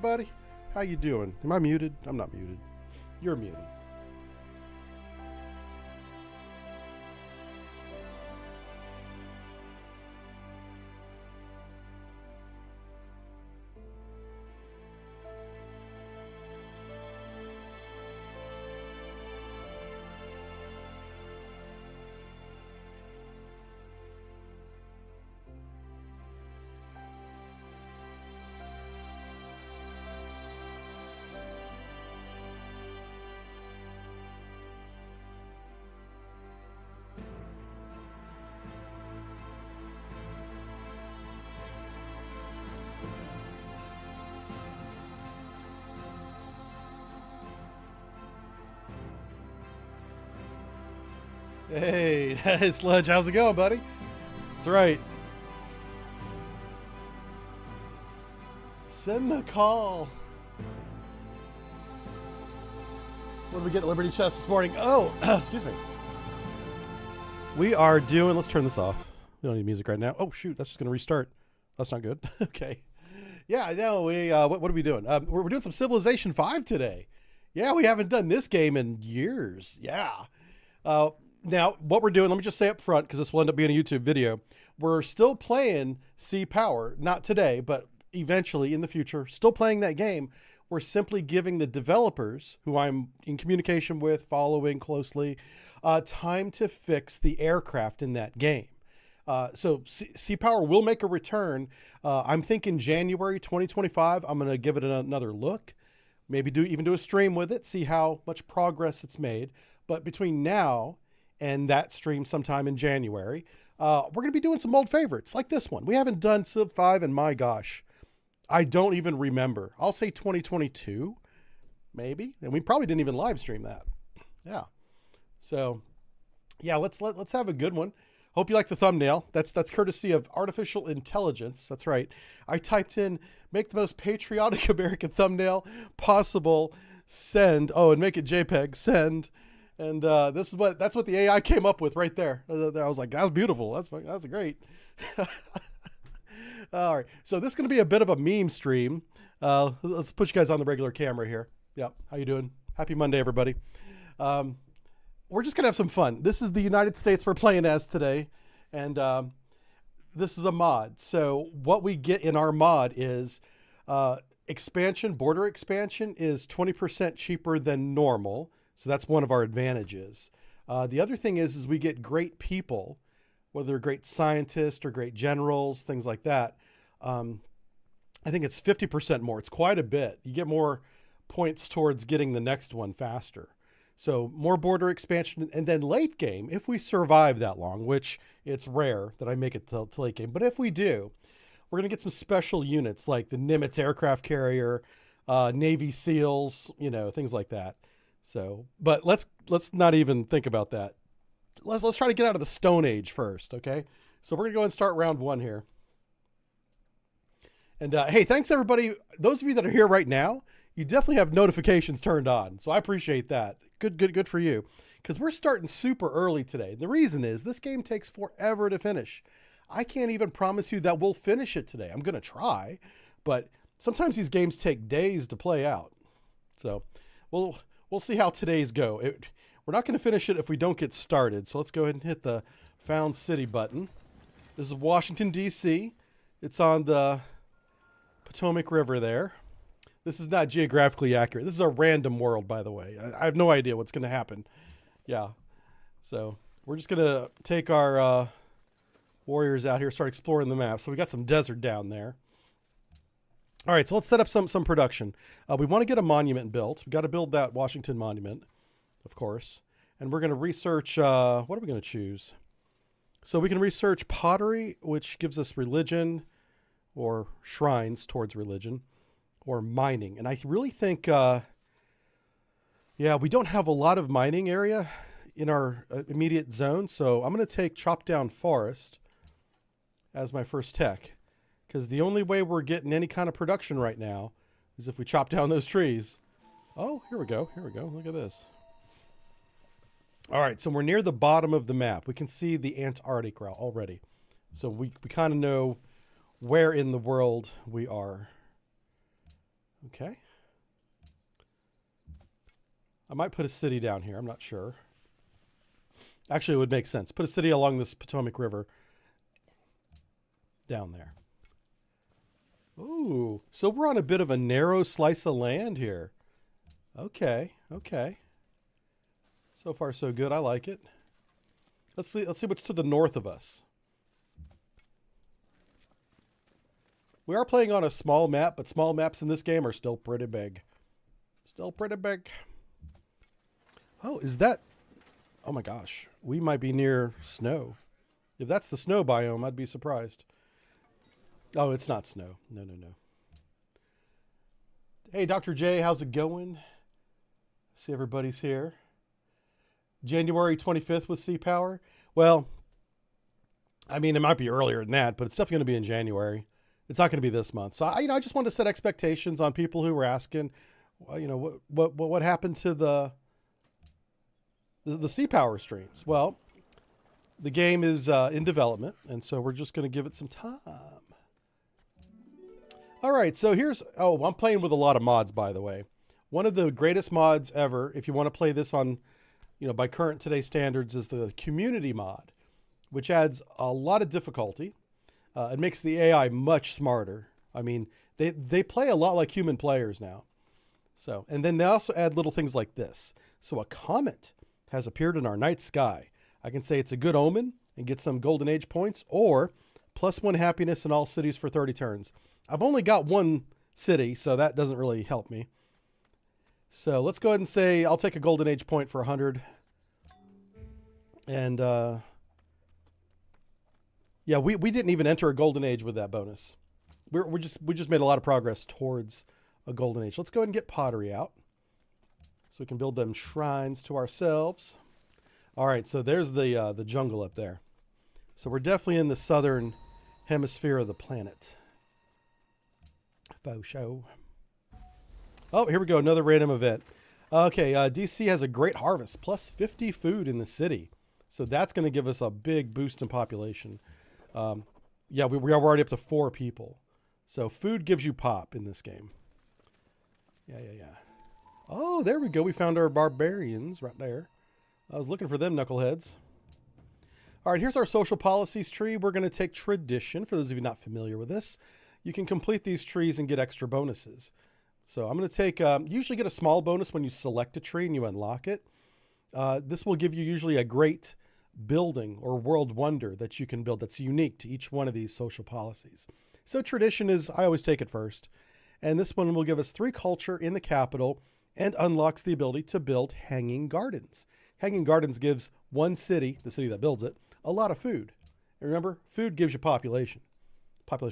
buddy? How you doing? Am I muted? I'm not muted. You're muted. Hey, hey, Sludge, how's it going, buddy? That's right. Send the call. What did we get at Liberty Chest this morning? Oh, excuse me. We are doing, let's turn this off. We don't need music right now. Oh, shoot, that's just going to restart. That's not good. Okay. Yeah, I know. What are we doing? We're doing some Civilization 5 today. Yeah, we haven't done this game in years. Yeah. Now, what we're doing, let me just say up front, because this will end up being a YouTube video. We're still playing Sea Power, not today, but eventually in the future, still playing that game. We're simply giving the developers, who I'm in communication with, following closely, time to fix the aircraft in that game. So Sea Power will make a return. I'm thinking January 2025. I'm going to give it another look. Maybe even do a stream with it, see how much progress it's made. But between now and that stream sometime in January, we're going to be doing some old favorites like this one. We haven't done Civ 5, and my gosh, I don't even remember. I'll say 2022, maybe. And we probably didn't even live stream that. Yeah. So, yeah, let's have a good one. Hope you like the thumbnail. That's courtesy of artificial intelligence. That's right. I typed in, make the most patriotic American thumbnail possible, send. Oh, and make it JPEG, send. And that's what the AI came up with right there. I was like, that was beautiful. That's great. All right. So this is going to be a bit of a meme stream. Let's put you guys on the regular camera here. Yep. How you doing? Happy Monday, everybody. We're just going to have some fun. This is the United States we're playing as today. And this is a mod. So what we get in our mod is expansion, border expansion is 20% cheaper than normal. So that's one of our advantages. The other thing is we get great people, whether they're great scientists or great generals, things like that. I think it's 50% more. It's quite a bit. You get more points towards getting the next one faster. So more border expansion, and then late game, if we survive that long, which it's rare that I make it to late game, but if we do, we're going to get some special units like the Nimitz aircraft carrier, Navy SEALs, things like that. So, but let's not even think about that. Let's try to get out of the Stone Age first, okay? So we're gonna go ahead and start round one here. And hey, thanks everybody. Those of you that are here right now, you definitely have notifications turned on. So I appreciate that. Good for you. Because we're starting super early today. The reason is this game takes forever to finish. I can't even promise you that we'll finish it today. I'm gonna try, but sometimes these games take days to play out. So we'll see how today's go. We're not going to finish it if we don't get started. So let's go ahead and hit the Found City button. This is Washington, D.C. It's on the Potomac River there. This is not geographically accurate. This is a random world, by the way. I have no idea what's going to happen. Yeah. So we're just going to take our warriors out here, start exploring the map. So we got some desert down there. All right, so let's set up some production. We want to get a monument built. We've got to build that Washington Monument, of course. And we're going to research, what are we going to choose? So we can research pottery, which gives us religion or shrines towards religion, or mining. And I really think, yeah, we don't have a lot of mining area in our immediate zone. So I'm going to take chop down forest as my first tech. Because the only way we're getting any kind of production right now is if we chop down those trees. Oh, here we go. Here we go. Look at this. All right, so we're near the bottom of the map. We can see the Antarctic route already. So we kind of know where in the world we are. Okay. I might put a city down here. I'm not sure. Actually, it would make sense. Put a city along this Potomac River down there. Ooh, so we're on a bit of a narrow slice of land here. Okay, okay. So far, so good. I like it. Let's see what's to the north of us. We are playing on a small map, but small maps in this game are still pretty big. Still pretty big. Oh, is that... Oh my gosh. We might be near snow. If that's the snow biome, I'd be surprised. Oh, it's not snow. No, no, no. Hey, Dr. J, how's it going? See everybody's here. January 25th with Sea Power. Well, I mean, it might be earlier than that, but it's definitely going to be in January. It's not going to be this month. So, I just wanted to set expectations on people who were asking, well, what happened to the Sea Power streams? Well, the game is in development, and so we're just going to give it some time. All right, so here's... Oh, I'm playing with a lot of mods, by the way. One of the greatest mods ever, if you want to play this on, by current today's standards, is the community mod, which adds a lot of difficulty. It makes the AI much smarter. I mean, they play a lot like human players now. So, and then they also add little things like this. So a comet has appeared in our night sky. I can say it's a good omen and get some golden age points, or +1 happiness in all cities for 30 turns. I've only got one city, so that doesn't really help me. So let's go ahead and say I'll take a golden age point for 100. And yeah, we didn't even enter a golden age with that bonus. We just made a lot of progress towards a golden age. Let's go ahead and get pottery out so we can build them shrines to ourselves. All right, so there's the jungle up there. So we're definitely in the southern hemisphere of the planet. Faux show. Oh, here we go. Another random event. Okay, DC has a great harvest, +50 food in the city. So that's going to give us a big boost in population. Yeah, we are already up to 4 people. So food gives you pop in this game. Yeah. Oh, there we go. We found our barbarians right there. I was looking for them knuckleheads. All right, here's our social policies tree. We're going to take tradition. For those of you not familiar with this, you can complete these trees and get extra bonuses. So I'm going to take, you usually get a small bonus when you select a tree and you unlock it. This will give you usually a great building or world wonder that you can build that's unique to each one of these social policies. So tradition is, I always take it first. And this one will give us 3 culture in the capital and unlocks the ability to build hanging gardens. Hanging gardens gives one city, the city that builds it, a lot of food. And remember, food gives you population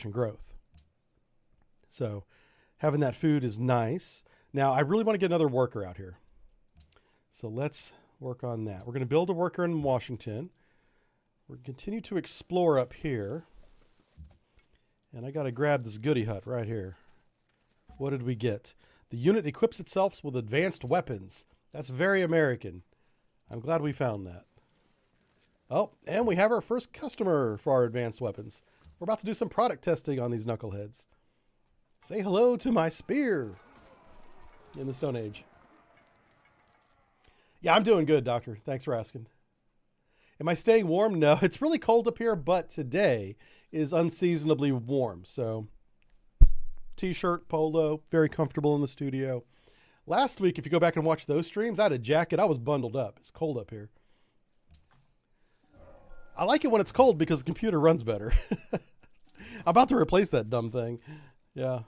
growth. So having that food is nice. Now, I really want to get another worker out here. So let's work on that. We're going to build a worker in Washington. We're going to continue to explore up here. And I got to grab this goodie hut right here. What did we get? The unit equips itself with advanced weapons. That's very American. I'm glad we found that. Oh, and we have our first customer for our advanced weapons. We're about to do some product testing on these knuckleheads. Say hello to my spear in the Stone Age. Yeah, I'm doing good, Doctor. Thanks for asking. Am I staying warm? No, it's really cold up here, but today is unseasonably warm. So t-shirt, polo, very comfortable in the studio. Last week, if you go back and watch those streams, I had a jacket. I was bundled up. It's cold up here. I like it when it's cold because the computer runs better. I'm about to replace that dumb thing. Yeah.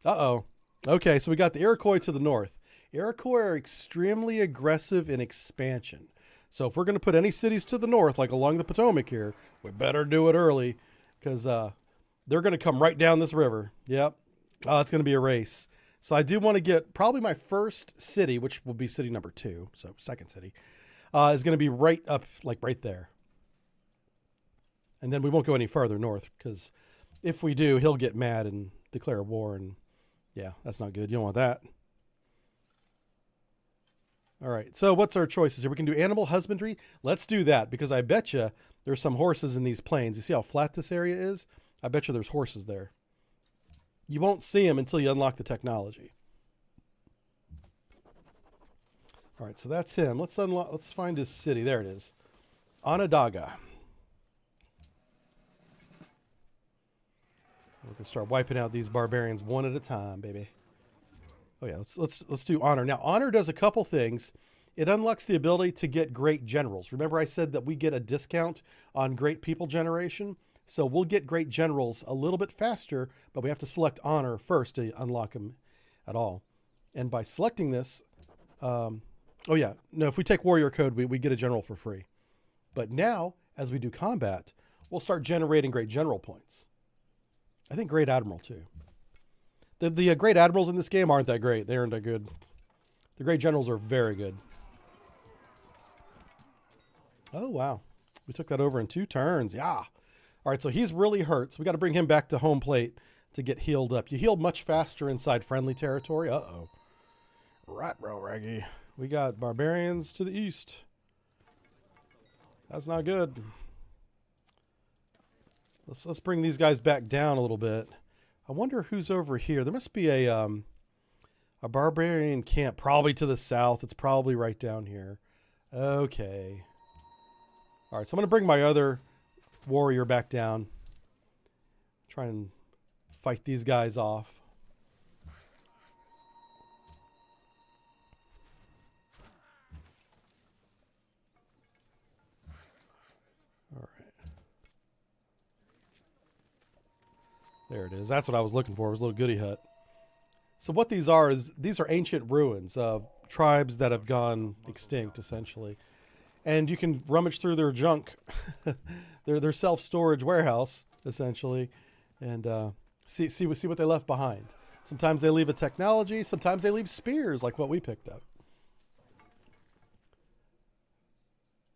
Uh-oh. Okay, so we got the Iroquois to the north. Iroquois are extremely aggressive in expansion. So if we're going to put any cities to the north, like along the Potomac here, we better do it early because they're going to come right down this river. Yep. Oh, it's going to be a race. So I do want to get probably my first city, which will be city number 2. So second city is going to be right up, like right there. And then we won't go any farther north because if we do, he'll get mad and declare war. And yeah, that's not good. You don't want that. All right. So what's our choices here? We can do animal husbandry. Let's do that because I bet you there's some horses in these plains. You see how flat this area is? I bet you there's horses there. You won't see him until you unlock the technology. All right, so that's him. Let's find his city. There it is. Onondaga. We're gonna start wiping out these barbarians one at a time, baby. Oh yeah, let's do honor. Now honor does a couple things. It unlocks the ability to get great generals. Remember I said that we get a discount on great people generation? So we'll get great generals a little bit faster, but we have to select honor first to unlock them at all. And by selecting this, oh yeah, no, if we take warrior code, we get a general for free. But now, as we do combat, we'll start generating great general points. I think great admiral too. The great admirals in this game aren't that great. They aren't that good. The great generals are very good. Oh, wow. We took that over in 2 turns. Yeah. All right, so he's really hurt. So we got to bring him back to home plate to get healed up. You heal much faster inside friendly territory. Uh-oh. Right, bro, Raggy. We got barbarians to the east. That's not good. Let's bring these guys back down a little bit. I wonder who's over here. There must be a barbarian camp probably to the south. It's probably right down here. Okay. All right, so I'm going to bring my other warrior back down. Try and fight these guys off. All right. There it is. That's what I was looking for. It was a little goody hut. So what these are is these are ancient ruins of tribes that have gone extinct, essentially. And you can rummage through their junk, their self-storage warehouse, essentially, and see what they left behind. Sometimes they leave a technology. Sometimes they leave spears, like what we picked up.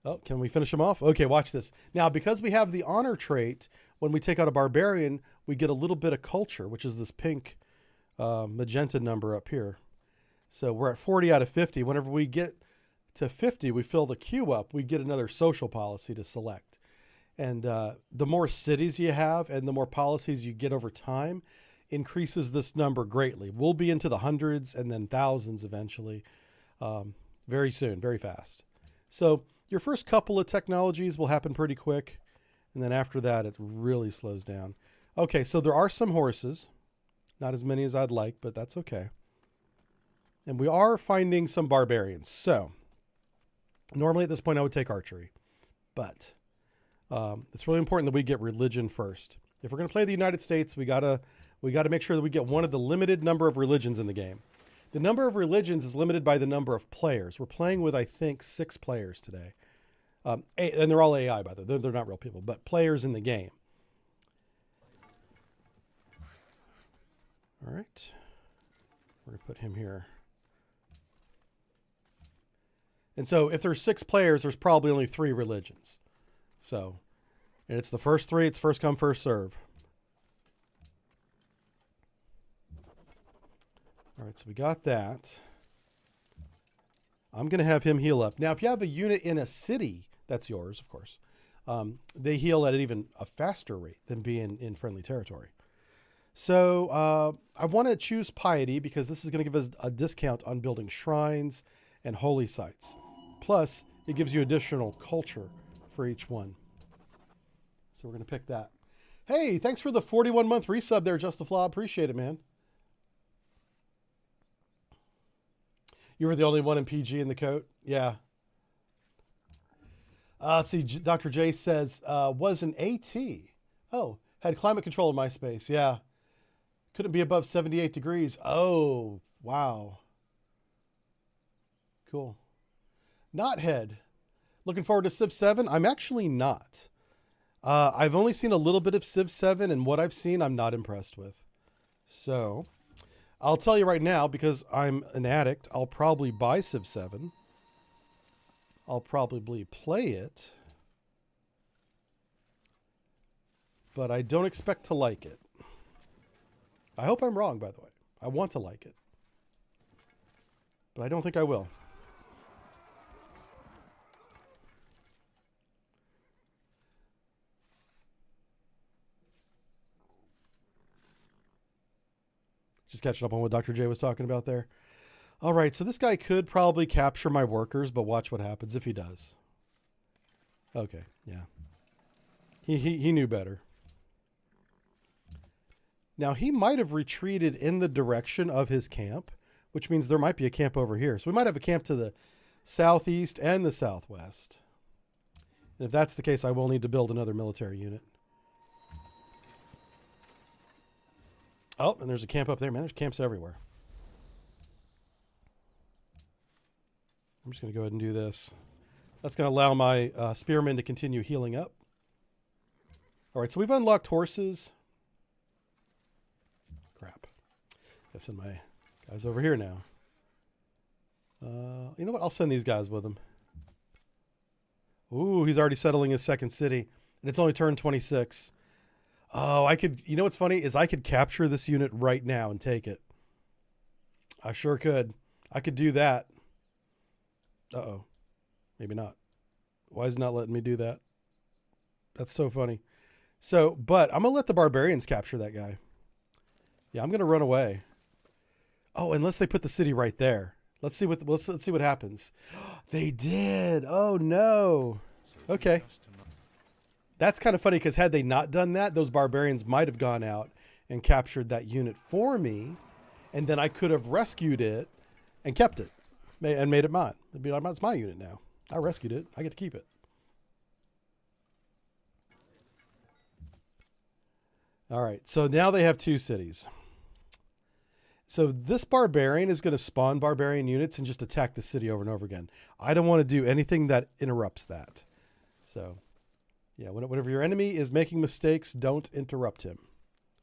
Oh, can we finish them off? Okay, watch this. Now, because we have the honor trait, when we take out a barbarian, we get a little bit of culture, which is this pink magenta number up here. So we're at 40 out of 50. Whenever we get to 50, we fill the queue up. We get another social policy to select. And the more cities you have and the more policies you get over time increases this number greatly. We'll be into the hundreds and then thousands eventually very soon, very fast. So your first couple of technologies will happen pretty quick. And then after that, it really slows down. Okay, so there are some horses. Not as many as I'd like, but that's okay. And we are finding some barbarians. So normally at this point, I would take archery. But it's really important that we get religion first. If we're going to play the United States, we gotta make sure that we get one of the limited number of religions in the game. The number of religions is limited by the number of players. We're playing with, I think, 6 players today. And they're all AI, by the way. They're not real people, but players in the game. All right. We're going to put him here. And so if there's 6 players, there's probably only 3 religions. So, and it's the first 3. It's first come, first serve. All right, so we got that. I'm going to have him heal up. Now, if you have a unit in a city, that's yours, of course. They heal at even a faster rate than being in friendly territory. So I want to choose piety because this is going to give us a discount on building shrines and holy sites. Plus, it gives you additional culture for each one. So we're going to pick that. Hey, thanks for the 41-month resub there, Justiflaw. Appreciate it, man. You were the only one in PG in the coat? Yeah. Let's see. Dr. J says, was an AT. Oh, had climate control in my space. Yeah. Couldn't be above 78 degrees. Oh, wow. Cool. Knothead. Looking forward to Civ 7? I'm actually not. I've only seen a little bit of Civ 7, and what I've seen, I'm not impressed with. So, I'll tell you right now, because I'm an addict, I'll probably buy Civ 7. I'll probably play it. But I don't expect to like it. I hope I'm wrong, by the way. I want to like it. But I don't think I will. just catching up on what Dr. J was talking about there. All right, so this guy could probably capture my workers, but watch what happens if he does. Okay, yeah. He knew better. Now, he might have retreated in the direction of his camp, which means there might be a camp over here. So we might have a camp to the southeast and the southwest. And if that's the case, I will need to build another military unit. Oh, and there's a camp up there. Man, there's camps everywhere. I'm just going to go ahead and do this. That's going to allow my spearmen to continue healing up. All right, so we've unlocked horses. Crap. Gotta send my guys over here now. You know what? I'll send these guys with him. Ooh, he's already settling his second city. And it's only turn 26. Oh, I could... You know what's funny? Is I could capture this unit right now and take it. I sure could. I could do that. Uh-oh. Maybe not. Why is it not letting me do that? That's so funny. So, but I'm going to let the barbarians capture that guy. Yeah, I'm going to run away. Oh, unless they put the city right there. Let's see what happens. They did. Oh no. Okay. That's kind of funny because had they not done that, those barbarians might have gone out and captured that unit for me, and then I could have rescued it and kept it and made it mine. It'd be like, it's my unit now. I rescued it. I get to keep it. All right. So now they have 2 cities. So this barbarian is going to spawn barbarian units and just attack the city over and over again. I don't want to do anything that interrupts that. So, yeah, whenever your enemy is making mistakes, don't interrupt him.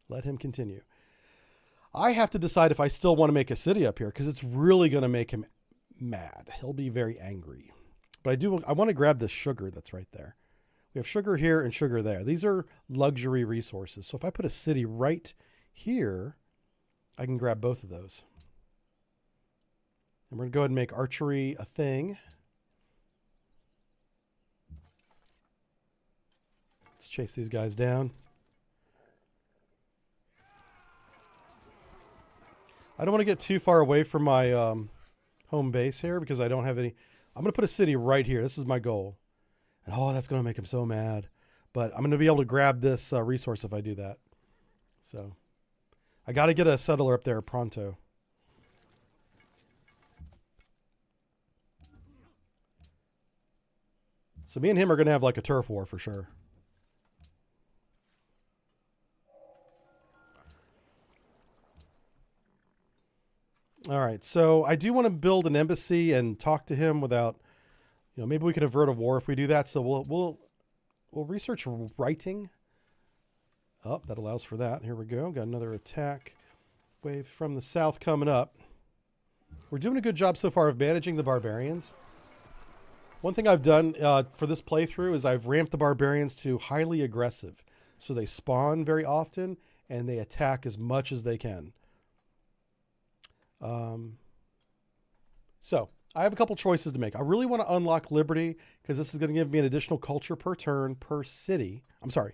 Let him continue. I have to decide if I still want to make a city up here because it's really going to make him mad. He'll be very angry. But I want to grab this sugar that's right there. We have sugar here and sugar there. These are luxury resources. So if I put a city right here, I can grab both of those. And we're going to go ahead and make archery a thing. Let's chase these guys down. I don't want to get too far away from my home base here because I don't have any. I'm going to put a city right here. This is my goal. And oh, that's going to make him so mad. But I'm going to be able to grab this resource if I do that. So I got to get a settler up there pronto. So me and him are going to have like a turf war for sure. All right. So I do want to build an embassy and talk to him without, you know, maybe we can avert a war if we do that. So we'll research writing. Oh, that allows for that. Here we go. Got another attack wave from the south coming up. We're doing a good job so far of managing the barbarians. One thing I've done for this playthrough is I've ramped the barbarians to highly aggressive. So they spawn very often and they attack as much as they can. So I have a couple choices to make. I really want to unlock liberty because this is going to give me an additional culture per turn per city. I'm sorry.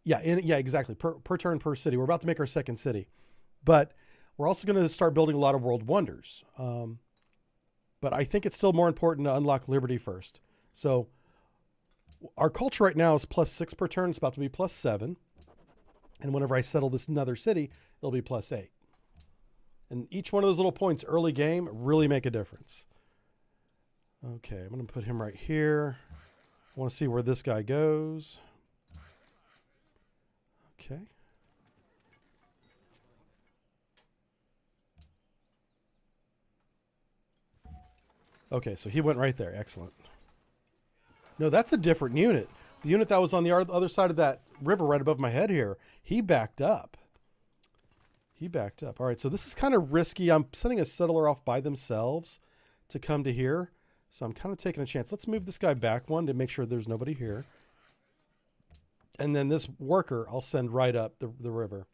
Yeah, exactly. Per turn per city. We're about to make our second city. But we're also going to start building a lot of world wonders. But I think it's still more important to unlock liberty first. So our culture right now is +6 per turn. It's about to be +7. And whenever I settle this another city, it'll be +8. And each one of those little points early game really make a difference. Okay, I'm going to put him right here. I want to see where this guy goes. Okay. Okay, so he went right there. Excellent. No, that's a different unit. The unit that was on the other side of that river right above my head here, he backed up. He backed up. All right, so this is kind of risky. I'm sending a settler off by themselves to come to here. So I'm kind of taking a chance. Let's move this guy back one to make sure there's nobody here. And then this worker I'll send right up the river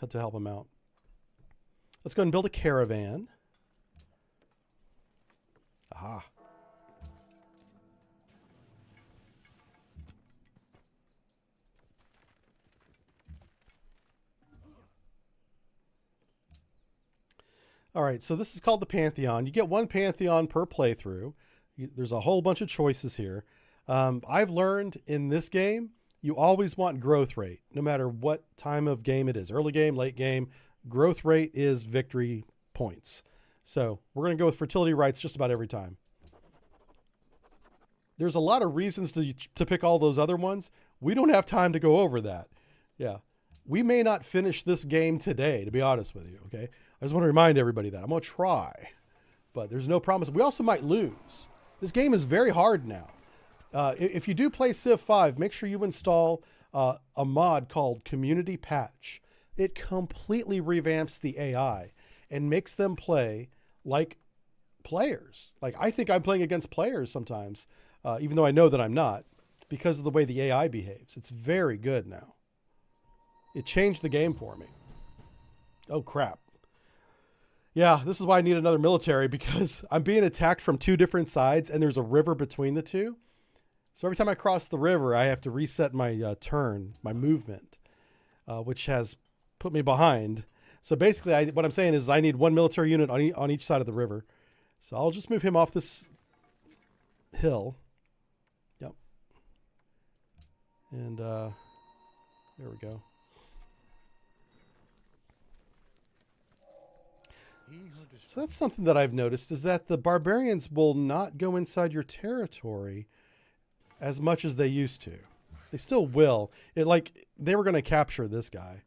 to help him out. Let's go ahead and build a caravan. Aha. All right, so this is called the Pantheon. You get one Pantheon per playthrough. There's a whole bunch of choices here. I've learned in this game, you always want growth rate, no matter what time of game it is. Early game, late game, growth rate is victory points. So we're going to go with fertility rights just about every time. There's a lot of reasons to pick all those other ones. We don't have time to go over that. Yeah. We may not finish this game today, to be honest with you, okay? I just want to remind everybody that. I'm going to try, but there's no promise. We also might lose. This game is very hard now. If you do play Civ 5, make sure you install a mod called Community Patch. It completely revamps the AI and makes them play like players. Like, I think I'm playing against players sometimes, even though I know that I'm not, because of the way the AI behaves. It's very good now. It changed the game for me. Oh, crap. Yeah, this is why I need another military, because I'm being attacked from two different sides and there's a river between the two. So every time I cross the river, I have to reset my turn, my movement, which has put me behind. So basically, what I'm saying is I need one military unit on each side of the river. So I'll just move him off this hill. Yep. And there we go. So that's something that I've noticed, is that the barbarians will not go inside your territory as much as they used to. They still will. They were going to capture this guy.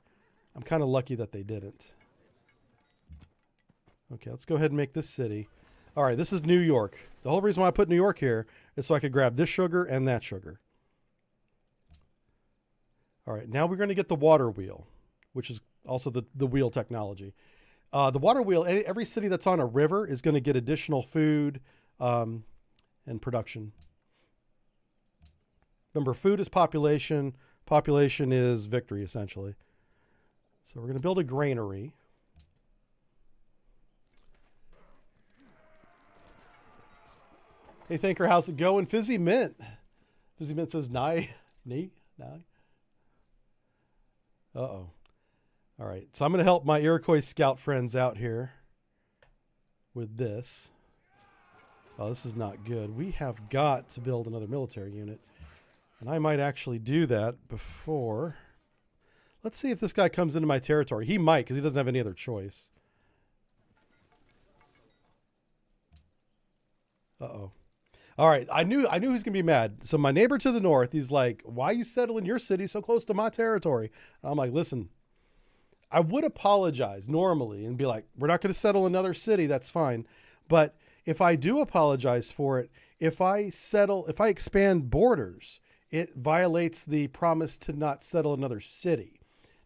I'm kind of lucky that they didn't. Okay, let's go ahead and make this city. All right, this is New York. The whole reason why I put New York here is so I could grab this sugar and that sugar. All right, now we're going to get the water wheel, which is also the wheel technology. The water wheel, every city that's on a river is going to get additional food and production. Remember, food is population. Population is victory, essentially. So we're going to build a granary. Hey, Thinker, how's it going? Fizzy Mint. Fizzy Mint says, nigh. Uh-oh. All right, so I'm going to help my Iroquois scout friends out here with this. Oh, this is not good. We have got to build another military unit. And I might actually do that before. Let's see if this guy comes into my territory. He might, because he doesn't have any other choice. Uh-oh. All right, I knew he was going to be mad. So my neighbor to the north, he's like, why you settling your city so close to my territory? And I'm like, listen, I would apologize normally and be like, we're not going to settle another city. That's fine. But if I do apologize for it, if I expand borders, it violates the promise to not settle another city.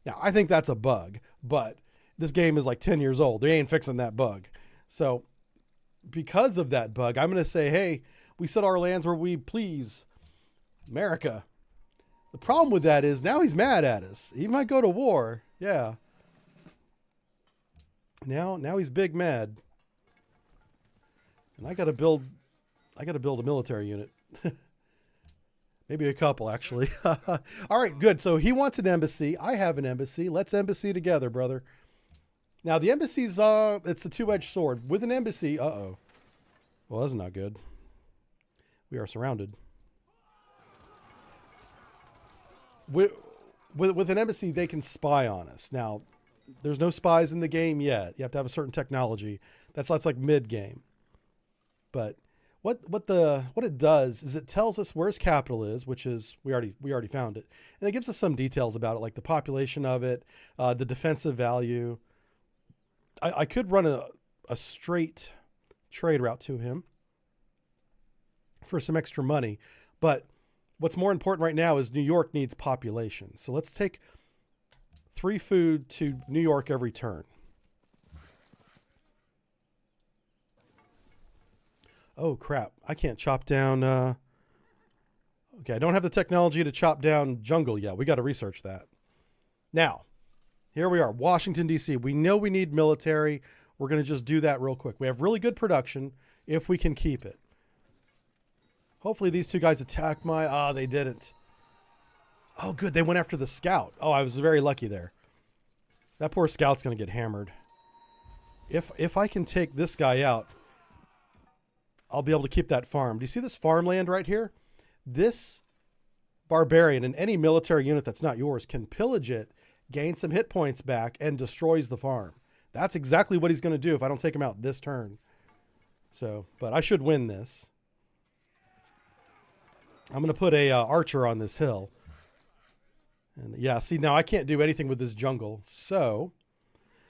Now, I think that's a bug, but this game is like 10 years old. They ain't fixing that bug. So because of that bug, I'm going to say, hey, we settle our lands where we please. America. The problem with that is now he's mad at us. He might go to war. Yeah. Now he's big mad. And I got to build a military unit. Maybe a couple, actually. All right, good. So he wants an embassy. I have an embassy. Let's embassy together, brother. Now, the embassy's, it's a two-edged sword. With an embassy, uh-oh. Well, that's not good. We are surrounded. With an embassy, they can spy on us. Now, there's no spies in the game yet. You have to have a certain technology. That's like mid-game. But what it does is it tells us where his capital is, which is we already found it, and it gives us some details about it, like the population of it, the defensive value. I could run a straight trade route to him for some extra money, but what's more important right now is New York needs population. So let's take 3 food to New York every turn. Oh, crap. I can't chop down... Okay, I don't have the technology to chop down jungle yet. We got to research that. Now, here we are, Washington, D.C. We know we need military. We're going to just do that real quick. We have really good production if we can keep it. Hopefully these two guys attack my... Ah, they didn't. Oh, good. They went after the scout. Oh, I was very lucky there. That poor scout's going to get hammered. If I can take this guy out, I'll be able to keep that farm. Do you see this farmland right here? This barbarian and any military unit that's not yours can pillage it, gain some hit points back, and destroys the farm. That's exactly what he's going to do if I don't take him out this turn. So, but I should win this. I'm going to put a archer on this hill. And yeah, see, now I can't do anything with this jungle. So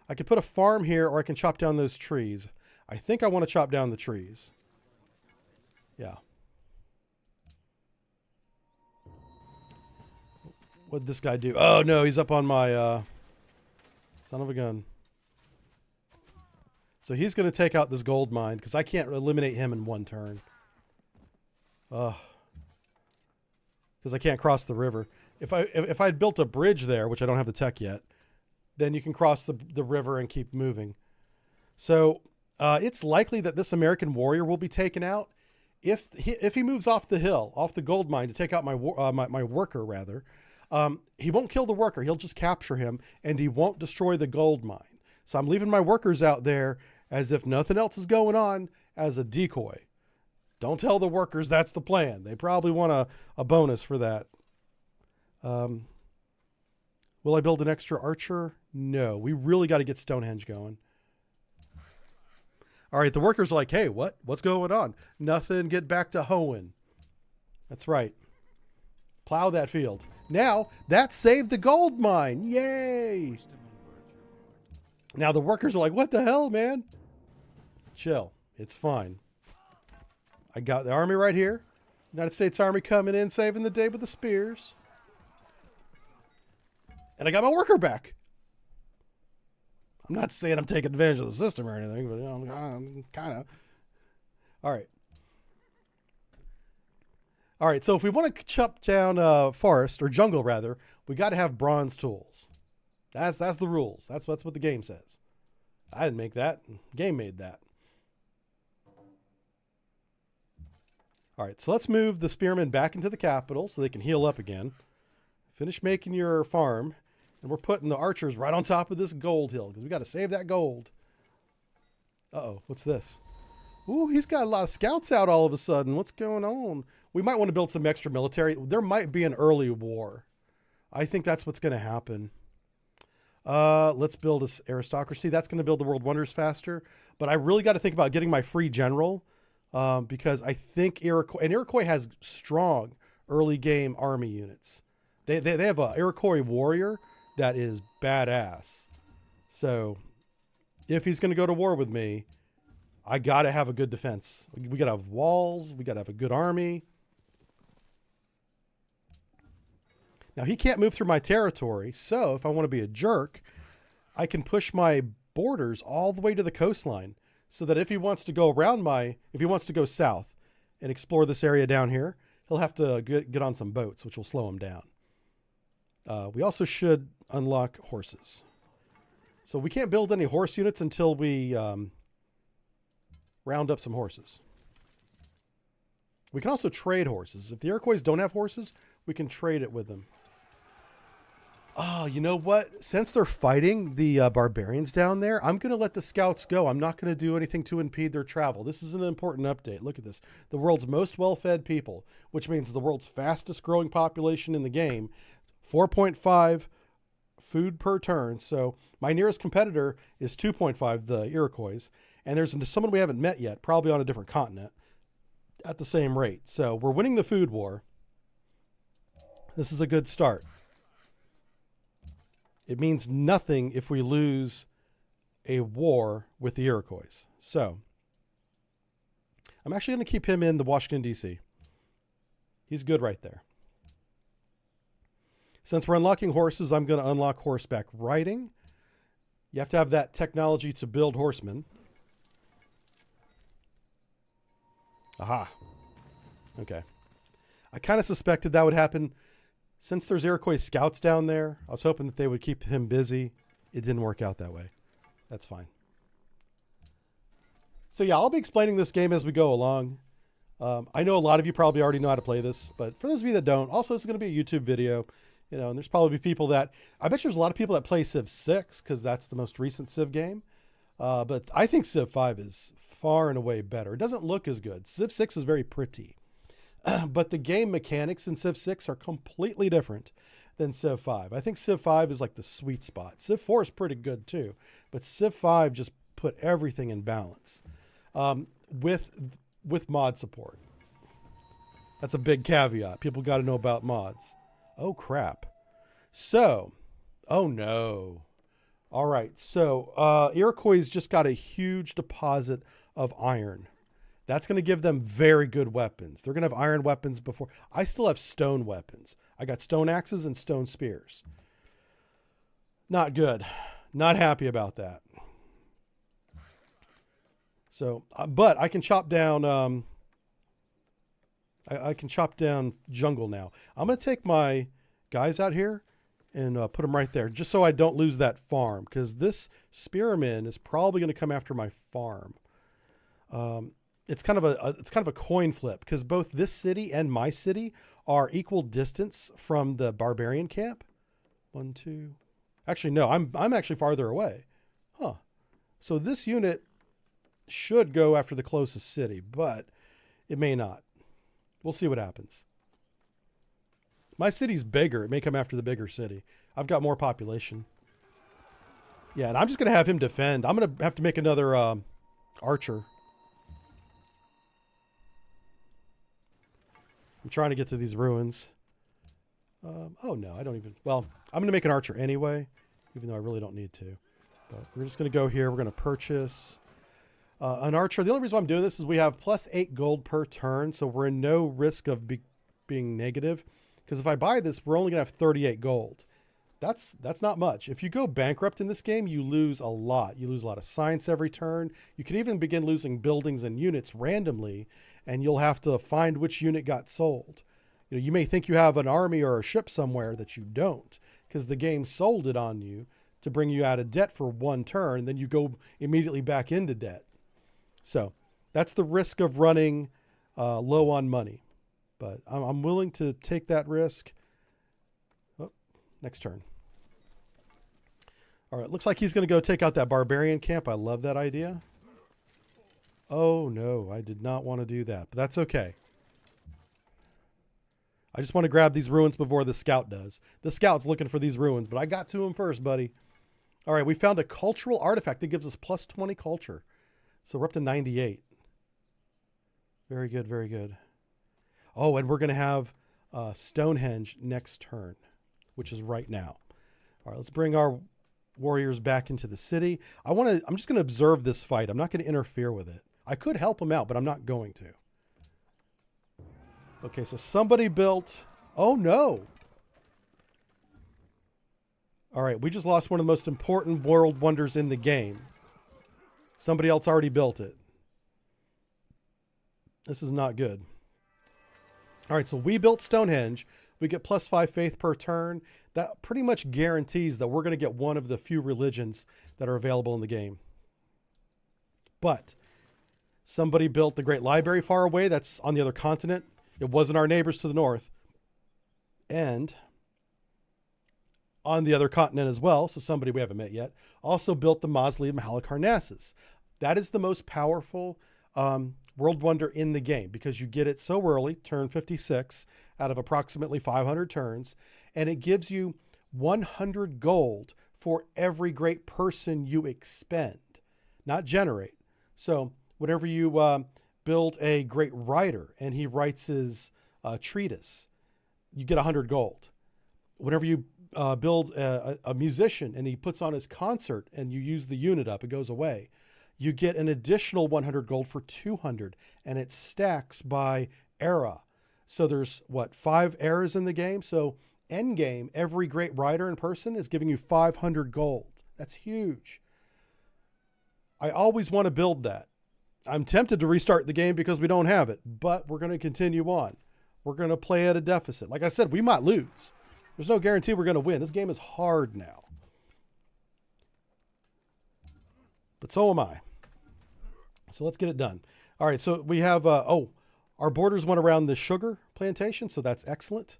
I could put a farm here, or I can chop down those trees. I think I want to chop down the trees. Yeah. What'd this guy do? Oh, no, he's up on my son of a gun. So he's going to take out this gold mine because I can't eliminate him in one turn. Because I can't cross the river. If I'd built a bridge there, which I don't have the tech yet, then you can cross the river and keep moving. So it's likely that this American warrior will be taken out. If he moves off the hill, off the gold mine to take out my worker, rather, he won't kill the worker. He'll just capture him, and he won't destroy the gold mine. So I'm leaving my workers out there as if nothing else is going on as a decoy. Don't tell the workers that's the plan. They probably want a bonus for that. Will I build an extra archer? No. We really got to get Stonehenge going. All right, the workers are like, hey, what's going on? Nothing, get back to hoeing. That's right. Plow that field. Now, that saved the gold mine. Yay! Now the workers are like, what the hell, man? Chill. It's fine. I got the army right here. United States Army coming in, saving the day with the spears. And I got my worker back. I'm not saying I'm taking advantage of the system or anything, but I'm kind of. All right. All right, so if we want to chop down forest, or jungle rather, we got to have bronze tools. That's the rules. That's what the game says. I didn't make that. The game made that. All right, so let's move the spearmen back into the capital so they can heal up again. Finish making your farm. And we're putting the archers right on top of this gold hill because we got to save that gold. Uh-oh, what's this? Ooh, he's got a lot of scouts out all of a sudden. What's going on? We might want to build some extra military. There might be an early war. I think that's what's going to happen. Let's build this aristocracy. That's going to build the world wonders faster. But I really got to think about getting my free general because I think Iroquois has strong early game army units. They have a Iroquois warrior that is badass. So if he's going to go to war with me, I got to have a good defense. We got to have walls. We got to have a good army. Now, he can't move through my territory. So if I want to be a jerk, I can push my borders all the way to the coastline so that if he wants to go around if he wants to go south and explore this area down here, he'll have to get on some boats, which will slow him down. We also should unlock horses. So we can't build any horse units until we round up some horses. We can also trade horses. If the Iroquois don't have horses, we can trade it with them. Oh, you know what? Since they're fighting the barbarians down there, I'm going to let the scouts go. I'm not going to do anything to impede their travel. This is an important update. Look at this. The world's most well-fed people, which means the world's fastest growing population in the game, 4.5 food per turn. So my nearest competitor is 2.5, the Iroquois. And there's someone we haven't met yet, probably on a different continent, at the same rate. So we're winning the food war. This is a good start. It means nothing if we lose a war with the Iroquois. So I'm actually going to keep him in the Washington, D.C. He's good right there. Since we're unlocking horses, I'm going to unlock horseback riding. You have to have that technology to build horsemen. Aha. Okay. I kind of suspected that would happen. Since there's Iroquois scouts down there, I was hoping that they would keep him busy. It didn't work out that way. That's fine. So yeah, I'll be explaining this game as we go along. I know a lot of you probably already know how to play this, but for those of you that don't, also it's going to be a YouTube video. You know, and there's probably people that, I bet there's a lot of people that play Civ 6 because that's the most recent Civ game. But I think Civ 5 is far and away better. It doesn't look as good. Civ 6 is very pretty. But the game mechanics in Civ 6 are completely different than Civ 5. I think Civ 5 is like the sweet spot. Civ 4 is pretty good too. But Civ 5 just put everything in balance with mod support. That's a big caveat. People got to know about mods. Oh, crap. So, oh no. All right. So Iroquois just got a huge deposit of iron. That's going to give them very good weapons. They're going to have iron weapons before. I still have stone weapons. I got stone axes and stone spears. Not good. Not happy about that. So, but I can chop down, I can chop down jungle now. I'm going to take my guys out here and put them right there just so I don't lose that farm, because this spearman is probably going to come after my farm. It's kind of a coin flip, because both this city and my city are equal distance from the barbarian camp. 1, 2. Actually, no, I'm actually farther away. Huh. So this unit should go after the closest city, but it may not. We'll see what happens. My city's bigger. It may come after the bigger city. I've got more population. Yeah, and I'm just going to have him defend. I'm going to have to make another archer. I'm trying to get to these ruins. Oh, no, I don't even... Well, I'm going to make an archer anyway, even though I really don't need to. But we're just going to go here. We're going to purchase an archer. The only reason why I'm doing this is we have +8 gold per turn, so we're in no risk of being negative. Because if I buy this, we're only going to have 38 gold. That's not much. If you go bankrupt in this game, you lose a lot. You lose a lot of science every turn. You could even begin losing buildings and units randomly, and you'll have to find which unit got sold. You know, you may think you have an army or a ship somewhere that you don't, because the game sold it on you to bring you out of debt for one turn, and then you go immediately back into debt. So that's the risk of running low on money. But I'm willing to take that risk. Oh, next turn. All right, looks like he's going to go take out that barbarian camp. I love that idea. Oh, no, I did not want to do that, but that's okay. I just want to grab these ruins before the scout does. The scout's looking for these ruins, but I got to him first, buddy. All right, we found a cultural artifact that gives us +20 culture. So we're up to 98. Very good, very good. Oh, and we're going to have Stonehenge next turn, which is right now. All right, let's bring our warriors back into the city. I'm just going to observe this fight. I'm not going to interfere with it. I could help them out, but I'm not going to. Okay, so somebody built... Oh, no. All right, we just lost one of the most important world wonders in the game. Somebody else already built it. This is not good. All right, so we built Stonehenge. We get +5 faith per turn. That pretty much guarantees that we're going to get one of the few religions that are available in the game. But somebody built the Great Library far away. That's on the other continent. It wasn't our neighbors to the north. And on the other continent as well, so somebody we haven't met yet, also built the Mausoleum of Halicarnassus. That is the most powerful world wonder in the game, because you get it so early, turn 56 out of approximately 500 turns, and it gives you 100 gold for every great person you expend, not generate. So whenever you build a great writer and he writes his treatise, you get 100 gold. Whenever you build a musician and he puts on his concert and you use the unit up, it goes away. You get an additional 100 gold for 200, and it stacks by era. So there's, 5 eras in the game? So end game, every great writer in person is giving you 500 gold. That's huge. I always want to build that. I'm tempted to restart the game because we don't have it, but we're going to continue on. We're going to play at a deficit. Like I said, we might lose. There's no guarantee we're going to win. This game is hard now. But so am I. So let's get it done. All right, so we have, our borders went around the sugar plantation, so that's excellent.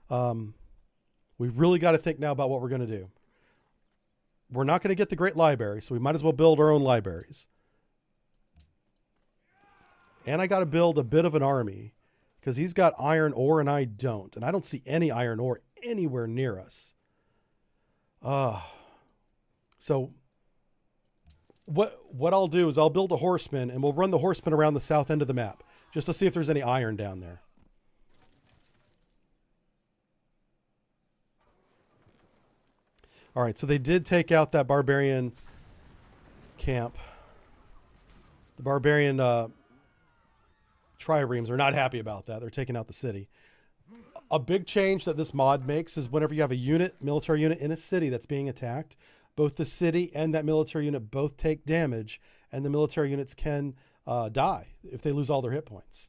We really got to think now about what we're going to do. we're not going to get the Great Library, so we might as well build our own libraries. And I got to build a bit of an army because he's got iron ore and I don't. And I don't see any iron ore anywhere near us. So what I'll do is I'll build a horseman and we'll run the horseman around the south end of the map just to see if there's any iron down there. All right, so they did take out that barbarian camp. The barbarian triremes are not happy about that. They're taking out the city. A big change that this mod makes is whenever you have a unit, military unit in a city that's being attacked, both the city and that military unit both take damage, and the military units can die if they lose all their hit points.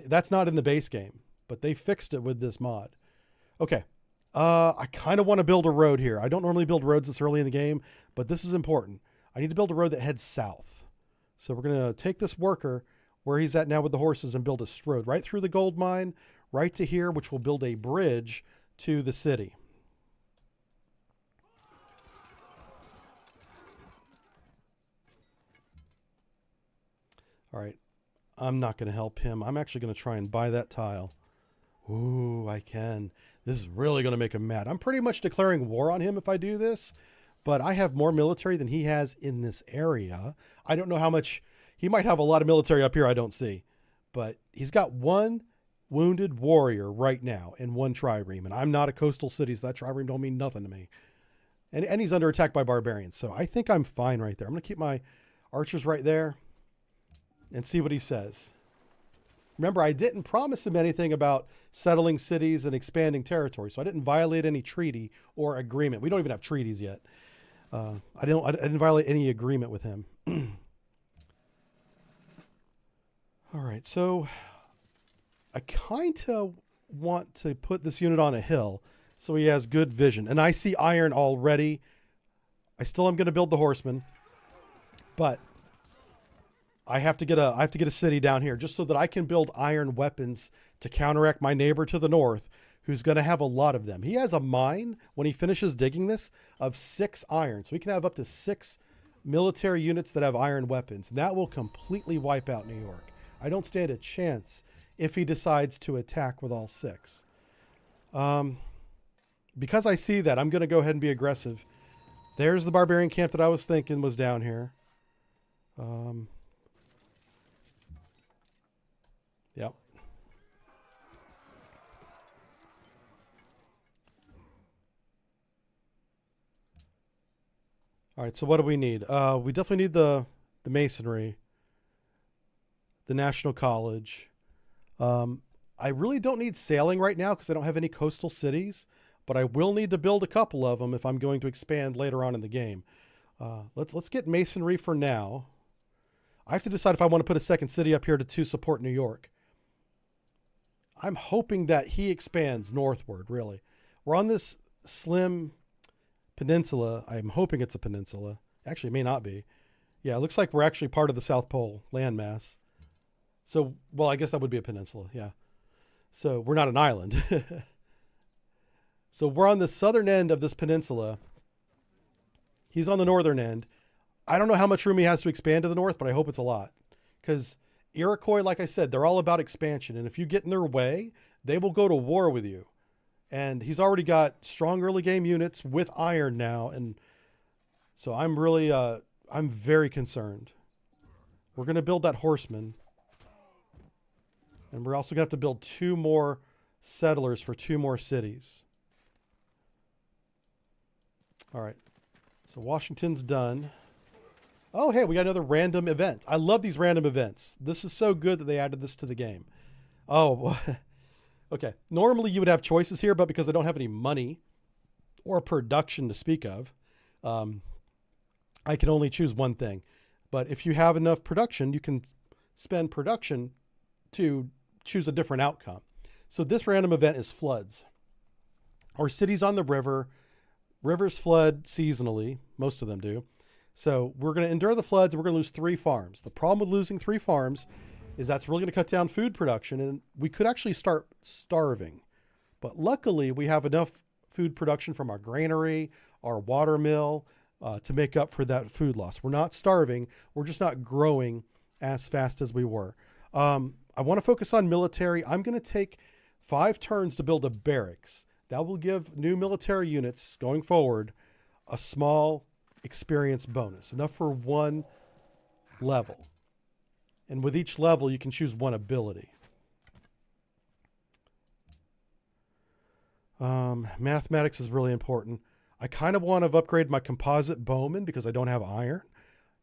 That's not in the base game, but they fixed it with this mod. Okay. I kind of want to build a road here. I don't normally build roads this early in the game, but this is important. I need to build a road that heads south. So we're going to take this worker where he's at now with the horses and build a road right through the gold mine, right to here, which will build a bridge to the city. All right. I'm not going to help him. I'm actually going to try and buy that tile. Ooh, I can. This is really going to make him mad. I'm pretty much declaring war on him if I do this, but I have more military than he has in this area. I don't know how much. He might have a lot of military up here I don't see, but he's got one wounded warrior right now in one trireme, and I'm not a coastal city, so that trireme don't mean nothing to me. And he's under attack by barbarians, so I think I'm fine right there. I'm going to keep my archers right there and see what he says. Remember, I didn't promise him anything about settling cities and expanding territory, so I didn't violate any treaty or agreement. We don't even have treaties yet. I didn't violate any agreement with him. All right, so I kind of want to put this unit on a hill so he has good vision. And I see iron already. I still am going to build the horseman, but I have to get a city down here just so that I can build iron weapons to counteract my neighbor to the north, who's going to have a lot of them. He has a mine when he finishes digging this of 6 iron. So we can have up to 6 military units that have iron weapons. And that will completely wipe out New York. I don't stand a chance if he decides to attack with all 6. Because I see that, I'm going to go ahead and be aggressive. There's the barbarian camp that I was thinking was down here. Yep. All right, so what do we need? We definitely need the masonry, the National College. I really don't need sailing right now because I don't have any coastal cities, but I will need to build a couple of them if I'm going to expand later on in the game. Let's get masonry for now. I have to decide if I want to put a second city up here to support New York. I'm hoping that he expands northward, really. We're on this slim peninsula. I'm hoping it's a peninsula. Actually, it may not be. Yeah, it looks like we're actually part of the South Pole landmass. So, well, I guess that would be a peninsula, yeah. So we're not an island. So we're on the southern end of this peninsula. He's on the northern end. I don't know how much room he has to expand to the north, but I hope it's a lot. Because Iroquois, like I said, they're all about expansion. And if you get in their way, they will go to war with you. And he's already got strong early game units with iron now. And so I'm really, I'm very concerned. We're going to build that horseman. And we're also going to have to build 2 more settlers for 2 more cities. All right. So Washington's done. Oh, hey, we got another random event. I love these random events. This is so good that they added this to the game. Oh, okay. Normally you would have choices here, but because I don't have any money or production to speak of, I can only choose one thing. But if you have enough production, you can spend production to choose a different outcome. So this random event is floods. Our city's on the river. Rivers flood seasonally. Most of them do. So we're going to endure the floods and we're going to lose 3 farms. The problem with losing 3 farms is that's really going to cut down food production and we could actually start starving. But luckily we have enough food production from our granary, our water mill, to make up for that food loss. We're not starving. We're just not growing as fast as we were. I want to focus on military. I'm going to take 5 turns to build a barracks. That will give new military units going forward a small experience bonus, enough for 1 level. And with each level, you can choose 1 ability. Mathematics is really important. I kind of want to upgrade my composite bowman because I don't have iron.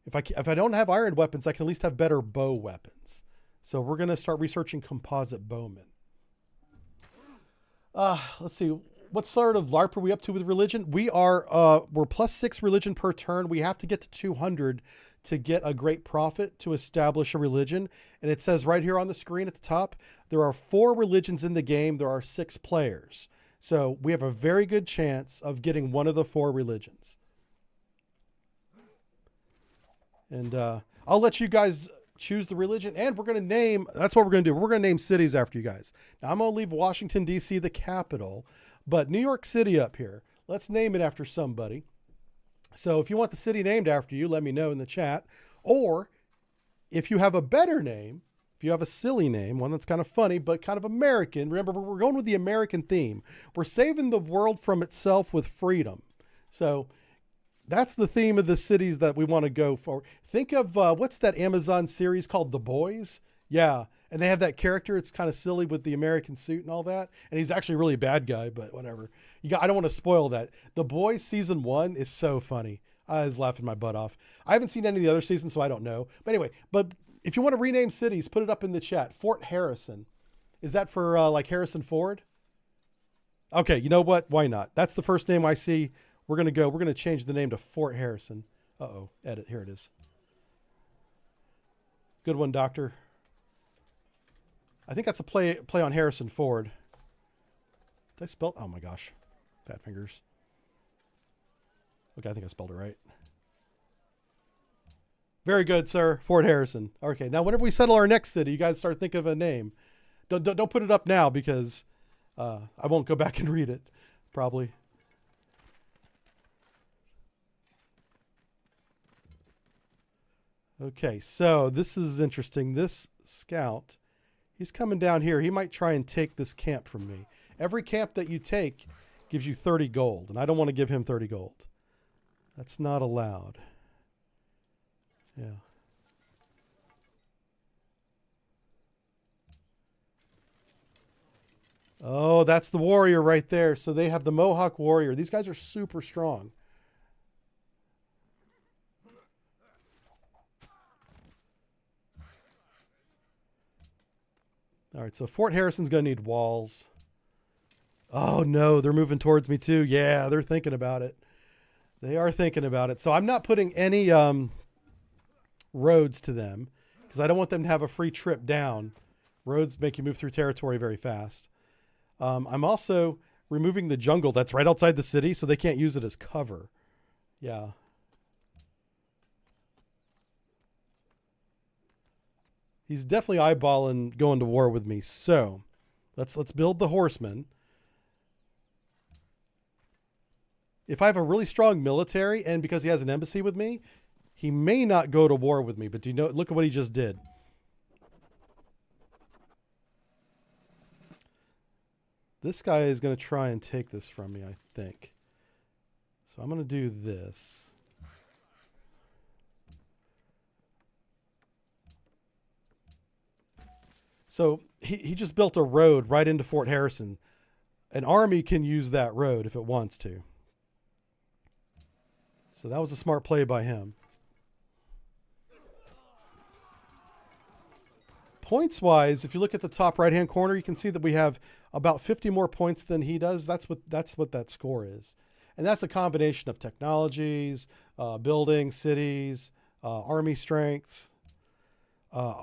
If I don't have iron weapons, I can at least have better bow weapons. So we're going to start researching composite bowmen. Let's see. What sort of LARP are we up to with religion? We're +6 religion per turn. We have to get to 200 to get a great prophet to establish a religion. And it says right here on the screen at the top, there are 4 religions in the game. There are 6 players. So we have a very good chance of getting one of the 4 religions. And I'll let you guys choose the religion, and we're going to name, that's what we're going to do. We're going to name cities after you guys. Now I'm going to leave Washington, D.C. the capital, but New York City up here, let's name it after somebody. So if you want the city named after you, let me know in the chat. Or if you have a better name, if you have a silly name, one that's kind of funny, but kind of American, remember, we're going with the American theme. We're saving the world from itself with freedom. So that's the theme of the cities that we want to go for. Think of, what's that Amazon series called The Boys? Yeah. And they have that character. It's kind of silly with the American suit and all that. And he's actually a really bad guy, but whatever. I don't want to spoil that. The Boys season 1 is so funny. I was laughing my butt off. I haven't seen any of the other seasons, so I don't know. But anyway, if you want to rename cities, put it up in the chat. Fort Harrison. Is that for like Harrison Ford? Okay. You know what? Why not? That's the first name I see. We're going to change the name to Fort Harrison. Uh-oh, edit. Here it is. Good one, Doctor. I think that's a play on Harrison Ford. Did I spell? Oh my gosh. Fat fingers. Okay, I think I spelled it right. Very good, sir. Fort Harrison. Okay, now whenever we settle our next city, you guys start thinking of a name. Don't put it up now because I won't go back and read it, probably. Okay, so this is interesting. This scout, he's coming down here. He might try and take this camp from me. Every camp that you take gives you 30 gold, and I don't want to give him 30 gold. That's not allowed. Yeah. Oh, that's the warrior right there. So they have the Mohawk warrior. These guys are super strong. All right, so Fort Harrison's going to need walls. Oh, no, they're moving towards me too. Yeah, they're thinking about it. They are thinking about it. So I'm not putting any roads to them because I don't want them to have a free trip down. Roads make you move through territory very fast. I'm also removing the jungle that's right outside the city so they can't use it as cover. Yeah. He's definitely eyeballing going to war with me. So let's build the horsemen. If I have a really strong military and because he has an embassy with me, he may not go to war with me. But do you know, look at what he just did. This guy is going to try and take this from me, I think. So I'm going to do this. So he just built a road right into Fort Harrison. An army can use that road if it wants to. So that was a smart play by him. Points-wise, if you look at the top right-hand corner, you can see that we have about 50 more points than he does. That's what that score is. And that's a combination of technologies, building, cities, army strengths.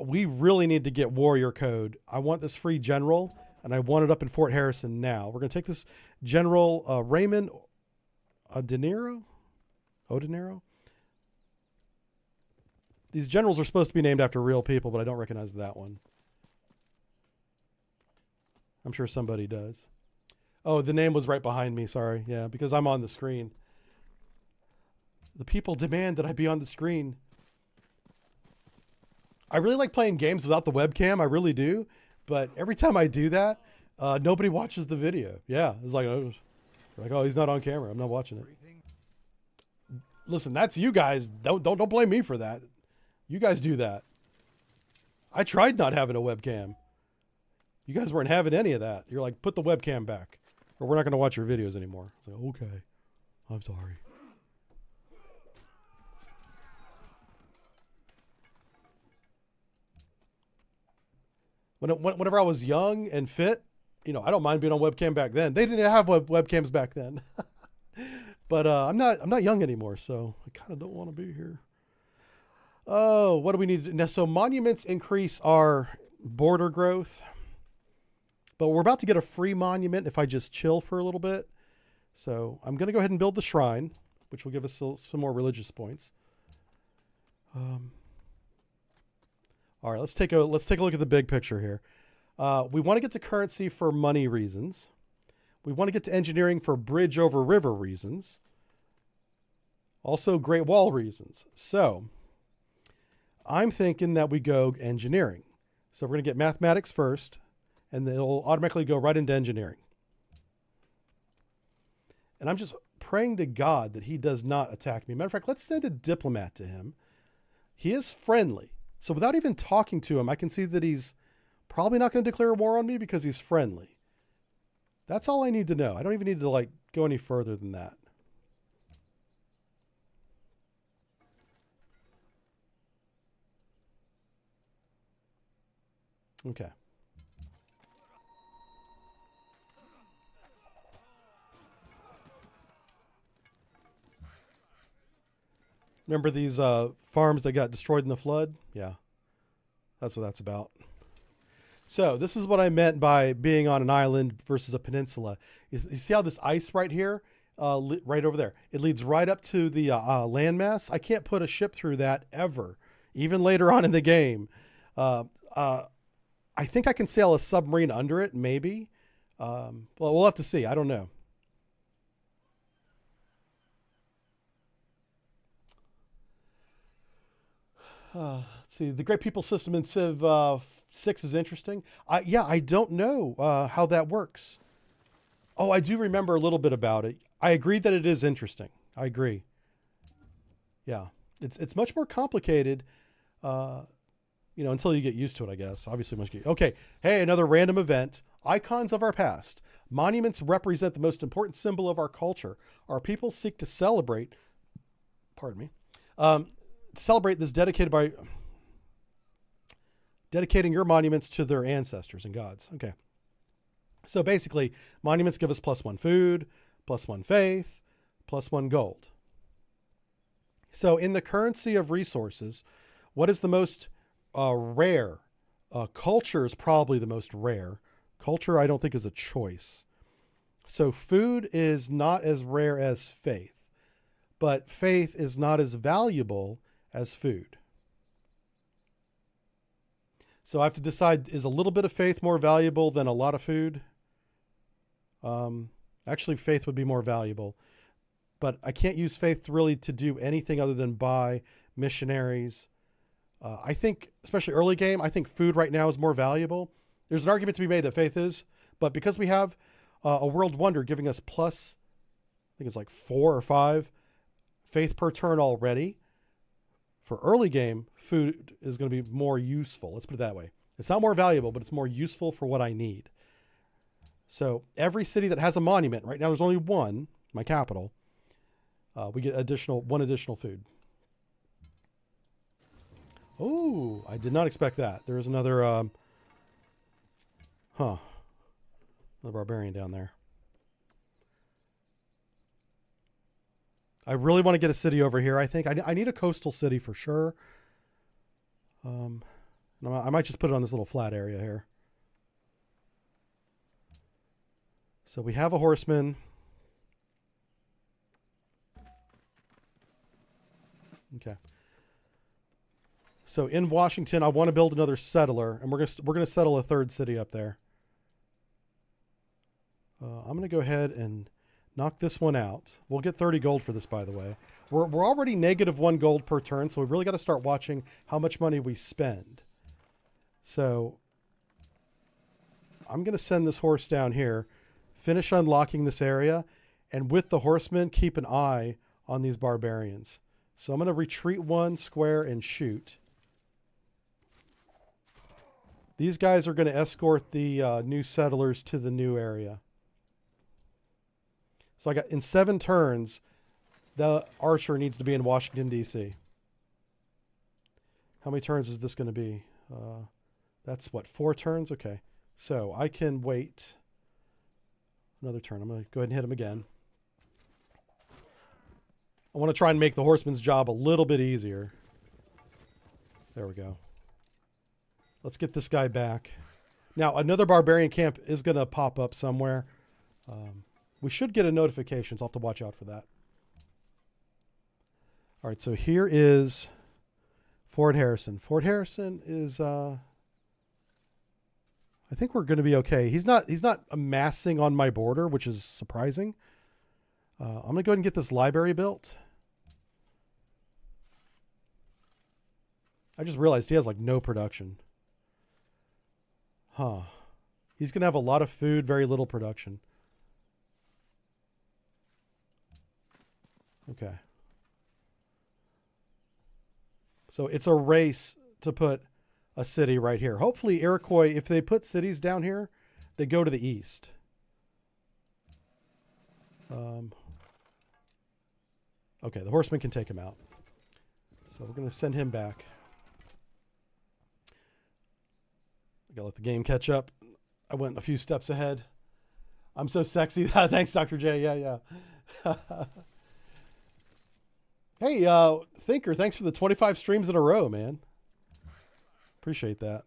We really need to get warrior code. I want this free general, and I want it up in Fort Harrison now. We're going to take this General Raymond Odinero. These generals are supposed to be named after real people, but I don't recognize that one. I'm sure somebody does. Oh, the name was right behind me. Sorry. Yeah, because I'm on the screen. The people demand that I be on the screen. I really like playing games without the webcam. I really do. But every time I do that, nobody watches the video. Yeah, it's like, oh, he's not on camera. I'm not watching it. Listen, that's you guys. Don't blame me for that. You guys do that. I tried not having a webcam. You guys weren't having any of that. You're like, put the webcam back, or we're not going to watch your videos anymore. I was like, okay, I'm sorry. Whenever I was young and fit, you know, I don't mind being on webcam back then. They didn't have webcams back then. But I'm not young anymore, so I kind of don't want to be here. Oh, what do we need? Now, so monuments increase our border growth, but we're about to get a free monument if I just chill for a little bit. So I'm going to go ahead and build the shrine, which will give us some more religious points. All right, let's take a look at the big picture here. We want to get to currency for money reasons. We want to get to engineering for bridge over river reasons. Also Great Wall reasons. So I'm thinking that we go engineering. So we're going to get mathematics first, and then it'll automatically go right into engineering. And I'm just praying to God that he does not attack me. Matter of fact, let's send a diplomat to him. He is friendly. So without even talking to him, I can see that he's probably not going to declare war on me because he's friendly. That's all I need to know. I don't even need to like go any further than that. Okay. Remember these farms that got destroyed in the flood? Yeah, that's what that's about. So this is what I meant by being on an island versus a peninsula. You see how this ice right here, right over there, it leads right up to the landmass. I can't put a ship through that ever, even later on in the game. I think I can sail a submarine under it, maybe. Well, we'll have to see. I don't know. Let's see. The Great People System in Civ 6 is interesting. Yeah, I don't know how that works. Oh, I do remember a little bit about it. I agree that it is interesting. I agree. Yeah, it's much more complicated, you know, until you get used to it, I guess. Obviously, once you get, okay. Hey, another random event. Icons of our past. Monuments represent the most important symbol of our culture. Our people seek to celebrate, pardon me, celebrate this dedicating your monuments to their ancestors and gods. Okay. So basically, monuments give us +1 food, +1 faith, +1 gold. So in the currency of resources, what is the most rare? Culture is probably the most rare. Culture, I don't think, is a choice. So food is not as rare as faith, but faith is not as valuable as food. So I have to decide, is a little bit of faith more valuable than a lot of food? Actually, faith would be more valuable, but I can't use faith really to do anything other than buy missionaries. I think, especially early game, I think food right now is more valuable. There's an argument to be made that faith is, but because we have a world wonder giving us plus, I think it's like 4 or 5 faith per turn already. For early game, food is going to be more useful. Let's put it that way. It's not more valuable, but it's more useful for what I need. So every city that has a monument, right now there's only one, my capital, we get one additional food. Oh, I did not expect that. There is another, another barbarian down there. I really want to get a city over here. I think I need a coastal city for sure. I might just put it on this little flat area here. So we have a horseman. Okay. So in Washington, I want to build another settler, and we're gonna settle a third city up there. I'm gonna go ahead and Knock this one out. We'll get 30 gold for this, by the way. We're already -1 gold per turn, so we really got to start watching how much money we spend. So I'm going to send this horse down here, finish unlocking this area, and with the horsemen, keep an eye on these barbarians. So I'm going to retreat 1 square and shoot. These guys are going to escort the new settlers to the new area. So I got, in 7 turns, the archer needs to be in Washington, D.C. How many turns is this going to be? That's what, 4 turns? Okay. So I can wait another turn. I'm going to go ahead and hit him again. I want to try and make the horseman's job a little bit easier. There we go. Let's get this guy back. Now, another barbarian camp is going to pop up somewhere. We should get a notification, so I'll have to watch out for that. All right, so here is Fort Harrison. Fort Harrison is, I think we're going to be okay. He's not amassing on my border, which is surprising. I'm going to go ahead and get this library built. I just realized he has like no production. Huh. He's going to have a lot of food, very little production. Okay. So it's a race to put a city right here. Hopefully Iroquois, if they put cities down here, they go to the east. Okay, the horseman can take him out. So we're going to send him back. I got to let the game catch up. I went a few steps ahead. I'm so sexy. Thanks, Dr. J. Yeah. Hey, Thinker, thanks for the 25 streams in a row, man. Appreciate that.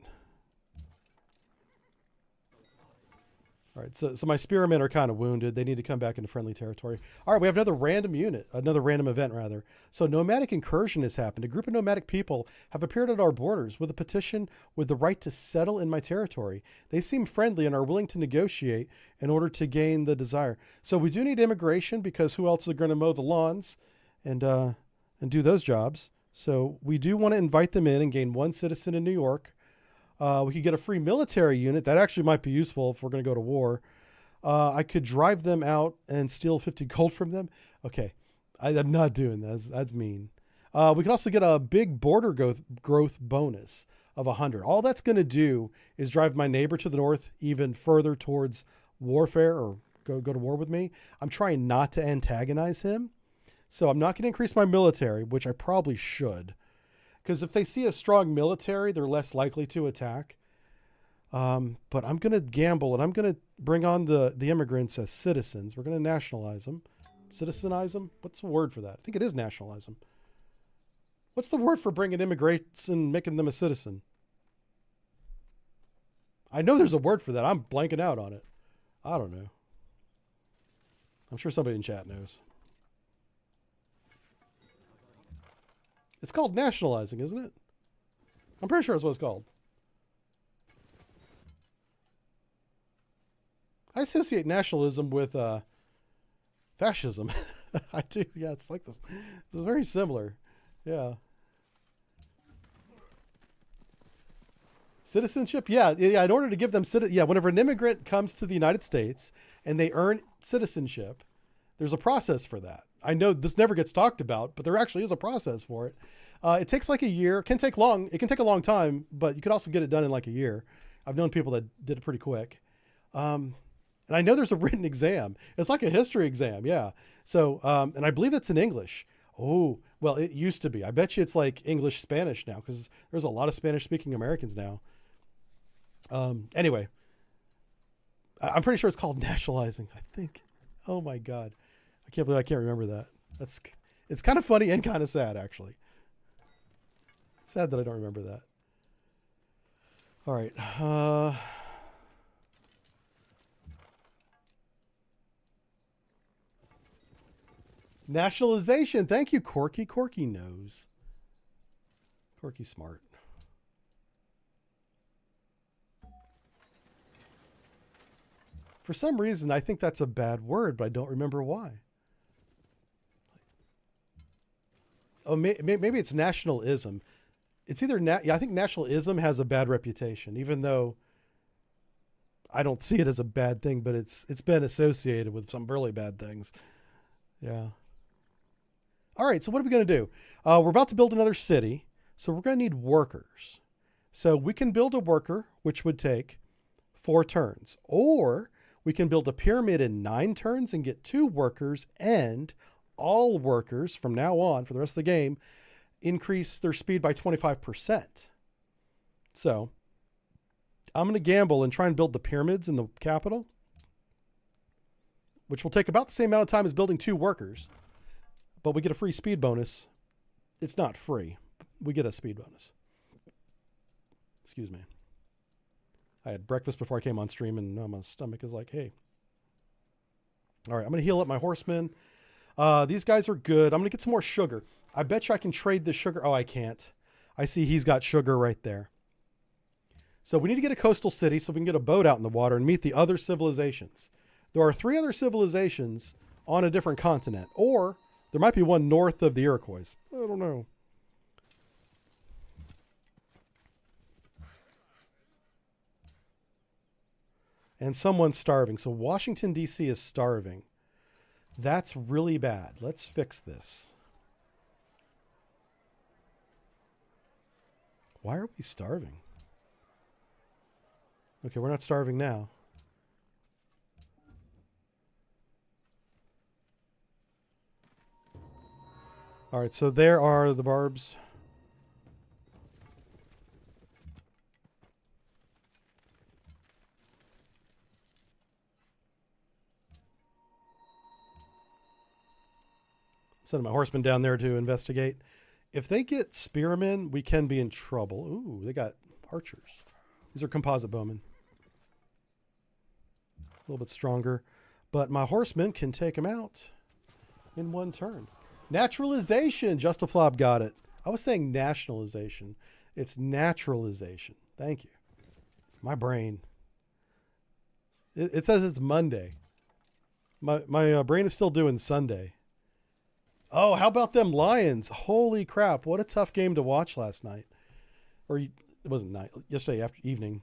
All right, so my spearmen are kind of wounded. They need to come back into friendly territory. All right, we have another random event, rather. So nomadic incursion has happened. A group of nomadic people have appeared at our borders with a petition with the right to settle in my territory. They seem friendly and are willing to negotiate in order to gain the desire. So we do need immigration because who else is going to mow the lawns and do those jobs? So we do want to invite them in and gain 1 citizen in New York. We could get a free military unit. That actually might be useful if we're going to go to war. I could drive them out and steal 50 gold from them. Okay. I'm not doing that. That's mean. We could also get a big border growth bonus of 100. All that's going to do is drive my neighbor to the north even further towards warfare or go to war with me. I'm trying not to antagonize him. So I'm not going to increase my military, which I probably should. Because if they see a strong military, they're less likely to attack. But I'm going to gamble, and I'm going to bring on the immigrants as citizens. We're going to nationalize them. Citizenize them? What's the word for that? I think it is nationalize them. What's the word for bringing immigrants and making them a citizen? I know there's a word for that. I'm blanking out on it. I don't know. I'm sure somebody in chat knows. It's called nationalizing, isn't it? I'm pretty sure that's what it's called. I associate nationalism with fascism. I do. Yeah, it's like this. It's very similar. Yeah. Citizenship? Yeah. In order to give them whenever an immigrant comes to the United States and they earn citizenship, there's a process for that. I know this never gets talked about, but there actually is a process for it. It takes like a year. It can take a long time, but you could also get it done in like a year. I've known people that did it pretty quick. And I know there's a written exam. It's like a history exam. Yeah. So, and I believe it's in English. Oh, well, it used to be. I bet you it's like English, Spanish now, because there's a lot of Spanish speaking Americans now. Anyway, I'm pretty sure it's called nationalizing, I think. Oh my God. I can't believe I can't remember that. It's kind of funny and kind of sad, actually. Sad that I don't remember that. All right. Nationalization. Thank you, Corky. Corky knows. Corky smart. For some reason, I think that's a bad word, but I don't remember why. Oh, maybe it's nationalism. It's either I think nationalism has a bad reputation, even though I don't see it as a bad thing, but it's been associated with some really bad things. Yeah. All right, so what are we going to do? We're about to build another city, so we're going to need workers. So we can build a worker, which would take 4 turns, or we can build a pyramid in 9 turns and get 2 workers, and all workers from now on for the rest of the game increase their speed by 25%. So I'm going to gamble and try and build the pyramids in the capital, which will take about the same amount of time as building 2 workers, but we get a free speed bonus. It's not free. We get a speed bonus. Excuse me. I had breakfast before I came on stream, and now my stomach is like, hey. All right, I'm going to heal up my horsemen. These guys are good. I'm going to get some more sugar. I bet you I can trade this sugar. Oh, I can't. I see he's got sugar right there. So we need to get a coastal city so we can get a boat out in the water and meet the other civilizations. There are 3 other civilizations on a different continent, or there might be one north of the Iroquois. I don't know. And someone's starving. So Washington, D.C. is starving. That's really bad. Let's fix this. Why are we starving? Okay, we're not starving now. All right, so there are the barbs. Sending my horsemen down there to investigate. If they get spearmen, we can be in trouble. Ooh, they got archers. These are composite bowmen. A little bit stronger. But my horsemen can take them out in 1 turn. Naturalization. Justiflob got it. I was saying nationalization. It's naturalization. Thank you. My brain. It says it's Monday. My brain is still doing Sunday. Oh, how about them Lions? Holy crap. What a tough game to watch last night. Or it wasn't night. Yesterday evening.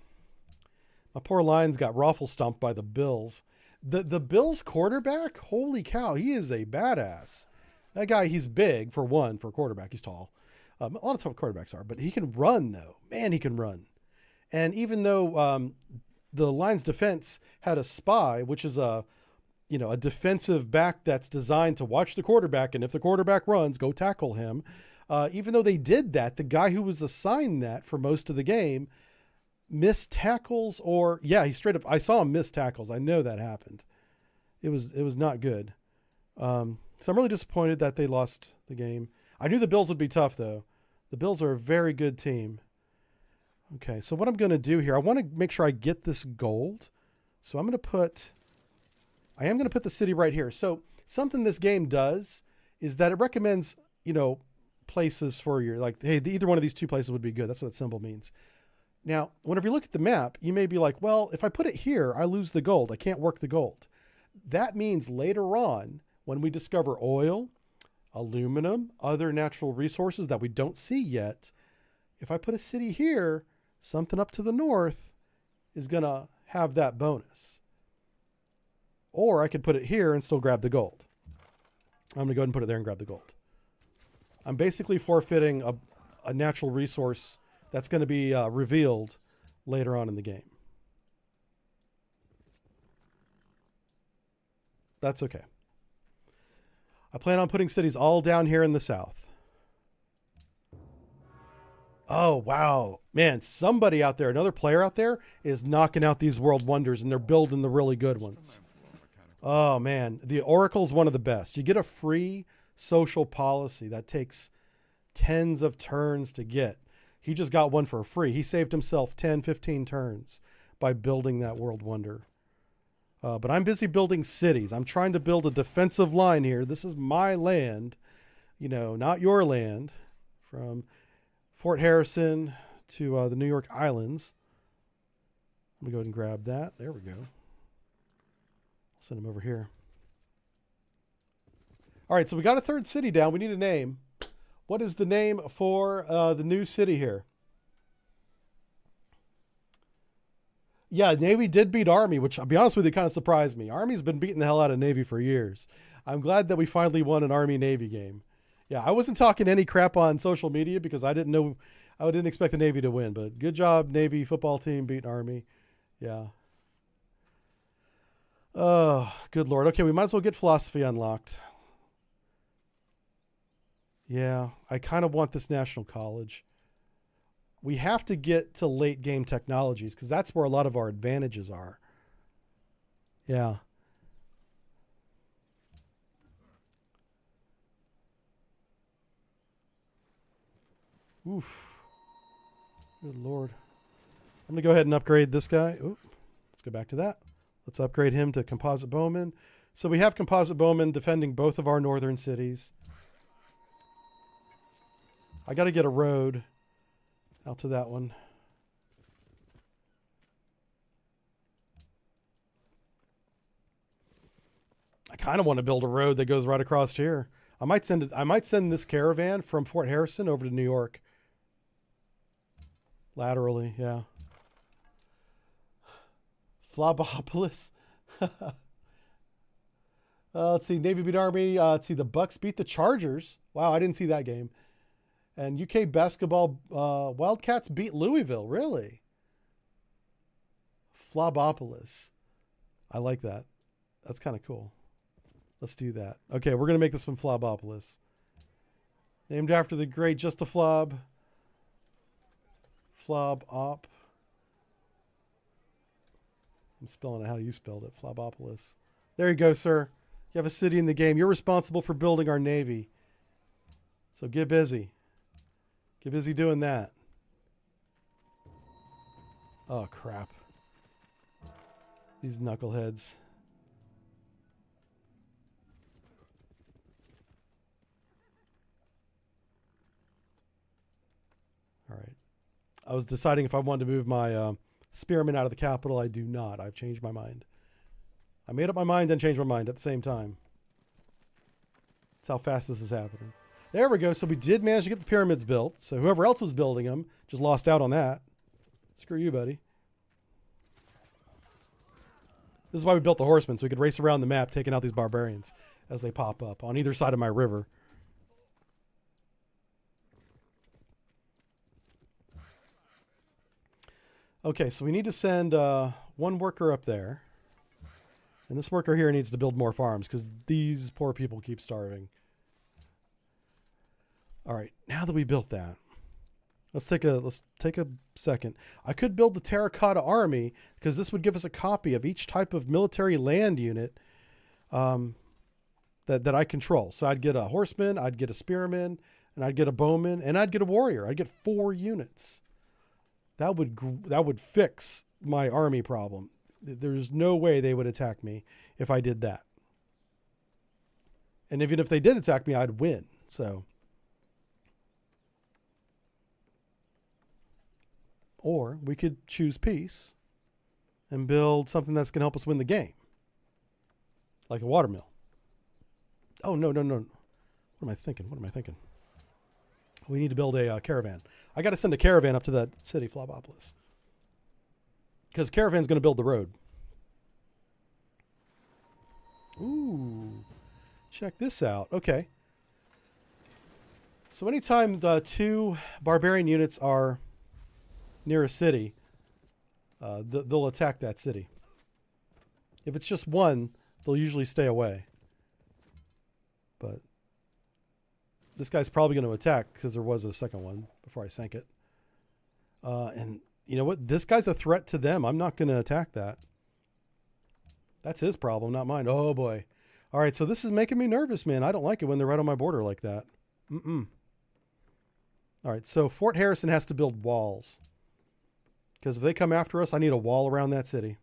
My poor Lions got raffle stomped by the Bills. The Bills quarterback? Holy cow. He is a badass. That guy, he's big for quarterback. He's tall. A lot of top quarterbacks are, but he can run though. Man, he can run. And even though the Lions defense had a spy, which is a defensive back that's designed to watch the quarterback, and if the quarterback runs, go tackle him. Even though they did that, the guy who was assigned that for most of the game missed tackles, he straight up, I saw him miss tackles. I know that happened. It was not good. So I'm really disappointed that they lost the game. I knew the Bills would be tough though. The Bills are a very good team. Okay, so what I'm going to do here, I want to make sure I get this gold. So I am going to put the city right here. So something this game does is that it recommends, places for your, like, hey, either one of these 2 places would be good. That's what that symbol means. Now, whenever you look at the map, you may be like, well, if I put it here, I lose the gold. I can't work the gold. That means later on, when we discover oil, aluminum, other natural resources that we don't see yet, if I put a city here, something up to the north is going to have that bonus. Or I could put it here and still grab the gold. I'm going to go ahead and put it there and grab the gold. I'm basically forfeiting a natural resource that's going to be revealed later on in the game. That's okay. I plan on putting cities all down here in the south. Oh, wow. Man, somebody out there, another player out there is knocking out these world wonders, and they're building the really good ones. Oh, man. The Oracle's one of the best. You get a free social policy that takes tens of turns to get. He just got one for free. He saved himself 10, 15 turns by building that world wonder. But I'm busy building cities. I'm trying to build a defensive line here. This is my land, not your land. From Fort Harrison to the New York Islands. Let me go ahead and grab that. There we go. Send him over here. All right, so we got a third city down. We need a name. What is the name for the new city here? Yeah, Navy did beat Army, which I'll be honest with you, kind of surprised me. Army's been beating the hell out of Navy for years. I'm glad that we finally won an Army-Navy game. Yeah, I wasn't talking any crap on social media because I didn't expect the Navy to win, but good job, Navy football team beating Army. Yeah. Oh, good Lord. Okay, we might as well get philosophy unlocked. Yeah, I kind of want this national college. We have to get to late game technologies because that's where a lot of our advantages are. Yeah. Oof. Good Lord. I'm going to go ahead and upgrade this guy. Ooh, let's go back to that. Let's upgrade him to composite bowman. So we have composite bowman defending both of our northern cities. I got to get a road out to that one. I kind of want to build a road that goes right across here. I might send this caravan from Fort Harrison over to New York. Laterally, yeah. Flobopolis. Let's see. Navy beat Army. Let's see. The Bucks beat the Chargers. Wow, I didn't see that game. And UK basketball Wildcats beat Louisville. Really? Flobopolis. I like that. That's kind of cool. Let's do that. Okay, we're going to make this one Flobopolis. Named after the great Just a Flob. Flob op. I'm spelling it how you spelled it. Flobopolis. There you go, sir. You have a city in the game. You're responsible for building our Navy. So get busy. Get busy doing that. Oh, crap. These knuckleheads. All right. I was deciding if I wanted to move my spearmen out of the capital. I do not. I've changed my mind. I made up my mind and changed my mind at the same time. That's how fast this is happening. There we go. So we did manage to get the pyramids built. So whoever else was building them just lost out on that. Screw you, buddy. This is why we built the horsemen, so we could race around the map taking out these barbarians as they pop up on either side of my river. Okay, so we need to send one worker up there. And this worker here needs to build more farms because these poor people keep starving. All right, now that we built that, let's take a second. I could build the terracotta army because this would give us a copy of each type of military land unit that I control. So I'd get a horseman, I'd get a spearman, and I'd get a bowman, and I'd get a warrior. I'd get 4 units. That would fix my army problem. There's no way they would attack me if I did that. And even if they did attack me, I'd win. So, or we could choose peace and build something that's going to help us win the game. Like a watermill. Oh, no. What am I thinking? We need to build a caravan. I got to send a caravan up to that city, Flobopolis. Because caravan's going to build the road. Ooh. Check this out. Okay. So anytime the 2 barbarian units are near a city, they'll attack that city. If it's just one, they'll usually stay away. But this guy's probably going to attack because there was a second one before I sank it. And you know what? This guy's a threat to them. I'm not going to attack that. That's his problem, not mine. Oh, boy. All right, so this is making me nervous, man. I don't like it when they're right on my border like that. All right, so Fort Harrison has to build walls. Because if they come after us, I need a wall around that city.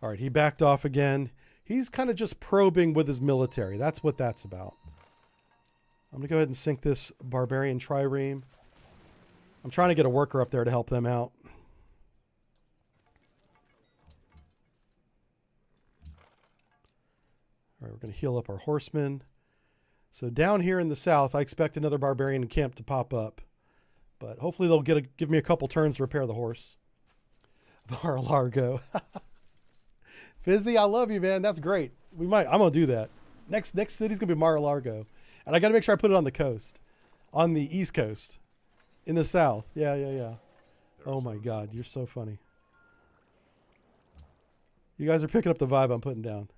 All right, he backed off again. He's kind of just probing with his military. That's what that's about. I'm going to go ahead and sink this barbarian trireme. I'm trying to get a worker up there to help them out. All right, we're going to heal up our horsemen. So down here in the south, I expect another barbarian camp to pop up. But hopefully they'll give me a couple turns to repair the horse. Mar-a-Largo. Fizzy, I love you, man. That's great. I'm going to do that. Next city's going to be Mar-a-Largo. And I got to make sure I put it on the coast. On the East Coast. In the south. Yeah. Oh, my God. You're so funny. You guys are picking up the vibe I'm putting down.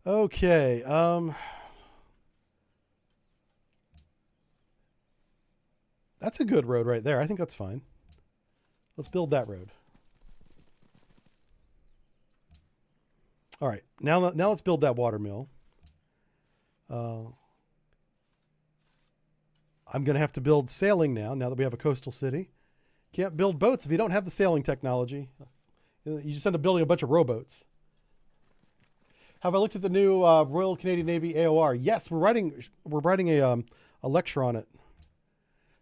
Okay. That's a good road right there. I think that's fine. Let's build that road. All right. Now let's build that water mill. I'm going to have to build sailing now that we have a coastal city. Can't build boats if you don't have the sailing technology. You just end up building a bunch of rowboats. Have I looked at the new Royal Canadian Navy AOR? Yes, we're writing a lecture on it.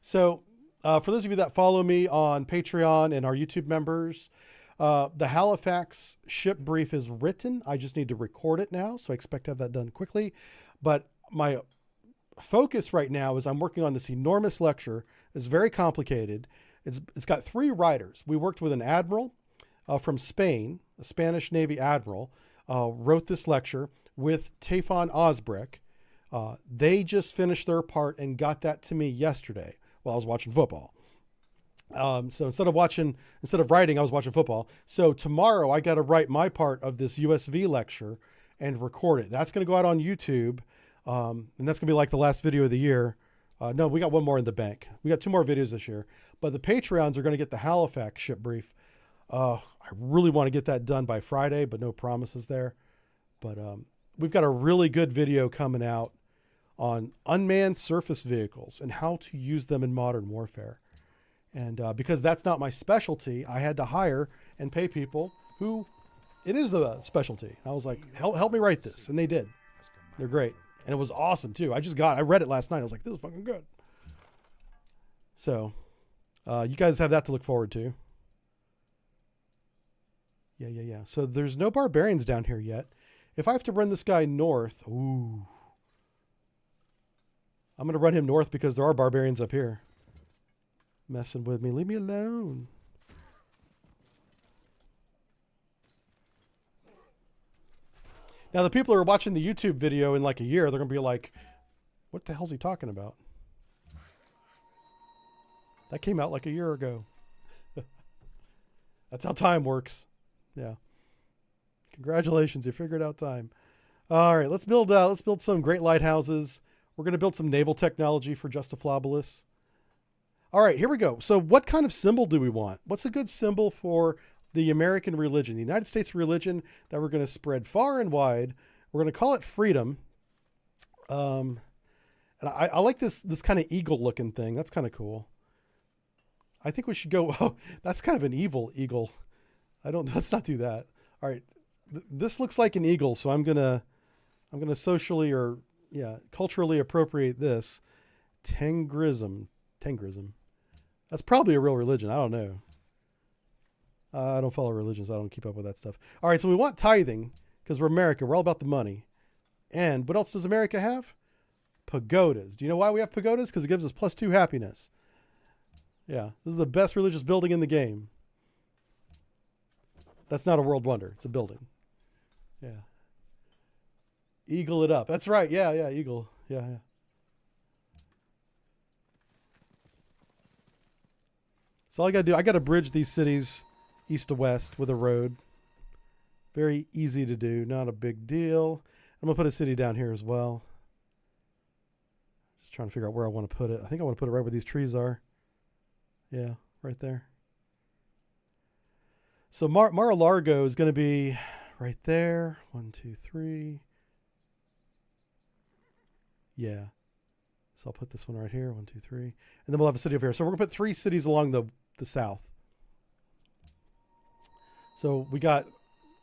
So for those of you that follow me on Patreon and our YouTube members, the Halifax ship brief is written. I just need to record it now, so I expect to have that done quickly. But my focus right now is I'm working on this enormous lecture. It's very complicated. It's got 3 writers. We worked with an admiral from Spain, a Spanish Navy admiral, wrote this lecture with Tafon Osbrick. They just finished their part and got that to me yesterday while I was watching football. So instead of writing, I was watching football. So tomorrow I got to write my part of this USV lecture and record it. That's going to go out on YouTube. And that's gonna be like the last video of the year. No, we got one more in the bank. We got 2 more videos this year, but the Patreons are going to get the Halifax ship brief. I really want to get that done by Friday, but no promises there. But we've got a really good video coming out on unmanned surface vehicles and how to use them in modern warfare. And because that's not my specialty, I had to hire and pay people who it is the specialty. I was like, help me write this. And they did. They're great. And it was awesome too. I read it last night. I was like, this is fucking good. So you guys have that to look forward to. Yeah. So there's no barbarians down here yet. If I have to run this guy north, ooh. I'm going to run him north because there are barbarians up here. Messing with me. Leave me alone. Now, the people who are watching the YouTube video in like a year, they're going to be like, what the hell's he talking about? That came out like a year ago. That's how time works. Yeah. Congratulations, you figured out time. All right, let's build some great lighthouses. We're going to build some naval technology for Justiflabolus. All right, here we go. So what kind of symbol do we want? What's a good symbol for the American religion, the United States religion that we're going to spread far and wide? We're going to call it freedom. And I like this kind of eagle looking thing. That's kind of cool. I think we should go, oh, that's kind of an evil eagle. Let's not do that. All right. This looks like an eagle. So I'm going to socially or culturally appropriate this. Tengrism. That's probably a real religion. I don't know. I don't follow religions. I don't keep up with that stuff. All right. So we want tithing because we're America. We're all about the money. And what else does America have? Pagodas. Do you know why we have pagodas? Because it gives us +2 happiness. Yeah. This is the best religious building in the game. That's not a world wonder. It's a building. Yeah. Eagle it up. That's right. Yeah. Eagle. Yeah. So all I got to do, I got to bridge these cities east to west with a road. Very easy to do. Not a big deal. I'm going to put a city down here as well. Just trying to figure out where I want to put it. I think I want to put it right where these trees are. Yeah, right there. So Mar-a-Largo is going to be right there. 1, 2, 3. Yeah. So I'll put this one right here. 1, 2, 3. And then we'll have a city over here. So we're going to put 3 cities along the south. So we got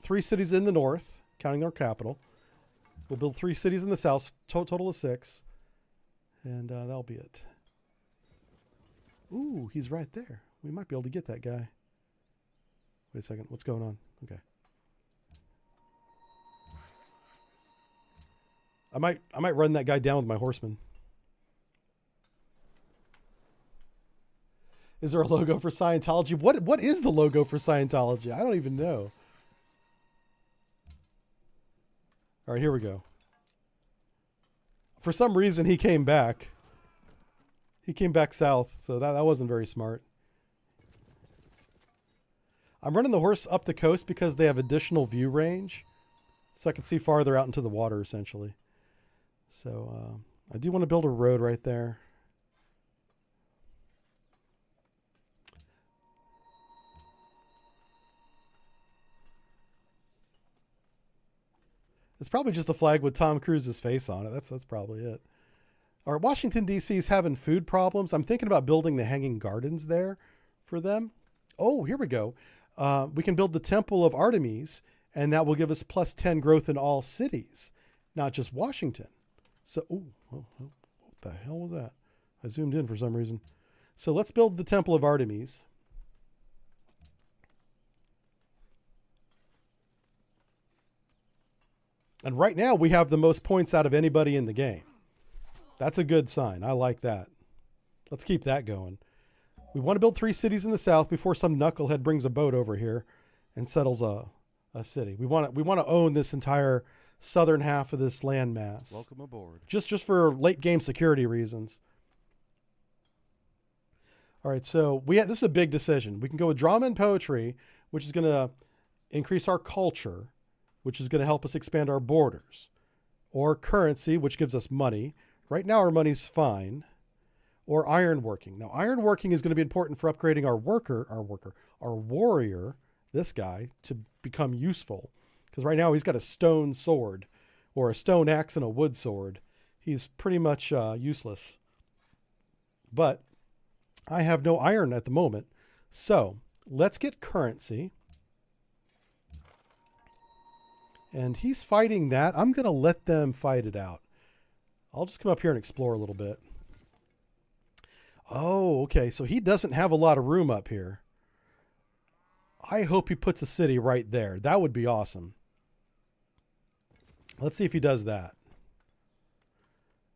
3 cities in the north, counting their capital. We'll build 3 cities in the south, total of 6. And that'll be it. Ooh, he's right there. We might be able to get that guy. Wait a second. What's going on? Okay. I might run that guy down with my horseman. Is there a logo for Scientology? What is the logo for Scientology? I don't even know. All right, here we go. For some reason, he came back. He came back south, so that wasn't very smart. I'm running the horse up the coast because they have additional view range, so I can see farther out into the water, essentially. So I do want to build a road right there. It's probably just a flag with Tom Cruise's face on it. That's probably it. All right, Washington, D.C. is having food problems. I'm thinking about building the hanging gardens there for them. Oh, here we go. We can build the Temple of Artemis, and that will give us plus 10 growth in all cities, not just Washington. So, what the hell was that? I zoomed in for some reason. So let's build the Temple of Artemis. And right now we have the most points out of anybody in the game. That's a good sign. I like that. Let's keep that going. We want to build 3 cities in the south before some knucklehead brings a boat over here and settles a city. We want to own this entire southern half of this landmass. Welcome aboard. Just for late game security reasons. All right, so this is a big decision. We can go with drama and poetry, which is going to increase our culture, which is going to help us expand our borders, or currency, which gives us money. Right now, our money's fine. Or ironworking. Now, ironworking is going to be important for upgrading our warrior, this guy, to become useful. Because right now he's got a stone sword, or a stone axe and a wood sword. He's pretty much useless. But I have no iron at the moment. So let's get currency. And he's fighting that. I'm going to let them fight it out. I'll just come up here and explore a little bit. Oh, okay. So he doesn't have a lot of room up here. I hope he puts a city right there. That would be awesome. Let's see if he does that.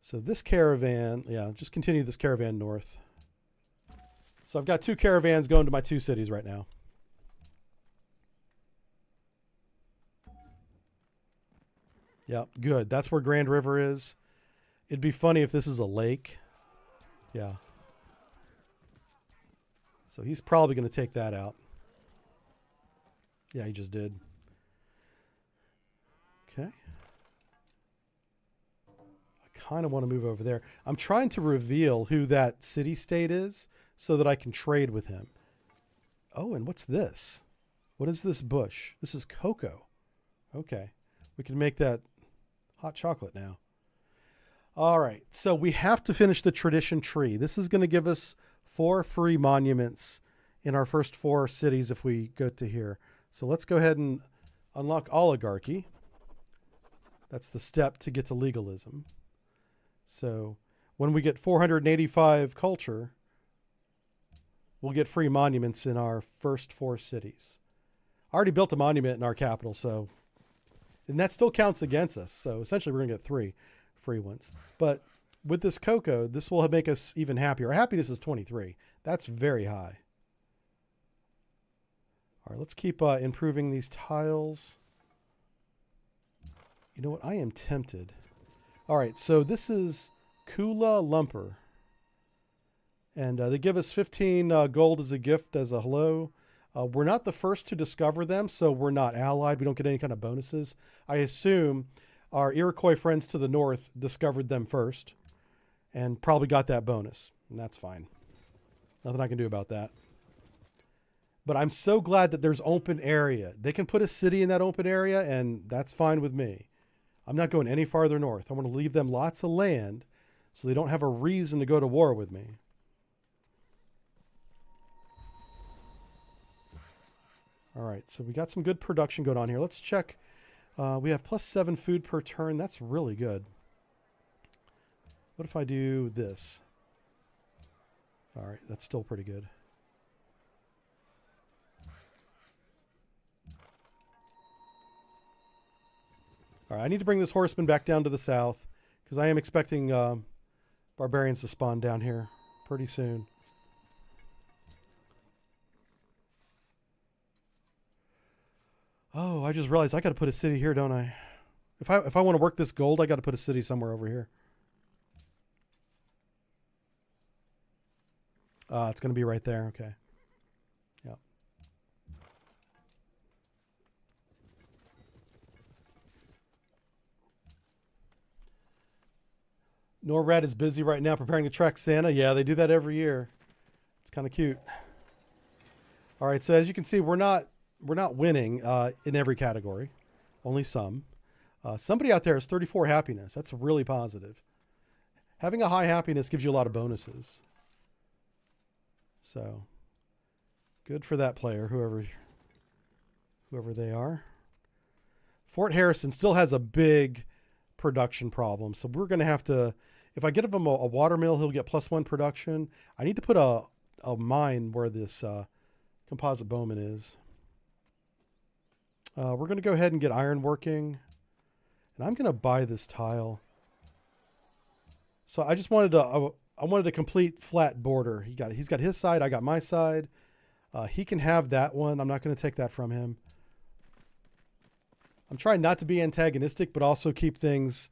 So this caravan, just continue this caravan north. So I've got 2 caravans going to my 2 cities right now. Yep, good. That's where Grand River is. It'd be funny if this is a lake. Yeah. So he's probably going to take that out. Yeah, he just did. Okay. I kind of want to move over there. I'm trying to reveal who that city-state is so that I can trade with him. Oh, and what's this? What is this bush? This is cocoa. Okay. We can make that hot chocolate now. All right. So we have to finish the tradition tree. This is going to give us 4 free monuments in our first 4 cities if we go to here. So let's go ahead and unlock oligarchy. That's the step to get to legalism. So when we get 485 culture, we'll get free monuments in our first 4 cities. I already built a monument in our capital, and that still counts against us. So essentially we're going to get 3 free ones. But with this cocoa, this will make us even happier. Our happiness is 23. That's very high. All right, let's keep improving these tiles. You know what? I am tempted. All right, so this is Kula Lumper. And they give us 15 gold as a gift, as a hello. We're not the first to discover them, so we're not allied. We don't get any kind of bonuses. I assume our Iroquois friends to the north discovered them first and probably got that bonus. And that's fine. Nothing I can do about that. But I'm so glad that there's open area. They can put a city in that open area, and that's fine with me. I'm not going any farther north. I want to leave them lots of land so they don't have a reason to go to war with me. All right, so we got some good production going on here. Let's check. We have +7 food per turn. That's really good. What if I do this? All right, that's still pretty good. All right, I need to bring this horseman back down to the south because I am expecting barbarians to spawn down here pretty soon. Oh, I just realized I got to put a city here, don't I? If I want to work this gold, I got to put a city somewhere over here. It's going to be right there. Okay. Yeah. NORAD is busy right now preparing to track Santa. Yeah, they do that every year. It's kind of cute. All right, so as you can see, we're not winning in every category, only some. Somebody out there has 34 happiness. That's really positive. Having a high happiness gives you a lot of bonuses. So good for that player, whoever they are. Fort Harrison still has a big production problem. So we're going to have to, if I get him a water mill, he'll get +1 production. I need to put a mine where this composite bowman is. We're going to go ahead and get iron working. And I'm going to buy this tile. So I just wanted to, I wanted a complete flat border. He's got his side. I got my side. He can have that one. I'm not going to take that from him. I'm trying not to be antagonistic, but also keep things.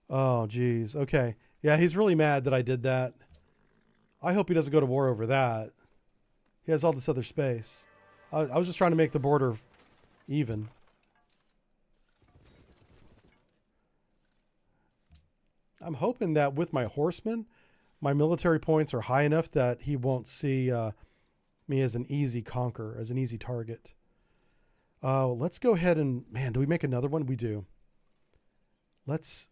Oh, geez. Okay. Yeah, he's really mad that I did that. I hope he doesn't go to war over that. He has all this other space. I was just trying to make the border even. I'm hoping that with my horsemen, my military points are high enough that he won't see me as an easy conqueror, as an easy target. Let's go ahead and, man, do we make another one? We do. Let's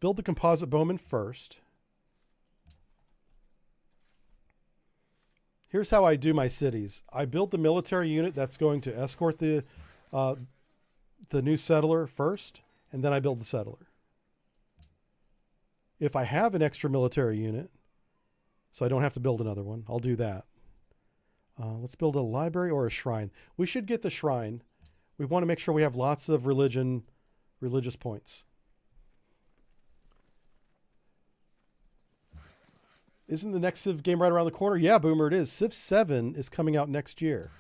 build the composite bowman first. Here's how I do my cities. I build the military unit that's going to escort the new settler first, and then I build the settler. If I have an extra military unit, so I don't have to build another one, I'll do that. Let's build a library or a shrine. We should get the shrine. We want to make sure we have lots of religious points. Isn't the next Civ game right around the corner? Yeah, Boomer, it is. Civ 7 is coming out next year.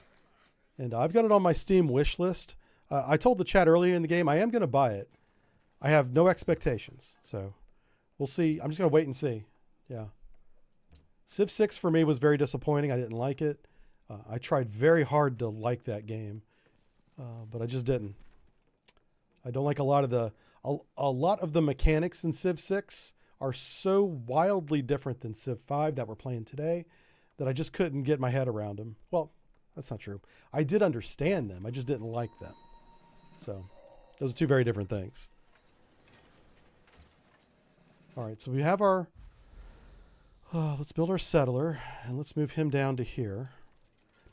And I've got it on my Steam wish list. I told the chat earlier in the game I am going to buy it. I have no expectations. So we'll see. I'm just going to wait and see. Yeah. Civ 6 for me was very disappointing. I didn't like it. I tried very hard to like that game, but I just didn't. I don't like a lot of the mechanics in Civ 6 are so wildly different than Civ 5 that we're playing today that I just couldn't get my head around them. Well, that's not true. I did understand them. I just didn't like them. So those are two very different things. All right, so we have our, let's build our settler and let's move him down to here.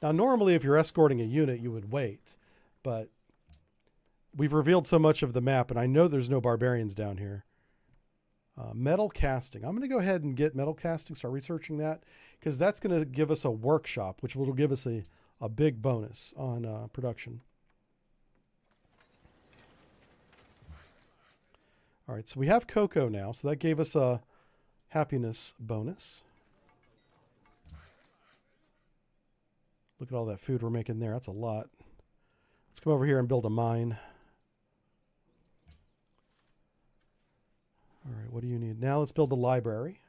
Now, normally if you're escorting a unit, you would wait, but we've revealed so much of the map and I know there's no barbarians down here. Metal casting. I'm going to go ahead and get metal casting, start researching that, because that's going to give us a workshop, which will give us a big bonus on production. All right, so we have cocoa now, so that gave us a happiness bonus. Look at all that food we're making there. That's a lot. Let's come over here and build a mine. All right, what do you need? Now let's build the library.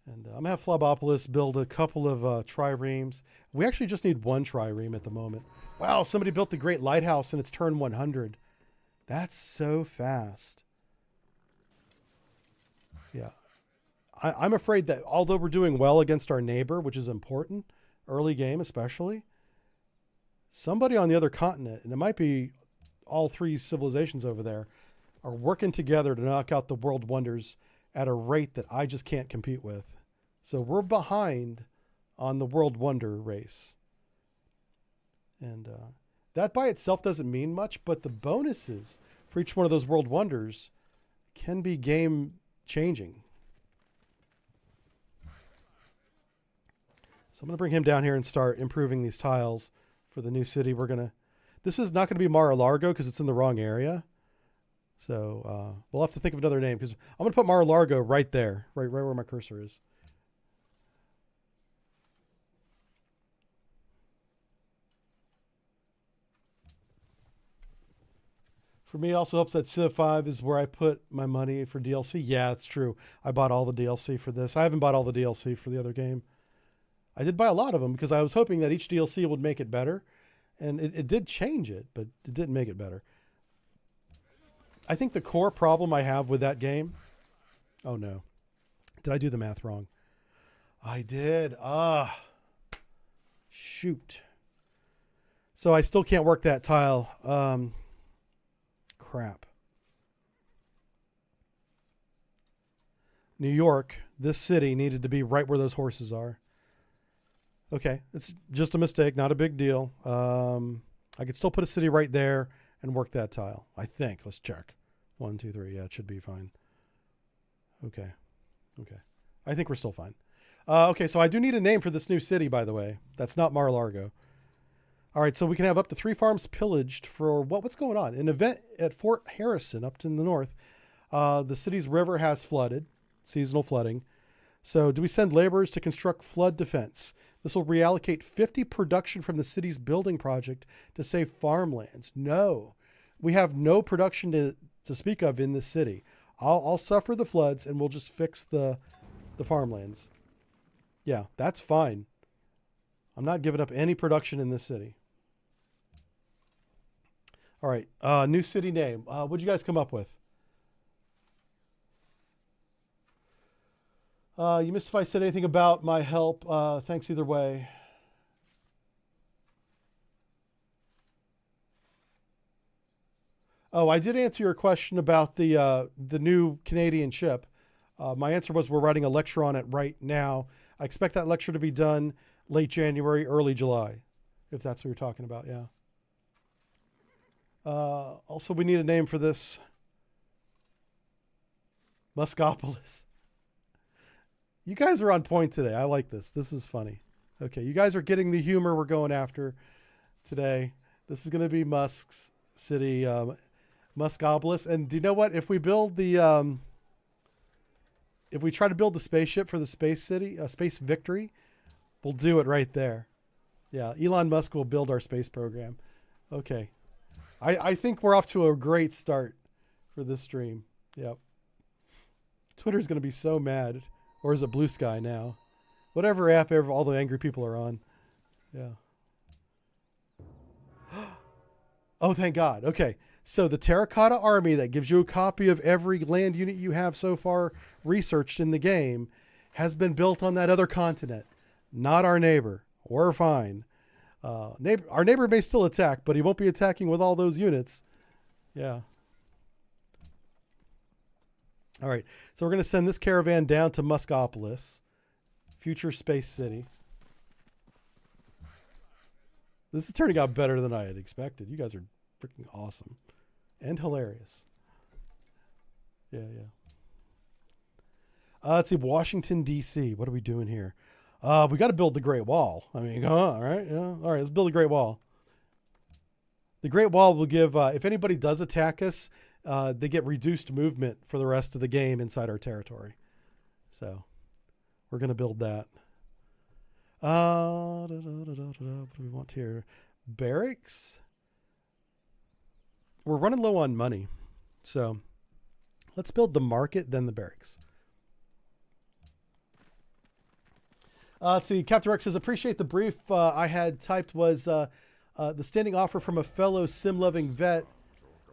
And I'm going to have Phlobopolis build a couple of triremes. We actually just need one trireme at the moment. Wow, somebody built the Great Lighthouse and it's turn 100. That's so fast. Yeah. I'm afraid that although we're doing well against our neighbor, which is important, early game especially, somebody on the other continent, and it might be all three civilizations over there, are working together to knock out the world wonders at a rate that I just can't compete with. So we're behind on the world wonder race. And that by itself doesn't mean much, but the bonuses for each one of those world wonders can be game changing. So I'm going to bring him down here and start improving these tiles for the new city. This is not going to be Mar-a-Lago because it's in the wrong area. So we'll have to think of another name, because I'm going to put Mar-a-Lago right there, right where my cursor is. For me, it also helps that Civ 5 is where I put my money for DLC. Yeah, it's true. I bought all the DLC for this. I haven't bought all the DLC for the other game. I did buy a lot of them because I was hoping that each DLC would make it better. And it did change it, but it didn't make it better. I think the core problem I have with that game... Oh, no. Did I do the math wrong? I did. Shoot. So I still can't work that tile. Crap. New York, this city needed to be right where those horses are. Okay, it's just a mistake, not a big deal. I could still put a city right there and work that tile, I think. Let's check. 1, 2, 3. Yeah, it should be fine. Okay. I think we're still fine. Okay, so I do need a name for this new city, by the way. That's not Mar-a-Lago. All right, so we can have up to 3 farms pillaged for what's going on? An event at Fort Harrison up in the north. The city's river has flooded, seasonal flooding. So do we send laborers to construct flood defense? This will reallocate 50 production from the city's building project to save farmlands. No, we have no production to speak of in this city. I'll suffer the floods and we'll just fix the farmlands. Yeah, that's fine. I'm not giving up any production in this city. All right, new city name. What'd you guys come up with? You missed if I said anything about my help. Thanks either way. Oh, I did answer your question about the new Canadian ship. My answer was we're writing a lecture on it right now. I expect that lecture to be done late January, early July, if that's what you're talking about, yeah. Also, we need a name for this. Muscopolis. You guys are on point today. I like this. This is funny. Okay, you guys are getting the humor we're going after today. This is going to be Musk's city, Muscopolis. And do you know what? If we build the, if we try to build the spaceship for the space city, Space Victory, we'll do it right there. Yeah, Elon Musk will build our space program. Okay. I think we're off to a great start for this stream. Yep. Twitter's going to be so mad. Or is it Blue Sky now? Whatever app ever all the angry people are on. Yeah. Oh, thank God. Okay. So the Terracotta Army that gives you a copy of every land unit you have so far researched in the game has been built on that other continent. Not our neighbor. We're fine. Our neighbor may still attack, but he won't be attacking with all those units. Yeah. All right. So we're going to send this caravan down to Muscopolis, future space city. This is turning out better than I had expected. You guys are freaking awesome and hilarious. Yeah. Let's see. Washington, D.C. What are we doing here? We got to build the Great Wall. I mean, come on, all right? Yeah. All right, let's build the Great Wall. The Great Wall will give, if anybody does attack us, they get reduced movement for the rest of the game inside our territory. So we're going to build that. What do we want here? Barracks? We're running low on money. So let's build the market, then the barracks. Let's see. Captain Rex says, appreciate the brief I had typed was the standing offer from a fellow sim-loving vet.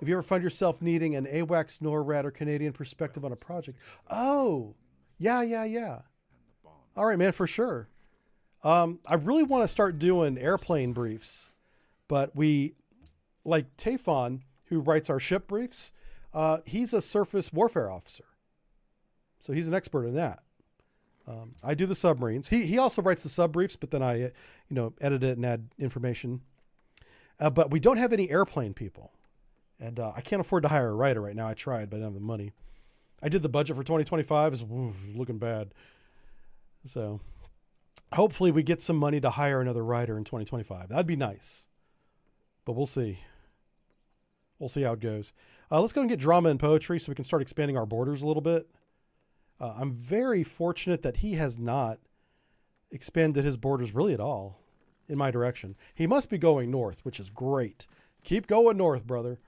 If you ever find yourself needing an AWACS, NORAD, or Canadian perspective on a project. Oh, yeah. All right, man, for sure. I really want to start doing airplane briefs, but like Tafon, who writes our ship briefs, he's a surface warfare officer. So he's an expert in that. I do the submarines. He also writes the sub briefs, but then I, edit it and add information. But we don't have any airplane people. And I can't afford to hire a writer right now. I tried, but I don't have the money. I did the budget for 2025. It's looking bad. So hopefully we get some money to hire another writer in 2025. That'd be nice. But we'll see. We'll see how it goes. Let's go and get drama and poetry so we can start expanding our borders a little bit. I'm very fortunate that he has not expanded his borders really at all in my direction. He must be going north, which is great. Keep going north, brother.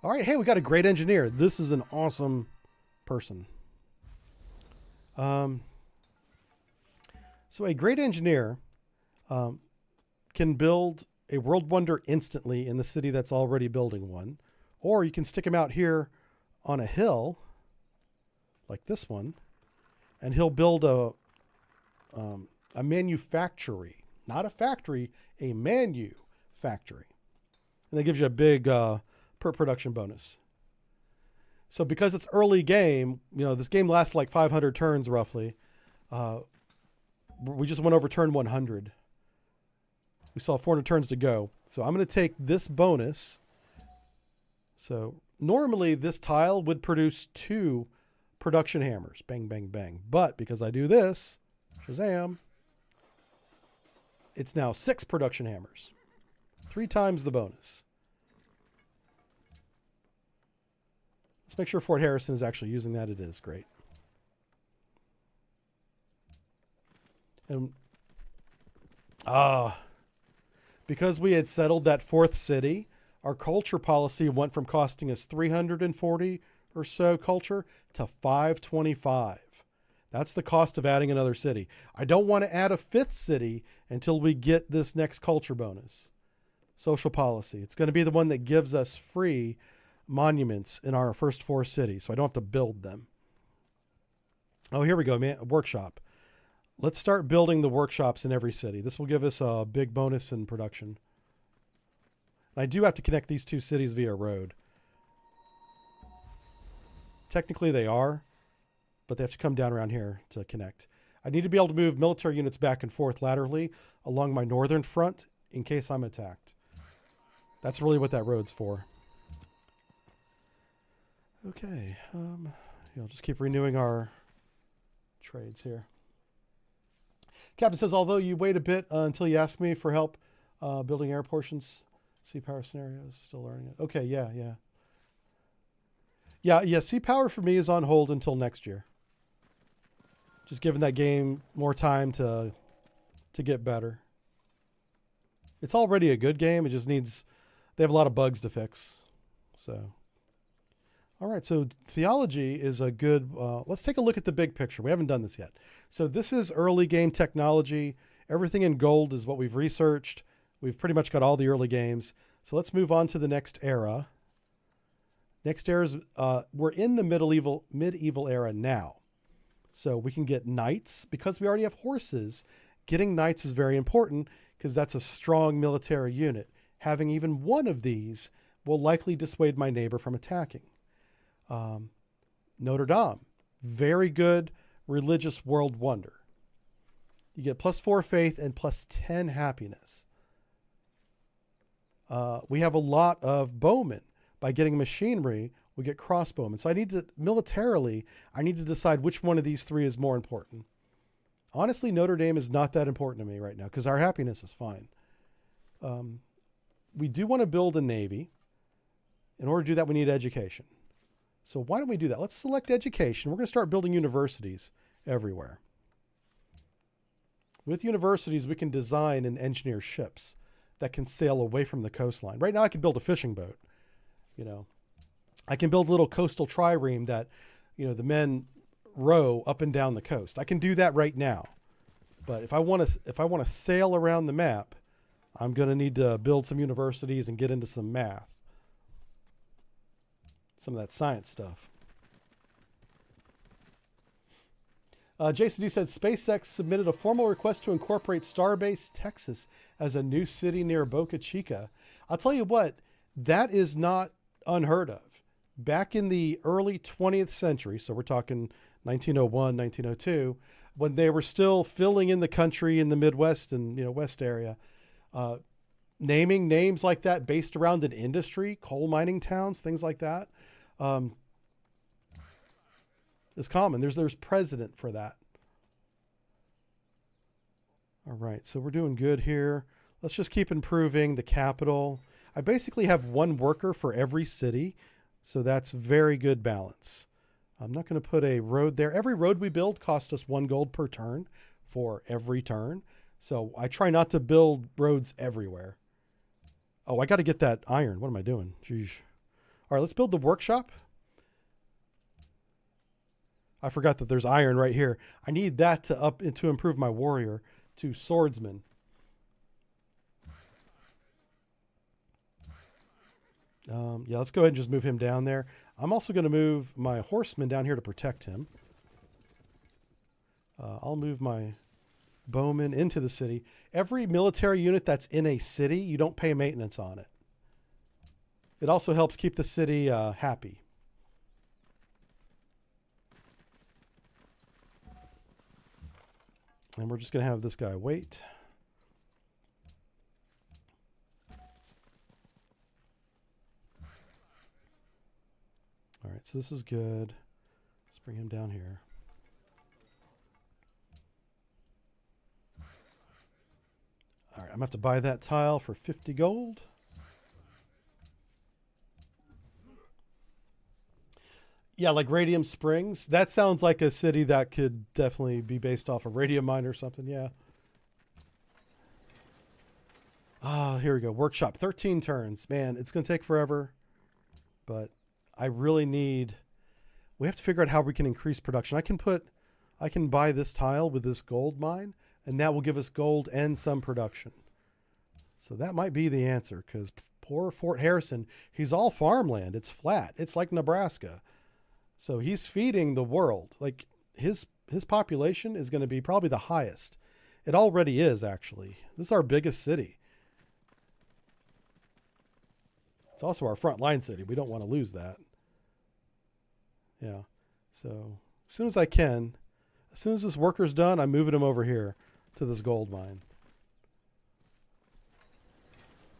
All right. Hey, we got a great engineer. This is an awesome person. So a great engineer can build a world wonder instantly in the city that's already building one. Or you can stick him out here on a hill like this one, and he'll build a manufactory, not a factory, a manufactory. And that gives you a big per production bonus. So because it's early game, this game lasts like 500 turns roughly. We just went over turn 100. We saw 400 turns to go. So I'm going to take this bonus. So normally this tile would produce 2 production hammers. Bang, bang, bang. But because I do this, shazam, it's now 6 production hammers. 3 times the bonus. Let's make sure Fort Harrison is actually using that. It is. Great. And because we had settled that 4th city, our culture policy went from costing us 340 or so culture to 525. That's the cost of adding another city. I don't want to add a 5th city until we get this next culture bonus. Social policy. It's going to be the one that gives us free monuments in our first 4 cities, so I don't have to build them. Oh, here we go, man. A workshop. Let's start building the workshops in every city. This will give us a big bonus in production. And I do have to connect these 2 cities via road. Technically they are, but they have to come down around here to connect. I need to be able to move military units back and forth laterally along my northern front in case I'm attacked. That's really what that road's for. Okay. Just keep renewing our trades here. Captain says, although you wait a bit until you ask me for help building air portions, sea power scenarios, still learning it. Okay, yeah. Sea power for me is on hold until next year. Just giving that game more time to get better. It's already a good game. It just needs, they have a lot of bugs to fix. So, all right. So theology is a good, let's take a look at the big picture. We haven't done this yet. So this is early game technology. Everything in gold is what we've researched. We've pretty much got all the early games. So let's move on to the next era. Next era is, we're in the medieval era now. So we can get knights because we already have horses. Getting knights is very important because that's a strong military unit. Having even one of these will likely dissuade my neighbor from attacking. Notre Dame, very good religious world wonder. You get +4 faith and +10 happiness. We have a lot of bowmen. By getting machinery, we get crossbowmen. So I need to decide which one of these 3 is more important. Honestly, Notre Dame is not that important to me right now because our happiness is fine. We do want to build a navy. In order to do that, we need education. So why don't we do that? Let's select education. We're going to start building universities everywhere. With universities, we can design and engineer ships that can sail away from the coastline. Right now, I could build a fishing boat. I can build a little coastal trireme that, the men row up and down the coast. I can do that right now. But if I want to sail around the map, I'm going to need to build some universities and get into some math. Some of that science stuff. Jason D said, SpaceX submitted a formal request to incorporate Starbase, Texas as a new city near Boca Chica. I'll tell you what, that is not unheard of. Back in the early 20th century, so we're talking 1901, 1902, when they were still filling in the country in the Midwest and West area, naming names like that based around an industry, coal mining towns, things like that, is common. There's precedent for that. All right, so we're doing good here. Let's just keep improving the capital. I basically have one worker for every city, so that's very good balance. I'm not going to put a road there. Every road we build costs us 1 gold per turn for every turn. So I try not to build roads everywhere. Oh, I got to get that iron. What am I doing? Jeez. All right, let's build the workshop. I forgot that there's iron right here. I need that to improve my warrior to swordsman. Yeah, let's go ahead and just move him down there. I'm also going to move my horseman down here to protect him. I'll move my bowman into the city. Every military unit that's in a city, you don't pay maintenance on it. It also helps keep the city happy. And we're just going to have this guy wait. All right, so this is good. Let's bring him down here. All right, I'm going to have to buy that tile for 50 gold. Yeah, like Radium Springs. That sounds like a city that could definitely be based off a radium mine or something, yeah. Ah, here we go. Workshop, 13 turns. Man, it's going to take forever, but I really need... We have to figure out how we can increase production. I can buy this tile with this gold mine, and that will give us gold and some production. So that might be the answer, because poor Fort Harrison, he's all farmland. It's flat. It's like Nebraska. So he's feeding the world. Like his population is going to be probably the highest. It already is, actually. This is our biggest city. It's also our frontline city. We don't want to lose that. Yeah. So as soon as I can, as soon as this worker's done, I'm moving him over here to this gold mine.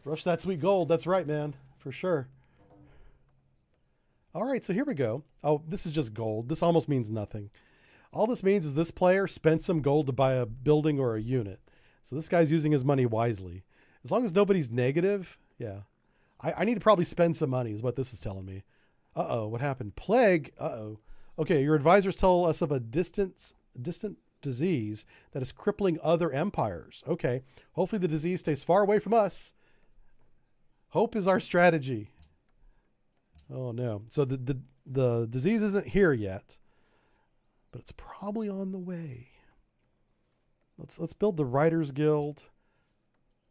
Rush that sweet gold. That's right, man. For sure. All right, so here we go. Oh, this is just gold. This almost means nothing. All this means is this player spent some gold to buy a building or a unit. So this guy's using his money wisely. As long as nobody's negative, yeah. I need to probably spend some money is what this is telling me. Uh-oh, what happened? Plague, uh-oh. Okay, your advisors tell us of a distant disease that is crippling other empires. Okay, hopefully the disease stays far away from us. Hope is our strategy. Oh no. So the disease isn't here yet, but it's probably on the way. Let's build the Writers Guild.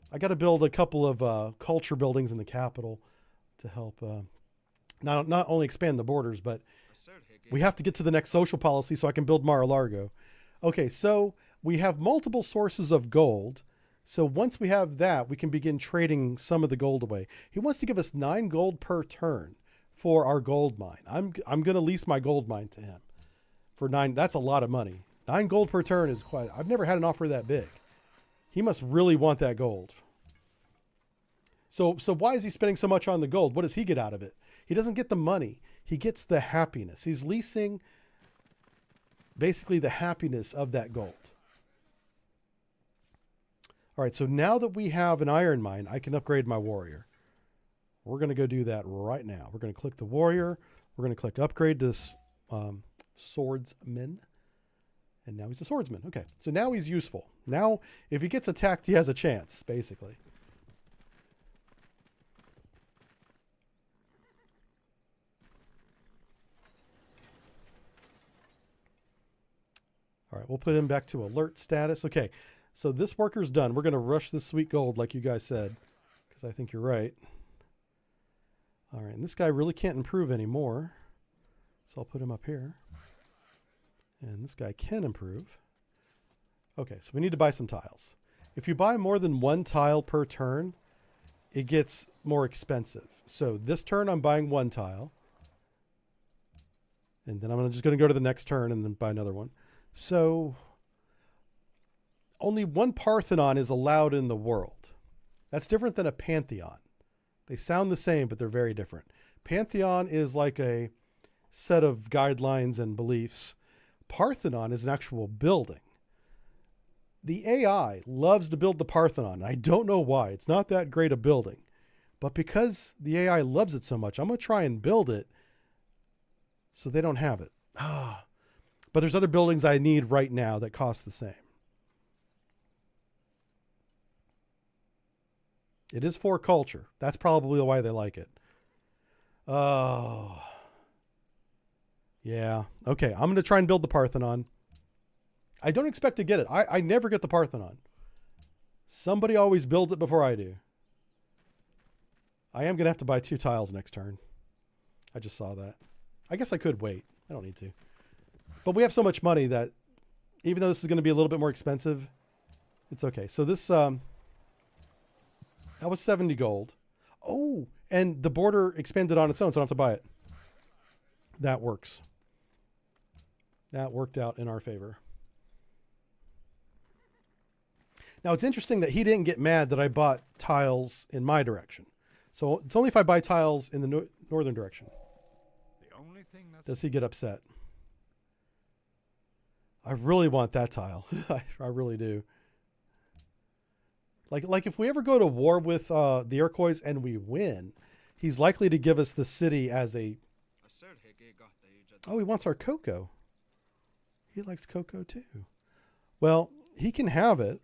I got to build a couple of culture buildings in the capital to help not only expand the borders, but we have to get to the next social policy so I can build Mar-a-Largo. Okay, so we have multiple sources of gold. So once we have that, we can begin trading some of the gold away. He wants to give us 9 gold per turn for our gold mine. I'm going to lease my gold mine to him for 9. That's a lot of money. 9 gold per turn is quite... I've never had an offer that big. He must really want that gold. So why is he spending so much on the gold? What does he get out of it? He doesn't get the money. He gets the happiness. He's leasing basically the happiness of that gold. All right, so now that we have an iron mine, I can upgrade my warrior. We're going to go do that right now. We're going to click the warrior. We're going to click upgrade to swordsman. And now he's a swordsman. Okay, so now he's useful. Now, if he gets attacked, he has a chance, basically. All right, we'll put him back to alert status. Okay, so this worker's done. We're going to rush this sweet gold like you guys said, because I think you're right. All right, and this guy really can't improve anymore, so I'll put him up here. And this guy can improve. Okay, so we need to buy some tiles. If you buy more than 1 tile per turn, it gets more expensive. So this turn I'm buying 1 tile. And then I'm just going to go to the next turn and then buy another one. So only 1 Parthenon is allowed in the world. That's different than a Pantheon. They sound the same, but they're very different. Pantheon is like a set of guidelines and beliefs. Parthenon is an actual building. The AI loves to build the Parthenon. I don't know why. It's not that great a building. But because the AI loves it so much, I'm going to try and build it so they don't have it. But there's other buildings I need right now that cost the same. It is for culture. That's probably why they like it. Oh. Yeah. Okay, I'm going to try and build the Parthenon. I don't expect to get it. I never get the Parthenon. Somebody always builds it before I do. I am going to have to buy 2 tiles next turn. I just saw that. I guess I could wait. I don't need to. But we have so much money that even though this is going to be a little bit more expensive, it's okay. So this, that was 70 gold. Oh, and the border expanded on its own, so I don't have to buy it. That works. That worked out in our favor. Now, it's interesting that he didn't get mad that I bought tiles in my direction. So it's only if I buy tiles in the northern direction. The only thing that's Does he get upset? I really want that tile. I really do. Like if we ever go to war with the Iroquois and we win, he's likely to give us the city as a... Oh, he wants our cocoa. He likes cocoa too. Well, he can have it.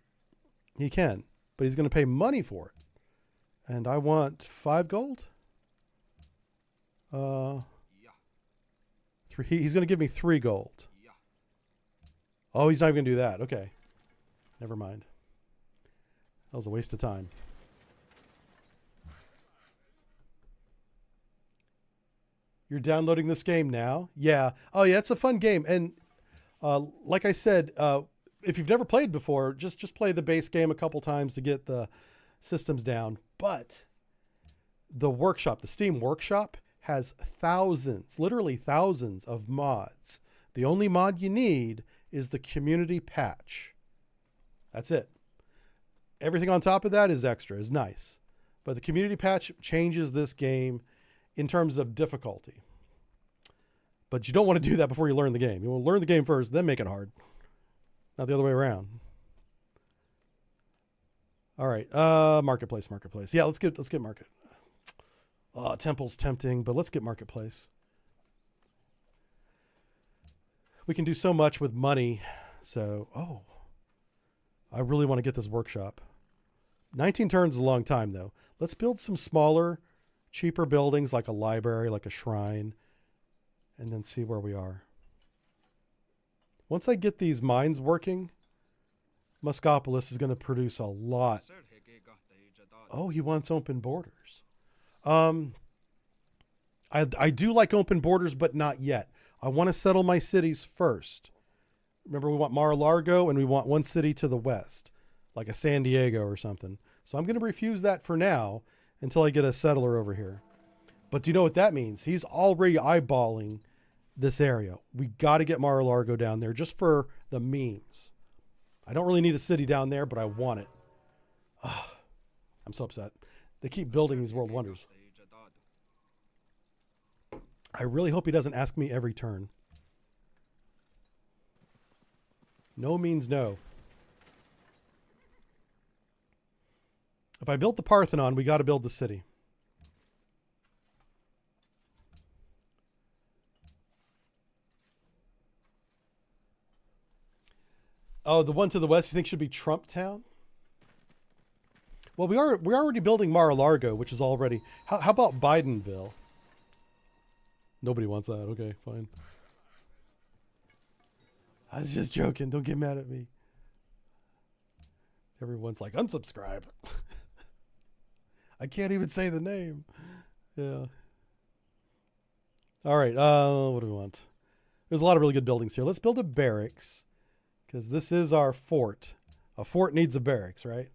He can, but he's going to pay money for it. And I want 5 gold. 3. He's going to give me 3 gold. Oh, he's not even going to do that. Okay. Never mind. That was a waste of time. You're downloading this game now? Yeah. Oh, yeah, it's a fun game. And like I said, if you've never played before, just play the base game a couple times to get the systems down. But the workshop, the Steam Workshop, has thousands, literally thousands of mods. The only mod you need is the community patch. That's it. Everything on top of that is extra, is nice. But the community patch changes this game in terms of difficulty. But you don't want to do that before you learn the game. You want to learn the game first, then make it hard. Not the other way around. All right. Marketplace. Yeah, let's get market. Temple's tempting, but let's get marketplace. We can do so much with money. So, I really want to get this workshop. 19 turns is a long time though. Let's build some smaller, cheaper buildings like a library, like a shrine, and then see where we are. Once I get these mines working, Muscopolis is going to produce a lot. Oh, he wants open borders. I do like open borders, but not yet. I want to settle my cities first. Remember, we want Mar-a-Lago and we want one city to the west, like a San Diego or something. So I'm going to refuse that for now until I get a settler over here. But do you know what that means? He's already eyeballing this area. We got to get Mar-a-Lago down there just for the memes. I don't really need a city down there, but I want it. I'm so upset. They keep building these world wonders. I really hope he doesn't ask me every turn. No means no. If I built the Parthenon, we got to build the city. Oh, the one to the west you think should be Trump Town? Well, we're already building Mar-a-Lago, which is already... How about Bidenville? Nobody wants that. Okay, fine. I was just joking. Don't get mad at me. Everyone's like, unsubscribe. I can't even say the name. Yeah. All right. What do we want? There's a lot of really good buildings here. Let's build a barracks because this is our fort. A fort needs a barracks, right?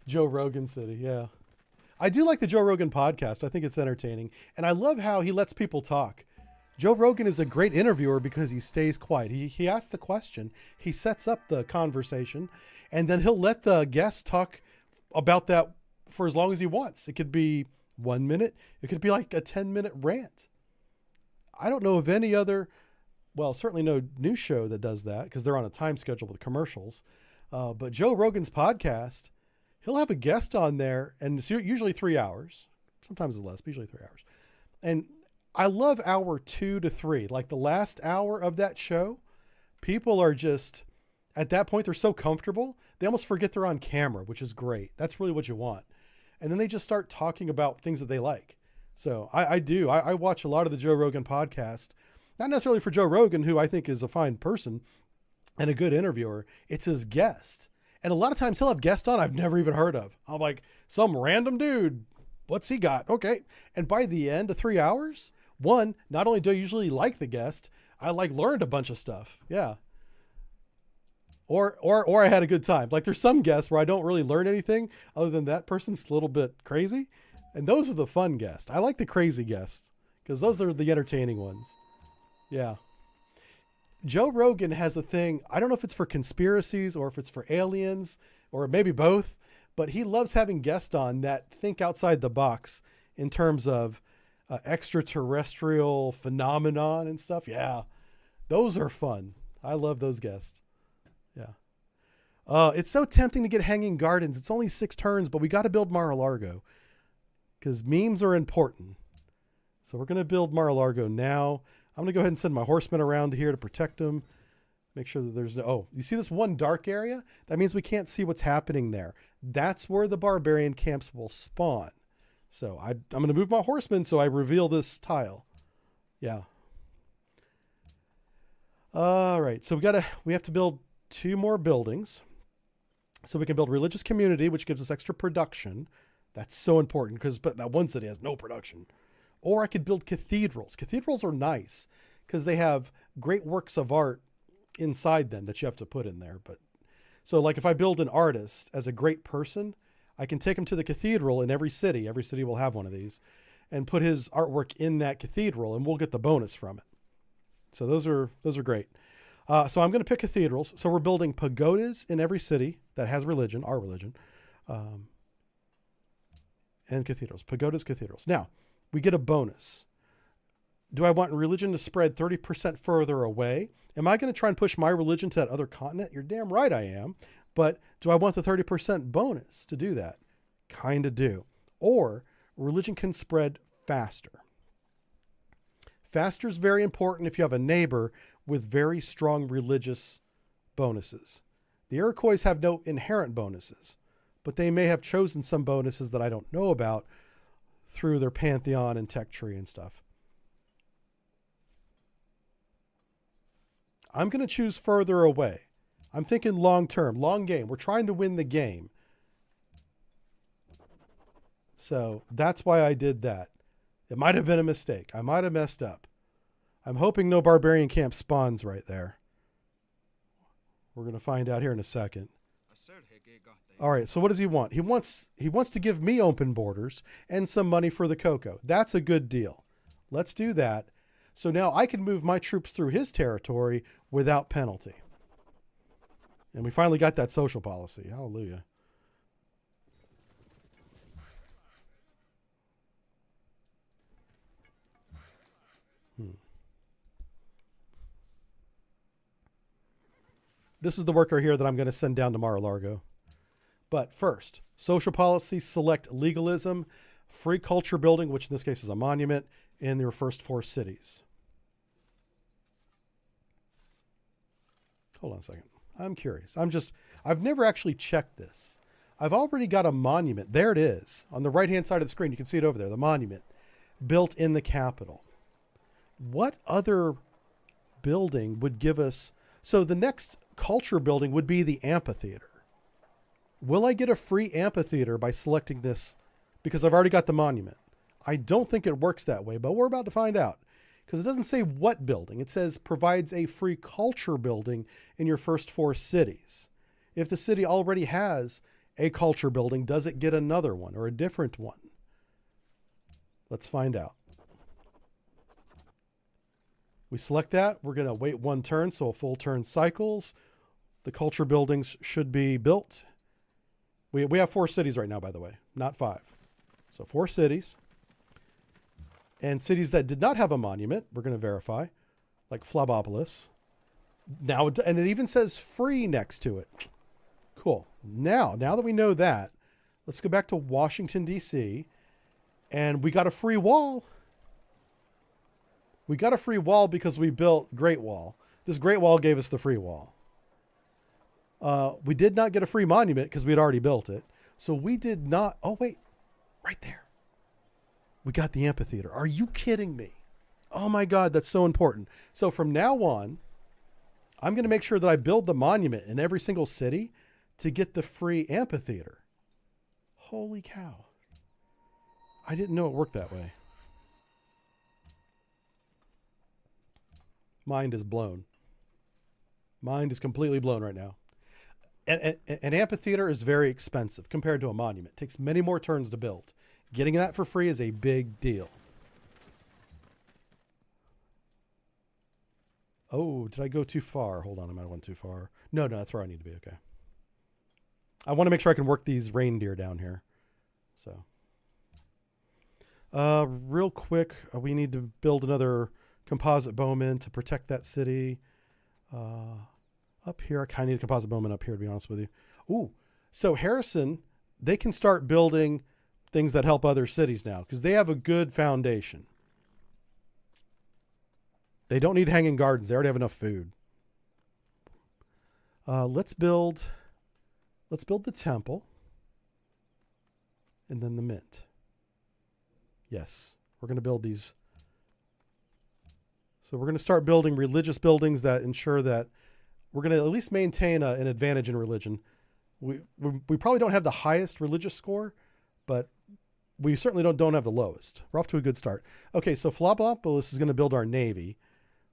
Joe Rogan City. Yeah. I do like the Joe Rogan podcast. I think it's entertaining. And I love how he lets people talk. Joe Rogan is a great interviewer because he stays quiet. He asks the question, he sets up the conversation, and then he'll let the guest talk about that for as long as he wants. It could be 1 minute. It could be like a 10-minute rant. I don't know of any other, well, certainly no news show that does that because they're on a time schedule with commercials. But Joe Rogan's podcast, he'll have a guest on there, and it's usually 3 hours. Sometimes it's less, but usually 3 hours. And I love hour 2 to 3. Like the last hour of that show, people are just, at that point, they're so comfortable, they almost forget they're on camera, which is great. That's really what you want. And then they just start talking about things that they like. So I watch a lot of the Joe Rogan podcast, not necessarily for Joe Rogan, who I think is a fine person and a good interviewer. It's his guest. And a lot of times he'll have guests on I've never even heard of. I'm like, some random dude, what's he got? Okay. And by the end of 3 hours, one, not only do I usually like the guest, I learned a bunch of stuff. Yeah. Or I had a good time. Like there's some guests where I don't really learn anything other than that person's a little bit crazy. And those are the fun guests. I like the crazy guests because those are the entertaining ones. Yeah. Joe Rogan has a thing. I don't know if it's for conspiracies or if it's for aliens or maybe both, but he loves having guests on that think outside the box in terms of extraterrestrial phenomenon and stuff. Yeah. Those are fun. I love those guests. Yeah. It's so tempting to get Hanging Gardens. It's only 6 turns, but we got to build Mar-a-Lago because memes are important. So we're going to build Mar-a-Lago now. I'm going to go ahead and send my horsemen around here to protect them. Make sure that there's no, oh, you see this one dark area? That means we can't see what's happening there. That's where the barbarian camps will spawn. So I'm going to move my horsemen so I reveal this tile. Yeah. All right. So we have to build 2 more buildings. So we can build religious community, which gives us extra production. That's so important because that one city has no production. Or I could build cathedrals. Cathedrals are nice because they have great works of art inside them that you have to put in there. But so like if I build an artist as a great person, I can take him to the cathedral in every city. Every city will have one of these and put his artwork in that cathedral and we'll get the bonus from it. So those are great. So I'm going to pick cathedrals. So we're building pagodas in every city that has religion, our religion, and cathedrals, pagodas, cathedrals. Now we get a bonus. Do I want religion to spread 30% further away? Am I going to try and push my religion to that other continent? You're damn right I am. But do I want the 30% bonus to do that? Kind of do. Or religion can spread faster. Faster is very important if you have a neighbor with very strong religious bonuses. The Iroquois have no inherent bonuses, but they may have chosen some bonuses that I don't know about through their pantheon and tech tree and stuff. I'm going to choose further away. I'm thinking long term, long game. We're trying to win the game. So that's why I did that. It might have been a mistake. I might have messed up. I'm hoping no barbarian camp spawns right there. We're going to find out here in a second. All right, so what does he want? He wants to give me open borders and some money for the cocoa. That's a good deal. Let's do that. So now I can move my troops through his territory without penalty. And we finally got that social policy. Hallelujah. This is the worker here that I'm going to send down to Mar-a-Lago. But first, social policy, select legalism, free culture building, which in this case is a monument, in your first 4 cities. Hold on a second. I'm curious. I've never actually checked this. I've already got a monument. There it is. On the right-hand side of the screen, you can see it over there, the monument built in the capital. What other building would give us... So the next culture building would be the amphitheater. Will I get a free amphitheater by selecting this? Because I've already got the monument. I don't think it works that way, but we're about to find out. Because it doesn't say what building. It says provides a free culture building in your first 4 cities. If the city already has a culture building, does it get another one or a different one? Let's find out. We select that. We're going to wait 1 turn, so a full turn cycles. The culture buildings should be built. We have 4 cities right now, by the way, not 5. So 4 cities. And cities that did not have a monument, we're going to verify, like Phlobopolis. Now, and it even says free next to it. Cool. Now that we know that, let's go back to Washington, D.C. And we got a free wall. We got a free wall because we built Great Wall. This Great Wall gave us the free wall. We did not get a free monument because we had already built it. So we did not. Oh, wait. Right there. We got the amphitheater. Are you kidding me? Oh, my God. That's so important. So from now on, I'm going to make sure that I build the monument in every single city to get the free amphitheater. Holy cow. I didn't know it worked that way. Mind is blown. Mind is completely blown right now. An amphitheater is very expensive compared to a monument. It takes many more turns to build. Getting that for free is a big deal. Oh, did I go too far? Hold on, I might have went too far. No, that's where I need to be. Okay. I want to make sure I can work these reindeer down here. So, real quick, we need to build another composite bowman to protect that city. Up here, I kind of need a composite bowman up here, to be honest with you. Ooh, so Harrison, they can start building things that help other cities now because they have a good foundation. They don't need hanging gardens. They already have enough food. Let's build the temple and then the mint. Yes, we're going to build these. So we're going to start building religious buildings that ensure that we're going to at least maintain an advantage in religion. We probably don't have the highest religious score, but we certainly don't have the lowest. We're off to a good start. Okay, so Phlobopolis is going to build our navy.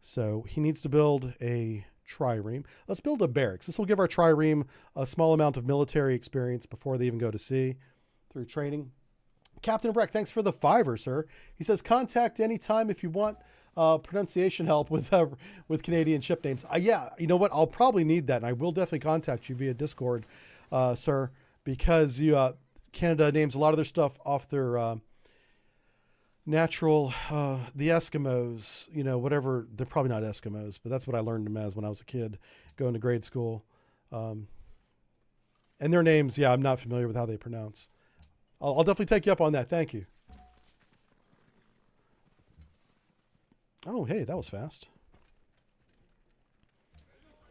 So he needs to build a trireme. Let's build a barracks. This will give our trireme a small amount of military experience before they even go to sea through training. Captain Breck, thanks for the $5, sir. He says, contact anytime if you want pronunciation help with Canadian ship names. Yeah, you know what? I'll probably need that, and I will definitely contact you via Discord, sir, because Canada names a lot of their stuff off their natural, the Eskimos, whatever. They're probably not Eskimos, but that's what I learned them as when I was a kid going to grade school. And their names, I'm not familiar with how they pronounce. I'll definitely take you up on that. Thank you. Oh, hey, that was fast.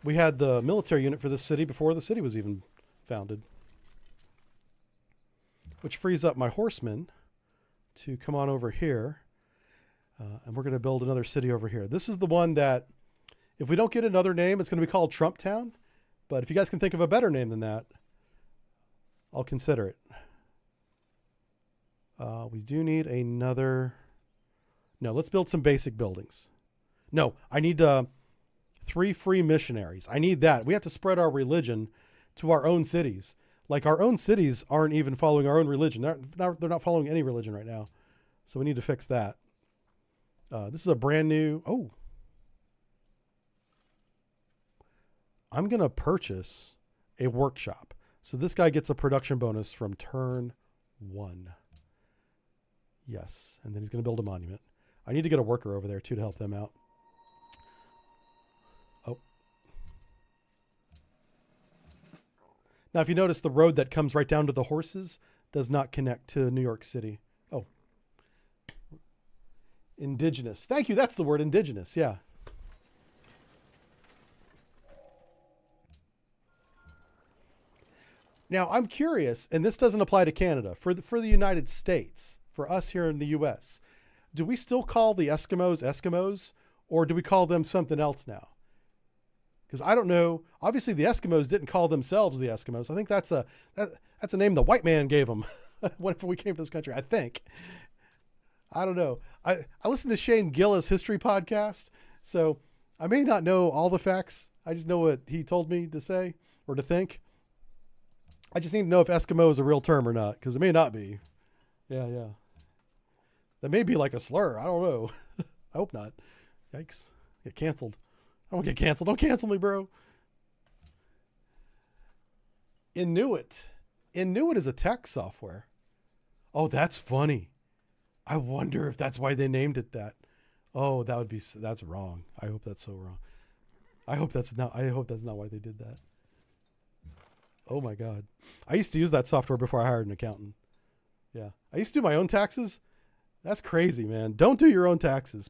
We had the military unit for this city before the city was even founded, which frees up my horsemen to come on over here. And we're going to build another city over here. This is the one that, if we don't get another name, it's going to be called Trump Town. But if you guys can think of a better name than that, I'll consider it. We do need another. No, let's build some basic buildings. No, I need 3 free missionaries. I need that. We have to spread our religion to our own cities. Like, our own cities aren't even following our own religion. They're not following any religion right now. So we need to fix that. This is a brand new. Oh. I'm going to purchase a workshop. So this guy gets a production bonus from turn 1. Yes. And then he's going to build a monument. I need to get a worker over there too to help them out. Oh. Now, if you notice, the road that comes right down to the horses does not connect to New York City. Oh. Indigenous. Thank you. That's the word, indigenous. Yeah. Now, I'm curious, and this doesn't apply to Canada, for the United States, for us here in the U.S., do we still call the Eskimos Eskimos, or do we call them something else now? Because I don't know. Obviously, the Eskimos didn't call themselves the Eskimos. I think that's a name the white man gave them whenever we came to this country, I think. I don't know. I listened to Shane Gillis' history podcast, so I may not know all the facts. I just know what he told me to say or to think. I just need to know if Eskimo is a real term or not, because it may not be. Yeah. That may be like a slur. I don't know. I hope not. Yikes. Get canceled. I don't get canceled. Don't cancel me, bro. Inuit. Inuit is a tech software. Oh, that's funny. I wonder if that's why they named it that. Oh, that's wrong. I hope that's so wrong. I hope that's not why they did that. Oh my God. I used to use that software before I hired an accountant. Yeah. I used to do my own taxes. That's crazy, man. Don't do your own taxes.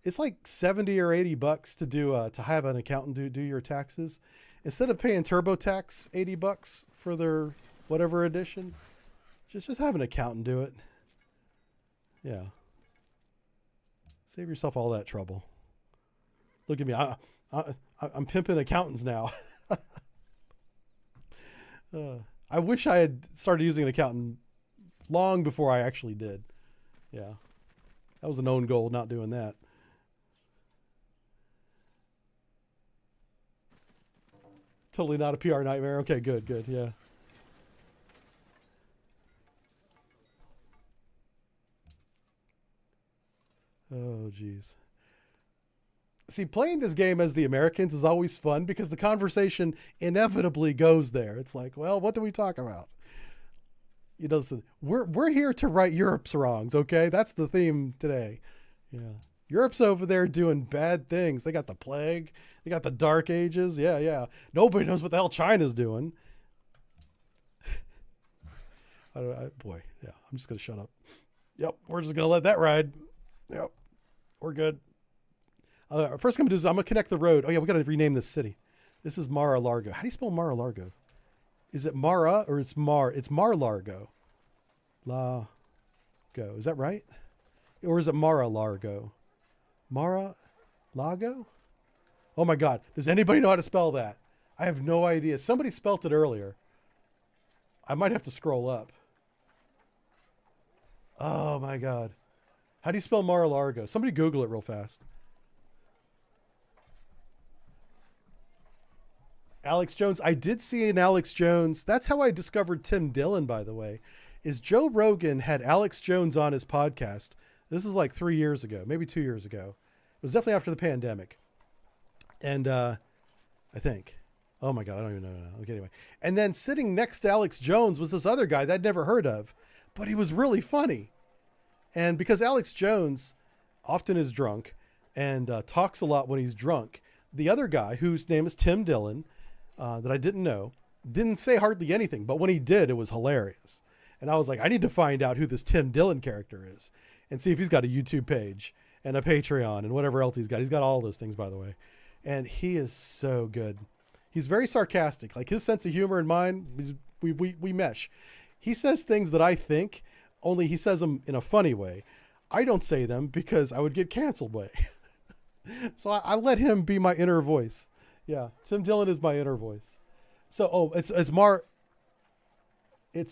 It's like 70 or 80 bucks to to have an accountant do your taxes. Instead of paying TurboTax 80 bucks for their whatever edition, just have an accountant do it. Yeah. Save yourself all that trouble. Look at me. I'm pimping accountants now. I wish I had started using an accountant long before I actually did. Yeah. That was an own goal, not doing that. Totally not a PR nightmare. Okay, good. Yeah. Oh, geez. See, playing this game as the Americans is always fun because the conversation inevitably goes there. It's like, well, what do we talk about? You know, listen, we're here to right Europe's wrongs, okay? That's the theme today. Yeah. Europe's over there doing bad things. They got the plague. They got the dark ages. Yeah. Nobody knows what the hell China's doing. Boy, yeah, I'm just going to shut up. Yep, we're just going to let that ride. Yep, we're good. First I'm going to do is I'm going to connect the road. Oh, yeah, we got to rename this city. This is Mar-a-Largo. How do you spell Mar-a-Largo? Is it Mara or it's Mar? It's Mar-Largo. Go. Is that right? Or is it Mar-a-Largo? Mar-a-Lago? Oh, my God. Does anybody know how to spell that? I have no idea. Somebody spelt it earlier. I might have to scroll up. Oh, my God. How do you spell Mar-a-Largo? Somebody Google it real fast. Alex Jones. I did see an Alex Jones. That's how I discovered Tim Dillon, by the way, is Joe Rogan had Alex Jones on his podcast. This is like 3 years ago, maybe 2 years ago. It was definitely after the pandemic. And I think, oh my God, I don't even know now. Okay, anyway. And then sitting next to Alex Jones was this other guy that I'd never heard of, but he was really funny. And because Alex Jones often is drunk and talks a lot when he's drunk, the other guy, whose name is Tim Dillon, that I didn't know, didn't say hardly anything. But when he did, it was hilarious. And I was like, I need to find out who this Tim Dillon character is and see if he's got a YouTube page and a Patreon and whatever else he's got. He's got all those things, by the way. And he is so good. He's very sarcastic. Like his sense of humor and mine, we mesh. He says things that I think, only he says them in a funny way. I don't say them because I would get canceled way. So I let him be my inner voice. Yeah, Tim Dillon is my inner voice. So, it's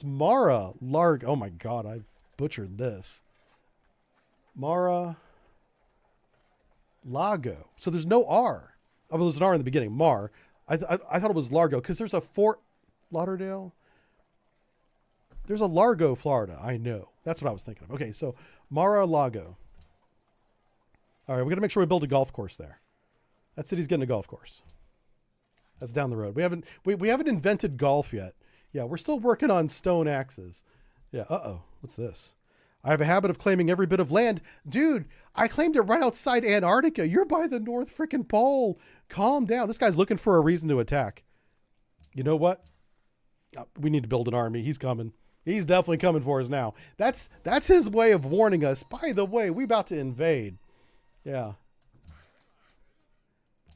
Mara-Largo. Oh my God, I've butchered this. Mara-Lago. So there's no R. Oh, well, there's an R in the beginning. Mar. I thought it was Largo because there's a Fort Lauderdale. There's a Largo, Florida. I know. That's what I was thinking of. Okay, so Mar-a-Lago. All right, we're gonna make sure we build a golf course there. That city's getting a golf course. That's down the road. We haven't invented golf yet. Yeah, we're still working on stone axes. Yeah. What's this? I have a habit of claiming every bit of land. Dude, I claimed it right outside Antarctica. You're by the North freaking Pole. Calm down. This guy's looking for a reason to attack. You know what? We need to build an army. He's coming. He's definitely coming for us now. That's his way of warning us. By the way, we about to invade. Yeah.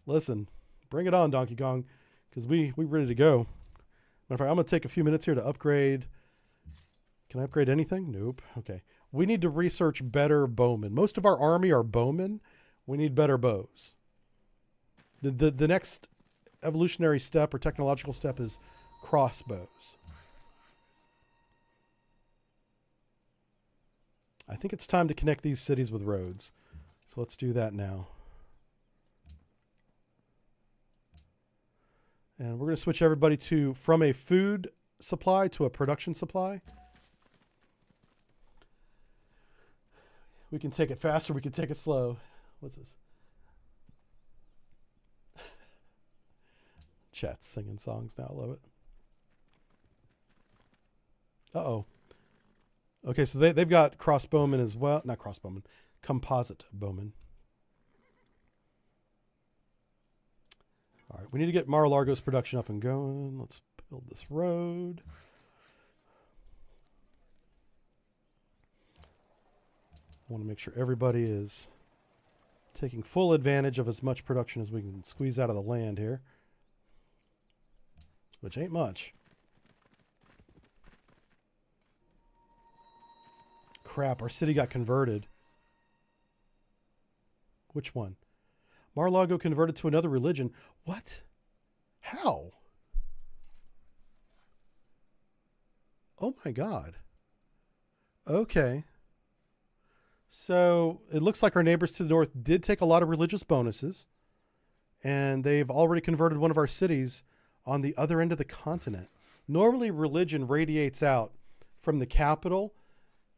Listen, bring it on, Donkey Kong, because we ready to go. Matter of fact, I'm going to take a few minutes here to upgrade. Can I upgrade anything? Nope. Okay. We need to research better bowmen. Most of our army are bowmen. We need better bows. The next evolutionary step or technological step is crossbows. I think it's time to connect these cities with roads. So let's do that now. And we're going to switch everybody from a food supply to a production supply. We can take it faster. We can take it slow. What's this? Chat's singing songs now. I love it. Uh-oh. Okay, so they've got crossbowmen as well. Not crossbowmen, composite bowmen. All right, we need to get Mar-a-Lago's production up and going. Let's build this road. I want to make sure everybody is taking full advantage of as much production as we can squeeze out of the land here, which ain't much. Crap, our city got converted. Which one? Mar-a-Lago converted to another religion. What? How? Oh my God. Okay. So it looks like our neighbors to the north did take a lot of religious bonuses, and they've already converted one of our cities on the other end of the continent. Normally religion radiates out from the capital,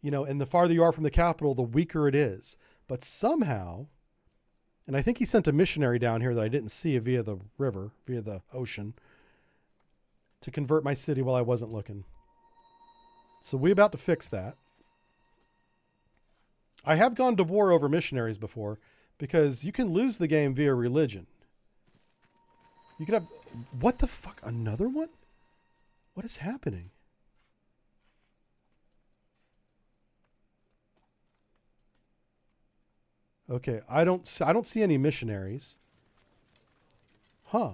you know, and the farther you are from the capital, the weaker it is. But somehow, and I think he sent a missionary down here that I didn't see via the river, via the ocean, to convert my city while I wasn't looking. So we're about to fix that. I have gone to war over missionaries before because you can lose the game via religion. You could have... What the fuck? Another one? What is happening? Okay, I don't see any missionaries. Huh.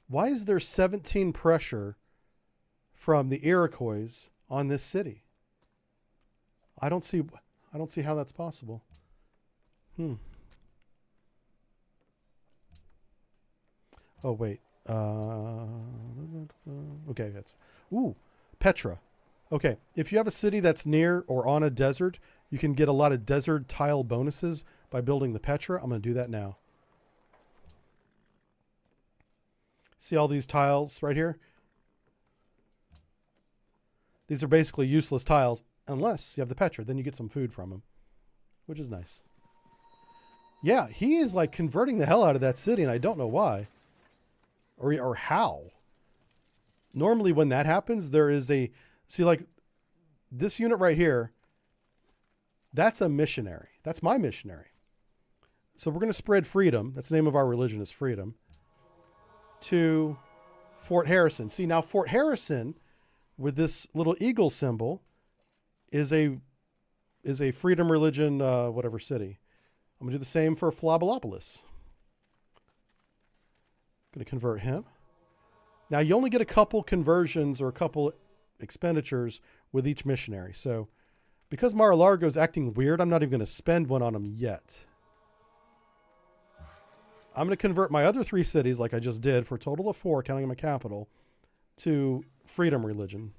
Why is there 17 pressure from the Iroquois on this city? I don't see how that's possible. Oh wait. Okay, that's Petra. Okay, if you have a city that's near or on a desert, you can get a lot of desert tile bonuses by building the Petra. I'm going to do that now. See all these tiles right here? These are basically useless tiles unless you have the Petra. Then you get some food from them, which is nice. Yeah, he is like converting the hell out of that city, and I don't know why or how. Normally when that happens, there is a... See, like this unit right here, that's a missionary. That's my missionary. So we're going to spread freedom. That's the name of our religion, is freedom. To Fort Harrison. See, now Fort Harrison, with this little eagle symbol, is a freedom religion, whatever city. I'm going to do the same for Flabalopolis. Going to convert him. Now, you only get a couple conversions or a couple expenditures with each missionary. So, because Mar-a-Lago is acting weird, I'm not even going to spend one on him yet. I'm going to convert my other 3 cities, like I just did, for a total of 4, counting my capital, to freedom religion.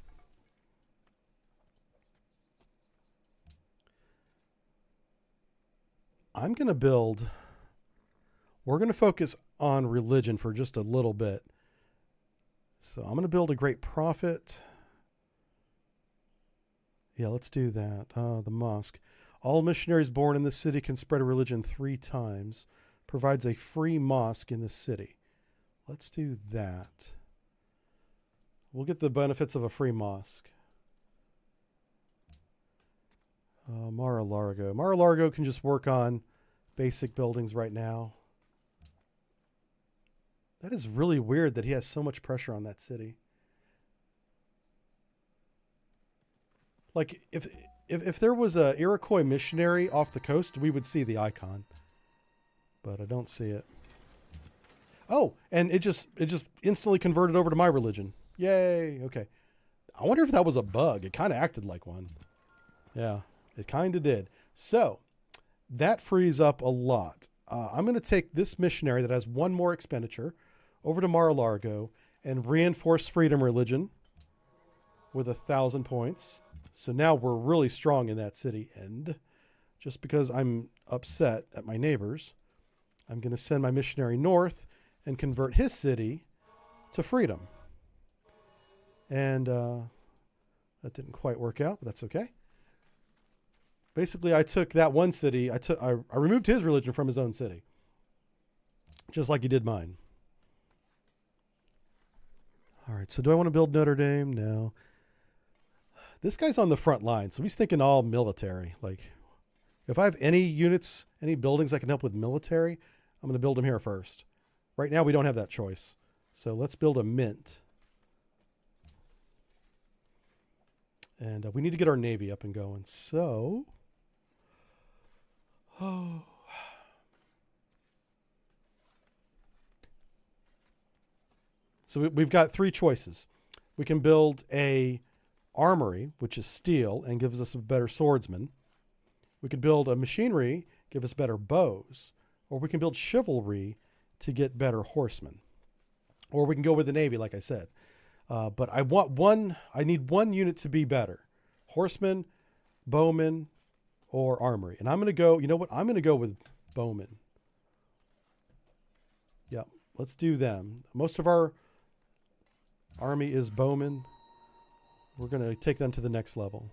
I'm going to build... We're going to focus on religion for just a little bit. So I'm going to build a great prophet. Yeah, let's do that. The mosque. All missionaries born in this city can spread a religion 3 times. Provides a free mosque in the city. Let's do that. We'll get the benefits of a free mosque. Mar-a-Lago. Mar-a-Lago can just work on basic buildings right now. That is really weird that he has so much pressure on that city. Like, if there was a Iroquois missionary off the coast, we would see the icon. But I don't see it. Oh, and it just instantly converted over to my religion. Yay. Okay. I wonder if that was a bug. It kind of acted like one. Yeah, it kind of did. So that frees up a lot. I'm going to take this missionary that has 1 more expenditure over to Mar-a-Lago and reinforce freedom religion with 1,000 points. So now we're really strong in that city. And just because I'm upset at my neighbors, I'm going to send my missionary north and convert his city to freedom. And that didn't quite work out, but that's okay. Basically, I took that one city. I removed his religion from his own city, just like he did mine. All right. So do I want to build Notre Dame? No. This guy's on the front line, so he's thinking all military. Like, if I have any units, any buildings that can help with military, I'm going to build them here first. Right now, we don't have that choice. So let's build a mint. And we need to get our navy up and going. So, so we've got three choices. We can build a armory, which is steel, and gives us a better swordsman. We could build a machinery, give us better bows. Or we can build chivalry to get better horsemen. Or we can go with the navy, like I said. But I need one unit to be better. Horseman, bowman, or armory. And I'm going to go, you know what? I'm going to go with bowman. Yep, let's do them. Most of our army is bowman. We're going to take them to the next level.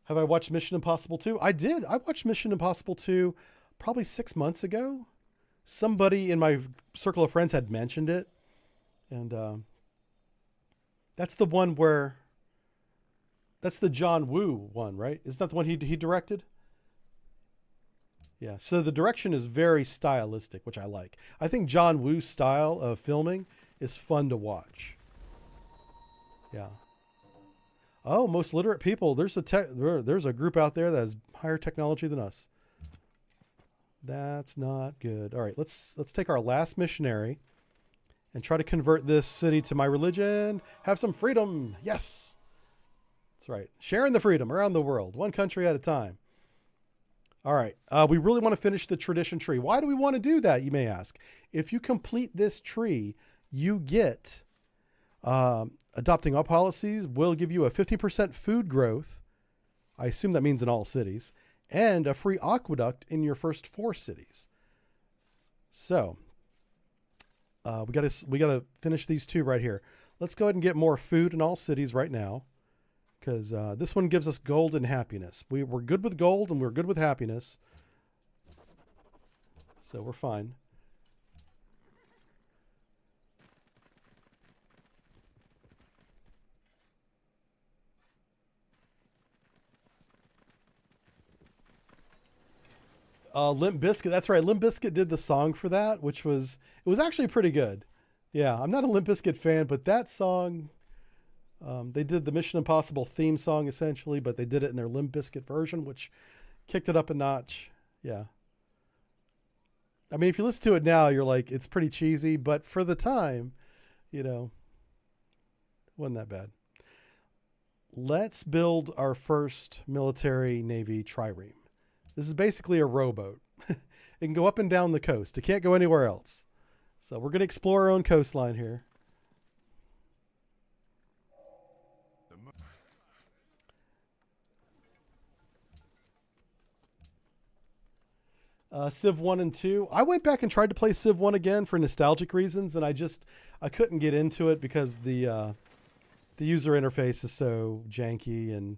Have I watched Mission Impossible 2? I did. I watched Mission Impossible 2 probably 6 months ago. Somebody in my circle of friends had mentioned it. And that's the one where... That's the John Woo one, right? Isn't that the one he directed? Yeah, so the direction is very stylistic, which I like. I think John Woo's style of filming is fun to watch. Yeah. Oh, most literate people. There's a group out there that has higher technology than us. That's not good. All right, let's take our last missionary and try to convert this city to my religion. Have some freedom. Yes. That's right. Sharing the freedom around the world, one country at a time. All right. We really want to finish the tradition tree. Why do we want to do that, you may ask? If you complete this tree, you get... adopting all policies will give you a 50% food growth. I assume that means in all cities, and a free aqueduct in your first 4 cities. So we gotta finish these 2 right here. Let's go ahead and get more food in all cities right now, because this one gives us gold and happiness. We're good with gold and we're good with happiness, so we're fine. Limp Bizkit. That's right. Limp Bizkit did the song for that, which was actually pretty good. Yeah, I'm not a Limp Bizkit fan, but that song, they did the Mission Impossible theme song essentially, but they did it in their Limp Bizkit version, which kicked it up a notch. Yeah. I mean, if you listen to it now, you're like, it's pretty cheesy, but for the time, wasn't that bad. Let's build our first military navy trireme. This is basically a rowboat. It can go up and down the coast. It can't go anywhere else. So we're going to explore our own coastline here. Civ 1 and 2. I went back and tried to play Civ 1 again for nostalgic reasons, and I couldn't get into it because the user interface is so janky, and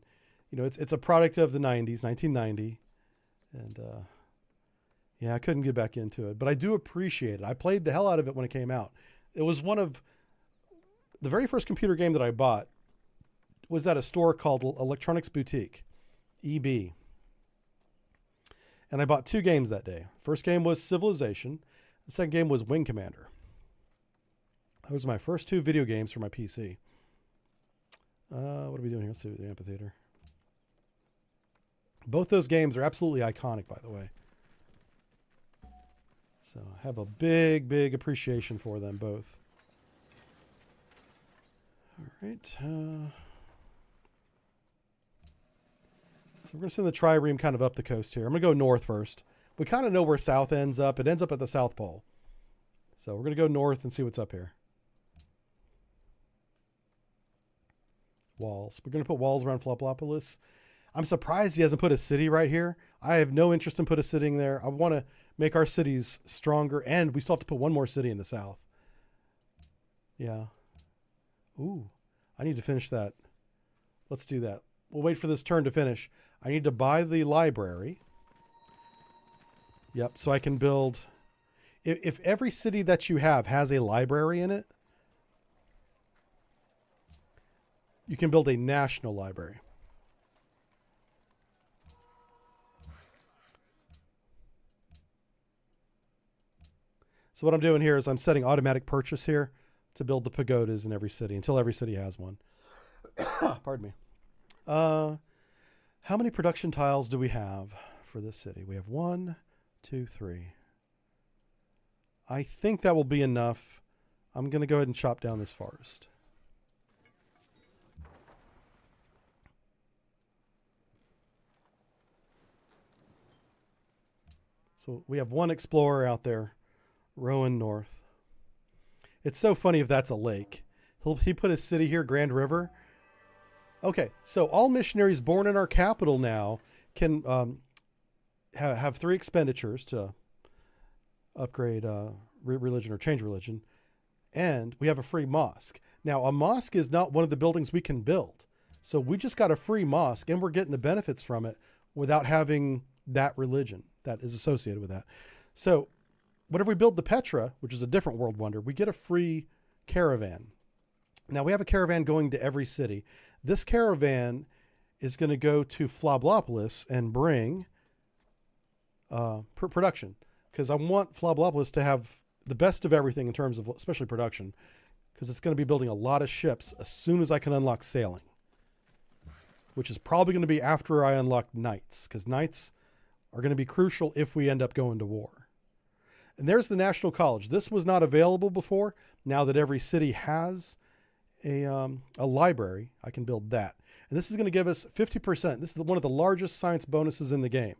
it's a product of the 90s, 1990. And yeah, I couldn't get back into it, but I do appreciate it. I played the hell out of it when it came out. It was one of the very first computer game that I bought was at a store called Electronics Boutique, EB. And I bought 2 games that day. First game was Civilization. The second game was Wing Commander. Those were my first 2 video games for my PC. What are we doing here? Let's see the amphitheater. Both those games are absolutely iconic, by the way. So I have a big, big appreciation for them both. All right. So we're going to send the trireme kind of up the coast here. I'm going to go north first. We kind of know where south ends up. It ends up at the South Pole. So we're going to go north and see what's up here. Walls. We're going to put walls around Floplopolis. I'm surprised he hasn't put a city right here. I have no interest in putting a city there. I want to make our cities stronger, and we still have to put one more city in the south. Yeah. Ooh, I need to finish that. Let's do that. We'll wait for this turn to finish. I need to buy the library. Yep, so I can build if every city that you have has a library in it, you can build a national library. So what I'm doing here is I'm setting automatic purchase here to build the pagodas in every city until every city has one. Pardon me. How many production tiles do we have for this city? We have 1, 2, 3. I think that will be enough. I'm going to go ahead and chop down this forest. So we have one explorer out there rowing north. It's so funny if that's a lake. He put his city here, Grand River. Okay, so all missionaries born in our capital now can have 3 expenditures to upgrade religion or change religion. And we have a free mosque. Now, a mosque is not one of the buildings we can build. So we just got a free mosque and we're getting the benefits from it without having that religion that is associated with that. So whenever we build the Petra, which is a different world wonder, we get a free caravan. Now we have a caravan going to every city. This caravan is going to go to Floblopolis and bring production, because I want Floblopolis to have the best of everything in terms of especially production, because it's going to be building a lot of ships as soon as I can unlock sailing, which is probably going to be after I unlock knights, because knights are going to be crucial if we end up going to war. And there's the National College. This was not available before. Now that every city has a library, I can build that. And this is going to give us 50%. This is one of the largest science bonuses in the game.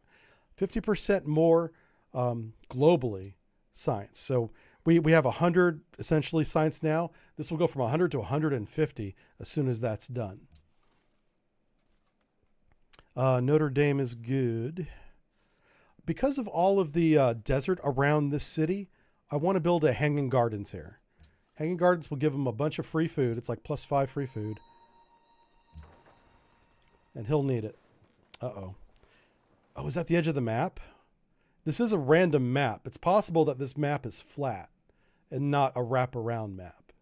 50% more globally science. So we have 100 essentially science now. This will go from 100 to 150 as soon as that's done. Notre Dame is good. Because of all of the desert around this city, I want to build a Hanging Gardens here. Hanging Gardens will give them a bunch of free food. It's like +5 free food. And he'll need it. Uh-oh. Oh, is that the edge of the map? This is a random map. It's possible that this map is flat and not a wraparound map.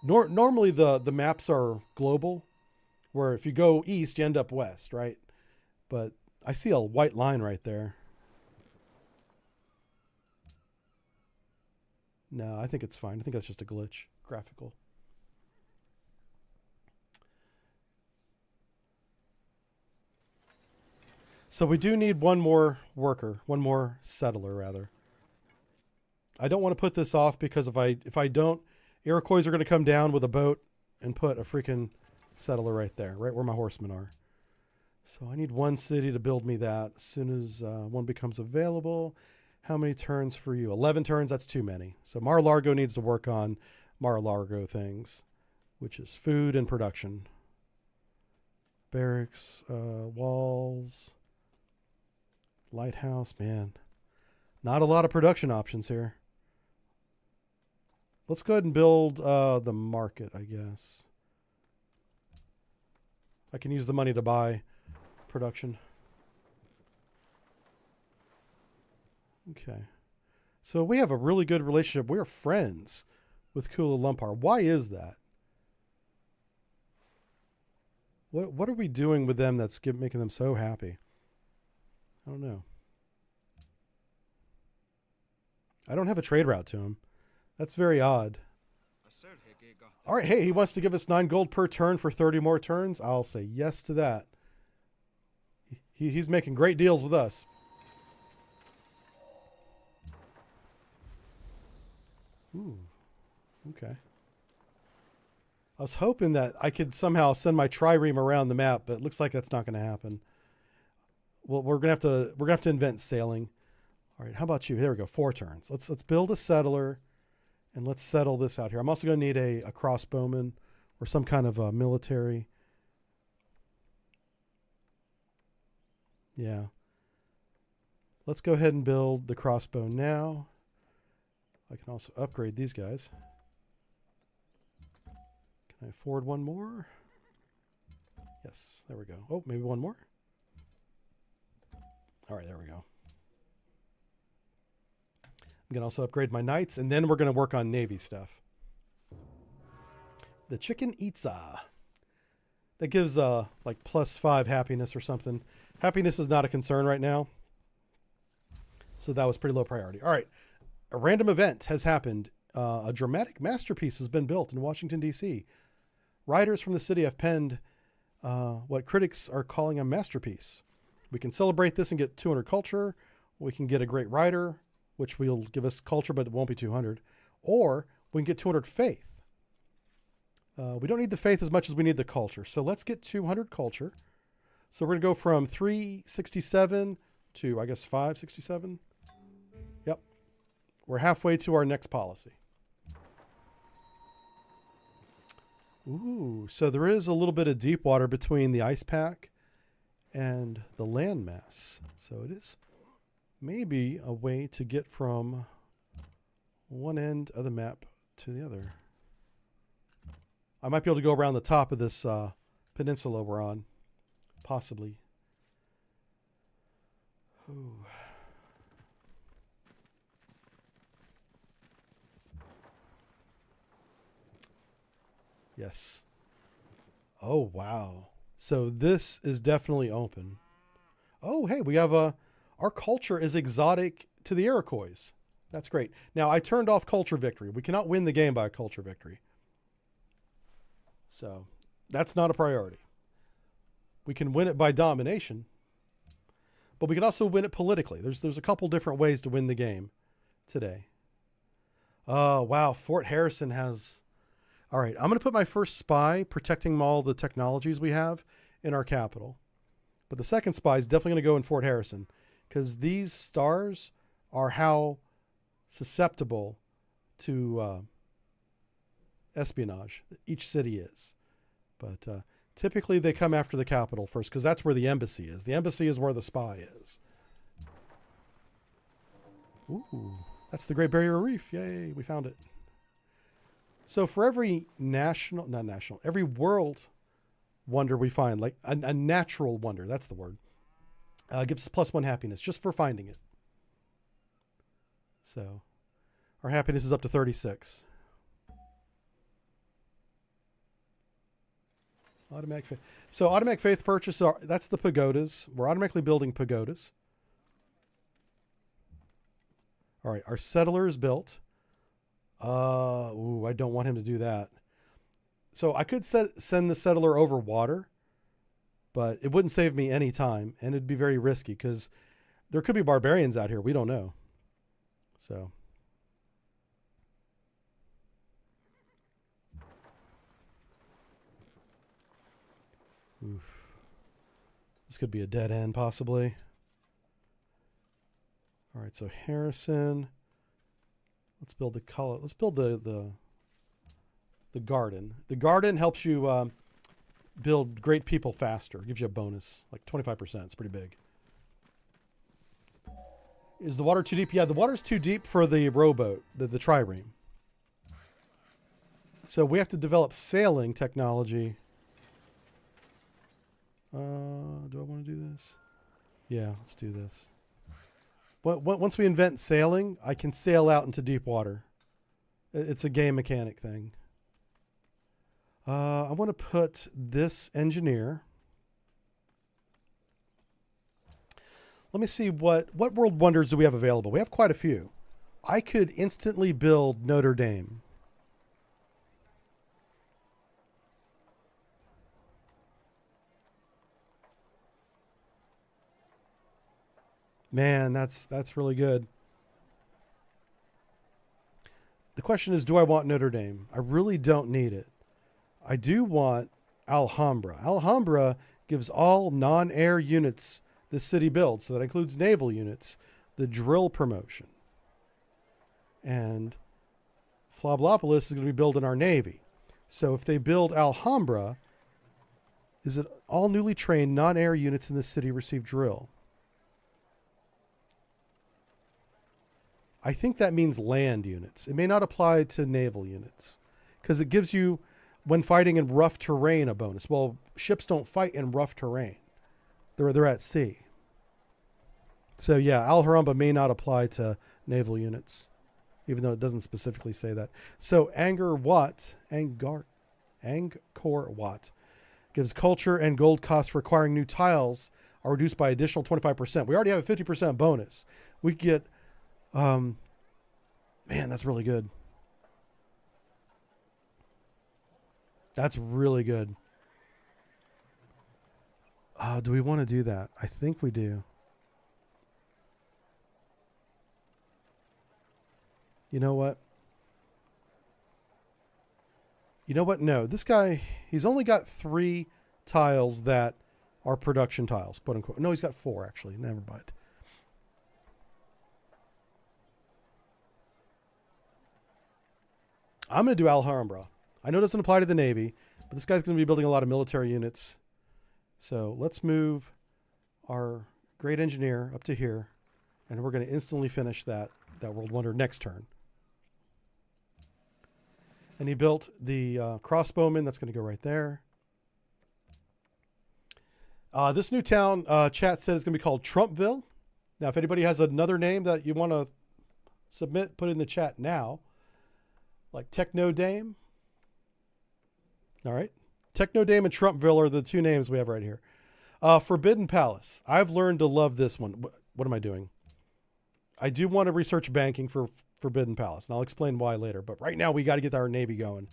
Normally the maps are global, where if you go east, you end up west, right? But I see a white line right there. No, I think it's fine. I think that's just a glitch, graphical. So we do need one more worker, one more settler, rather. I don't want to put this off because if I don't, Iroquois are going to come down with a boat and put a freaking settler right there, right where my horsemen are. So I need one city to build me that as soon as one becomes available. How many turns for you? 11 turns, that's too many. So Mar-a-Lago needs to work on Mar-a-Lago things, which is food and production. Barracks, walls, lighthouse, man. Not a lot of production options here. Let's go ahead and build the market, I guess. I can use the money to buy production. Okay. So we have a really good relationship. We're friends with Kuala Lumpur. Why is that? What are we doing with them that's making them so happy? I don't know. I don't have a trade route to him. That's very odd. All right, hey, he wants to give us 9 gold per turn for 30 more turns. I'll say yes to that. He's making great deals with us. Ooh, okay. I was hoping that I could somehow send my trireme around the map, but it looks like that's not going to happen. Well, we're gonna have to invent sailing. All right, how about you? There we go, 4 turns. Let's build a settler, and let's settle this out here. I'm also going to need a crossbowman or some kind of military. Yeah. Let's go ahead and build the crossbow now. I can also upgrade these guys. Can I afford one more? Yes, there we go. Oh, maybe one more. All right, there we go. I'm going to also upgrade my knights, and then we're going to work on Navy stuff. The chicken itza. That gives like +5 happiness or something. Happiness is not a concern right now. So that was pretty low priority. All right. A random event has happened. A dramatic masterpiece has been built in Washington, D.C. Writers from the city have penned what critics are calling a masterpiece. We can celebrate this and get 200 culture. We can get a great writer, which will give us culture, but it won't be 200. Or we can get 200 faith. We don't need the faith as much as we need the culture. So let's get 200 culture. So we're going to go from 367 to, I guess, 567. Yep. We're halfway to our next policy. Ooh, so there is a little bit of deep water between the ice pack and the landmass. So it is maybe a way to get from one end of the map to the other. I might be able to go around the top of this peninsula we're on. Possibly. Ooh. Yes. Oh, wow. So this is definitely open. Oh, hey, we have our culture is exotic to the Iroquois. That's great. Now, I turned off culture victory. We cannot win the game by a culture victory. So that's not a priority. We can win it by domination, but we can also win it politically. There's a couple different ways to win the game today. Oh, wow. Fort Harrison has... All right, I'm going to put my first spy protecting all the technologies we have in our capital. But the second spy is definitely going to go in Fort Harrison because these stars are how susceptible to espionage each city is. But typically they come after the capital first because that's where the embassy is. The embassy is where the spy is. Ooh, that's the Great Barrier Reef. Yay, we found it. So for every every world wonder we find, like a natural wonder, that's the word, gives us +1 happiness just for finding it. So our happiness is up to 36. Automatic faith. So automatic faith purchase, that's the pagodas. We're automatically building pagodas. All right, our settler is built. Ooh, I don't want him to do that. So I could send the settler over water, but it wouldn't save me any time, and it'd be very risky because there could be barbarians out here. We don't know. So. Oof. This could be a dead end, possibly. All right, so Harrison. Let's build the color. Let's build the garden. The garden helps you build great people faster. Gives you a bonus, like 25%. It's pretty big. Is the water too deep? Yeah, the water's too deep for the rowboat, the trireme. So we have to develop sailing technology. Do I want to do this? Yeah, let's do this. Once we invent sailing, I can sail out into deep water. It's a game mechanic thing. I want to put this engineer. Let me see what world wonders do we have available. We have quite a few. I could instantly build Notre Dame. Man, that's really good. The question is, do I want Notre Dame? I really don't need it. I do want Alhambra. Alhambra gives all non-air units this city builds, so that includes naval units, the drill promotion. And Floblopolis is going to be building our navy. So if they build Alhambra, is it all newly trained non-air units in the city receive drill? I think that means land units. It may not apply to naval units because it gives you, when fighting in rough terrain, a bonus. Well, ships don't fight in rough terrain. They're at sea. So yeah, Alhambra may not apply to naval units. even though it doesn't specifically say that. So Angkor Wat gives culture and gold costs for acquiring new tiles are reduced by additional 25%. We already have a 50% bonus. We get, man, that's really good. That's really good. Do we want to do that? I think we do. You know what? No, this guy, he's only got 3 tiles that are production tiles, quote unquote. No, he's got 4 actually. Never mind. I'm going to do Alhambra. I know it doesn't apply to the Navy, but this guy's going to be building a lot of military units. So let's move our great engineer up to here, and we're going to instantly finish that world wonder next turn. And he built the crossbowman. That's going to go right there. This new town, chat said, is going to be called Trumpville. Now, if anybody has another name that you want to submit, put it in the chat now. Like Techno Dame. All right. Techno Dame and Trumpville are the 2 names we have right here. Forbidden Palace. I've learned to love this one. What am I doing? I do want to research banking for Forbidden Palace, and I'll explain why later. But right now, we got to get our Navy going.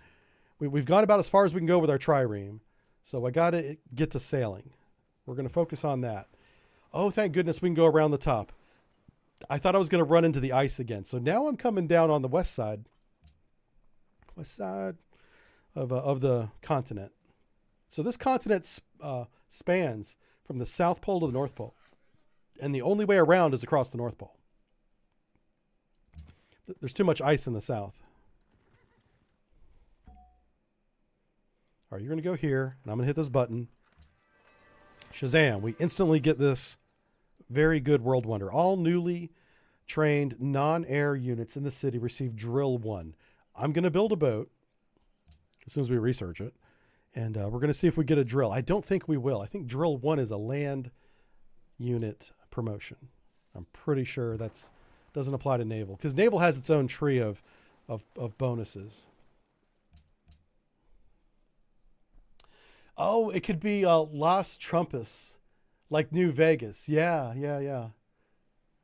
We've gone about as far as we can go with our trireme, so I got to get to sailing. We're going to focus on that. Oh, thank goodness we can go around the top. I thought I was going to run into the ice again. So now I'm coming down on the west side of the continent. So this continent spans from the South Pole to the North Pole, and the only way around is across the North Pole. There's too much ice in the south. All right, you're going to go here, and I'm going to hit this button. Shazam. We instantly get this very good world wonder. All newly trained non-air units in the city receive Drill 1. I'm going to build a boat as soon as we research it, and we're going to see if we get a drill. I don't think we will. I think Drill 1 is a land unit promotion. I'm pretty sure that's doesn't apply to naval, because naval has its own tree of bonuses. Oh, it could be Las Trumpas, like New Vegas. Yeah.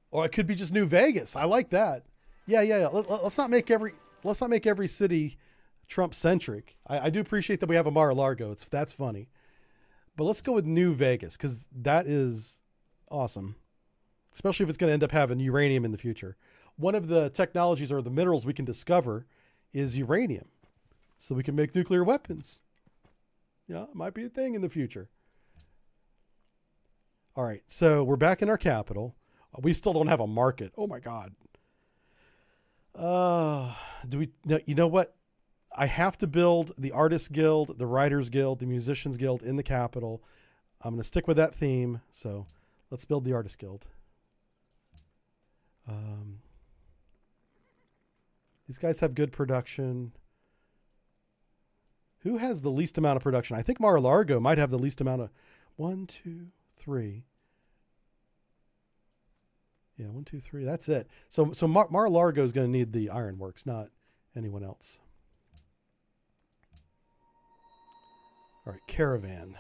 Or it could be just New Vegas. I like that. Yeah. Let's not make every city Trump centric. I do appreciate that we have a Mar-a-Lago. That's funny. But let's go with New Vegas, because that is awesome. Especially if it's going to end up having uranium in the future. One of the technologies or the minerals we can discover is uranium. So we can make nuclear weapons. Yeah, it might be a thing in the future. All right, so we're back in our capital. We still don't have a market. Oh my God. You know what? I have to build the Artists Guild, the Writers Guild, the Musicians Guild in the capital. I'm going to stick with that theme. So let's build the Artists Guild. These guys have good production. Who has the least amount of production? I think Mar-a-Lago might have the least amount of 1, 2, 3. Yeah, 1, 2, 3. That's it. So Mar-a-Lago is going to need the ironworks, not anyone else. All right, caravan.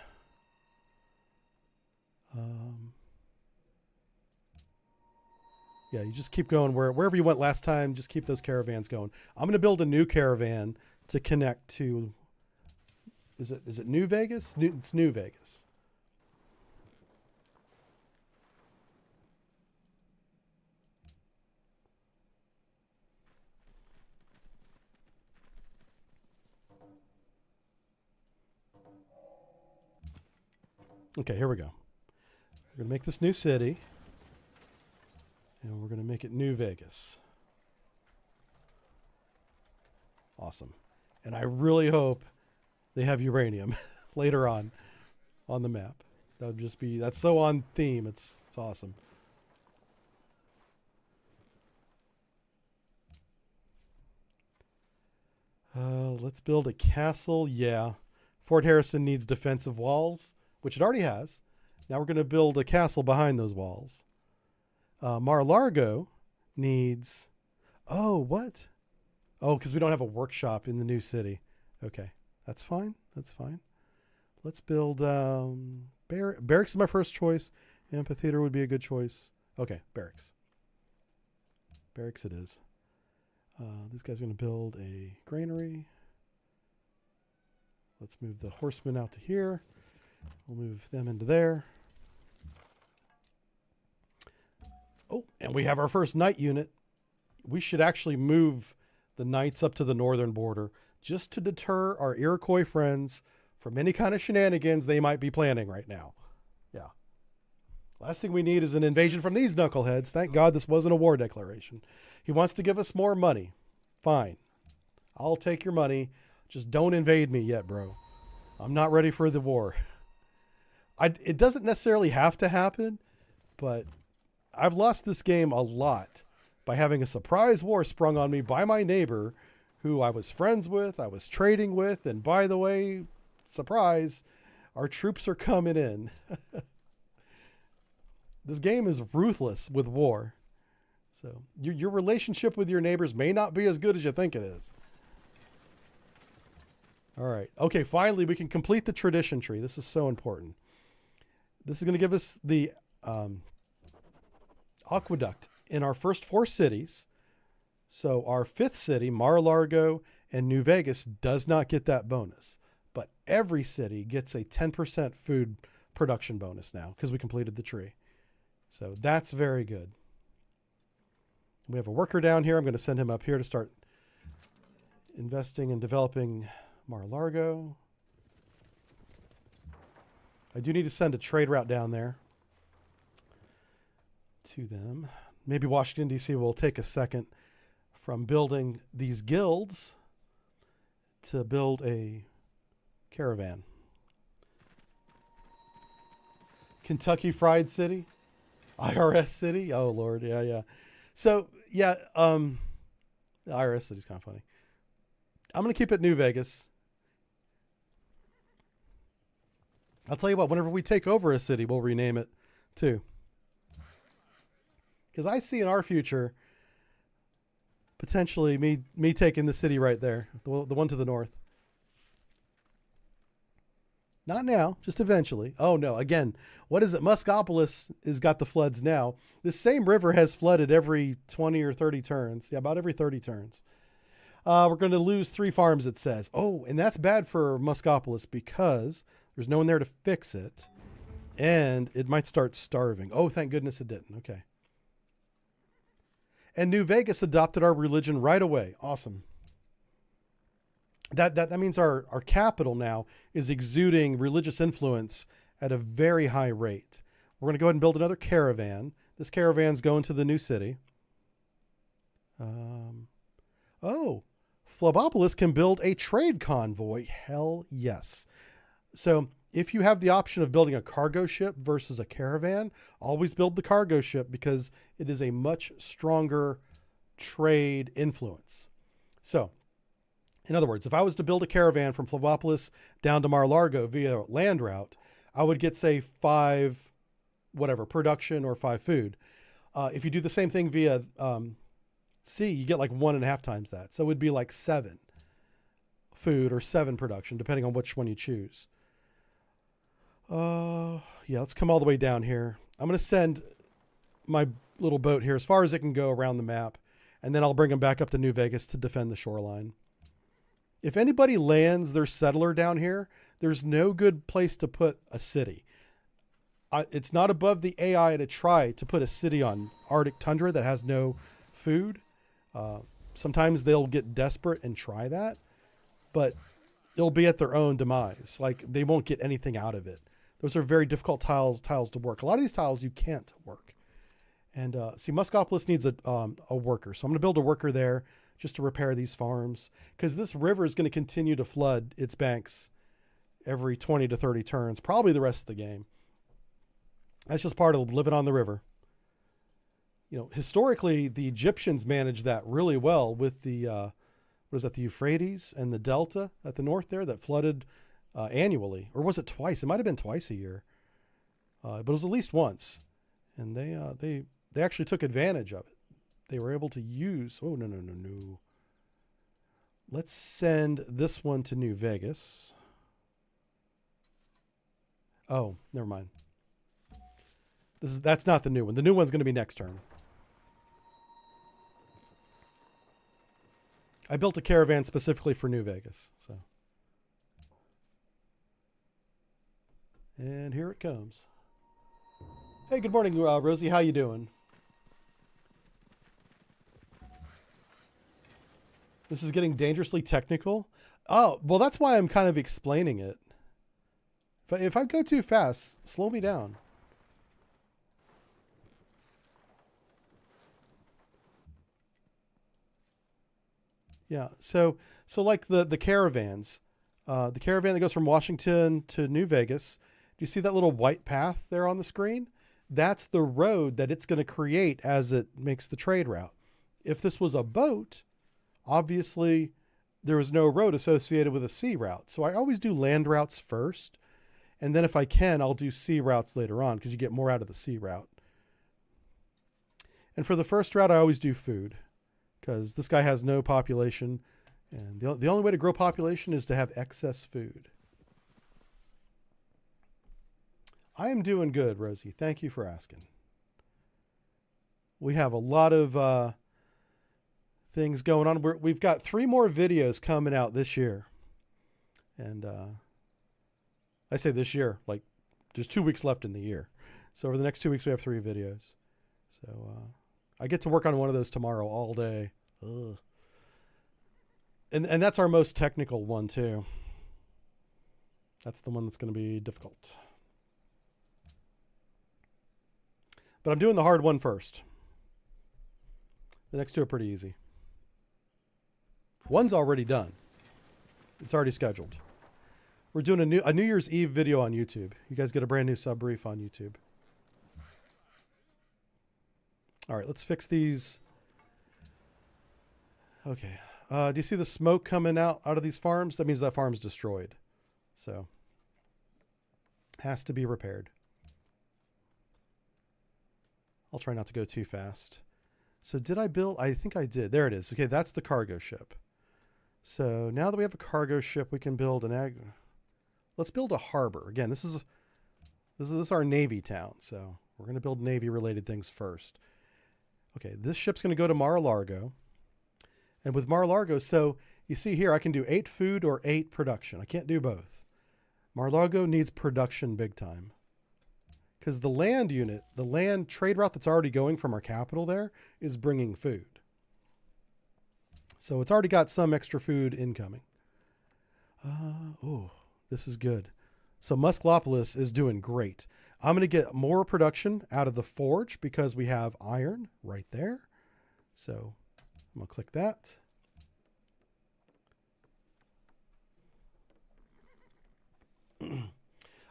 Yeah, you just keep going wherever you went last time. Just keep those caravans going. I'm going to build a new caravan to connect to. Is it New Vegas? It's New Vegas. Okay, here we go. We're going to make this new city. And we're going to make it New Vegas. Awesome. And I really hope they have uranium later on the map. That would just be, that's so on theme. It's awesome. Let's build a castle. Yeah. Fort Harrison needs defensive walls, which it already has. Now we're going to build a castle behind those walls. Mar-a-Lago needs... Oh, what? Oh, because we don't have a workshop in the new city. Okay, that's fine. That's fine. Let's build barracks is my first choice. Amphitheater would be a good choice. Okay, barracks. Barracks it is. This guy's going to build a granary. Let's move the horsemen out to here. We'll move them into there. Oh, and we have our first knight unit. We should actually move the knights up to the northern border just to deter our Iroquois friends from any kind of shenanigans they might be planning right now. Yeah. Last thing we need is an invasion from these knuckleheads. Thank God this wasn't a war declaration. He wants to give us more money. Fine. I'll take your money. Just don't invade me yet, bro. I'm not ready for the war. It doesn't necessarily have to happen, but I've lost this game a lot by having a surprise war sprung on me by my neighbor who I was friends with, I was trading with, and by the way, surprise, our troops are coming in. This game is ruthless with war. So your relationship with your neighbors may not be as good as you think it is. All right. Okay, finally, we can complete the tradition tree. This is so important. This is going to give us the aqueduct in our first 4 cities. So our 5th city, Mar-a-Lago and New Vegas, does not get that bonus. But every city gets a 10% food production bonus now because we completed the tree. So that's very good. We have a worker down here. I'm going to send him up here to start investing and developing Mar-a-Lago. I do need to send a trade route down there to them. Maybe Washington, D.C. will take a second from building these guilds to build a caravan. Kentucky Fried City, IRS City. Oh, Lord. Yeah, yeah. So, yeah, the IRS City's kind of funny. I'm going to keep it New Vegas. I'll tell you what, whenever we take over a city, we'll rename it too. Because I see in our future potentially me taking the city right there, the one to the north. Not now, just eventually. Oh, no. Again, what is it? Muscopolis has got the floods now. This same river has flooded every 20 or 30 turns. Yeah, about every 30 turns. We're going to lose 3 farms, it says. Oh, and that's bad for Muscopolis because there's no one there to fix it. And it might start starving. Oh, thank goodness it didn't. Okay. And New Vegas adopted our religion right away. Awesome. That means our capital now is exuding religious influence at a very high rate. We're going to go ahead and build another caravan. This caravan's going to the new city. Phlobopolis can build a trade convoy. Hell yes. So if you have the option of building a cargo ship versus a caravan, always build the cargo ship because it is a much stronger trade influence. So, in other words, if I was to build a caravan from Phlobopolis down to Mar-a-Lago via land route, I would get, say, 5 production or 5 food. If you do the same thing via sea, you get like 1.5 times that. So it would be like 7 food or 7 production, depending on which one you choose. Yeah, let's come all the way down here. I'm going to send my little boat here as far as it can go around the map, and then I'll bring them back up to New Vegas to defend the shoreline. If anybody lands their settler down here, there's no good place to put a city. It's not above the AI to try to put a city on Arctic tundra that has no food. Sometimes they'll get desperate and try that, but it'll be at their own demise. Like, they won't get anything out of it. Those are very difficult tiles to work. A lot of these tiles you can't work. And see, Muscopolis needs a worker. So I'm going to build a worker there just to repair these farms, because this river is going to continue to flood its banks every 20 to 30 turns, probably the rest of the game. That's just part of living on the river. You know, historically, the Egyptians managed that really well with the, the Euphrates and the Delta at the north there that flooded annually. Or was it twice? It might have been twice a year. But it was at least once. And they actually took advantage of it. they were able to use. Oh, no, no, no, no. Let's send this one to New Vegas. Oh, never mind. That's not the new one. The new one's going to be next turn. I built a caravan specifically for New Vegas, so. And here it comes. Hey, good morning, Rosie. How you doing? This is getting dangerously technical. Oh, well, that's why I'm kind of explaining it. If I go too fast, slow me down. Yeah, so like the caravans, the caravan that goes from Washington to New Vegas, do you see that little white path there on the screen? That's the road that it's going to create as it makes the trade route. If this was a boat, obviously there was no road associated with a sea route. So I always do land routes first. And then if I can, I'll do sea routes later on because you get more out of the sea route. And for the first route, I always do food because this guy has no population. And the only way to grow population is to have excess food. I am doing good, Rosie. Thank you for asking. We have a lot of things going on. We've got 3 more videos coming out this year. And I say this year, like there's 2 weeks left in the year. So over the next 2 weeks, we have 3 videos. So I get to work on one of those tomorrow all day. Ugh. And that's our most technical one too. That's the one that's going to be difficult. But I'm doing the hard one first. The next 2 are pretty easy. One's already done. It's already scheduled. We're doing a New Year's Eve video on YouTube. You guys get a brand new sub brief on YouTube. All right, let's fix these. Okay. Do you see the smoke coming out of these farms? That means that farm's destroyed. So, has to be repaired. I'll try not to go too fast. So did I build? I think I did. There it is. Okay, that's the cargo ship. So now that we have a cargo ship, we can build let's build a harbor. Again, this is our Navy town. So we're going to build Navy related things first. Okay, this ship's going to go to Mar-a-Lago. And with Mar-a-Lago, so you see here, I can do 8 food or 8 production. I can't do both. Mar-a-Lago needs production big time. Because the land unit, the land trade route that's already going from our capital there is bringing food. So it's already got some extra food incoming. Oh, this is good. So Musklopolis is doing great. I'm going to get more production out of the forge because we have iron right there. So I'm going to click that.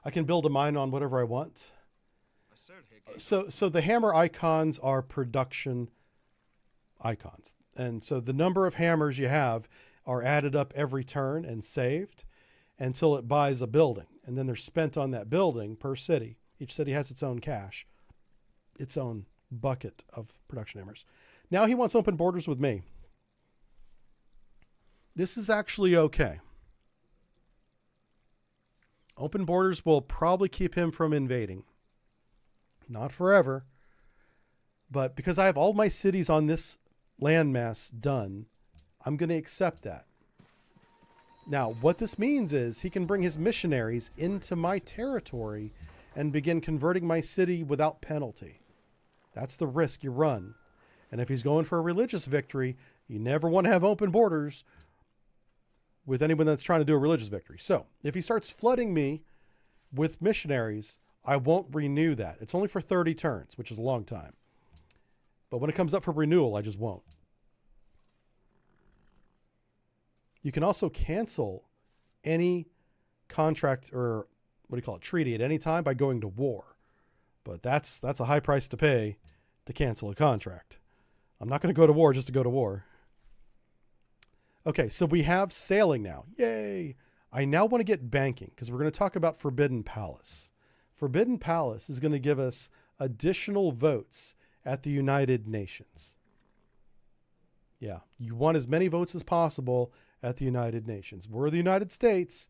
I can build a mine on whatever I want. So the hammer icons are production icons. And so the number of hammers you have are added up every turn and saved until it buys a building. And then they're spent on that building per city. Each city has its own cache, its own bucket of production hammers. Now he wants open borders with me. This is actually okay. Open borders will probably keep him from invading. Not forever, but because I have all my cities on this landmass done, I'm going to accept that. Now, what this means is he can bring his missionaries into my territory and begin converting my city without penalty. That's the risk you run. And if he's going for a religious victory, you never want to have open borders with anyone that's trying to do a religious victory. So if he starts flooding me with missionaries, I won't renew that. It's only for 30 turns, which is a long time. But when it comes up for renewal, I just won't. You can also cancel any contract or what do you call it, treaty at any time by going to war. But that's a high price to pay to cancel a contract. I'm not going to go to war just to go to war. Okay, so we have sailing now. Yay! I now want to get banking because we're going to talk about Forbidden Palace. Forbidden Palace is going to give us additional votes at the United Nations. Yeah, you want as many votes as possible at the United Nations. We're the United States.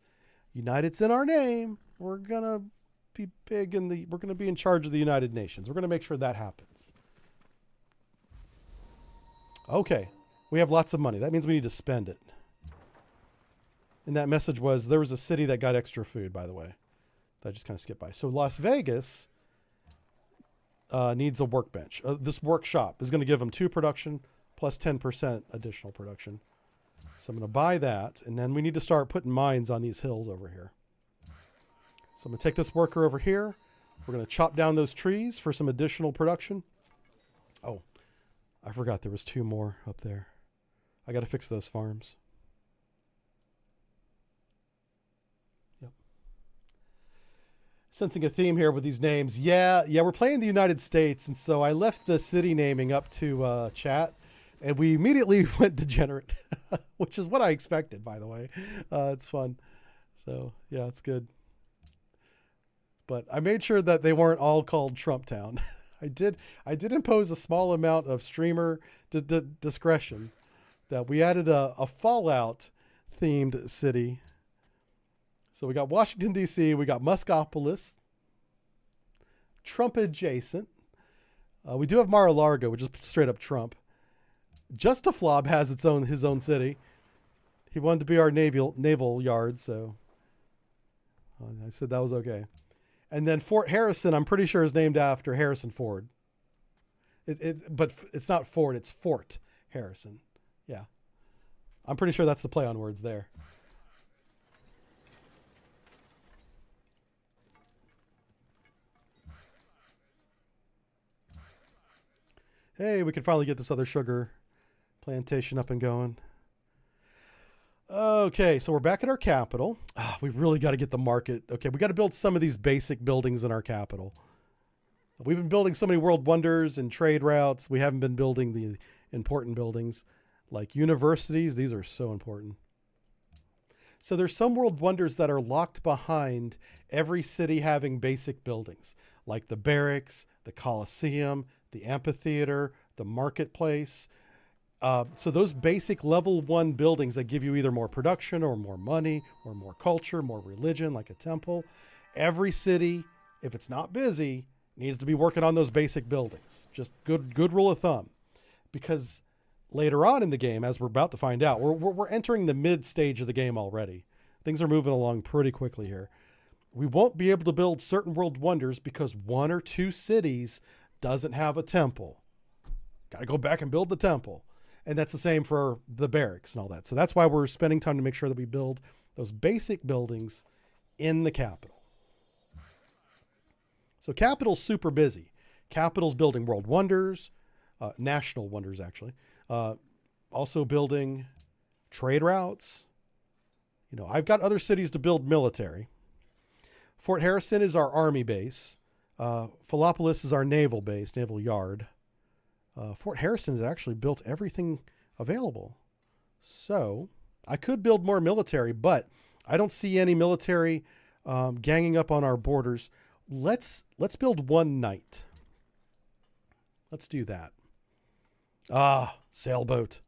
United's in our name. We're gonna be big in the. We're gonna be in charge of the United Nations. We're gonna make sure that happens. Okay, we have lots of money. That means we need to spend it. And that message was there was a city that got extra food, by the way. That I just kind of skipped by. So Las Vegas needs a workbench. This workshop is going to give them 2 production plus 10% additional production. So I'm going to buy that, and then we need to start putting mines on these hills over here. So I'm going to take this worker over here. We're going to chop down those trees for some additional production. Oh, I forgot there was 2 more up there. I got to fix those farms. Yep. Sensing a theme here with these names. Yeah, we're playing the United States, and so I left the city naming up to chat. And we immediately went degenerate, which is what I expected, by the way. It's fun. So, yeah, it's good. But I made sure that they weren't all called Trump Town. I did impose a small amount of streamer discretion that we added a Fallout-themed city. So we got Washington, D.C., we got Muskopolis, Trump-adjacent. We do have Mar-a-Lago, which is straight-up Trump. Justiflob has his own city. He wanted to be our naval yard, so I said that was okay. And then Fort Harrison, I'm pretty sure is named after Harrison Ford. But it's not Ford, it's Fort Harrison. Yeah. I'm pretty sure that's the play on words there. Hey, we can finally get this other sugar plantation up and going. Okay, so we're back at our capital. We really got to get the market. Okay, we got to build some of these basic buildings in our capital. We've been building so many world wonders and trade routes. We haven't been building the important buildings like universities. These are so important. So there's some world wonders that are locked behind every city having basic buildings, like the barracks, the Colosseum, the amphitheater, the marketplace. So those basic level 1 buildings that give you either more production or more money or more culture, more religion, like a temple. Every city, if it's not busy, needs to be working on those basic buildings. Just good rule of thumb. Because later on in the game, as we're about to find out, we're entering the mid stage of the game already. Things are moving along pretty quickly here. We won't be able to build certain world wonders because 1 or 2 cities doesn't have a temple. Got to go back and build the temple. And that's the same for the barracks and all that. So that's why we're spending time to make sure that we build those basic buildings in the capital. So capital's super busy. Capital's building world wonders, national wonders actually. Also building trade routes. You know, I've got other cities to build military. Fort Harrison is our army base. Philopolis is our naval base, naval yard. Fort Harrison has actually built everything available. So I could build more military, but I don't see any military ganging up on our borders. Let's build 1 knight. Let's do that. Sailboat.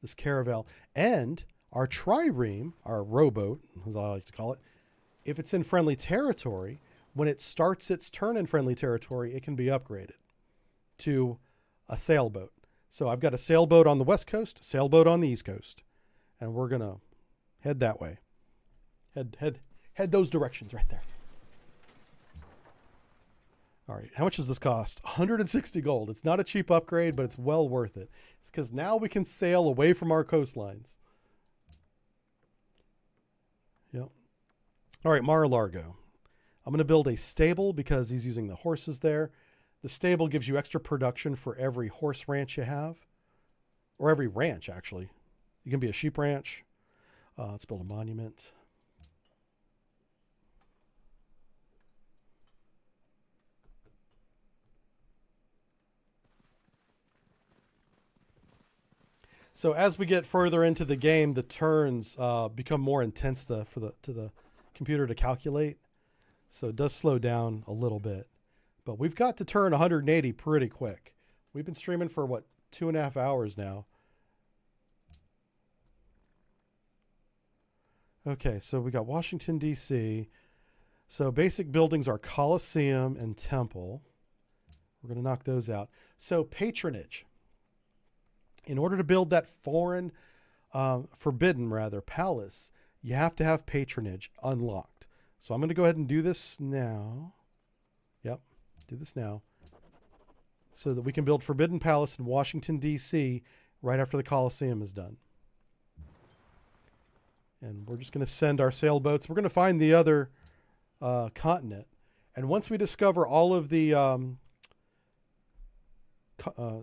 This caravel. And our trireme, our rowboat, as I like to call it, if it's in friendly territory, when it starts its turn in friendly territory, it can be upgraded to a sailboat. So I've got a sailboat on the west coast, sailboat on the east coast, and we're going to head that way. Head those directions right there. All right, how much does this cost? 160 gold. It's not a cheap upgrade, but it's well worth it. It's because now we can sail away from our coastlines. Yep. All right, Mar-a-Lago. I'm going to build a stable because he's using the horses there. The stable gives you extra production for every horse ranch you have, or every ranch, actually. You can be a sheep ranch. Let's build a monument. So as we get further into the game, the turns become more intense to the computer to calculate. So it does slow down a little bit. But we've got to turn 180 pretty quick. We've been streaming for, 2.5 hours now. Okay, so we got Washington, D.C. So basic buildings are Coliseum and Temple. We're going to knock those out. So patronage. In order to build that forbidden palace, you have to have patronage unlocked. So I'm going to go ahead and do this now. Yep, do this now. So that we can build Forbidden Palace in Washington, D.C. right after the Coliseum is done. And we're just going to send our sailboats. We're going to find the other continent. And once we discover all of the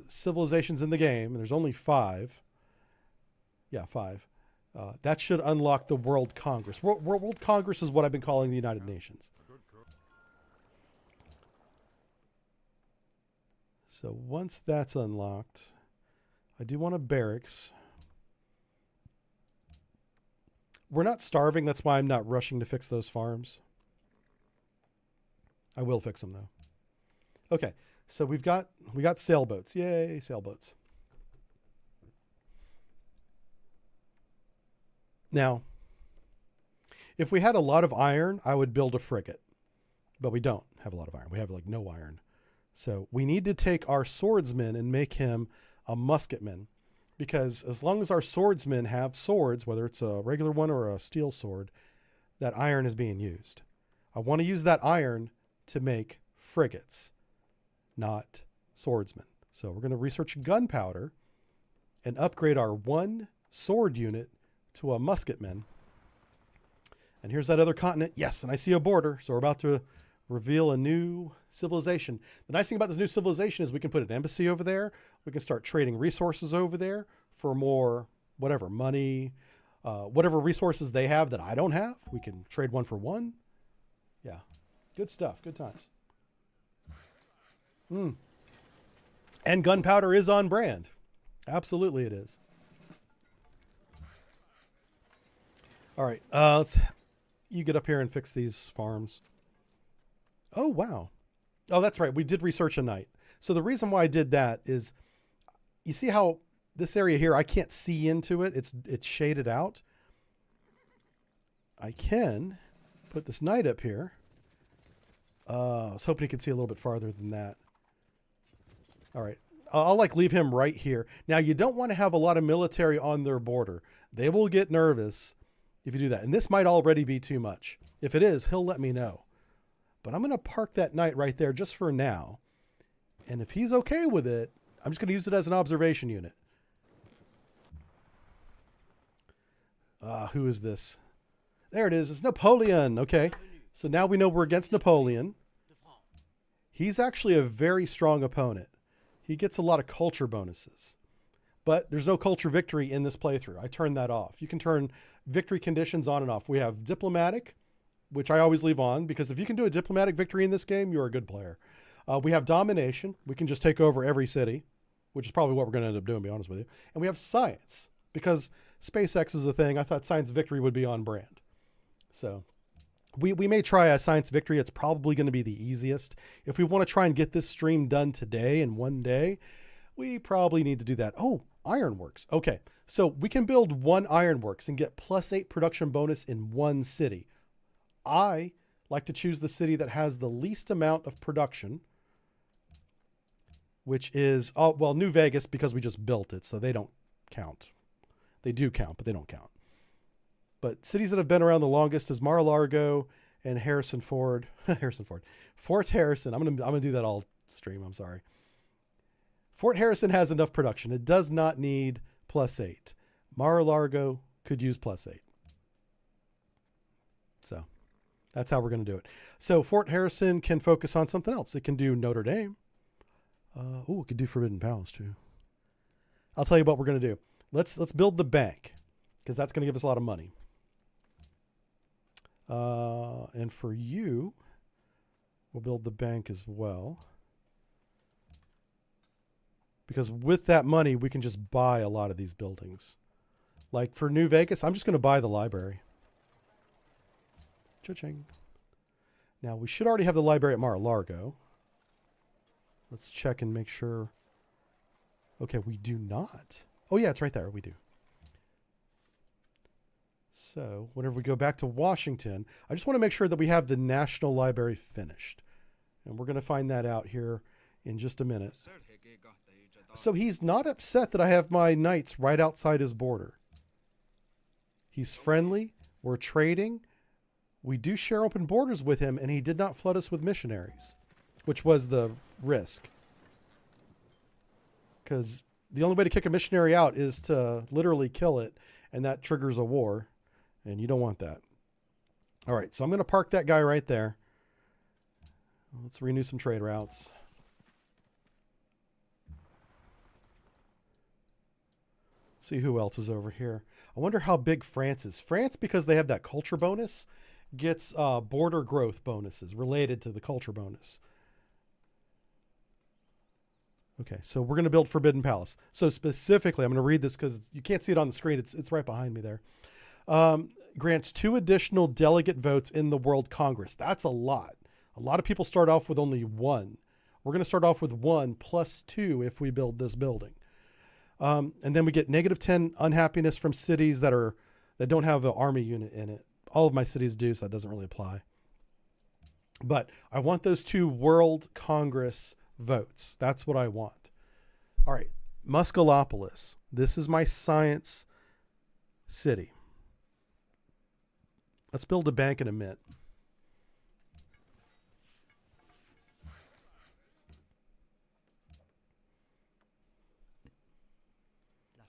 civilizations in the game, and there's only 5. Yeah, 5. That should unlock the World Congress. World Congress is what I've been calling the United Nations. So once that's unlocked, I do want a barracks. We're not starving. That's why I'm not rushing to fix those farms. I will fix them though. Okay, so we got sailboats. Yay, sailboats. Now, if we had a lot of iron, I would build a frigate. But we don't have a lot of iron. We have like no iron. So we need to take our swordsman and make him a musketman. Because as long as our swordsmen have swords, whether it's a regular one or a steel sword, that iron is being used. I want to use that iron to make frigates, not swordsmen. So we're going to research gunpowder and upgrade our 1 sword unit to a musketman. And here's that other continent. Yes, and I see a border. So we're about to reveal a new civilization. The nice thing about this new civilization is we can put an embassy over there. We can start trading resources over there for more, whatever, money, whatever resources they have that I don't have. We can trade 1 for 1. Yeah, good stuff. Good times. And gunpowder is on brand. Absolutely it is. All right, you get up here and fix these farms. Oh, wow. Oh, that's right. We did research a night. So the reason why I did that is, you see how this area here, I can't see into it. It's shaded out. I can put this night up here. I was hoping you could see a little bit farther than that. All right. I'll like leave him right here. Now, you don't want to have a lot of military on their border. They will get nervous if you do that. And this might already be too much. If it is, he'll let me know. But I'm going to park that knight right there just for now. And if he's okay with it, I'm just going to use it as an observation unit. Who is this? There it is. It's Napoleon. Okay. So now we know we're against Napoleon. He's actually a very strong opponent. He gets a lot of culture bonuses. But there's no culture victory in this playthrough. I turned that off. You can turn victory conditions on and off. We have diplomatic, which I always leave on, because if you can do a diplomatic victory in this game, you're a good player. We have domination. We can just take over every city, which is probably what we're going to end up doing, to be honest with you. And we have science, because SpaceX is a thing. I thought science victory would be on brand. So we may try a science victory. It's probably going to be the easiest. If we want to try and get this stream done today in one day, we probably need to do that. Oh, ironworks. Okay, so we can build 1 ironworks and get +8 production bonus in 1 city. I like to choose the city that has the least amount of production, which is, oh, well, New Vegas, because we just built it, so they don't count. They do count, but they don't count. But cities that have been around the longest is Mar-a-Lago and Harrison Ford. Fort Harrison. I'm gonna do that all stream. I'm sorry. Fort Harrison has enough production. It does not need +8. Mar-a-Lago could use +8. So that's how we're going to do it. So Fort Harrison can focus on something else. It can do Notre Dame. It could do Forbidden Palace too. I'll tell you what we're going to do. Let's build the bank, because that's going to give us a lot of money. And for you, we'll build the bank as well. Because with that money, we can just buy a lot of these buildings. Like for New Vegas, I'm just going to buy the library. Cha-ching. Now, we should already have the library at Mar-a-Lago. Let's check and make sure. Okay, we do not. Oh, yeah, it's right there. We do. So whenever we go back to Washington, I just want to make sure that we have the National Library finished. And we're going to find that out here in just a minute. So he's not upset that I have my knights right outside his border. He's friendly. We're trading. We do share open borders with him, and he did not flood us with missionaries, which was the risk. Because the only way to kick a missionary out is to literally kill it, and that triggers a war, and you don't want that. All right, so I'm going to park that guy right there. Let's renew some trade routes. Let's see who else is over here. I wonder how big France is. France, because they have that culture bonus, gets border growth bonuses related to the culture bonus. Okay, so we're going to build Forbidden Palace. So specifically, I'm going to read this because you can't see it on the screen. It's right behind me there. Grants 2 additional delegate votes in the World Congress. That's a lot. A lot of people start off with only 1. We're going to start off with 1 plus 2 if we build this building. And then we get -10 unhappiness from cities that don't have an army unit in it. All of my cities do, so that doesn't really apply. But I want those 2 World Congress votes. That's what I want. All right, Muscolopolis. This is my science city. Let's build a bank and a mint.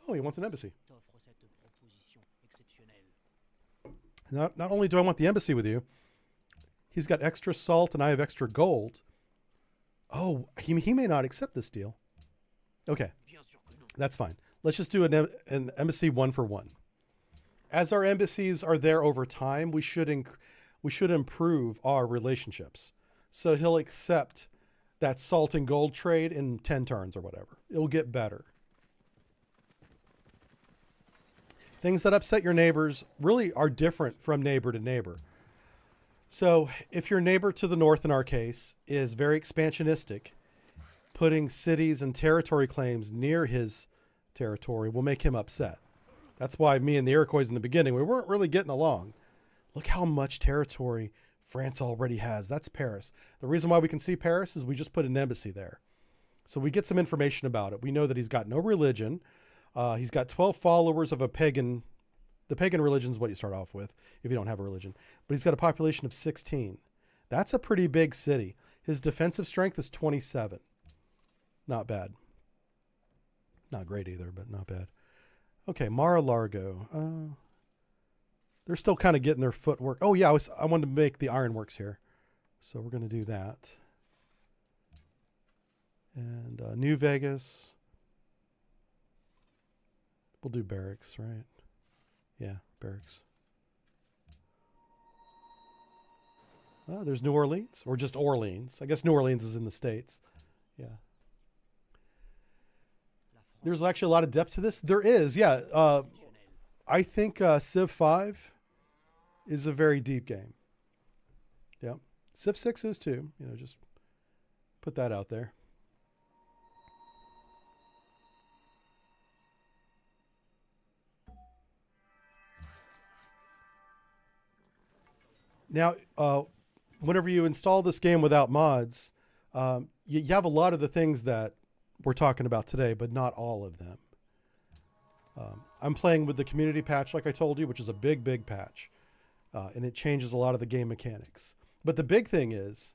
Oh, he wants an embassy. Not only do I want the embassy with you, he's got extra salt and I have extra gold. Oh, he may not accept this deal. Okay, that's fine. Let's just do an embassy 1 for 1. As our embassies are there over time, we should improve our relationships. So he'll accept that salt and gold trade in 10 turns or whatever. It'll get better. Things that upset your neighbors really are different from neighbor to neighbor. So if your neighbor to the north, in our case, is very expansionistic, putting cities and territory claims near his territory will make him upset. That's why me and the Iroquois in the beginning, we weren't really getting along. Look how much territory France already has. That's Paris. The reason why we can see Paris is we just put an embassy there. So we get some information about it. We know that he's got no religion. He's got 12 followers of a pagan. The pagan religion is what you start off with if you don't have a religion. But he's got a population of 16. That's a pretty big city. His defensive strength is 27. Not bad. Not great either, but not bad. Okay, Mar-a-Largo. They're still kind of getting their footwork. Oh, yeah, I wanted to make the ironworks here. So we're going to do that. And New Vegas. We'll do barracks, right? Yeah, barracks. There's New Orleans, or just Orleans. I guess New Orleans is in the States. Yeah. There's actually a lot of depth to this. There is, yeah. I think Civ 5 is a very deep game. Yeah. Civ 6 is too. You know, just put that out there. Now, whenever you install this game without mods, you have a lot of the things that we're talking about today, but not all of them. I'm playing with the community patch, like I told you, which is a big, big patch. And it changes a lot of the game mechanics. But the big thing is,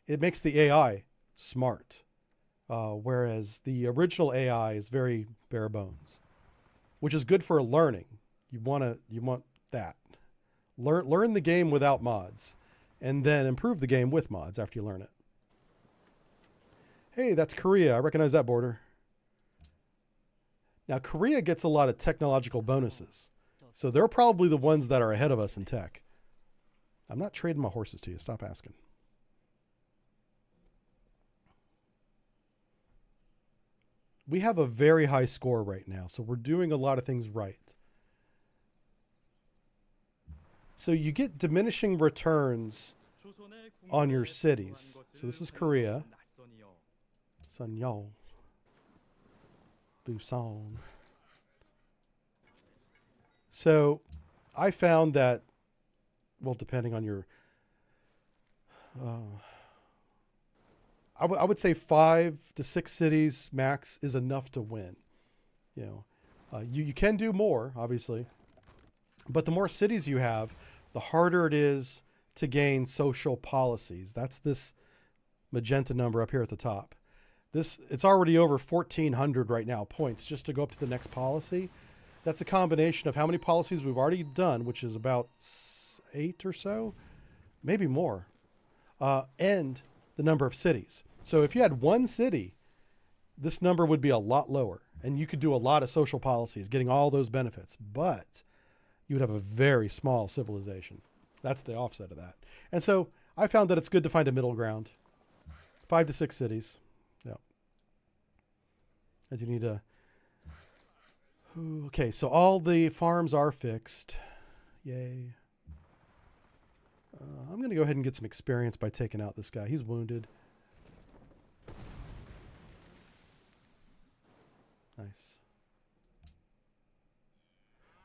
it makes the AI smart. Whereas the original AI is very bare bones, which is good for learning. You want that. Learn the game without mods, and then improve the game with mods after you learn it. Hey, that's Korea. I recognize that border. Now, Korea gets a lot of technological bonuses, so they're probably the ones that are ahead of us in tech. I'm not trading my horses to you. Stop asking. We have a very high score right now, so we're doing a lot of things right. So you get diminishing returns on your cities. So this is Korea. Sanyol. Busan. So I found that, well, depending on your, I would say 5 to 6 cities max is enough to win. You know, you can do more, obviously, but the more cities you have, the harder it is to gain social policies. That's this magenta number up here at the top. It's already over 1,400 right now points just to go up to the next policy. That's a combination of how many policies we've already done, which is about 8 or so, maybe more, and the number of cities. So if you had one city, this number would be a lot lower, and you could do a lot of social policies, getting all those benefits, but you would have a very small civilization. That's the offset of that. And so I found that it's good to find a middle ground. 5 to 6 cities. Yeah. And you need to... Okay, so all the farms are fixed. Yay. I'm going to go ahead and get some experience by taking out this guy. He's wounded. Nice.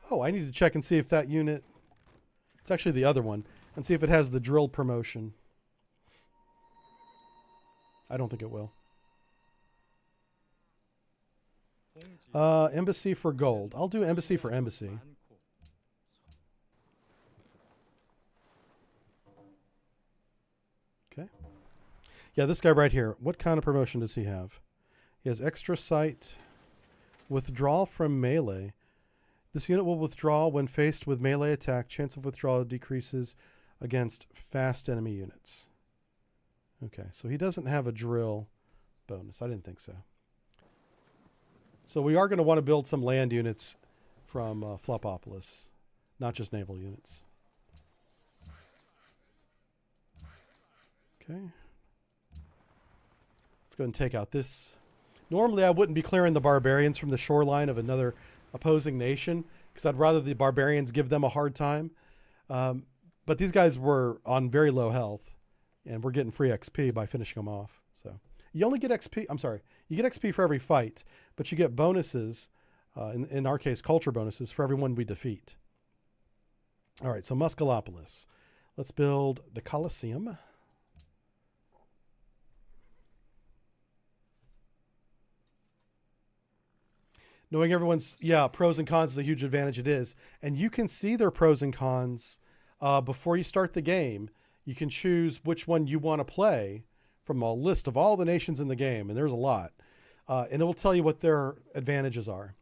Oh, I need to check and see if that unit... It's actually the other one. And see if it has the drill promotion. I don't think it will. Embassy for gold. I'll do embassy for embassy. Okay. Yeah, this guy right here. What kind of promotion does he have? He has extra sight. Withdrawal from melee. This unit will withdraw when faced with melee attack. Chance of withdrawal decreases against fast enemy units. Okay, so he doesn't have a drill bonus. I didn't think so. So we are going to want to build some land units from Flopopolis, not just naval units. Okay. Let's go ahead and take out this. Normally I wouldn't be clearing the barbarians from the shoreline of another opposing nation because I'd rather the barbarians give them a hard time. But these guys were on very low health, and we're getting free XP by finishing them off. So you only get XP. I'm sorry. You get XP for every fight, but you get bonuses, in our case, culture bonuses for everyone we defeat. All right, so Muscalopolis. Let's build the Colosseum. Knowing everyone's, pros and cons is a huge advantage. It is. And you can see their pros and cons before you start the game. You can choose which one you want to play from a list of all the nations in the game, and there's a lot. And it will tell you what their advantages are.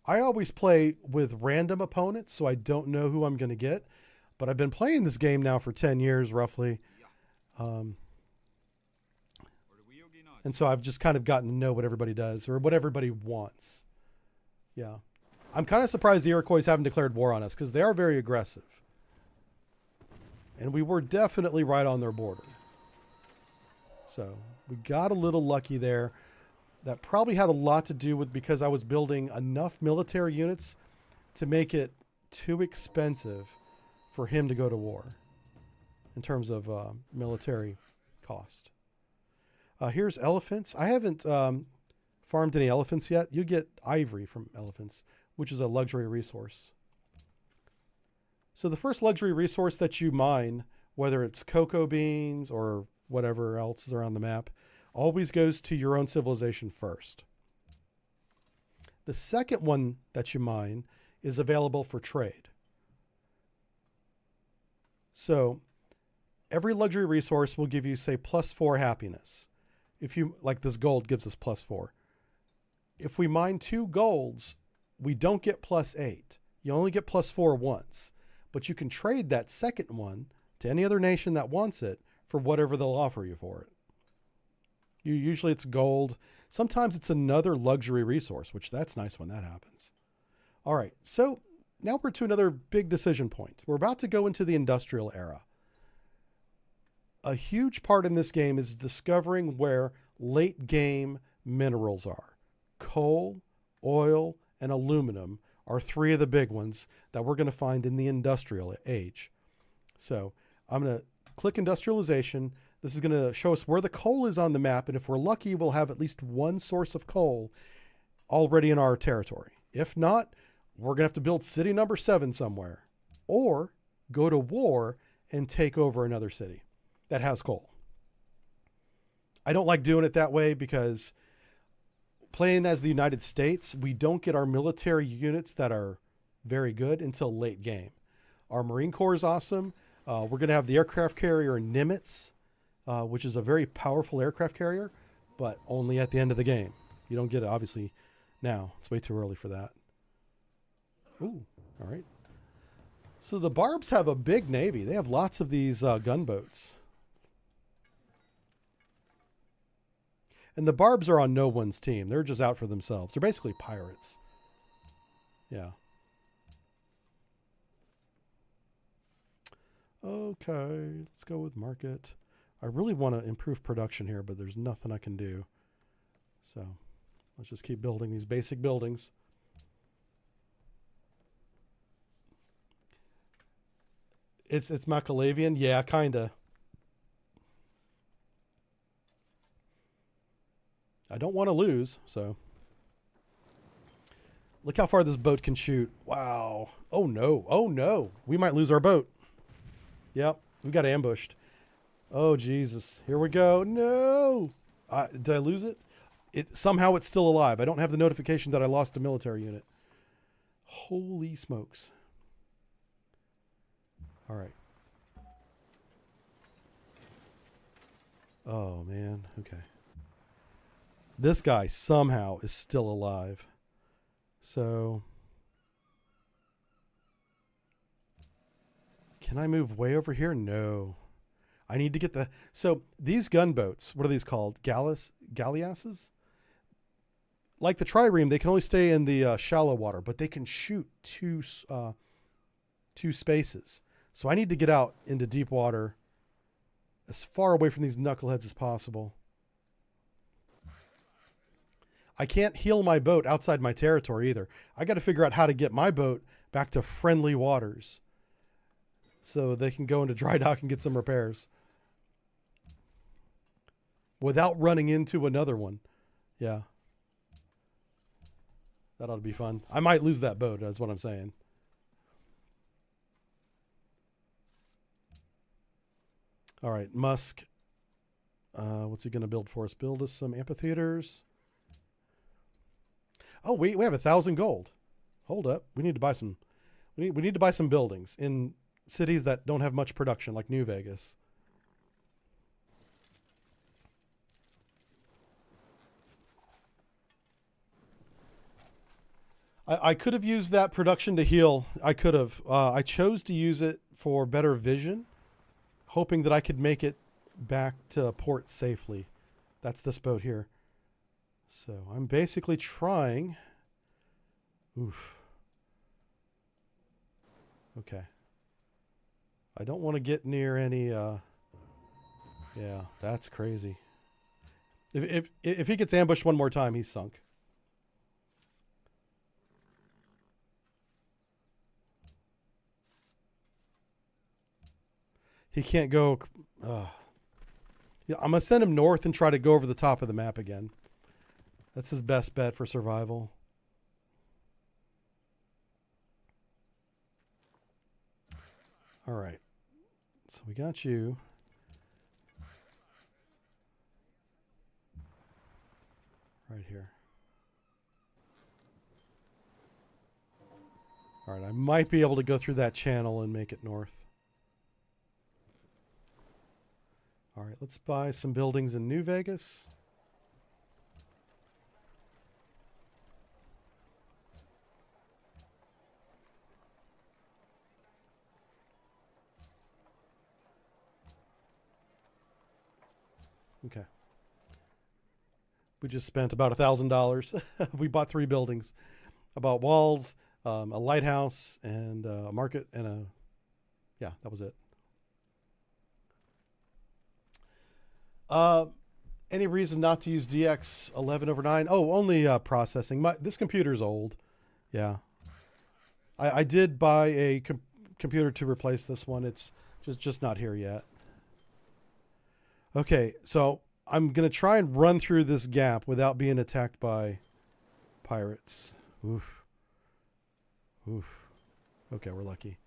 I always play with random opponents, so I don't know who I'm going to get. But I've been playing this game now for 10 years, roughly. And so I've just kind of gotten to know what everybody does or what everybody wants. Yeah. I'm kind of surprised the Iroquois haven't declared war on us because they are very aggressive. And we were definitely right on their border. So we got a little lucky there. That probably had a lot to do with because I was building enough military units to make it too expensive for him to go to war in terms of military cost. Here's elephants. I haven't farmed any elephants yet. You get ivory from elephants, which is a luxury resource. So the first luxury resource that you mine, whether it's cocoa beans or whatever else is around the map, always goes to your own civilization first. The second one that you mine is available for trade. So every luxury resource will give you, say, +4 happiness. If you, like this gold gives us +4. If we mine 2 golds, we don't get +8. You only get +4 once. But you can trade that second one to any other nation that wants it for whatever they'll offer you for it. Usually it's gold. Sometimes it's another luxury resource, which that's nice when that happens. All right, so now we're to another big decision point. We're about to go into the industrial era. A huge part in this game is discovering where late game minerals are. Coal, oil, and aluminum are 3 of the big ones that we're going to find in the industrial age. So I'm going to click industrialization. This is going to show us where the coal is on the map. And if we're lucky, we'll have at least one source of coal already in our territory. If not, we're going to have to build city number 7 somewhere. or go to war and take over another city that has coal. I don't like doing it that way because playing as the United States, we don't get our military units that are very good until late game. Our Marine Corps is awesome. We're going to have the aircraft carrier Nimitz, which is a very powerful aircraft carrier, but only at the end of the game. You don't get it, obviously, now. It's way too early for that. Ooh, all right. So the Barbs have a big navy. They have lots of these gunboats. And the Barbs are on no one's team. They're just out for themselves. They're basically pirates. Yeah. Okay, let's go with market. I really want to improve production here, but there's nothing I can do. So let's just keep building these basic buildings. It's Machiavellian? Yeah, kinda. I don't want to lose, so. Look how far this boat can shoot. Wow. Oh no. Oh no. We might lose our boat. Yep. We got ambushed. Oh Jesus. Here we go. No. Did I lose it? Somehow it's still alive. I don't have the notification that I lost a military unit. Holy smokes. All right. Oh man. Okay. This guy somehow is still alive. So can I move way over here? No. I need to get the... So these gunboats, what are these called? Galleasses? Like the trireme, they can only stay in the shallow water, but they can shoot two spaces. So I need to get out into deep water as far away from these knuckleheads as possible. I can't heal my boat outside my territory either. I got to figure out how to get my boat back to friendly waters so they can go into dry dock and get some repairs without running into another one. Yeah. That ought to be fun. I might lose that boat, that's what I'm saying. All right, Musk. What's he going to build for us? Build us some amphitheaters. Oh, we have 1,000 gold. Hold up. We need to buy some. We need to buy some buildings in cities that don't have much production, like New Vegas. I could have used that production to heal. I could have. I chose to use it for better vision, hoping that I could make it back to port safely. That's this boat here. So I'm basically trying. Oof. Okay. I don't want to get near any. Yeah, that's crazy. If he gets ambushed one more time, he's sunk. He can't go. Yeah, I'm gonna send him north and try to go over the top of the map again. That's his best bet for survival. All right. So we got you. Right here. All right. I might be able to go through that channel and make it north. All right. Let's buy some buildings in New Vegas. Okay. We just spent about $1,000. We bought 3 buildings. I bought walls, a lighthouse, and a market, and a... Yeah, that was it. Any reason not to use DX 11/9? Oh, only processing. This computer's old. Yeah. I did buy a computer to replace this one. It's just not here yet. Okay, so I'm going to try and run through this gap without being attacked by pirates. Oof. Oof. Okay, we're lucky.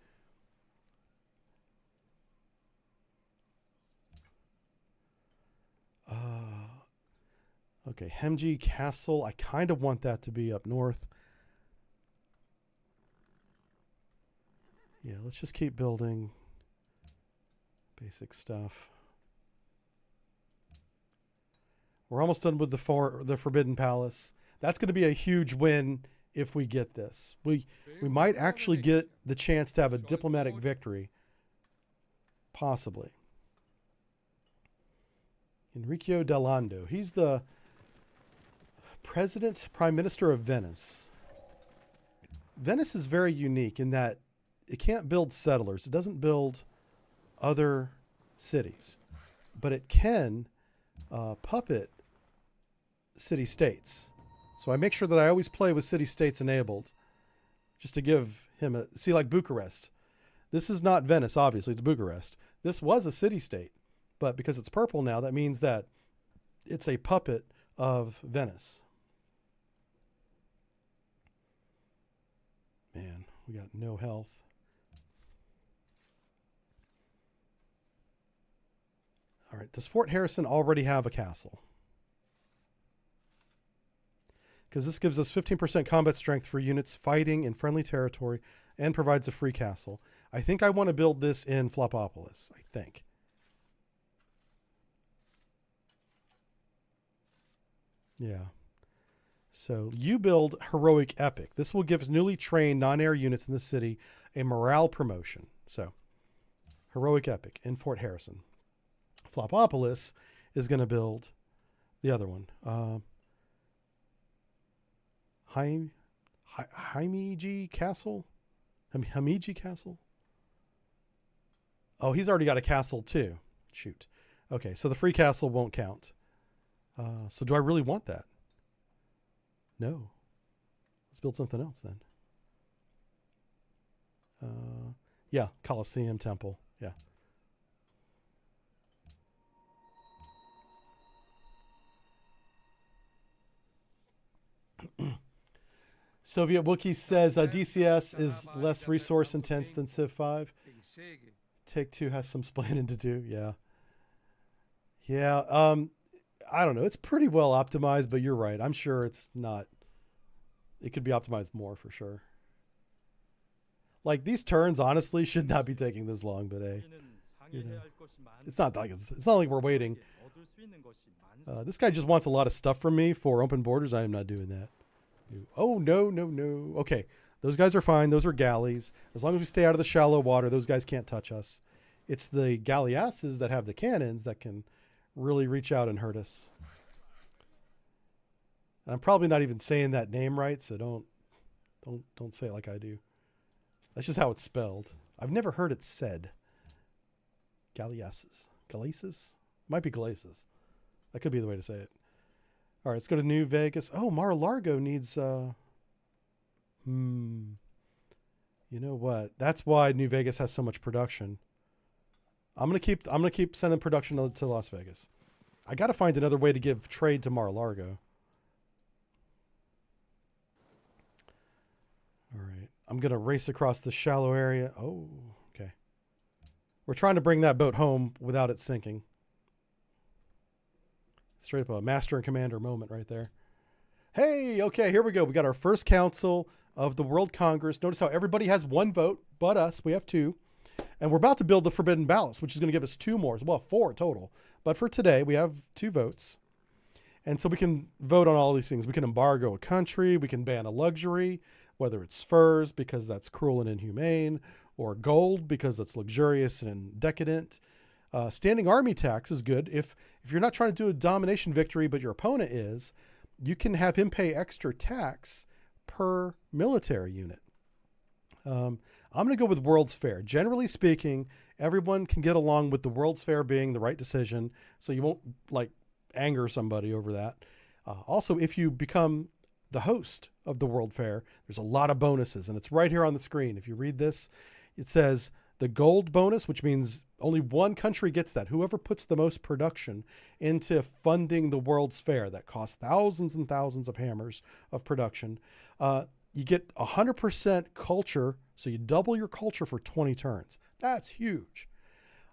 Okay, Hemji Castle. I kind of want that to be up north. Yeah, let's just keep building basic stuff. We're almost done with the Forbidden Palace. That's going to be a huge win if we get this. We might actually get the chance to have a diplomatic victory. Possibly. Enrico Delando. He's the Prime Minister of Venice. Venice is very unique in that it can't build settlers. It doesn't build other cities. But it can puppet city-states. So I make sure that I always play with city-states enabled just to give him a... See, like Bucharest. This is not Venice, obviously. It's Bucharest. This was a city-state. But because it's purple now, that means that it's a puppet of Venice. Man, we got no health. All right, does Fort Harrison already have a castle? Because this gives us 15% combat strength for units fighting in friendly territory and provides a free castle. I think I want to build this in Flopopolis, I think. Yeah. So you build Heroic Epic. This will give newly trained non-air units in the city a morale promotion. So Heroic Epic in Fort Harrison. Flopopolis is going to build the other one. Himeji Castle? Himeji Castle? Oh, he's already got a castle too. Shoot. Okay, so the free castle won't count. So do I really want that? No. Let's build something else then. Yeah, Colosseum Temple. Yeah. Soviet Wookiee says DCS is less resource intense than Civ 5. Take-Two has some splaining to do. Yeah. Yeah. I don't know. It's pretty well optimized, but you're right. I'm sure it's not. It could be optimized more for sure. Like these turns, honestly, should not be taking this long, but hey, you know, it's not like we're waiting. This guy just wants a lot of stuff from me for open borders. I am not doing that. Oh no. Okay, those guys are fine. Those are galleys. As long as we stay out of the shallow water, those guys can't touch us. It's the galleasses that have the cannons that can really reach out and hurt us. And I'm probably not even saying that name right, so don't say it like I do. That's just how it's spelled. I've never heard it said. Galleasses. Galeases? Might be Galeases. That could be the way to say it. All right, let's go to New Vegas. Oh, Mar-a-Lago needs you know what? That's why New Vegas has so much production. I'm gonna keep sending production to Las Vegas. I got to find another way to give trade to Mar-a-Lago. All right, I'm gonna race across the shallow area. Oh, okay. We're trying to bring that boat home without it sinking. Straight up a master and commander moment right there. Hey, okay, here we go. We got our first council of the World Congress. Notice how everybody has one vote, but us. We have two. And we're about to build the Forbidden Palace, which is going to give us two more. Well, four total. But for today, we have 2 votes. And so we can vote on all these things. We can embargo a country. We can ban a luxury, whether it's furs because that's cruel and inhumane, or gold because it's luxurious and decadent. Standing army tax is good. If you're not trying to do a domination victory, but your opponent is, you can have him pay extra tax per military unit. I'm going to go with World's Fair. Generally speaking, everyone can get along with the World's Fair being the right decision, so you won't like anger somebody over that. Also, if you become the host of the World Fair, there's a lot of bonuses, and it's right here on the screen. If you read this, it says the gold bonus, which means only one country gets that. Whoever puts the most production into funding the World's Fair that costs thousands and thousands of hammers of production, you get 100% culture. So you double your culture for 20 turns. That's huge.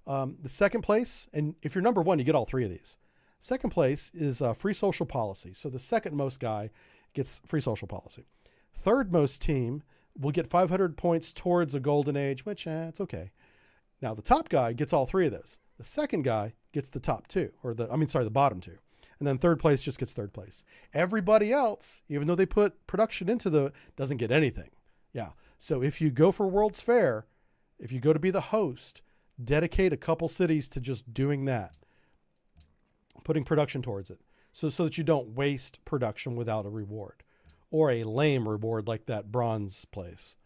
The second place, and if you're number one, you get all 3 of these. Second place is free social policy. So the second most guy gets free social policy. Third most team will get 500 points towards a golden age, which it's okay. Now the top guy gets all three of those. The second guy gets the top two, the bottom two. And then third place just gets third place. Everybody else, even though they put production into doesn't get anything. Yeah. So if you go for World's Fair, if you go to be the host, dedicate a couple cities to just doing that, putting production towards it. So that you don't waste production without a reward or a lame reward like that bronze place.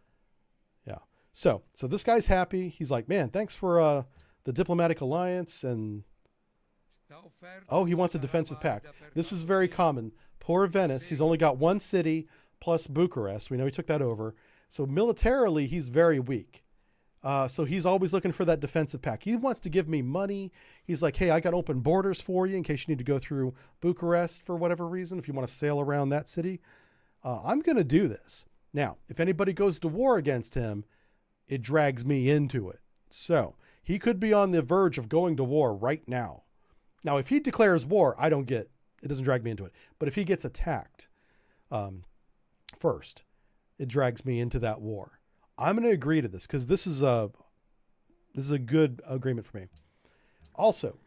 Yeah. So this guy's happy. He's like, man, thanks for the diplomatic alliance. And oh, he wants a defensive pact. This is very common. Poor Venice. He's only got one city plus Bucharest. We know he took that over. So militarily, he's very weak. So he's always looking for that defensive pact. He wants to give me money. He's like, hey, I got open borders for you in case you need to go through Bucharest for whatever reason, if you want to sail around that city. I'm going to do this. Now, if anybody goes to war against him, it drags me into it. So he could be on the verge of going to war right now. Now, if he declares war, it doesn't drag me into it. But if he gets attacked first, it drags me into that war. I'm going to agree to this because this is a good agreement for me. Also,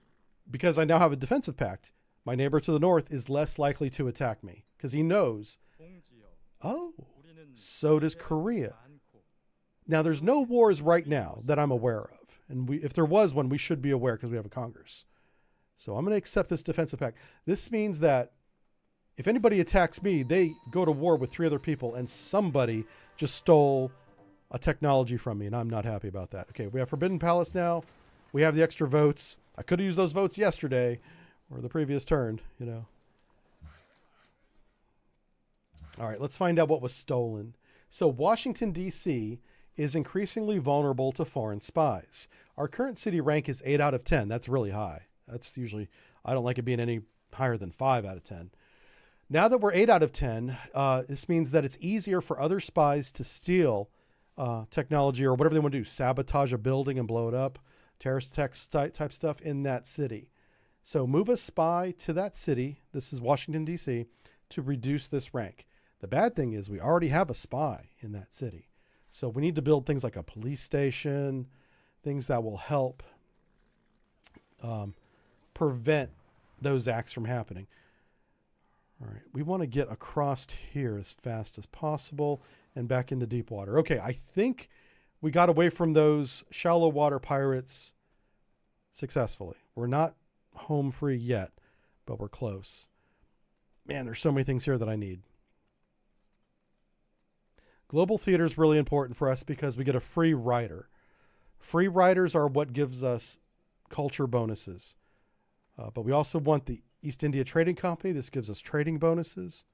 because I now have a defensive pact, my neighbor to the north is less likely to attack me because he knows, oh, so does Korea. Now, there's no wars right now that I'm aware of. And if there was one, we should be aware because we have a Congress. So I'm going to accept this defensive pact. This means that if anybody attacks me, they go to war with 3 other people and somebody just stole a technology from me, and I'm not happy about that. Okay, we have Forbidden Palace now. We have the extra votes. I could have used those votes yesterday or the previous turn, you know. All right, let's find out what was stolen. So Washington, D.C. is increasingly vulnerable to foreign spies. Our current city rank is 8 out of 10. That's really high. That's usually, I don't like it being any higher than 5 out of 10. Now that we're 8 out of 10, this means that it's easier for other spies to steal technology or whatever they want to do, sabotage a building and blow it up, terrorist type stuff in that city. So move a spy to that city, this is Washington, D.C., to reduce this rank. The bad thing is we already have a spy in that city. So we need to build things like a police station, things that will help prevent those acts from happening. All right, we want to get across here as fast as possible and back into deep water. Okay, I think we got away from those shallow water pirates successfully. We're not home free yet, but we're close. Man, there's so many things here that I need. Global theater is really important for us because we get a free rider. Free riders are what gives us culture bonuses. But we also want the East India Trading Company. This gives us trading bonuses.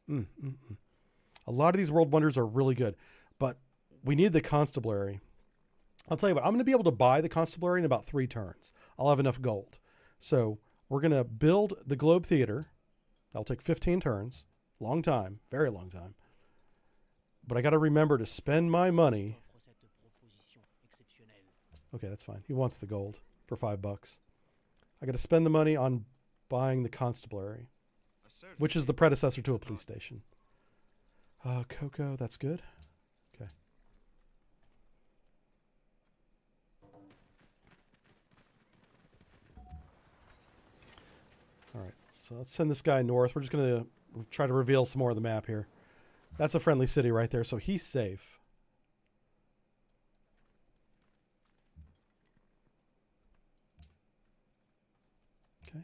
A lot of these world wonders are really good, but we need the constabulary. I'll tell you what, I'm going to be able to buy the constabulary in about 3 turns. I'll have enough gold. So we're going to build the Globe Theater. That'll take 15 turns. Long time, very long time. But I got to remember to spend my money. Okay, that's fine. He wants the gold for $5. I got to spend the money on buying the constabulary, which is the predecessor to a police station. Cocoa, that's good. Okay. All right, so let's send this guy north. We're just going to try to reveal some more of the map here. That's a friendly city right there, so he's safe. Okay.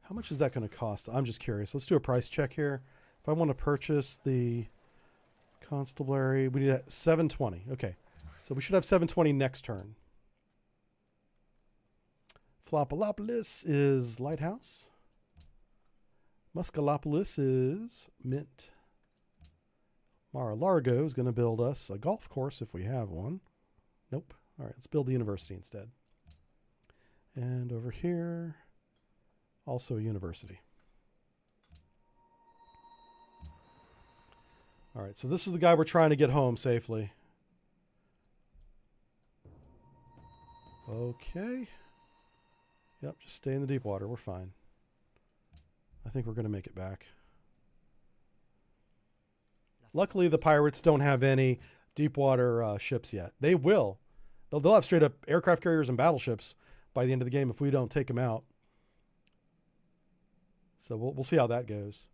How much is that going to cost? I'm just curious. Let's do a price check here. If I want to purchase the constabulary, we need 720. Okay, so we should have 720 next turn. Floppalopolis is Lighthouse. Muscalopolis is Mint. Mar-a-Largo is going to build us a golf course if we have one. Nope. All right, let's build the university instead. And over here, also a university. All right, so this is the guy we're trying to get home safely. Okay. Yep, just stay in the deep water. We're fine. I think we're going to make it back. Luckily, the pirates don't have any deep water ships yet. They will. They'll have straight up aircraft carriers and battleships by the end of the game if we don't take them out. So we'll see how that goes.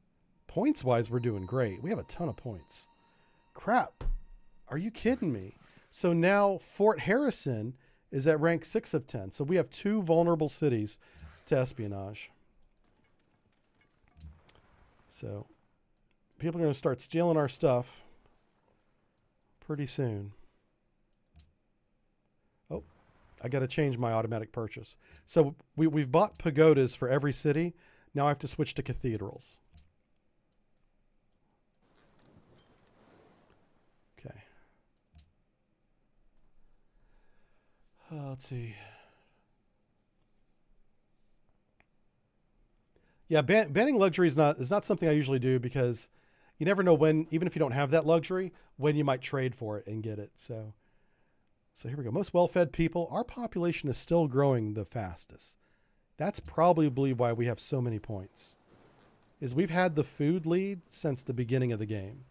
Points wise, we're doing great. We have a ton of points. Crap. Are you kidding me? So now Fort Harrison is at rank 6 of 10. So we have 2 vulnerable cities to espionage. So people are going to start stealing our stuff pretty soon. Oh, I got to change my automatic purchase. So we've bought pagodas for every city. Now I have to switch to cathedrals. Okay. Let's see. Yeah, banning luxury is not something I usually do because you never know when, even if you don't have that luxury, when you might trade for it and get it. So here we go. Most well-fed people. Our population is still growing the fastest. That's probably why we have so many points. Is we've had the food lead since the beginning of the game.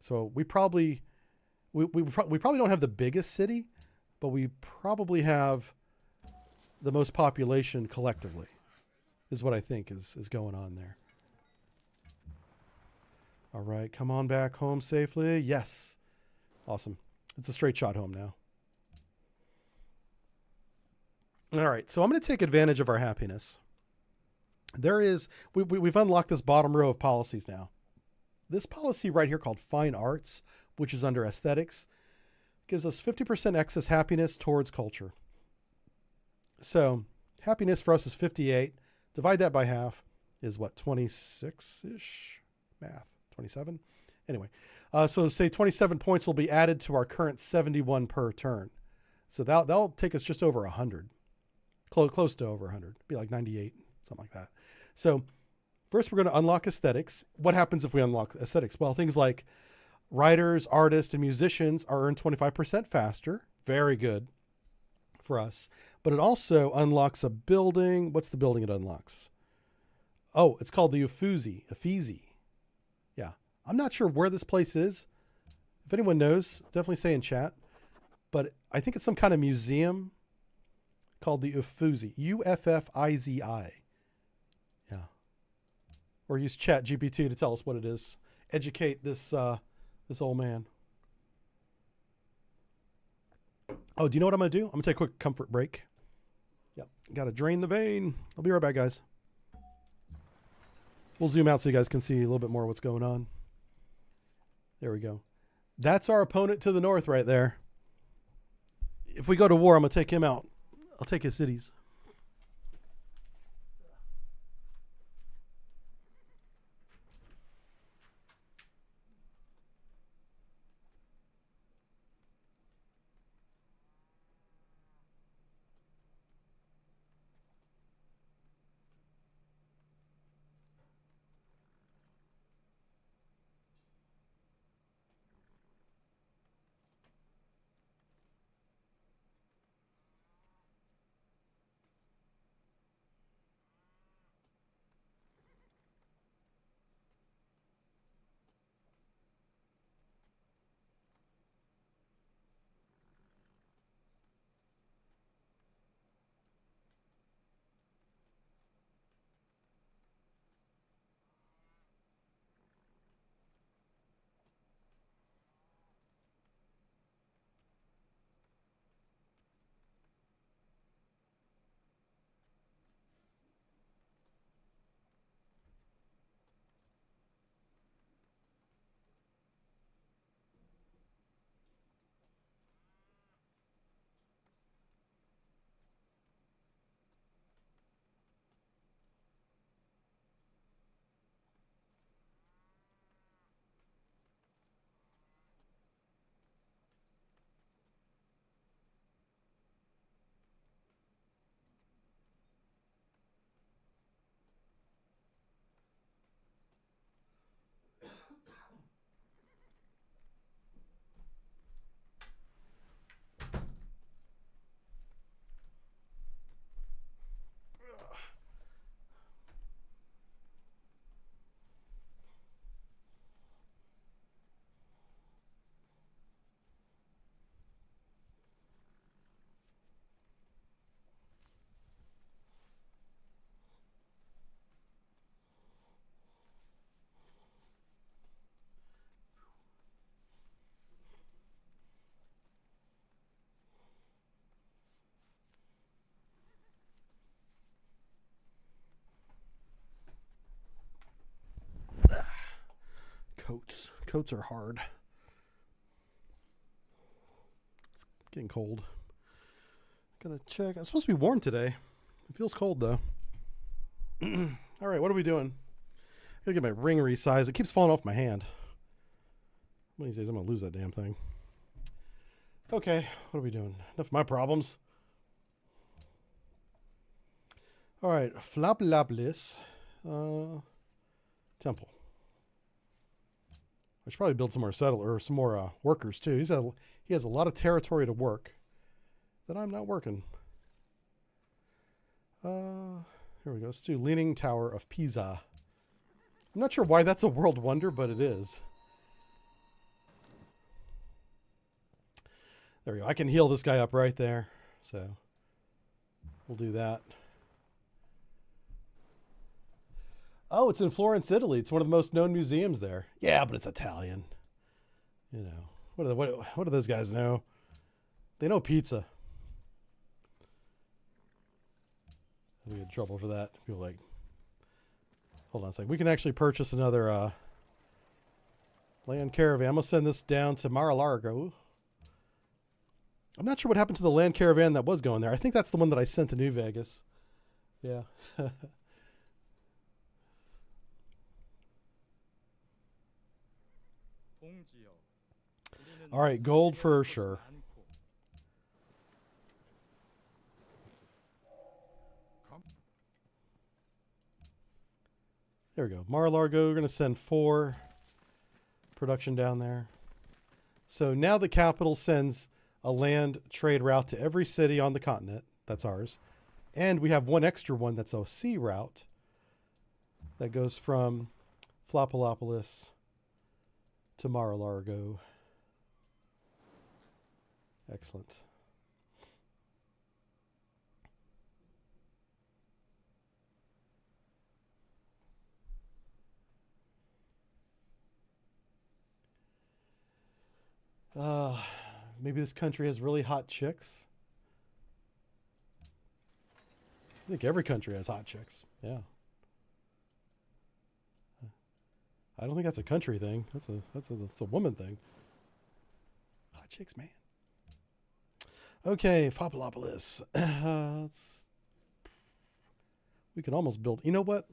So we probably don't have the biggest city, but we probably have the most population collectively. Is what I think is going on there. All right, come on back home safely. Yes. Awesome. It's a straight shot home now. All right, so I'm going to take advantage of our happiness. We've unlocked this bottom row of policies now. This policy right here called Fine Arts, which is under Aesthetics, gives us 50% excess happiness towards culture. So happiness for us is 58. Divide that by half is what, 26-ish? Math, 27? Anyway, so say 27 points will be added to our current 71 per turn. So that'll take us just over 100. Close to over 100. Be like 98, something like that. So first we're going to unlock aesthetics. What happens if we unlock aesthetics? Well, things like writers, artists, and musicians are earned 25% faster. Very good for us. But it also unlocks a building. What's the building it unlocks? Oh, it's called the Uffizi. Yeah. I'm not sure where this place is. If anyone knows, definitely say in chat. But I think it's some kind of museum called the Uffizi. Uffizi. Yeah. Or use Chat GPT to tell us what it is. Educate this old man. Oh, do you know what I'm going to do? I'm going to take a quick comfort break. Yep. Got to drain the vein. I'll be right back, guys. We'll zoom out so you guys can see a little bit more of what's going on. There we go. That's our opponent to the north right there. If we go to war, I'm going to take him out. I'll take his cities. coats. Coats are hard. It's getting cold. Gonna check. It's supposed to be warm today. It feels cold though. All right, what are we doing? I gotta get my ring resized. It keeps falling off my hand. One of these days I'm gonna lose that damn thing. Okay, what are we doing? Enough of my problems. All right, Flapilaplis temple. I should probably build some more some more workers too. He has a lot of territory to work that I'm not working. Here we go. Let's do Leaning Tower of Pisa. I'm not sure why that's a world wonder, but it is. There we go. I can heal this guy up right there. So we'll do that. Oh, it's in Florence, Italy. It's one of the most known museums there. Yeah, but it's Italian. You know, what do those guys know? They know pizza. I'll be in trouble for that. People like, hold on a second. We can actually purchase another land caravan. I'm gonna send this down to Mar-a-Lago. I'm not sure what happened to the land caravan that was going there. I think that's the one that I sent to New Vegas. Yeah. All right, gold for sure. There we go. Mar-a-Lago, we're going to send 4 production down there. So now the capital sends a land trade route to every city on the continent. That's ours. And we have one extra one that's a sea route that goes from Flapilaplis to Mar-a-Lago. Excellent. Maybe this country has really hot chicks. I think every country has hot chicks. Yeah. I don't think that's a country thing. That's a woman thing. Hot chicks, man. Okay, Flapilaplis. We can almost build. You know what?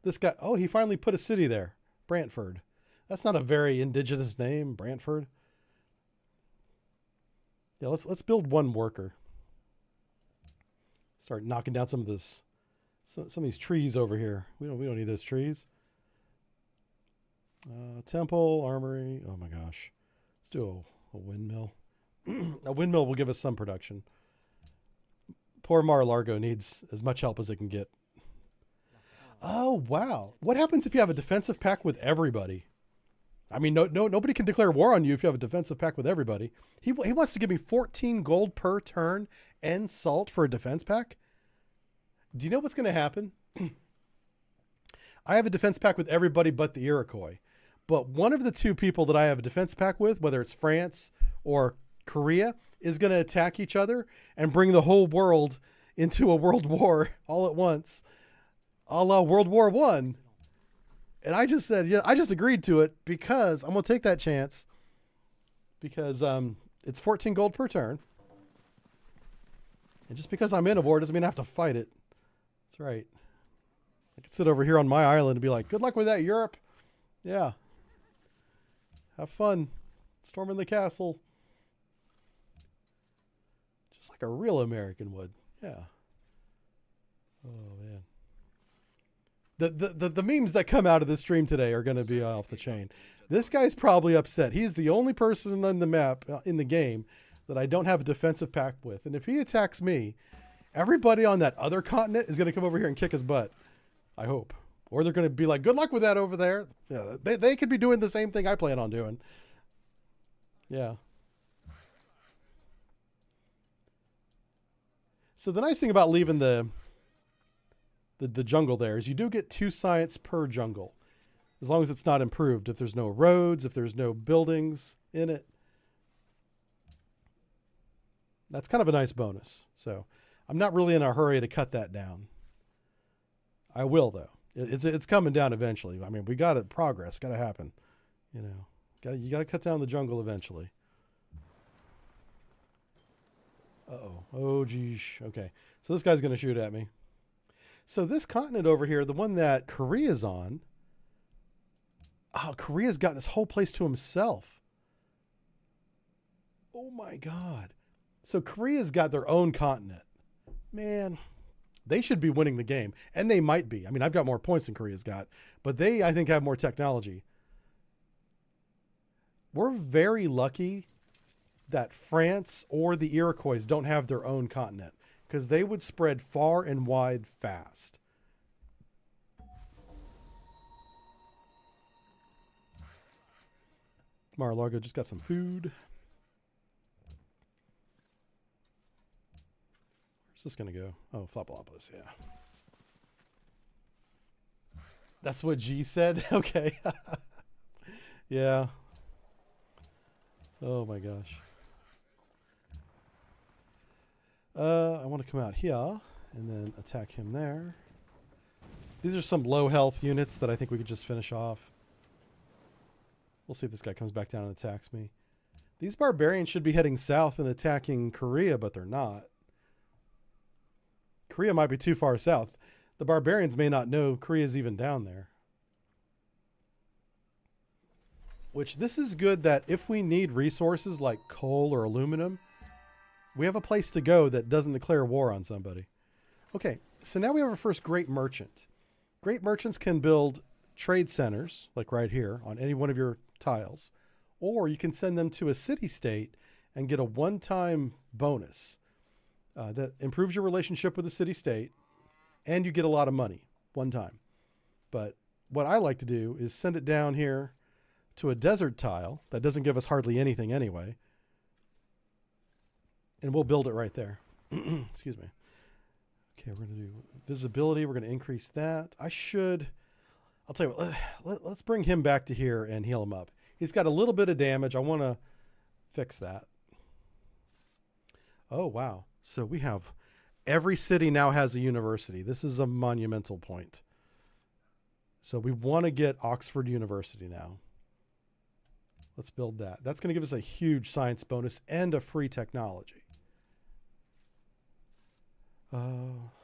This guy. Oh, he finally put a city there. Brantford. That's not a very indigenous name, Brantford. Yeah, let's build one worker. Start knocking down some of these trees over here. We don't need those trees. Temple, armory. Oh my gosh. Let's do a windmill. A windmill will give us some production. Poor Mar-a-Lago needs as much help as it can get. Oh, wow. What happens if you have a defensive pact with everybody? I mean, nobody can declare war on you if you have a defensive pact with everybody. He wants to give me 14 gold per turn and salt for a defense pact. Do you know what's going to happen? I have a defense pact with everybody but the Iroquois. But one of the 2 people that I have a defense pact with, whether it's France or Korea, is going to attack each other and bring the whole world into a world war all at once, a la World War I. And I just said, yeah, I just agreed to it because I'm going to take that chance because it's 14 gold per turn. And just because I'm in a war doesn't mean I have to fight it. That's right. I could sit over here on my island and be like, good luck with that, Europe. Yeah. Have fun. Storming the castle. Just like a real American would. Yeah. Oh, man. The memes that come out of this stream today are going to be off the chain. This guy's probably upset. He's the only person on the map in the game that I don't have a defensive pact with. And if he attacks me, everybody on that other continent is going to come over here and kick his butt. I hope. Or they're going to be like, good luck with that over there. Yeah, they could be doing the same thing I plan on doing. Yeah. So the nice thing about leaving the jungle there is you do get 2 science per jungle, as long as it's not improved. If there's no roads, if there's no buildings in it, that's kind of a nice bonus. So I'm not really in a hurry to cut that down. I will though. It's coming down eventually. I mean, we got it. Progress got to happen. You know, you got to cut down the jungle eventually. Uh-oh. Oh, geez. Okay. So this guy's going to shoot at me. So this continent over here, the one that Korea's on, oh, Korea's got this whole place to himself. Oh, my God. So Korea's got their own continent. Man, they should be winning the game. And they might be. I mean, I've got more points than Korea's got. But they, I think, have more technology. We're very lucky that France or the Iroquois don't have their own continent, because they would spread far and wide fast. Mar-a-Lago just got some food. Where's this going to go? Oh, Flopalopolis, yeah. That's what G said? Okay. Yeah. Oh my gosh. I want to come out here and then attack him there. These are some low health units that I think we could just finish off. We'll see if this guy comes back down and attacks me. These barbarians should be heading south and attacking Korea, but they're not. Korea might be too far south. The barbarians may not know Korea's even down there. Which, this is good that if we need resources like coal or aluminum, we have a place to go that doesn't declare war on somebody. Okay, so now we have our first great merchant. Great merchants can build trade centers, like right here, on any one of your tiles. Or you can send them to a city-state and get a one-time bonus that improves your relationship with the city-state, and you get a lot of money one time. But what I like to do is send it down here to a desert tile that doesn't give us hardly anything anyway. And we'll build it right there. Excuse me. Okay, we're going to do visibility. We're going to increase that. I'll tell you what, let's bring him back to here and heal him up. He's got a little bit of damage. I want to fix that. Oh, wow. So we have, every city now has a university. This is a monumental point. So we want to get Oxford University now. Let's build that. That's going to give us a huge science bonus and a free technology.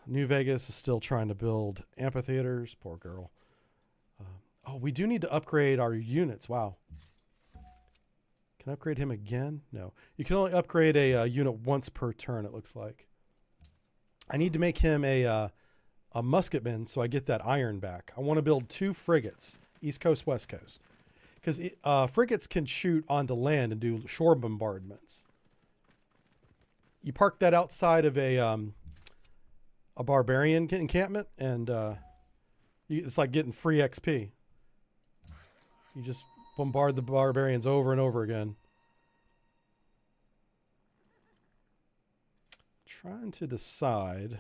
New Vegas is still trying to build amphitheaters. Poor girl. Oh, we do need to upgrade our units. Wow. Can I upgrade him again? No. You can only upgrade a unit once per turn, it looks like. I need to make him a musketman so I get that iron back. I want to build 2 frigates, East Coast, West Coast. Because frigates can shoot onto land and do shore bombardments. You park that outside of a barbarian encampment, and it's like getting free XP. You just bombard the barbarians over and over again. Trying to decide.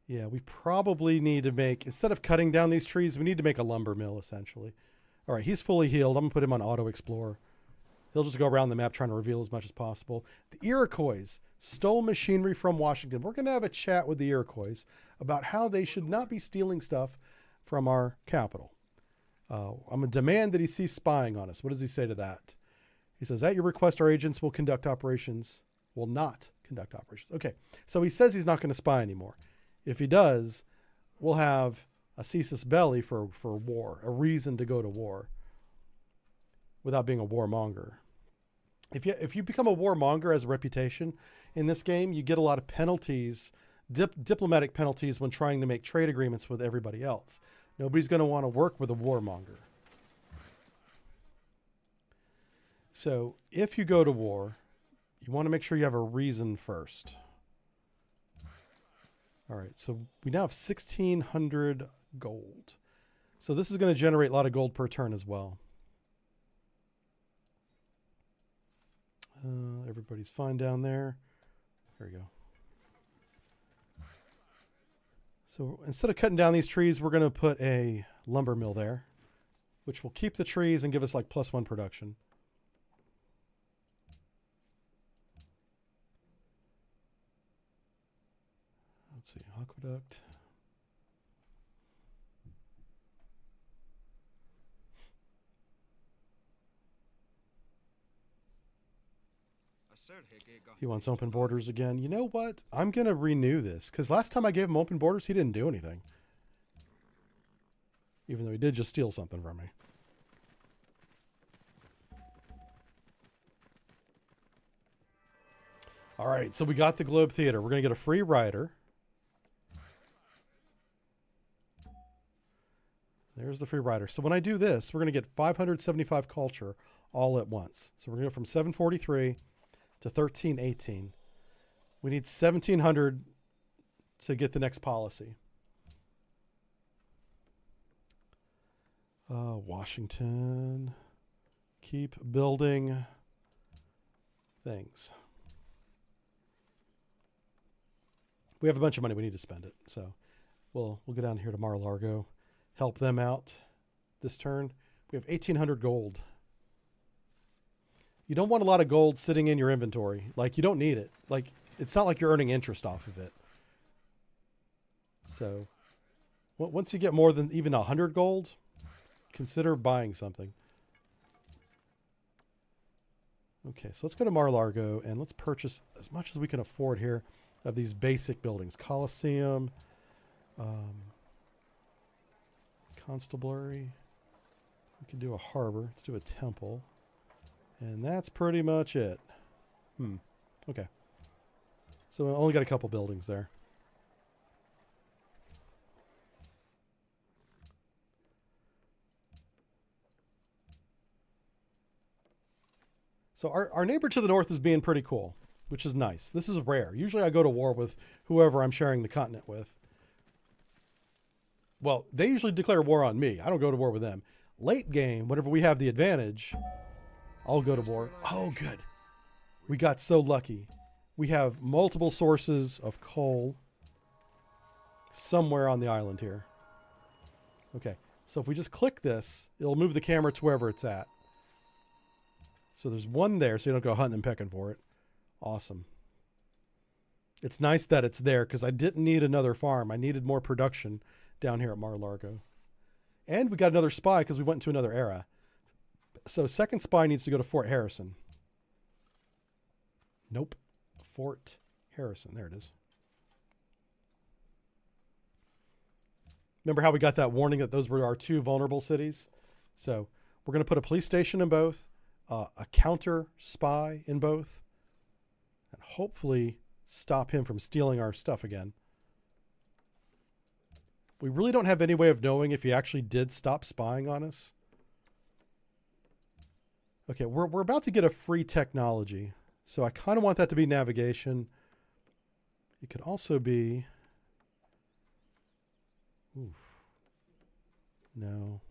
Yeah, we probably need to make, instead of cutting down these trees, we need to make a lumber mill, essentially. All right, he's fully healed. I'm going to put him on Auto Explorer. He'll just go around the map trying to reveal as much as possible. The Iroquois stole machinery from Washington. We're going to have a chat with the Iroquois about how they should not be stealing stuff from our capital. I'm going to demand that he cease spying on us. What does he say to that? He says, at your request, our agents will not conduct operations. Okay, so he says he's not going to spy anymore. If he does, we'll have a casus belli for war, a reason to go to war without being a warmonger. If you become a warmonger as a reputation in this game, you get a lot of penalties, diplomatic penalties when trying to make trade agreements with everybody else. Nobody's going to want to work with a warmonger. So if you go to war, you want to make sure you have a reason first. All right, so we now have 1,600 gold. So this is going to generate a lot of gold per turn as well. Everybody's fine down there. There we go. So instead of cutting down these trees, we're going to put a lumber mill there, which will keep the trees and give us like +1 production. Let's see, aqueduct. He wants open borders again. You know what? I'm going to renew this because last time I gave him open borders, he didn't do anything. Even though he did just steal something from me. All right, so we got the Globe Theater. We're going to get a free rider. There's the free rider. So when I do this, we're going to get 575 culture all at once. So we're going to go from 743 to 1318. We need 1700 to get the next policy. Washington. Keep building things. We have a bunch of money. We need to spend it. So we'll go down here to Mar-a-Lago. Help them out this turn. We have 1,800 gold. You don't want a lot of gold sitting in your inventory. Like, you don't need it. Like, it's not like you're earning interest off of it. So once you get more than even 100 gold, consider buying something. Okay, so let's go to Mar-a-Lago and let's purchase as much as we can afford here of these basic buildings. Coliseum, Constabulary. We can do a harbor. Let's do a temple. And that's pretty much it. Okay. So we only got a couple buildings there. So our neighbor to the north is being pretty cool, which is nice. This is rare. Usually I go to war with whoever I'm sharing the continent with. Well, they usually declare war on me. I don't go to war with them. Late game, whenever we have the advantage, I'll go to war. Oh, good. We got so lucky. We have multiple sources of coal somewhere on the island here. Okay, so if we just click this, it'll move the camera to wherever it's at. So there's one there, so you don't go hunting and pecking for it. Awesome. It's nice that it's there because I didn't need another farm. I needed more production down here at Mar-a-Lago. And we got another spy because we went into another era. So second spy needs to go to Fort Harrison. Nope. Fort Harrison. There it is. Remember how we got that warning that those were our two vulnerable cities? So we're going to put a police station in both, a counter spy in both, and hopefully stop him from stealing our stuff again. We really don't have any way of knowing if he actually did stop spying on us. Okay, we're about to get a free technology. So I kind of want that to be navigation. It could also be... Oof. No.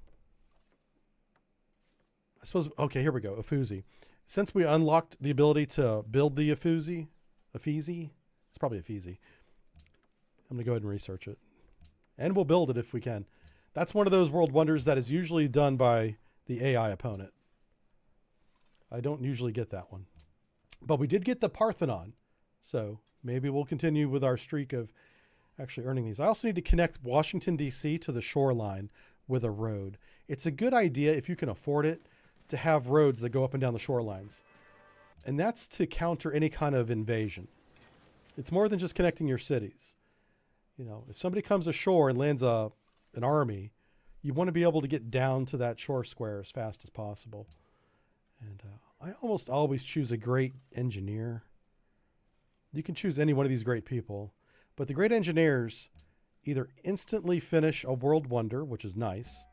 I suppose... Okay, here we go. Afuzi. Since we unlocked the ability to build the Afuzi... Afizi? It's probably Afizi. I'm going to go ahead and research it. And we'll build it if we can. That's one of those world wonders that is usually done by the AI opponent. I don't usually get that one. But we did get the Parthenon. So maybe we'll continue with our streak of actually earning these. I also need to connect Washington, D.C. to the shoreline with a road. It's a good idea, if you can afford it, to have roads that go up and down the shorelines. And that's to counter any kind of invasion. It's more than just connecting your cities. You know, if somebody comes ashore and lands an army, you want to be able to get down to that shore square as fast as possible. And I almost always choose a great engineer. You can choose any one of these great people, but the great engineers either instantly finish a world wonder, which is nice,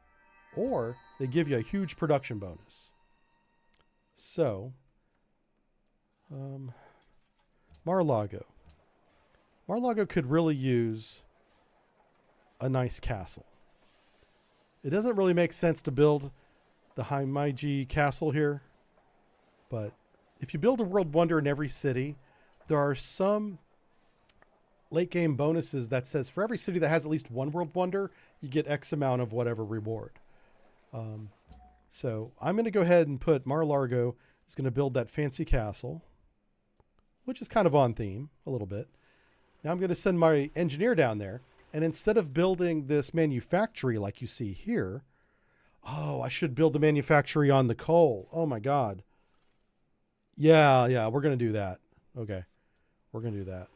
or they give you a huge production bonus. So, Mar-a-Lago. Mar-a-Lago could really use a nice castle. It doesn't really make sense to build the Himeiji castle here, but if you build a world wonder in every city, there are some late game bonuses that says for every city that has at least one world wonder, you get X amount of whatever reward. So I'm going to go ahead and put Mar-a-Lago is going to build that fancy castle, which is kind of on theme a little bit. Now I'm going to send my engineer down there, and instead of building this manufactory like you see here, oh, I should build the manufactory on the coal. Oh my God. Yeah, we're going to do that. Okay. We're going to do that.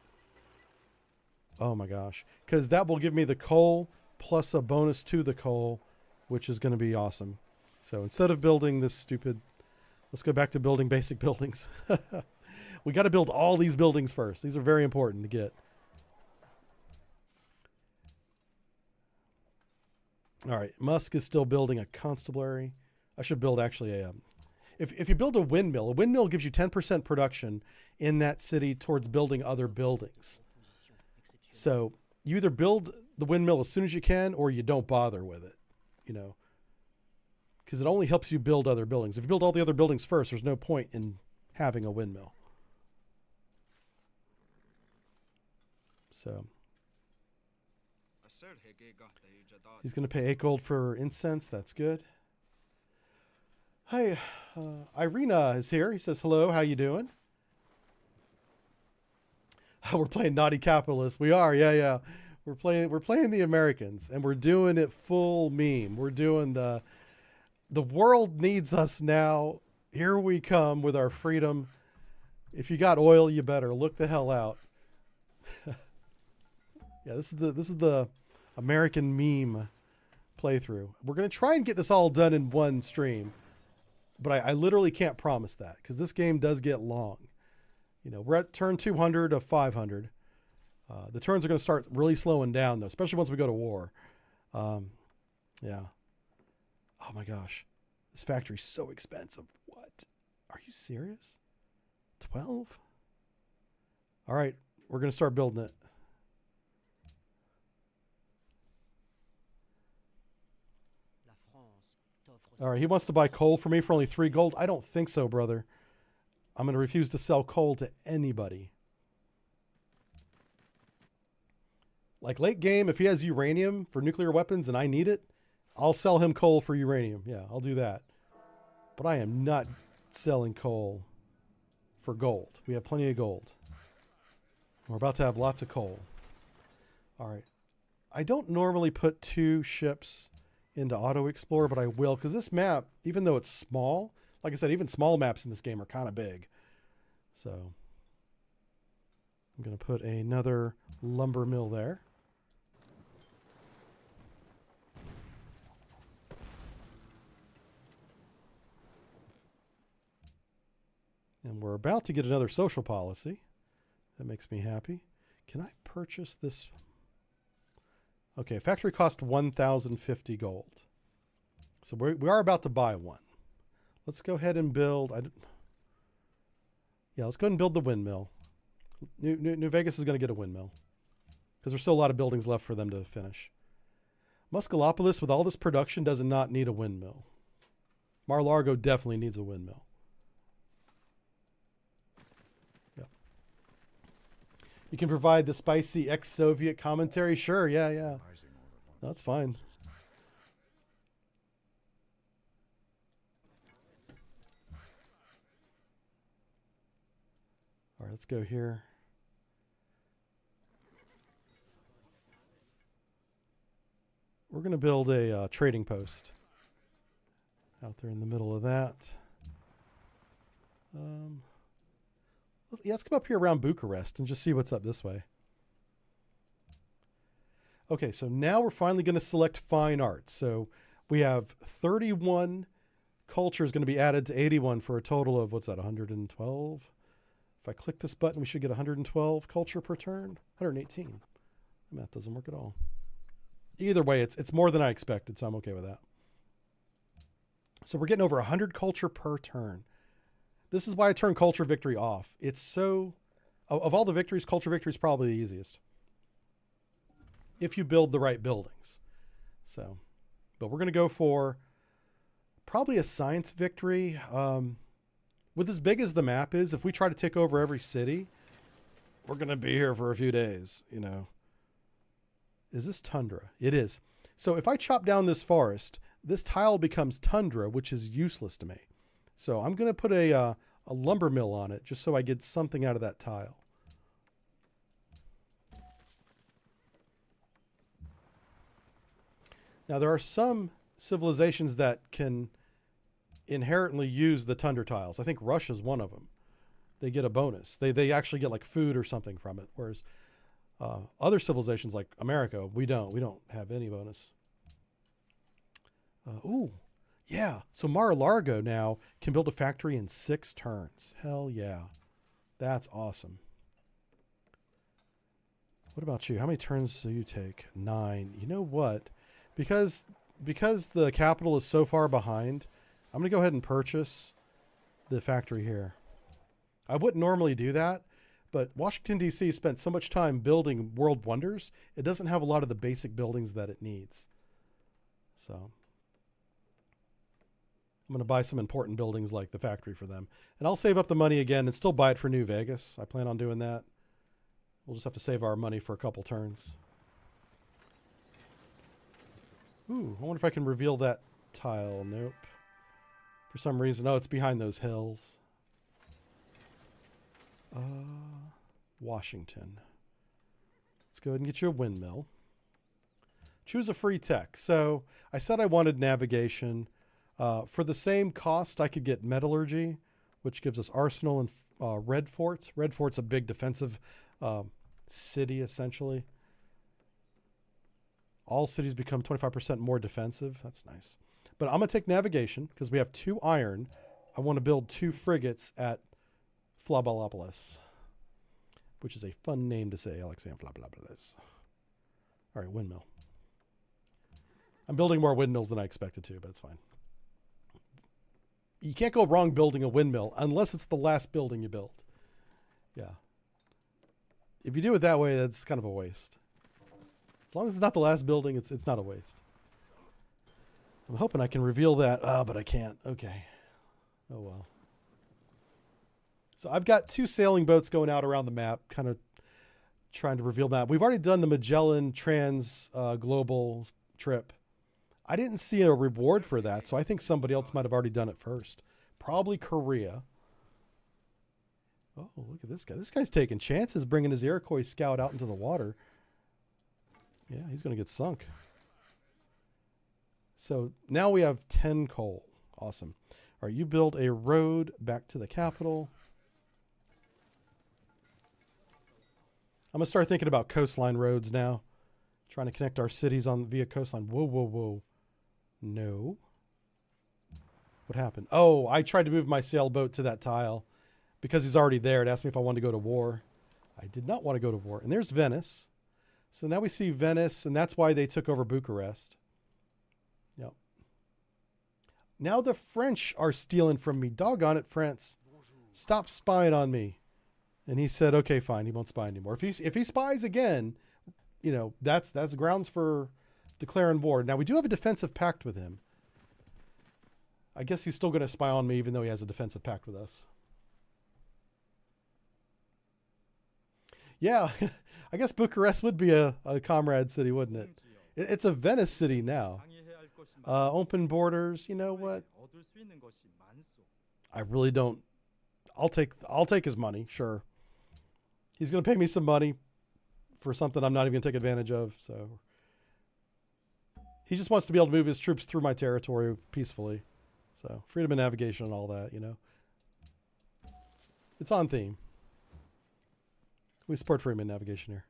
Oh my gosh. Because that will give me the coal plus a bonus to the coal, which is going to be awesome. So instead of building this stupid, let's go back to building basic buildings. We got to build all these buildings first. These are very important to get. All right. Musk is still building a constabulary. I should build actually a... If you build a windmill gives you 10% production in that city towards building other buildings. So you either build the windmill as soon as you can or you don't bother with it, you know, because it only helps you build other buildings. If you build all the other buildings first, there's no point in having a windmill. So he's going to pay 8 gold for incense. That's good. Hi, Irina is here. He says, hello, how you doing? We're playing Naughty Capitalists. We are, yeah. We're playing the Americans, and we're doing it full meme. We're doing the world needs us now. Here we come with our freedom. If you got oil, you better look the hell out. Yeah, this is the American meme playthrough. We're gonna try and get this all done in one stream. But I literally can't promise that because this game does get long. You know, we're at turn 200 of 500. The turns are going to start really slowing down, though, especially once we go to war. Yeah. Oh, my gosh. This factory's so expensive. What? Are you serious? 12? All right. We're going to start building it. All right, he wants to buy coal for me for only 3 gold. I don't think so, brother. I'm going to refuse to sell coal to anybody. Like late game, if he has uranium for nuclear weapons and I need it, I'll sell him coal for uranium. Yeah, I'll do that. But I am not selling coal for gold. We have plenty of gold. We're about to have lots of coal. All right. I don't normally put 2 ships into Auto Explorer, but I will, because this map, even though it's small, like I said, even small maps in this game are kind of big. So I'm going to put another lumber mill there. And we're about to get another social policy. That makes me happy. Can I purchase this? Okay, factory cost 1,050 gold. So we are about to buy one. Let's go ahead and build. Yeah, let's go ahead and build the windmill. New Vegas is going to get a windmill because there's still a lot of buildings left for them to finish. Muscalopolis, with all this production, does not need a windmill. Mar-Largo definitely needs a windmill. Yep. You can provide the spicy ex-Soviet commentary? Sure, yeah. That's fine. All right, let's go here. We're going to build a trading post out there in the middle of that. Yeah, let's come up here around Bucharest and just see what's up this way. Okay, so now we're finally going to select fine arts. So we have 31 culture is going to be added to 81 for a total of, what's that, 112? If I click this button, we should get 112 culture per turn. 118. The math doesn't work at all. Either way, it's more than I expected, so I'm okay with that. So we're getting over 100 culture per turn. This is why I turn culture victory off. It's so... Of all the victories, culture victory is probably the easiest. If you build the right buildings. So, but we're going to go for probably a science victory. With as big as the map is, if we try to take over every city, we're going to be here for a few days, you know. Is this tundra? It is. So if I chop down this forest, this tile becomes tundra, which is useless to me. So I'm going to put a lumber mill on it just so I get something out of that tile. Now, there are some civilizations that can inherently use the tundra tiles. I think Russia's one of them. they get a bonus. They actually get like food or something from it. Whereas other civilizations like America, we don't have any bonus. Ooh, yeah. So Mar-a-Lago now can build a factory in 6 turns. Hell yeah. That's awesome. What about you? How many turns do you take? 9. You know what? Because the capital is so far behind, I'm going to go ahead and purchase the factory here. I wouldn't normally do that, but Washington, D.C. spent so much time building world wonders, it doesn't have a lot of the basic buildings that it needs. So I'm going to buy some important buildings like the factory for them. And I'll save up the money again and still buy it for New Vegas. I plan on doing that. We'll just have to save our money for a couple turns. Ooh, I wonder if I can reveal that tile. Nope. For some reason. Oh, it's behind those hills. Washington. Let's go ahead and get you a windmill. Choose a free tech. So I said I wanted navigation. For the same cost, I could get metallurgy, which gives us arsenal and red forts. Red fort's a big defensive city, essentially. All cities become 25% more defensive. That's nice. But I'm going to take navigation because we have 2 iron. I want to build 2 frigates at Flabalopolis, which is a fun name to say, Alexander Flabalopolis. All right, windmill. I'm building more windmills than I expected to, but it's fine. You can't go wrong building a windmill unless it's the last building you build. Yeah. If you do it that way, that's kind of a waste. As long as it's not the last building, it's not a waste. I'm hoping I can reveal that. But I can't. Okay. Oh, well. So I've got 2 sailing boats going out around the map, kind of trying to reveal map. We've already done the Magellan global trip. I didn't see a reward for that, so I think somebody else might have already done it first. Probably Korea. Oh, look at this guy. This guy's taking chances bringing his Iroquois scout out into the water. Yeah, he's going to get sunk. So now we have 10 coal. Awesome. All right, you build a road back to the capital. I'm going to start thinking about coastline roads now. Trying to connect our cities via coastline. Whoa, whoa, whoa. No. What happened? Oh, I tried to move my sailboat to that tile because he's already there. It asked me if I wanted to go to war. I did not want to go to war. And there's Venice. So now we see Venice, and that's why they took over Bucharest. Yep. Now the French are stealing from me. Doggone it, France. Stop spying on me. And he said, okay, fine. He won't spy anymore. If he spies again, you know, that's grounds for declaring war. Now, we do have a defensive pact with him. I guess he's still going to spy on me, even though he has a defensive pact with us. Yeah, I guess Bucharest would be a comrade city, wouldn't it? It's a Venice city now. Open borders. You know what? I really don't. I'll take his money. Sure. He's going to pay me some money for something I'm not even going to take advantage of. So he just wants to be able to move his troops through my territory peacefully. So freedom of navigation and all that, you know. It's on theme. We support freedom of navigation here.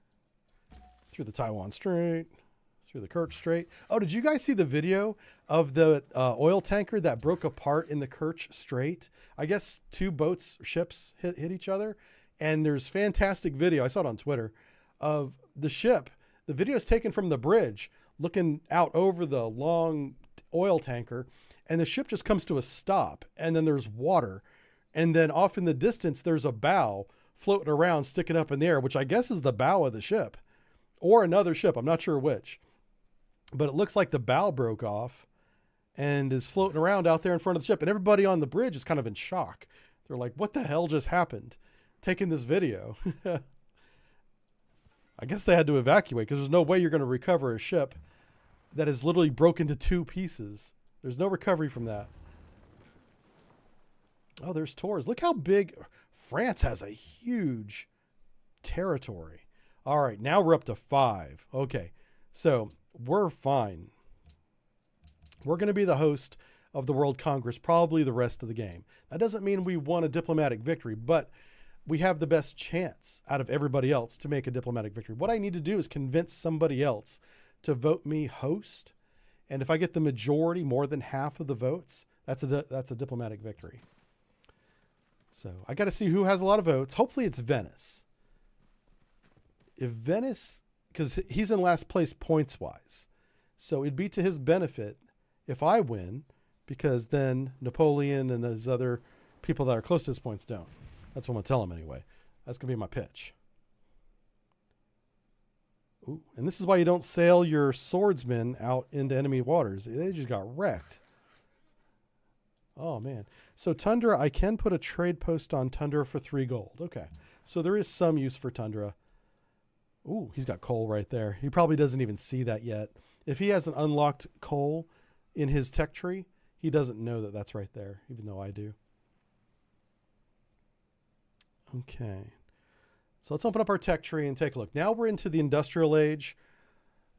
Through the Taiwan Strait, through the Kerch Strait. Oh, did you guys see the video of the oil tanker that broke apart in the Kerch Strait? I guess 2 ships hit each other. And there's fantastic video. I saw it on Twitter of the ship. The video is taken from the bridge looking out over the long oil tanker. And the ship just comes to a stop. And then there's water. And then off in the distance, there's a bow floating around, sticking up in the air, which I guess is the bow of the ship. Or another ship. I'm not sure which. But it looks like the bow broke off and is floating around out there in front of the ship. And everybody on the bridge is kind of in shock. They're like, what the hell just happened? Taking this video. I guess they had to evacuate because there's no way you're going to recover a ship that is literally broken to 2 pieces. There's no recovery from that. Oh, there's Tours. Look how big. France has a huge territory. All right, now we're up to 5. Okay, so we're fine. We're going to be the host of the World Congress probably the rest of the game. That doesn't mean we won a diplomatic victory, but we have the best chance out of everybody else to make a diplomatic victory. What I need to do is convince somebody else to vote me host. And if I get the majority, more than half of the votes, that's a diplomatic victory. So I got to see who has a lot of votes. Hopefully it's Venice. If Venice, because he's in last place points wise. So it'd be to his benefit if I win, because then Napoleon and those other people that are close to his points don't. That's what I'm going to tell him anyway. That's going to be my pitch. Ooh, and this is why you don't sail your swordsmen out into enemy waters. They just got wrecked. Oh, man. So Tundra, I can put a trade post on Tundra for 3 gold. Okay. So there is some use for Tundra. Ooh, he's got coal right there. He probably doesn't even see that yet. If he hasn't unlocked coal in his tech tree, he doesn't know that that's right there, even though I do. Okay. So let's open up our tech tree and take a look. Now we're into the industrial age.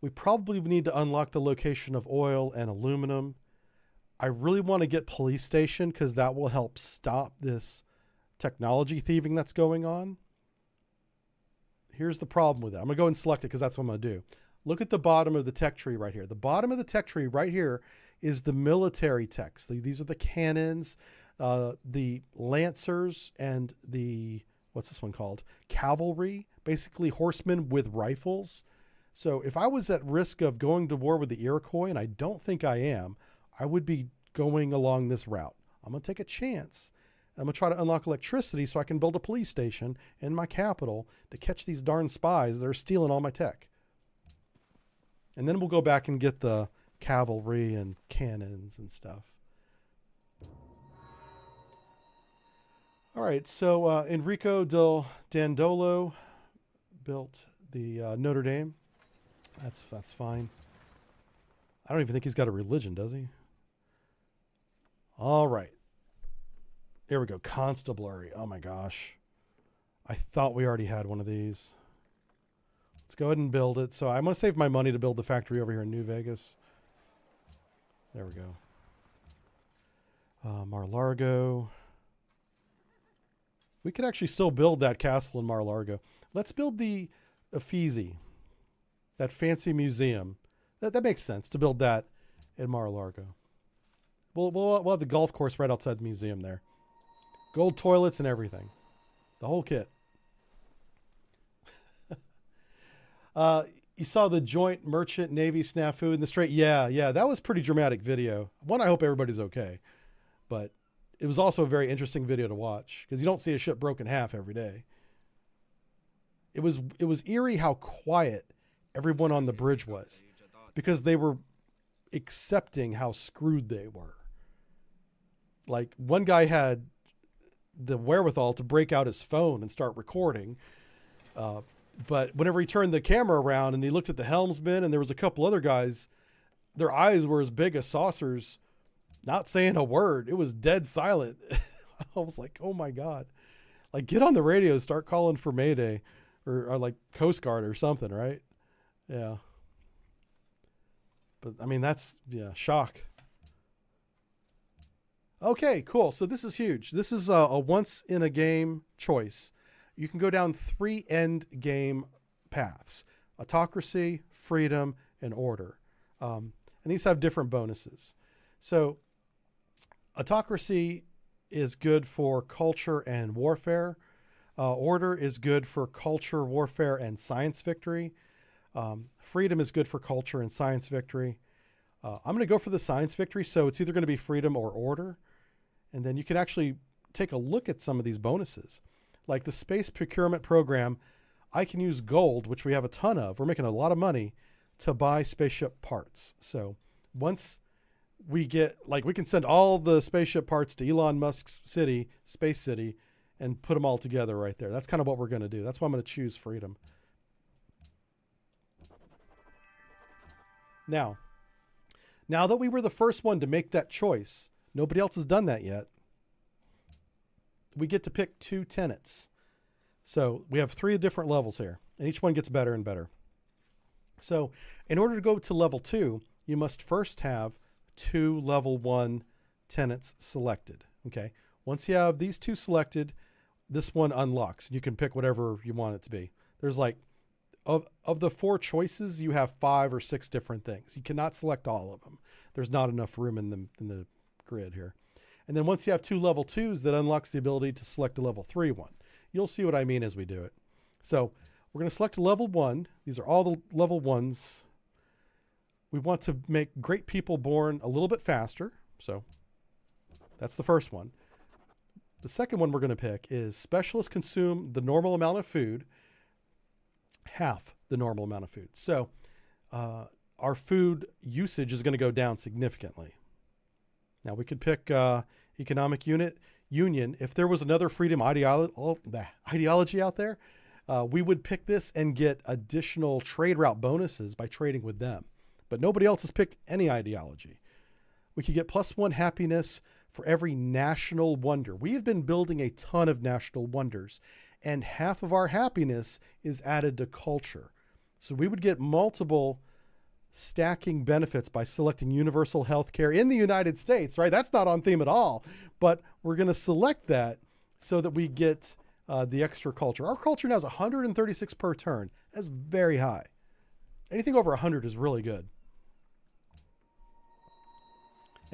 We probably need to unlock the location of oil and aluminum. I really want to get police station because that will help stop this technology thieving that's going on. Here's the problem with it. I'm going to go and select it because that's what I'm going to do. Look at the bottom of the tech tree right here. The bottom of the tech tree right here is the military techs. These are the cannons, the lancers, and the, what's this one called? Cavalry, basically horsemen with rifles. So if I was at risk of going to war with the Iroquois, and I don't think I am, I would be going along this route. I'm going to take a chance. I'm going to try to unlock electricity so I can build a police station in my capital to catch these darn spies that are stealing all my tech. And then we'll go back and get the cavalry and cannons and stuff. All right, so Enrico del Dandolo built the Notre Dame. That's fine. I don't even think he's got a religion, does he? All right. Here we go. Constabulary. Oh my gosh. I thought we already had one of these. Let's go ahead and build it. So I'm going to save my money to build the factory over here in New Vegas. There we go. Mar-Largo. We could actually still build that castle in Mar-Largo. Let's build the Uffizi, that fancy museum. That makes sense to build that in Mar-a-Lago. We'll have the golf course right outside the museum there. Gold toilets and everything. The whole kit. You saw the joint merchant Navy snafu in the Strait. Yeah. That was pretty dramatic video. One, I hope everybody's okay. But it was also a very interesting video to watch because you don't see a ship broke in half every day. It was eerie how quiet everyone on the bridge was because they were accepting how screwed they were. Like one guy had the wherewithal to break out his phone and start recording. But whenever he turned the camera around and he looked at the helmsman and there was a couple other guys, their eyes were as big as saucers, not saying a word. It was dead silent. I was like, oh my God, like get on the radio, start calling for Mayday or like Coast Guard or something. Right. Yeah. But I mean, that's shock. Okay, cool. So this is huge. This is a once in a game choice. You can go down 3 end game paths: autocracy, freedom, and order. And these have different bonuses. So autocracy is good for culture and warfare. Order is good for culture, warfare, and science victory. Freedom is good for culture and science victory. I'm going to go for the science victory. So it's either going to be freedom or order. And then you can actually take a look at some of these bonuses. Like the space procurement program, I can use gold, which we have a ton of. We're making a lot of money to buy spaceship parts. So once we get, like, we can send all the spaceship parts to Elon Musk's city, Space City, and put them all together right there. That's kind of what we're going to do. That's why I'm going to choose freedom. Now that we were the first one to make that choice, nobody else has done that yet. We get to pick 2 tenets. So we have 3 different levels here, and each one gets better and better. So in order to go to level 2, you must first have 2 level 1 tenets selected. Okay. Once you have these 2 selected, this one unlocks. You can pick whatever you want it to be. There's like, of the 4 choices, you have 5 or 6 different things. You cannot select all of them. There's not enough room in the grid here. And then once you have 2 level 2s, that unlocks the ability to select a level 3 one. You'll see what I mean as we do it. So we're going to select a level 1. These are all the level 1s. We want to make great people born a little bit faster. So that's the first one. The second one we're going to pick is specialists consume the normal amount of food, half the normal amount of food. So our food usage is going to go down significantly. Now we could pick economic union. If there was another freedom ideology out there, we would pick this and get additional trade route bonuses by trading with them. But nobody else has picked any ideology. We could get +1 happiness for every national wonder. We have been building a ton of national wonders, and half of our happiness is added to culture. So we would get multiple stacking benefits by selecting universal health care in the United States, right? That's not on theme at all, but we're going to select that so that we get the extra culture. Our culture now is 136 per turn. That's very high. Anything over 100 is really good.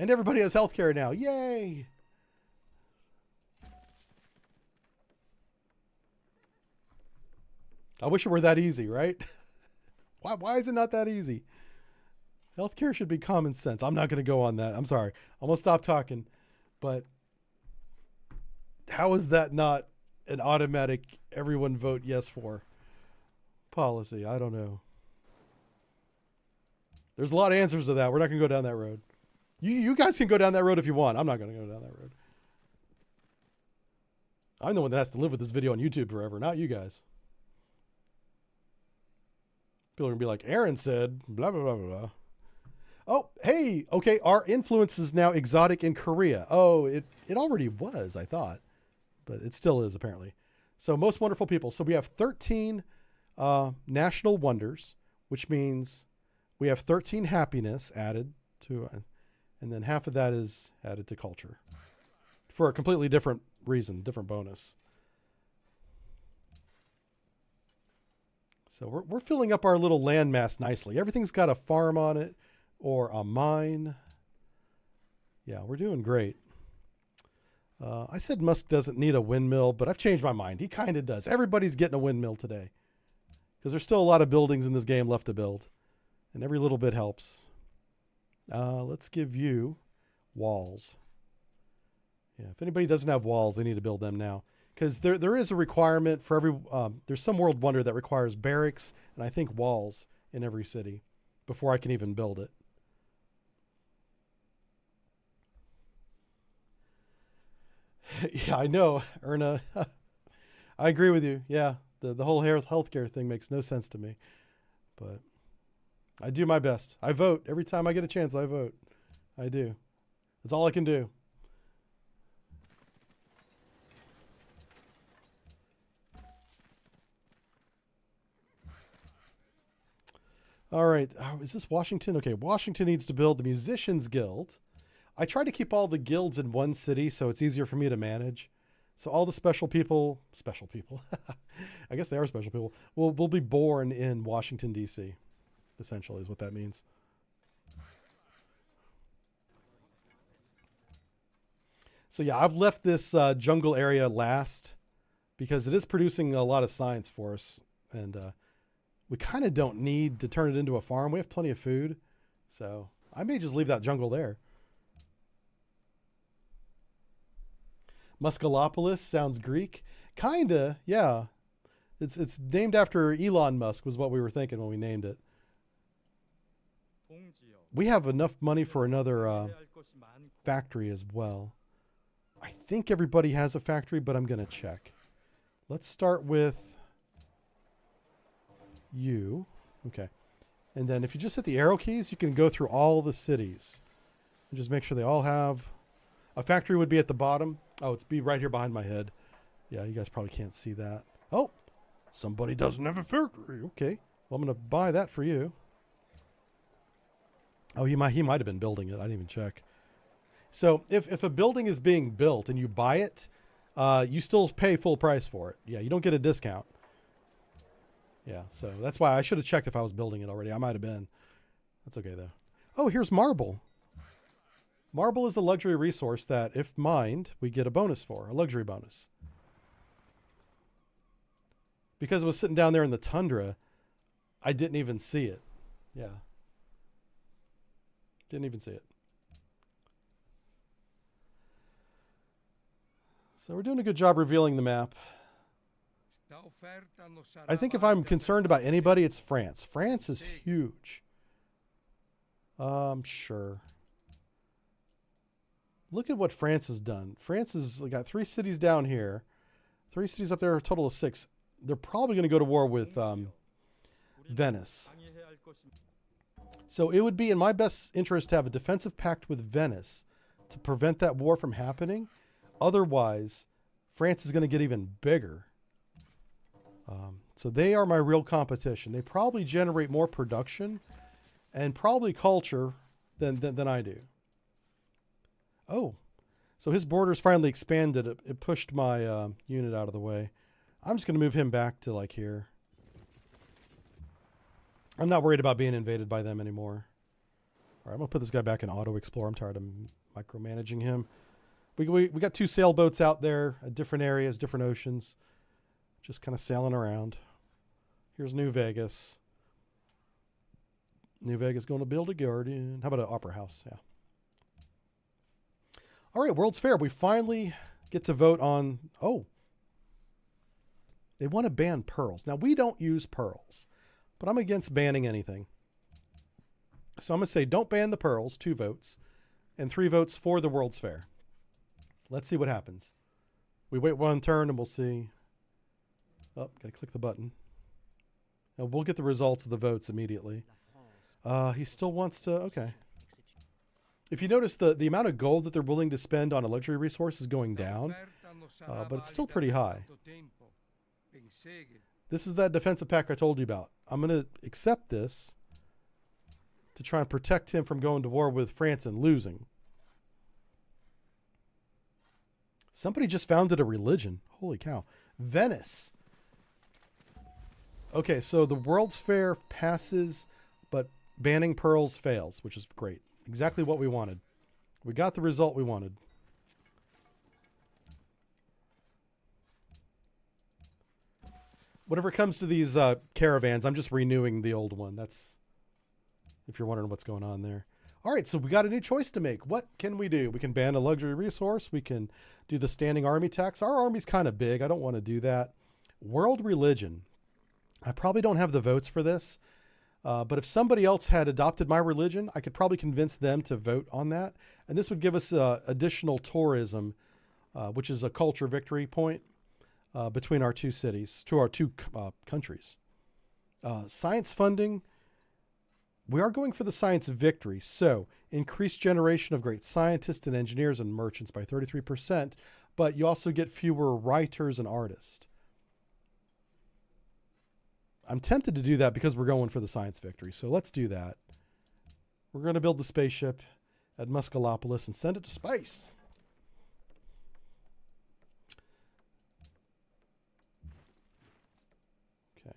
And everybody has healthcare now. Yay! I wish it were that easy, right? Why is it not that easy? Healthcare should be common sense. I'm not going to go on that. I'm sorry. I'm going to stop talking. But how is that not an automatic everyone vote yes for policy? I don't know. There's a lot of answers to that. We're not going to go down that road. You guys can go down that road if you want. I'm not going to go down that road. I'm the one that has to live with this video on YouTube forever, not you guys. People are going to be like, Aaron said, blah, blah, blah, blah. Oh, hey, okay, our influence is now exotic in Korea. Oh, it already was, I thought. But it still is, apparently. So most wonderful people. So we have 13 national wonders, which means we have 13 happiness added to, and then half of that is added to culture for a completely different reason, different bonus. So we're filling up our little landmass nicely. Everything's got a farm on it or a mine. Yeah, we're doing great. I said Musk doesn't need a windmill, but I've changed my mind. He kind of does. Everybody's getting a windmill today because there's still a lot of buildings in this game left to build, and every little bit helps. Let's give you walls. Yeah, if anybody doesn't have walls, they need to build them now. Because there is a requirement for every, there's some world wonder that requires barracks and I think walls in every city before I can even build it. Yeah, I know, Erna. I agree with you. Yeah, the whole healthcare thing makes no sense to me. But I do my best. I vote. Every time I get a chance, I vote. I do. That's all I can do. All right. Oh, is this Washington? Okay, Washington needs to build the Musicians Guild. I try to keep all the guilds in one city so it's easier for me to manage. So all the special people, I guess they are special people, will be born in Washington, D.C., essentially is what that means. So yeah, I've left this jungle area last because it is producing a lot of science for us. And we kind of don't need to turn it into a farm. We have plenty of food. So I may just leave that jungle there. Muscalopolis sounds Greek. Kinda, yeah. It's named after Elon Musk was what we were thinking when we named it. We have enough money for another factory as well. I think everybody has a factory, but I'm going to check. Let's start with you. Okay. And then if you just hit the arrow keys, you can go through all the cities. And just make sure they all have... A factory would be at the bottom. Oh, it's be right here behind my head. Yeah, you guys probably can't see that. Oh, somebody doesn't have a factory. Okay. Well, I'm going to buy that for you. Oh, he might have been building it. I didn't even check. So if a building is being built and you buy it, you still pay full price for it. Yeah, you don't get a discount. Yeah, so that's why I should have checked if I was building it already. I might have been. That's okay, though. Oh, here's marble. Marble is a luxury resource that, if mined, we get a bonus for, a luxury bonus. Because it was sitting down there in the tundra, I didn't even see it. Yeah. Didn't even see it. So we're doing a good job revealing the map. I think if I'm concerned about anybody, it's France. France is huge. Sure. Look at what France has done. France has got 3 cities down here. 3 cities up there, a total of 6. They're probably going to go to war with Venice. So it would be in my best interest to have a defensive pact with Venice to prevent that war from happening. Otherwise, France is going to get even bigger. So they are my real competition. They probably generate more production and probably culture than I do. Oh, so his borders finally expanded. It pushed my unit out of the way. I'm just going to move him back to like here. I'm not worried about being invaded by them anymore. All right, I'm going to put this guy back in auto explore. I'm tired of micromanaging him. We got 2 sailboats out there at different areas, different oceans. Just kind of sailing around. Here's New Vegas. New Vegas going to build a garden. How about an opera house? Yeah. All right, World's Fair. We finally get to vote on... Oh. They want to ban pearls. Now, we don't use pearls, but I'm against banning anything. So I'm going to say don't ban the pearls, 2 votes, and 3 votes for the World's Fair. Let's see what happens. We wait 1 turn and we'll see. Oh, got to click the button. Now we'll get the results of the votes immediately. He still wants to... Okay. If you notice, the amount of gold that they're willing to spend on a luxury resource is going down, but it's still pretty high. This is that defensive pack I told you about. I'm going to accept this to try and protect him from going to war with France and losing. Somebody just founded a religion. Holy cow. Venice. Okay, so the World's Fair passes, but banning pearls fails, which is great. Exactly what we wanted. We got the result we wanted. Whenever it comes to these caravans, I'm just renewing the old one. That's, if you're wondering what's going on there. All right, so we got a new choice to make. What can we do? We can ban a luxury resource. We can do the standing army tax. Our army's kind of big. I don't want to do that. World religion. I probably don't have the votes for this. But if somebody else had adopted my religion, I could probably convince them to vote on that. And this would give us additional tourism, which is a culture victory point between our 2 cities, to our 2 countries. Science funding. We are going for the science victory. So increased generation of great scientists and engineers and merchants by 33%, but you also get fewer writers and artists. I'm tempted to do that because we're going for the science victory. So let's do that. We're going to build the spaceship at Muscalopolis and send it to space. Okay.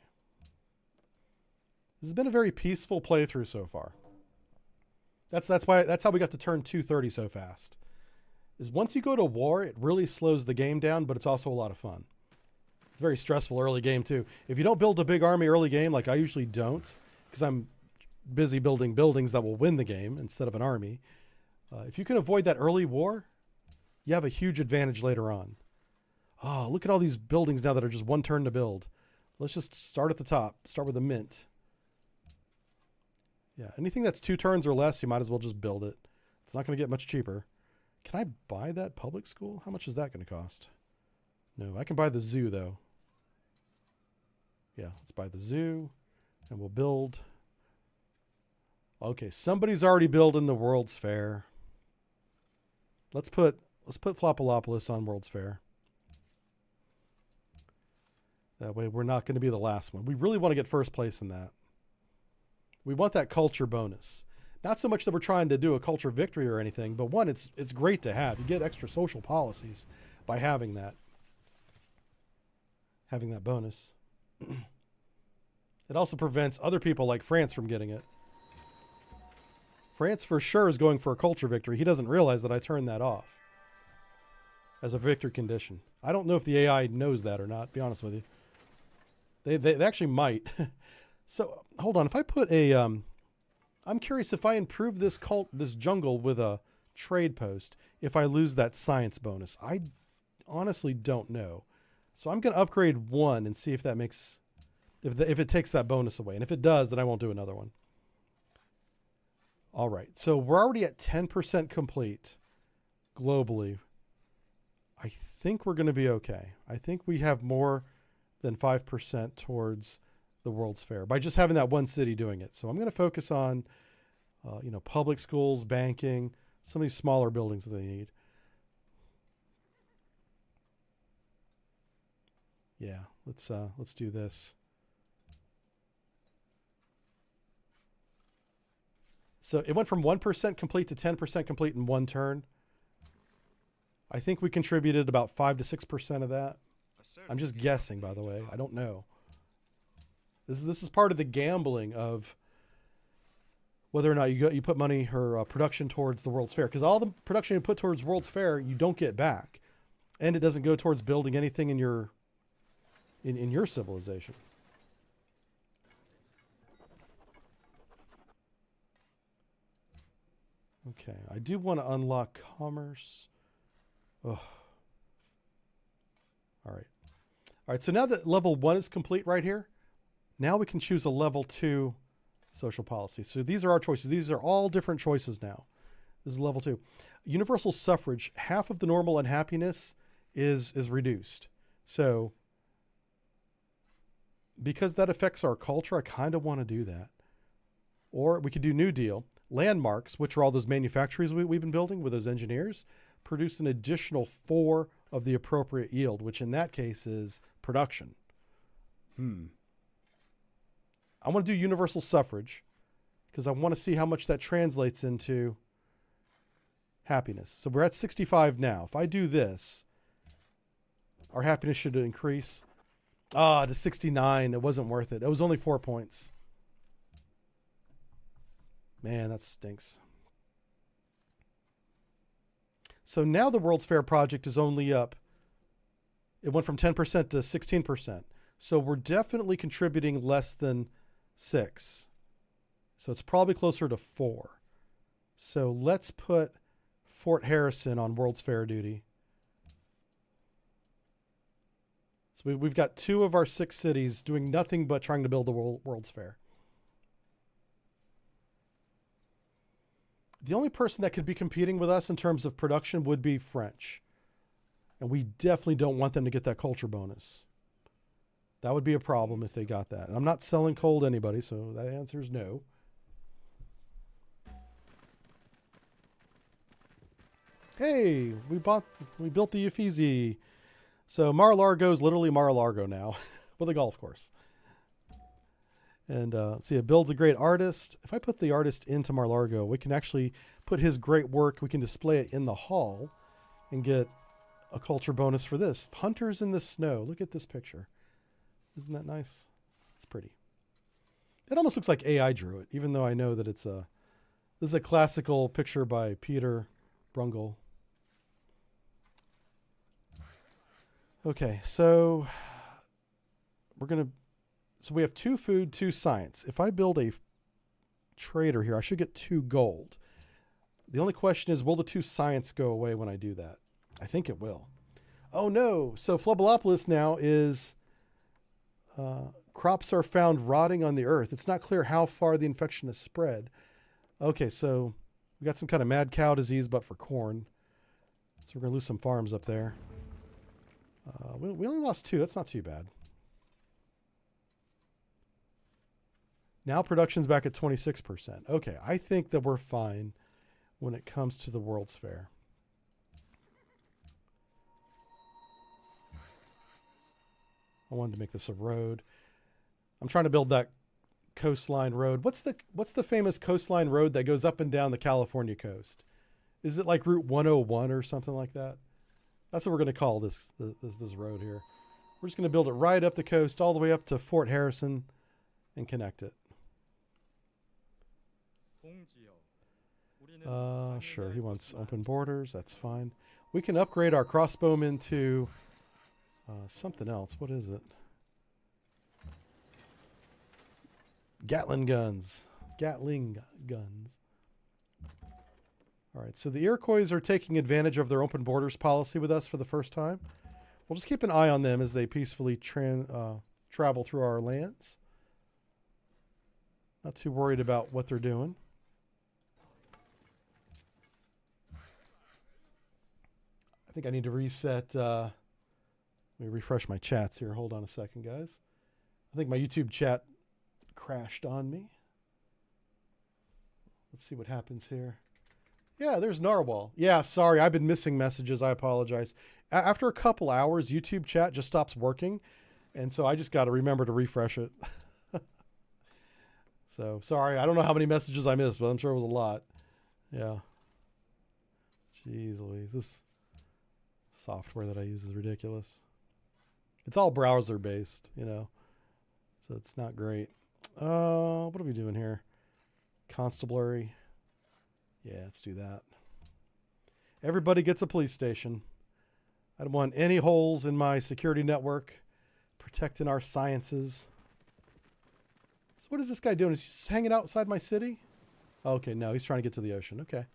This has been a very peaceful playthrough so far. That's how we got to turn 230 so fast. Is once you go to war, it really slows the game down, but it's also a lot of fun. It's a very stressful early game too. If you don't build a big army early game, like I usually don't, because I'm busy building buildings that will win the game instead of an army. If you can avoid that early war, you have a huge advantage later on. Oh, look at all these buildings now that are just 1 turn to build. Let's just start at the top. Start with a mint. Yeah, anything that's 2 turns or less, you might as well just build it. It's not going to get much cheaper. Can I buy that public school? How much is that going to cost? No, I can buy the zoo though. Yeah, let's buy the zoo and we'll build. Okay, somebody's already building the World's Fair. Let's put Flopolopolis on World's Fair. That way we're not going to be the last one. We really want to get first place in that. We want that culture bonus. Not so much that we're trying to do a culture victory or anything, but one, it's great to have. You get extra social policies by having that. having that bonus. It also prevents other people like France from getting it. France for sure is going for a culture victory. He doesn't realize that I turned that off as a victory condition. I don't know if the AI knows that or not, to be honest with you. They actually might. So hold on. If I put a, I'm curious if I improve this jungle with a trade post, if I lose that science bonus. I honestly don't know. So I'm going to upgrade one and see if that makes, if it takes that bonus away. And if it does, then I won't do another one. All right. So we're already at 10% complete globally. I think we're going to be okay. I think we have more than 5% towards the World's Fair by just having that one city doing it. So I'm going to focus on, public schools, banking, some of these smaller buildings that they need. Yeah, let's do this. So it went from 1% complete to 10% complete in one turn. I think we contributed about 5 to 6% of that. I'm just guessing, by the way. I don't know. This is part of the gambling of whether or not you put money or production towards the World's Fair, because all the production you put towards World's Fair you don't get back, and it doesn't go towards building anything in your civilization. Okay, I do want to unlock commerce. Oh. All right. So now that level 1 is complete right here, now we can choose a level 2 social policy. So these are our choices. These are all different choices now. This is level 2. Universal suffrage, half of the normal unhappiness is reduced. So because that affects our culture, I kind of want to do that. Or we could do New Deal. Landmarks, which are all those manufactories we've been building with those engineers, produce an additional 4 of the appropriate yield, which in that case is production. I want to do universal suffrage because I want to see how much that translates into happiness. So we're at 65 now. If I do this, our happiness should increase. To 69. It wasn't worth it. It was only 4 points. Man, that stinks. So now the World's Fair project is only up. It went from 10% to 16%. So we're definitely contributing less than 6. So it's probably closer to 4. So let's put Fort Harrison on World's Fair duty. So we've got 2 of our 6 cities doing nothing but trying to build the World's Fair. The only person that could be competing with us in terms of production would be French. And we definitely don't want them to get that culture bonus. That would be a problem if they got that. And I'm not selling coal to anybody, so that answer is no. Hey, we built the Uffizi. So Mar-a-Lago is literally Mar-a-Lago now with a golf course. And let's see, it builds a great artist. If I put the artist into Mar-a-Lago, we can actually put his great work. We can display it in the hall and get a culture bonus for this. Hunters in the snow. Look at this picture. Isn't that nice? It's pretty. It almost looks like AI drew it, even though I know that this is a classical picture by Peter Brungle. Okay, so so we have 2 food, 2 science. If I build a trader here, I should get 2 gold. The only question is, will the 2 science go away when I do that? I think it will. Oh no, so Flubalopolis now is crops are found rotting on the earth. It's not clear how far the infection has spread. Okay, so we got some kind of mad cow disease, but for corn. So we're going to lose some farms up there. We only lost 2. That's not too bad. Now production's back at 26%. Okay, I think that we're fine when it comes to the World's Fair. I wanted to make this a road. I'm trying to build that coastline road. What's the famous coastline road that goes up and down the California coast? Is it like Route 101 or something like that? That's what we're going to call this road here. We're just going to build it right up the coast, all the way up to Fort Harrison, and connect it. Sure, he wants open borders. That's fine. We can upgrade our crossbowmen to something else. What is it? Gatling guns. Gatling guns. All right, so the Iroquois are taking advantage of their open borders policy with us for the first time. We'll just keep an eye on them as they peacefully travel through our lands. Not too worried about what they're doing. I think I need to reset. Let me refresh my chats here. Hold on a second, guys. I think my YouTube chat crashed on me. Let's see what happens here. Yeah, there's Narwhal. Yeah, sorry, I've been missing messages. I apologize. After a couple hours, YouTube chat just stops working. And so I just got to remember to refresh it. So, sorry. I don't know how many messages I missed, but I'm sure it was a lot. Yeah. Jeez Louise. This software that I use is ridiculous. It's all browser based, you know. So it's not great. What are we doing here? Constabulary. Yeah, let's do that. Everybody gets a police station. I don't want any holes in my security network. Protecting our sciences. So what is this guy doing? Is he just hanging outside my city? Okay, no, he's trying to get to the ocean. Okay.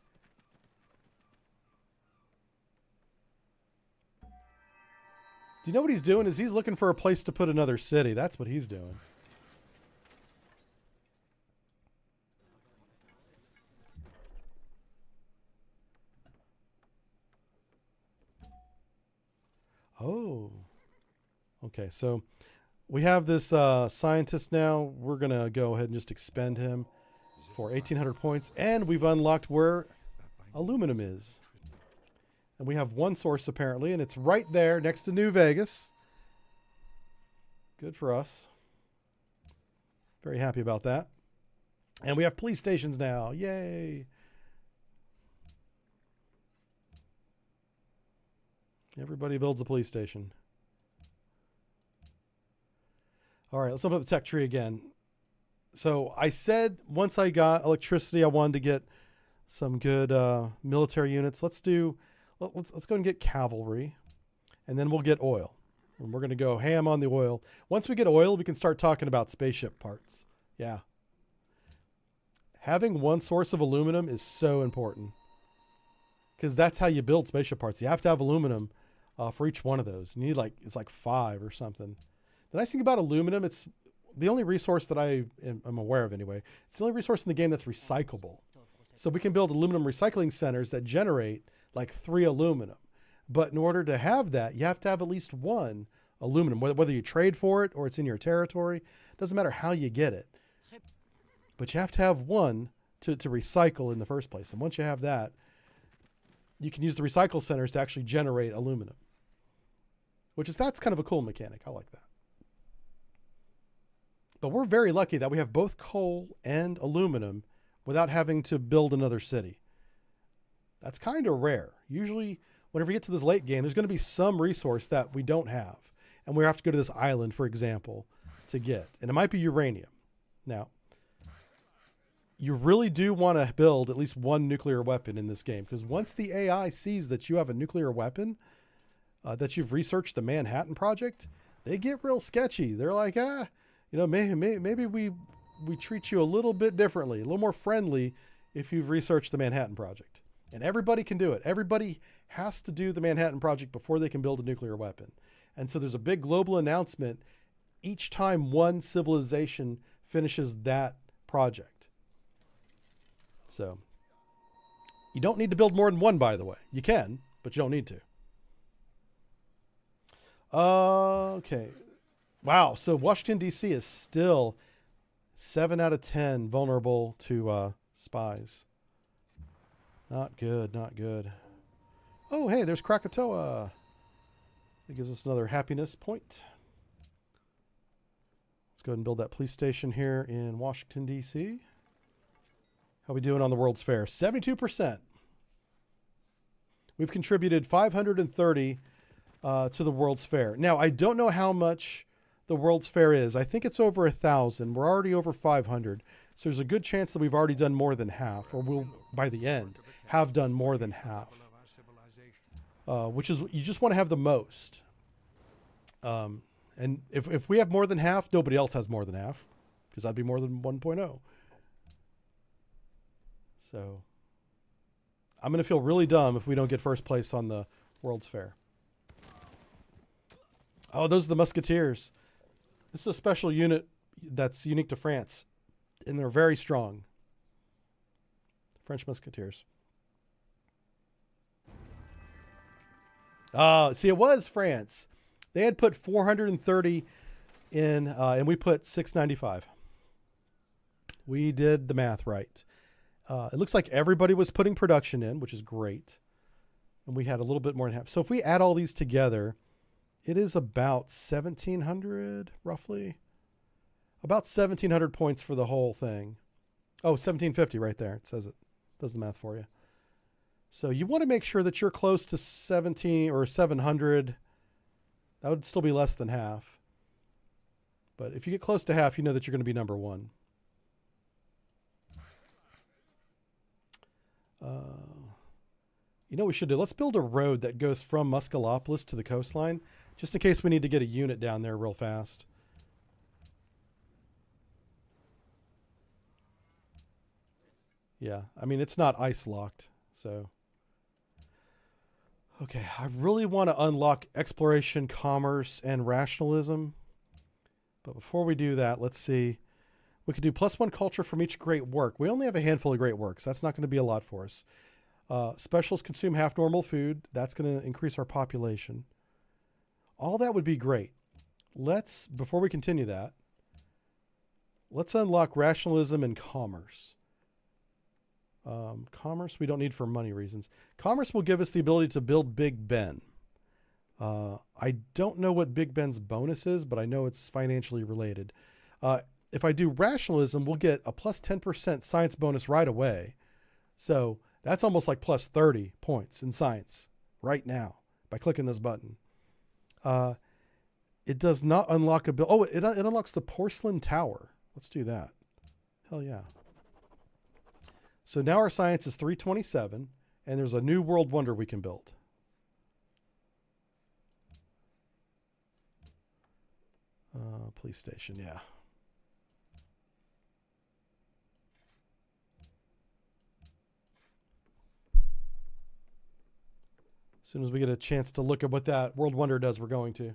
Do you know what he's doing? Is he's looking for a place to put another city. That's what he's doing. Oh. Okay, so we have this scientist now. We're going to go ahead and just expend him for 1,800 points. And we've unlocked where aluminum is. And we have one source apparently, and it's right there next to New Vegas. Good for us. Very happy about that. And we have police stations now. Yay. Everybody builds a police station. All right, let's open up the tech tree again. So I said once I got electricity, I wanted to get some good military units. Let's go and get cavalry, and then we'll get oil. And we're going to go ham on the oil. Once we get oil, we can start talking about spaceship parts. Yeah. Having one source of aluminum is so important because that's how you build spaceship parts. You have to have aluminum for each one of those. You need it's like 5 or something. The nice thing about aluminum, it's the only resource that I'm aware of anyway. It's the only resource in the game that's recyclable. So we can build aluminum recycling centers that generate like 3 aluminum. But in order to have that, you have to have at least 1 aluminum, whether you trade for it or it's in your territory. Doesn't matter how you get it. But you have to have 1 to recycle in the first place. And once you have that, you can use the recycle centers to actually generate aluminum. That's kind of a cool mechanic. I like that. But we're very lucky that we have both coal and aluminum without having to build another city. That's kind of rare. Usually, whenever you get to this late game, there's going to be some resource that we don't have. And we have to go to this island, for example, to get. And it might be uranium. Now, you really do want to build at least 1 nuclear weapon in this game. Because once the AI sees that you have a nuclear weapon, that you've researched the Manhattan Project, they get real sketchy. They're like, maybe we treat you a little bit differently, a little more friendly if you've researched the Manhattan Project. And everybody can do it. Everybody has to do the Manhattan Project before they can build a nuclear weapon. And so there's a big global announcement each time one civilization finishes that project. So you don't need to build more than 1, by the way. You can, but you don't need to. Okay. Wow. So Washington, D.C. is still 7 out of 10 vulnerable to spies. Not good. Not good. Oh, hey, there's Krakatoa. That gives us another happiness point. Let's go ahead and build that police station here in Washington, D.C. How we doing on the World's Fair? 72%. We've contributed 530 to the World's Fair. Now, I don't know how much the World's Fair is. I think it's over 1,000. We're already over 500. So there's a good chance that we've already done more than half, or we'll, by the end, have done more than half. Which is, you just want to have the most. And if we have more than half, nobody else has more than half, because that'd be more than 1.0. So I'm going to feel really dumb if we don't get first place on the World's Fair. Oh, those are the Musketeers. This is a special unit that's unique to France, and they're very strong. French Musketeers. See, it was France. They had put 430 in, and we put 695. We did the math right. It looks like everybody was putting production in, which is great. And we had a little bit more than half. So if we add all these together, it is about 1,700, roughly. About 1,700 points for the whole thing. Oh, 1,750 right there. It says it. Does the math for you. So you want to make sure that you're close to 17 or 700. That would still be less than half. But if you get close to half, you know that you're going to be number one. You know what we should do? Let's build a road that goes from Muscalopolis to the coastline, just in case we need to get a unit down there real fast. Yeah, I mean, it's not ice locked, so. Okay, I really want to unlock exploration, commerce, and rationalism. But before we do that, let's see. We could do +1 culture from each great work. We only have a handful of great works. That's not going to be a lot for us. Specials consume half normal food. That's going to increase our population. All that would be great. Let's, before we continue that, let's unlock rationalism and commerce. Commerce we don't need for money reasons. Commerce will give us the ability to build Big Ben. I don't know what Big Ben's bonus is, but I know it's financially related. If I do rationalism, we'll get a +10% science bonus right away. So that's almost like +30 points in science right now by clicking this button. It does not unlock a bill. Oh, it unlocks the porcelain tower. Let's do that. Hell yeah. So now our science is 327, and there's a new world wonder we can build. Police station, yeah. As soon as we get a chance to look at what that world wonder does, we're going to.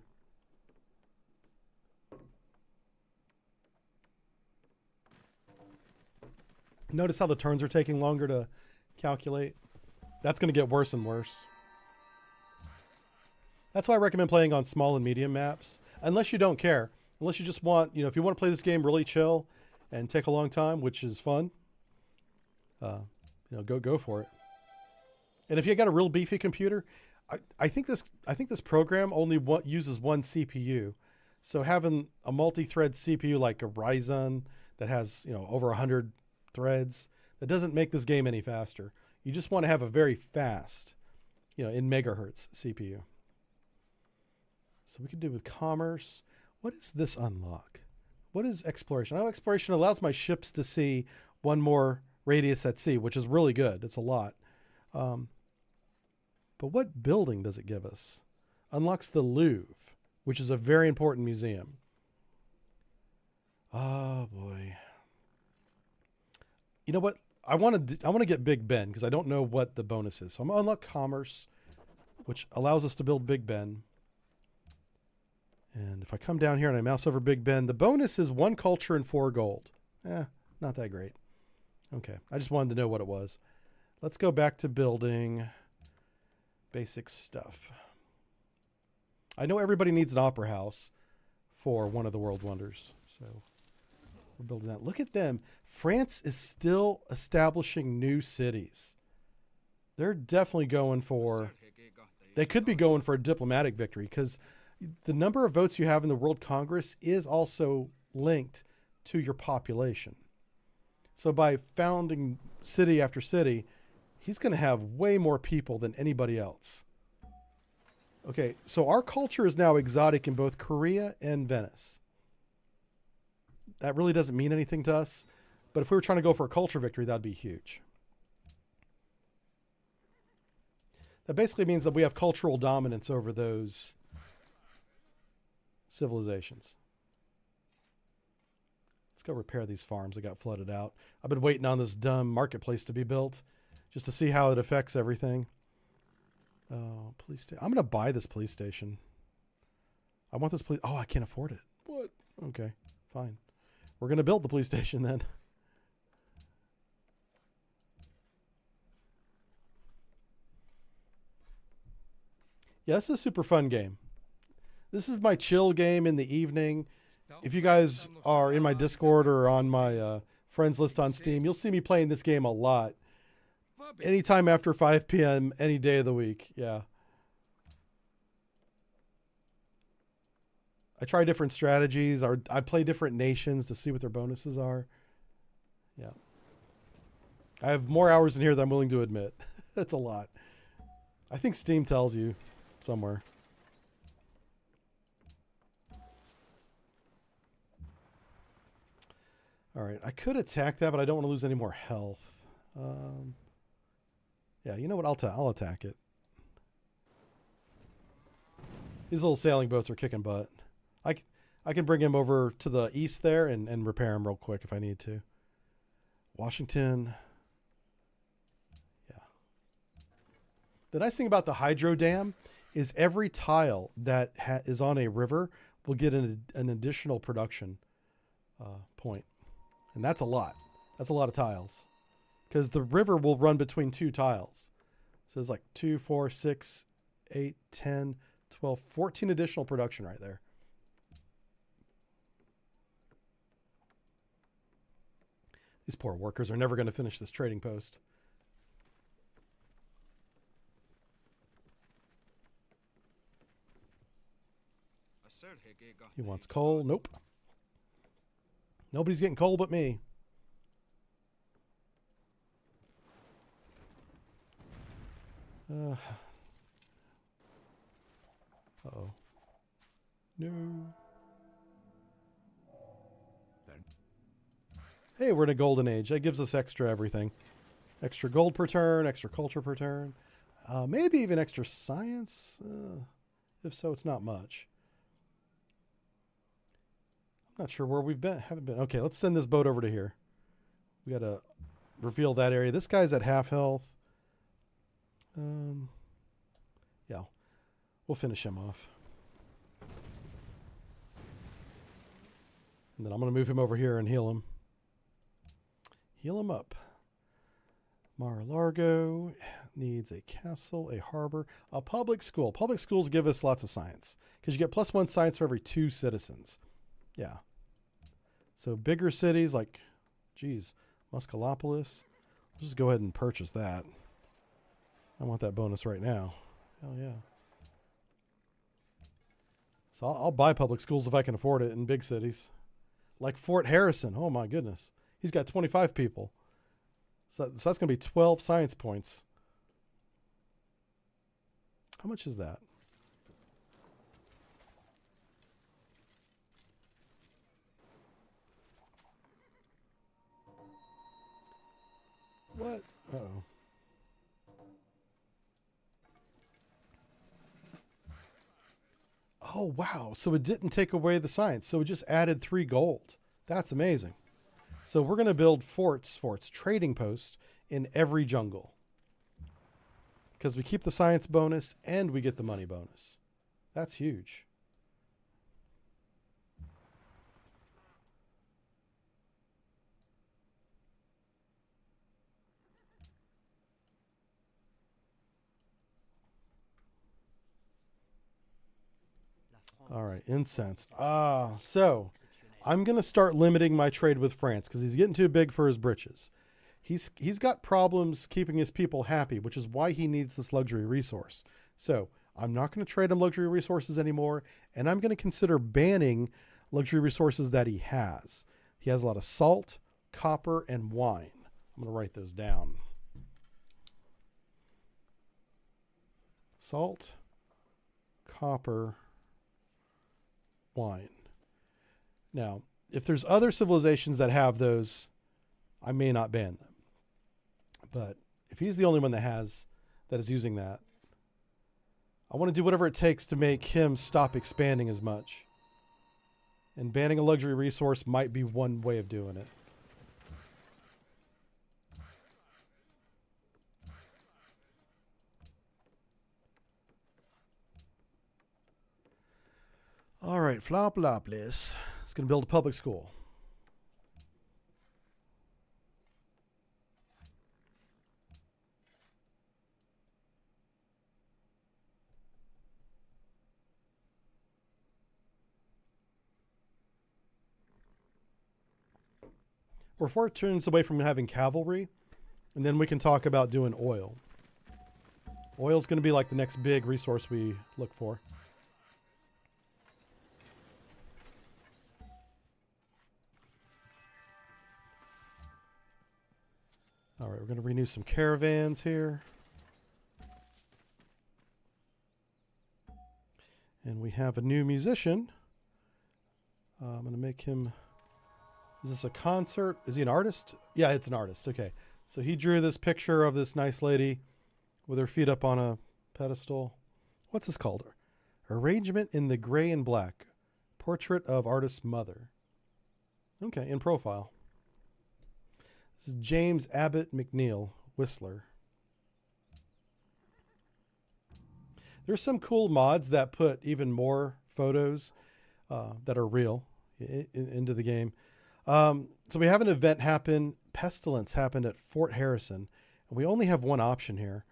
Notice how the turns are taking longer to calculate. That's going to get worse and worse. That's why I recommend playing on small and medium maps. Unless you don't care. Unless you just want, if you want to play this game really chill and take a long time, which is fun, go for it. And if you got a real beefy computer, I think this program only uses one CPU. So having a multi-thread CPU like a Ryzen that has, over 100 threads, that doesn't make this game any faster. You just want to have a very fast, in megahertz CPU. So we could do with commerce. What is this unlock? What is exploration? I know exploration allows my ships to see one more radius at sea, which is really good. It's a lot. But what building does it give us? Unlocks the Louvre, which is a very important museum. Oh boy. You know what? I want to get Big Ben because I don't know what the bonus is. So I'm going to unlock commerce, which allows us to build Big Ben. And if I come down here and I mouse over Big Ben, the bonus is 1 culture and 4 gold. Not that great. Okay, I just wanted to know what it was. Let's go back to building basic stuff. I know everybody needs an opera house for one of the world wonders. So we're building that. Look at them. France is still establishing new cities. They're definitely going for, they could be going for a diplomatic victory because the number of votes you have in the World Congress is also linked to your population. So by founding city after city, he's going to have way more people than anybody else. Okay, so our culture is now exotic in both Korea and Venice. That really doesn't mean anything to us, but if we were trying to go for a culture victory, that'd be huge. That basically means that we have cultural dominance over those civilizations. Let's go repair these farms that got flooded out. I've been waiting on this dumb marketplace to be built just to see how it affects everything. Oh, police station. I'm going to buy this police station. I want this police. Oh, I can't afford it. What? Okay, fine. We're going to build the police station then. Yeah, this is a super fun game. This is my chill game in the evening. If you guys are in my Discord or on my friends list on Steam, you'll see me playing this game a lot. Anytime after 5 p.m., any day of the week. Yeah. I try different strategies. Or I play different nations to see what their bonuses are. Yeah. I have more hours in here than I'm willing to admit. That's a lot. I think Steam tells you somewhere. All right. I could attack that, but I don't want to lose any more health. Yeah, you know what? I'll attack it. These little sailing boats are kicking butt. I can bring him over to the east there and repair him real quick if I need to. Washington. Yeah. The nice thing about the hydro dam is every tile that is on a river will get an additional production point. And that's a lot. That's a lot of tiles. Because the river will run between 2 tiles. So it's like 2, 4, 6, 8, 10, 12, 14 additional production right there. These poor workers are never going to finish this trading post. He wants coal. Nope. Nobody's getting coal but me. Uh-oh. No. Hey, we're in a golden age. That gives us extra everything. Extra gold per turn, extra culture per turn. Maybe even extra science. If so, it's not much. I'm not sure where we've been. Haven't been. Okay, let's send this boat over to here. We got to reveal that area. This guy's at half health. Yeah, we'll finish him off. And then I'm going to move him over here and heal him. Heal him up. Mar-a-Largo needs a castle, a harbor, a public school. Public schools give us lots of science because you get +1 science for every 2 citizens. Yeah. So bigger cities like, geez, Muscalopolis. Let's just go ahead and purchase that. I want that bonus right now. Hell yeah. So I'll buy public schools if I can afford it in big cities. Like Fort Harrison. Oh my goodness. He's got 25 people. So that's going to be 12 science points. How much is that? What? Uh-oh. Oh, wow. So it didn't take away the science. So it just added 3 gold. That's amazing. So we're going to build forts, trading posts in every jungle. Because we keep the science bonus and we get the money bonus. That's huge. All right, incensed. So I'm going to start limiting my trade with France because he's getting too big for his britches. He's got problems keeping his people happy, which is why he needs this luxury resource. So I'm not going to trade him luxury resources anymore, and I'm going to consider banning luxury resources that he has. He has a lot of salt, copper, and wine. I'm going to write those down. Salt, copper, wine. Now, if there's other civilizations that have those, I may not ban them. But if he's the only one that is using that, I want to do whatever it takes to make him stop expanding as much. And banning a luxury resource might be one way of doing it. All right, Floplopolis is going to build a public school. We're 4 turns away from having cavalry, and then we can talk about doing oil. Oil's going to be like the next big resource we look for. All right, we're going to renew some caravans here. And we have a new musician. I'm going to make him... Is this a concert? Is he an artist? Yeah, it's an artist. Okay. So he drew this picture of this nice lady with her feet up on a pedestal. What's this called? Arrangement in the gray and black. Portrait of artist's mother. Okay, in profile. This is James Abbott McNeil, Whistler. There's some cool mods that put even more photos that are real into the game. So we have an event happen. Pestilence happened at Fort Harrison. And we only have one option here.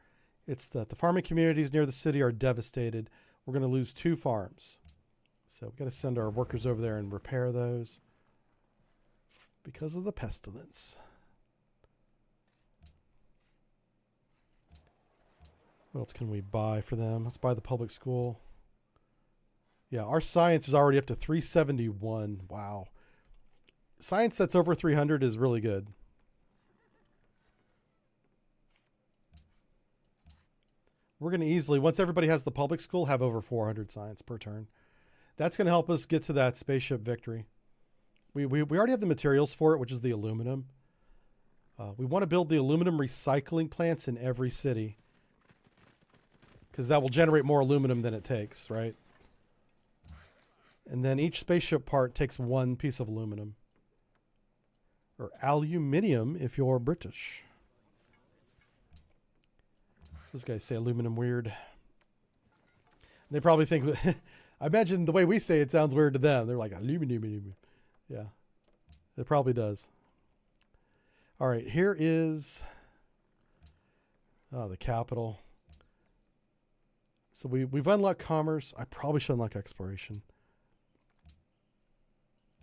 It's that the farming communities near the city are devastated. We're going to lose 2 farms. So we've got to send our workers over there and repair those because of the pestilence. What else can we buy for them? Let's buy the public school. Yeah, our science is already up to 371. Wow. Science that's over 300 is really good. We're going to easily, once everybody has the public school, have over 400 science per turn. That's going to help us get to that spaceship victory. We already have the materials for it, which is the aluminum. We want to build the aluminum recycling plants in every city, because that will generate more aluminum than it takes, right? And then each spaceship part takes 1 piece of aluminum. Or aluminium if you're British. Those guys say aluminum weird. They probably think, I imagine the way we say it sounds weird to them. They're like, aluminum. Yeah, it probably does. All right, here is the capital. So we've unlocked commerce. I probably should unlock exploration.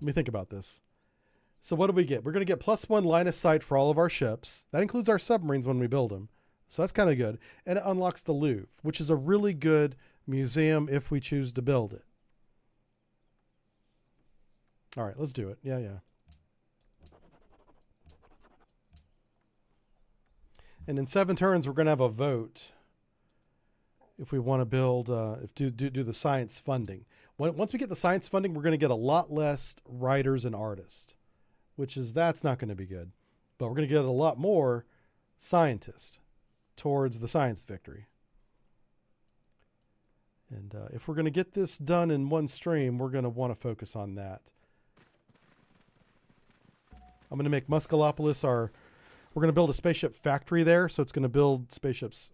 Let me think about this. So what do we get? We're going to get +1 line of sight for all of our ships. That includes our submarines when we build them. So that's kind of good. And it unlocks the Louvre, which is a really good museum if we choose to build it. All right, let's do it. Yeah. And in 7 turns, we're going to have a vote if we want to build, do the science funding. Once we get the science funding, we're going to get a lot less writers and artists, that's not going to be good. But we're going to get a lot more scientists towards the science victory. And if we're going to get this done in one stream, we're going to want to focus on that. I'm going to make Muscalopolis we're going to build a spaceship factory there, so it's going to build spaceships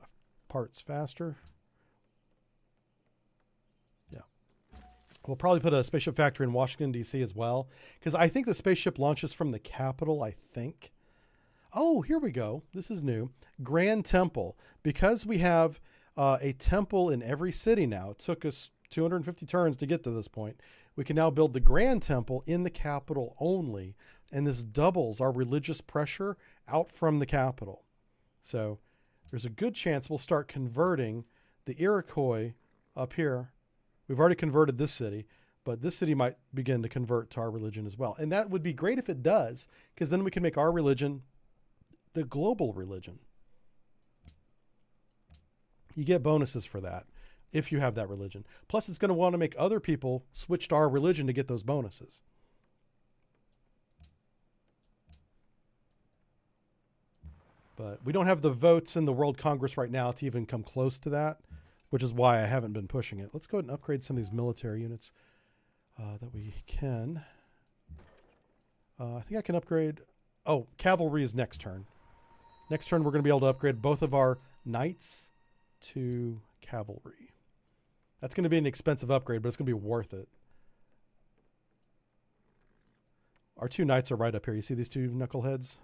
parts faster. Yeah. We'll probably put a spaceship factory in Washington, D.C. as well, because I think the spaceship launches from the capital, I think. Oh, here we go. This is new. Grand Temple. Because we have a temple in every city now, it took us 250 turns to get to this point. We can now build the Grand Temple in the capital only, and this doubles our religious pressure out from the capital. So there's a good chance we'll start converting the Iroquois up here. We've already converted this city, but this city might begin to convert to our religion as well. And that would be great if it does, because then we can make our religion the global religion. You get bonuses for that. if you have that religion. Plus, it's going to want to make other people switch to our religion to get those bonuses. But we don't have the votes in the World Congress right now to even come close to that, which is why I haven't been pushing it. Let's go ahead and upgrade some of these military units that we can. I think I can upgrade. Oh, cavalry is next turn. Next turn, we're going to be able to upgrade both of our knights to cavalry. That's going to be an expensive upgrade, but it's going to be worth it. Our 2 knights are right up here. You see these 2 knuckleheads?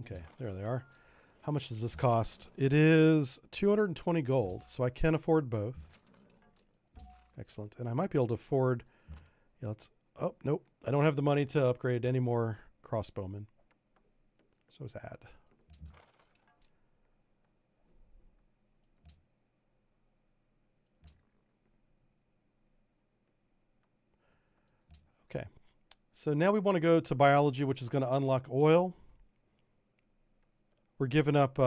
Okay, there they are. How much does this cost? It is 220 gold, so I can afford both. Excellent. And I might be able to afford... Yeah, let's... Oh, nope. I don't have the money to upgrade any more crossbowmen. So sad. Okay. So now we want to go to biology, which is going to unlock oil. We're giving up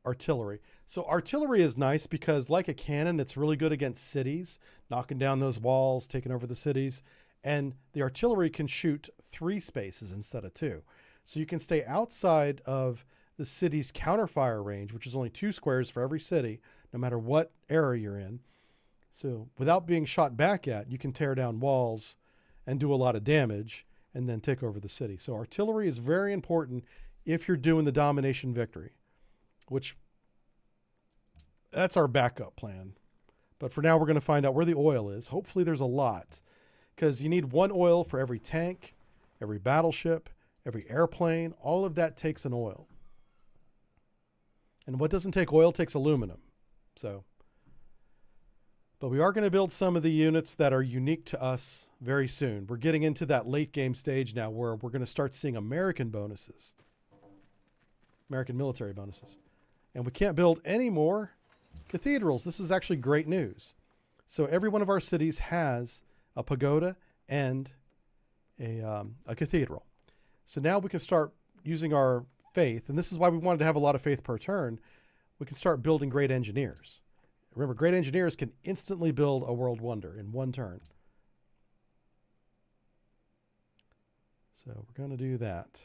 artillery. So artillery is nice because, like a cannon, it's really good against cities, knocking down those walls, taking over the cities. And the artillery can shoot 3 spaces instead of 2. So you can stay outside of the city's counterfire range, which is only 2 squares for every city, no matter what area you're in. So without being shot back at, you can tear down walls and do a lot of damage and then take over the city. So artillery is very important if you're doing the domination victory, which that's our backup plan. But for now, we're going to find out where the oil is. Hopefully there's a lot, because you need 1 oil for every tank, every battleship, every airplane. All of that takes an oil. And what doesn't take oil takes aluminum. So, but we are going to build some of the units that are unique to us very soon. We're getting into that late game stage now where we're going to start seeing American bonuses. American military bonuses. And we can't build any more cathedrals. This is actually great news. So every one of our cities has a pagoda and a cathedral. So now we can start using our faith, and this is why we wanted to have a lot of faith per turn. We can start building great engineers. Remember, great engineers can instantly build a world wonder in 1 turn. So we're going to do that.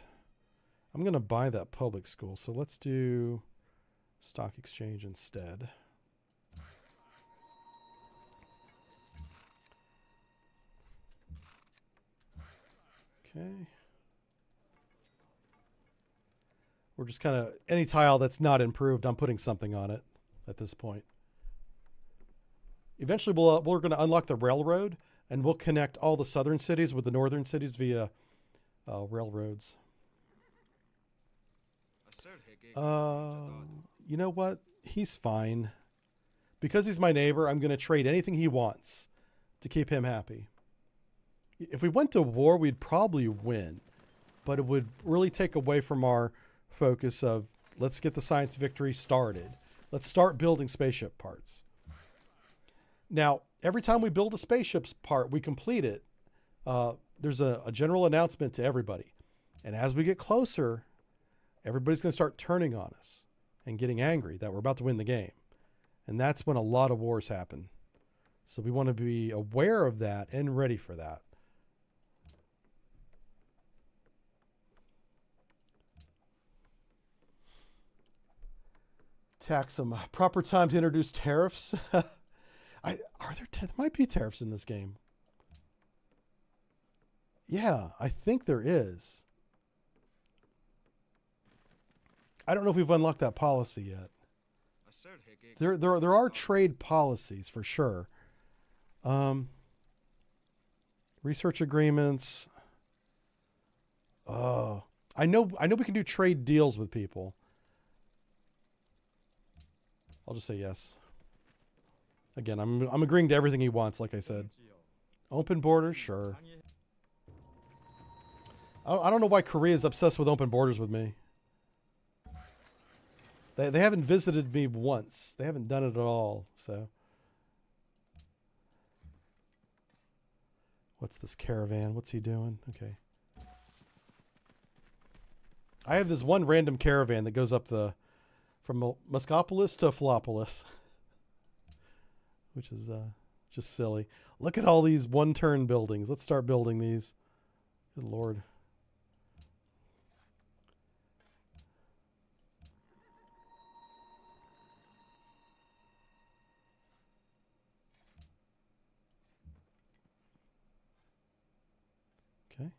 I'm going to buy that public school, so let's do stock exchange instead. Okay. We're just kind of, any tile that's not improved, I'm putting something on it at this point. Eventually, we're going to unlock the railroad, and we'll connect all the southern cities with the northern cities via railroads. You know what? He's fine. Because he's my neighbor, I'm going to trade anything he wants to keep him happy. If we went to war, we'd probably win, but it would really take away from our focus of let's get the science victory started. Let's start building spaceship parts. Now, every time we build a spaceship's part, we complete it. There's a general announcement to everybody. And as we get closer, everybody's going to start turning on us and getting angry that we're about to win the game. And that's when a lot of wars happen. So we want to be aware of that and ready for that. Tax them. Proper time to introduce tariffs. There might be tariffs in this game. Yeah, I think there is. I don't know if we've unlocked that policy yet. There are trade policies for sure. Research agreements. Oh, I know we can do trade deals with people. I'll just say yes. Again, I'm agreeing to everything he wants, like I said. Open borders, sure. I don't know why Korea is obsessed with open borders with me. They haven't visited me once. They haven't done it at all, so. What's this caravan? What's he doing? Okay. I have this one random caravan that goes up from Muscopolis to Philoppolis, which is just silly. Look at all these one-turn buildings. Let's start building these. Good Lord. Okay.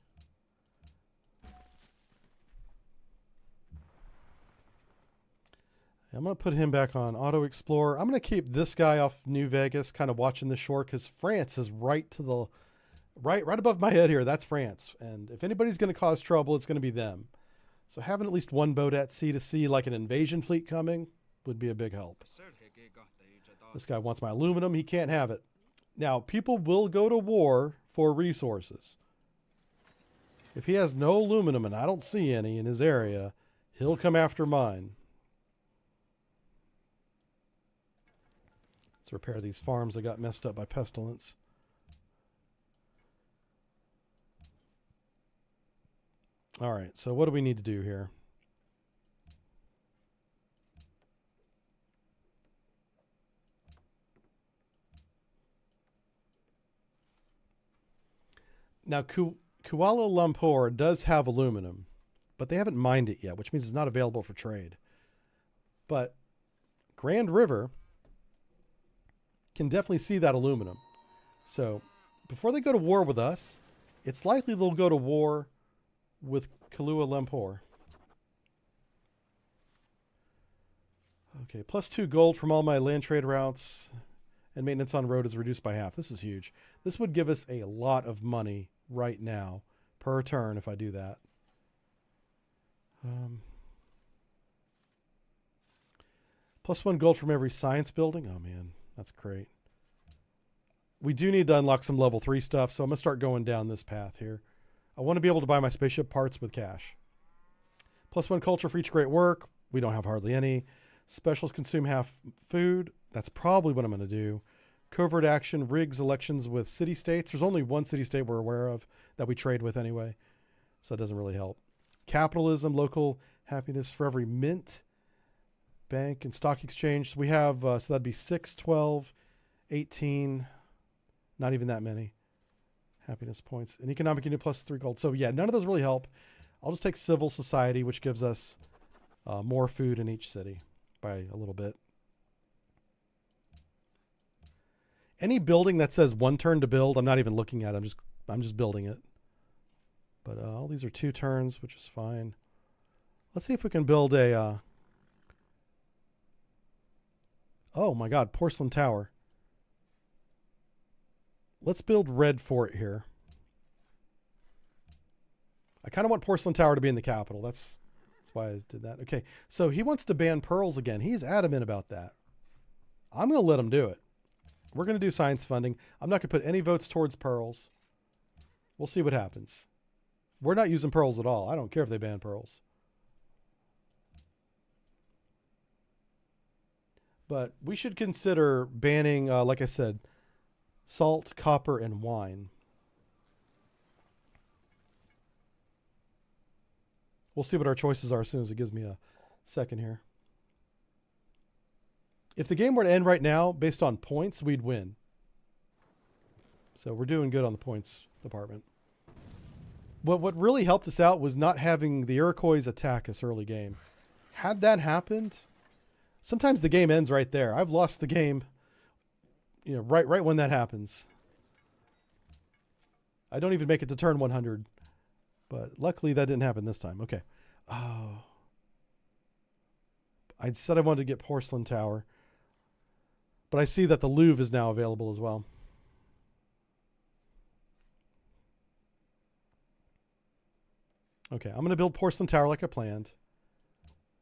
I'm going to put him back on Auto Explorer. I'm going to keep this guy off New Vegas, kind of watching the shore, because France is right to the right above my head here. That's France. And if anybody's going to cause trouble, it's going to be them. So having at least one boat at sea to see like an invasion fleet coming would be a big help. This guy wants my aluminum. He can't have it. Now, people will go to war for resources. If he has no aluminum, and I don't see any in his area, he'll come after mine. Let's repair these farms that got messed up by pestilence. All right, so what do we need to do here? Now, Kuala Lumpur does have aluminum, but they haven't mined it yet, which means it's not available for trade. But Grand River can definitely see that aluminum. So before they go to war with us, it's likely they'll go to war with Kuala Lumpur. Okay, +2 gold from all my land trade routes, and maintenance on road is reduced by half. This is huge. This would give us a lot of money right now per turn if I do that. +1 gold from every science building. Oh man, that's great. We do need to unlock some level 3 stuff, so I'm going to start going down this path here. I want to be able to buy my spaceship parts with cash. +1 culture for each great work. We don't have hardly any. Specials consume half food. That's probably what I'm going to do. Covert action rigs elections with city-states. There's only one city-state we're aware of that we trade with anyway, so it doesn't really help. Capitalism, local happiness for every mint, bank, and stock exchange. So we have, so that'd be 6, 12, 18, not even that many happiness points. And economic unit +3 gold. So yeah, none of those really help. I'll just take civil society, which gives us more food in each city by a little bit. Any building that says 1 turn to build, I'm not even looking at. I'm just building it. But all these are 2 turns, which is fine. Let's see if we can build a. Oh my God, porcelain tower. Let's build red fort here. I kind of want porcelain tower to be in the capital. That's why I did that. Okay, so he wants to ban pearls again. He's adamant about that. I'm going to let him do it. We're going to do science funding. I'm not going to put any votes towards pearls. We'll see what happens. We're not using pearls at all. I don't care if they ban pearls. But we should consider banning, like I said, salt, copper, and wine. We'll see what our choices are as soon as it gives me a second here. If the game were to end right now, based on points, we'd win. So we're doing good on the points department. What really helped us out was not having the Iroquois attack us early game. Had that happened, sometimes the game ends right there. I've lost the game, you know, right when that happens. I don't even make it to turn 100. But luckily that didn't happen this time. Okay. Oh. I said I wanted to get porcelain tower. But I see that the Louvre is now available as well. Okay, I'm going to build porcelain tower like I planned.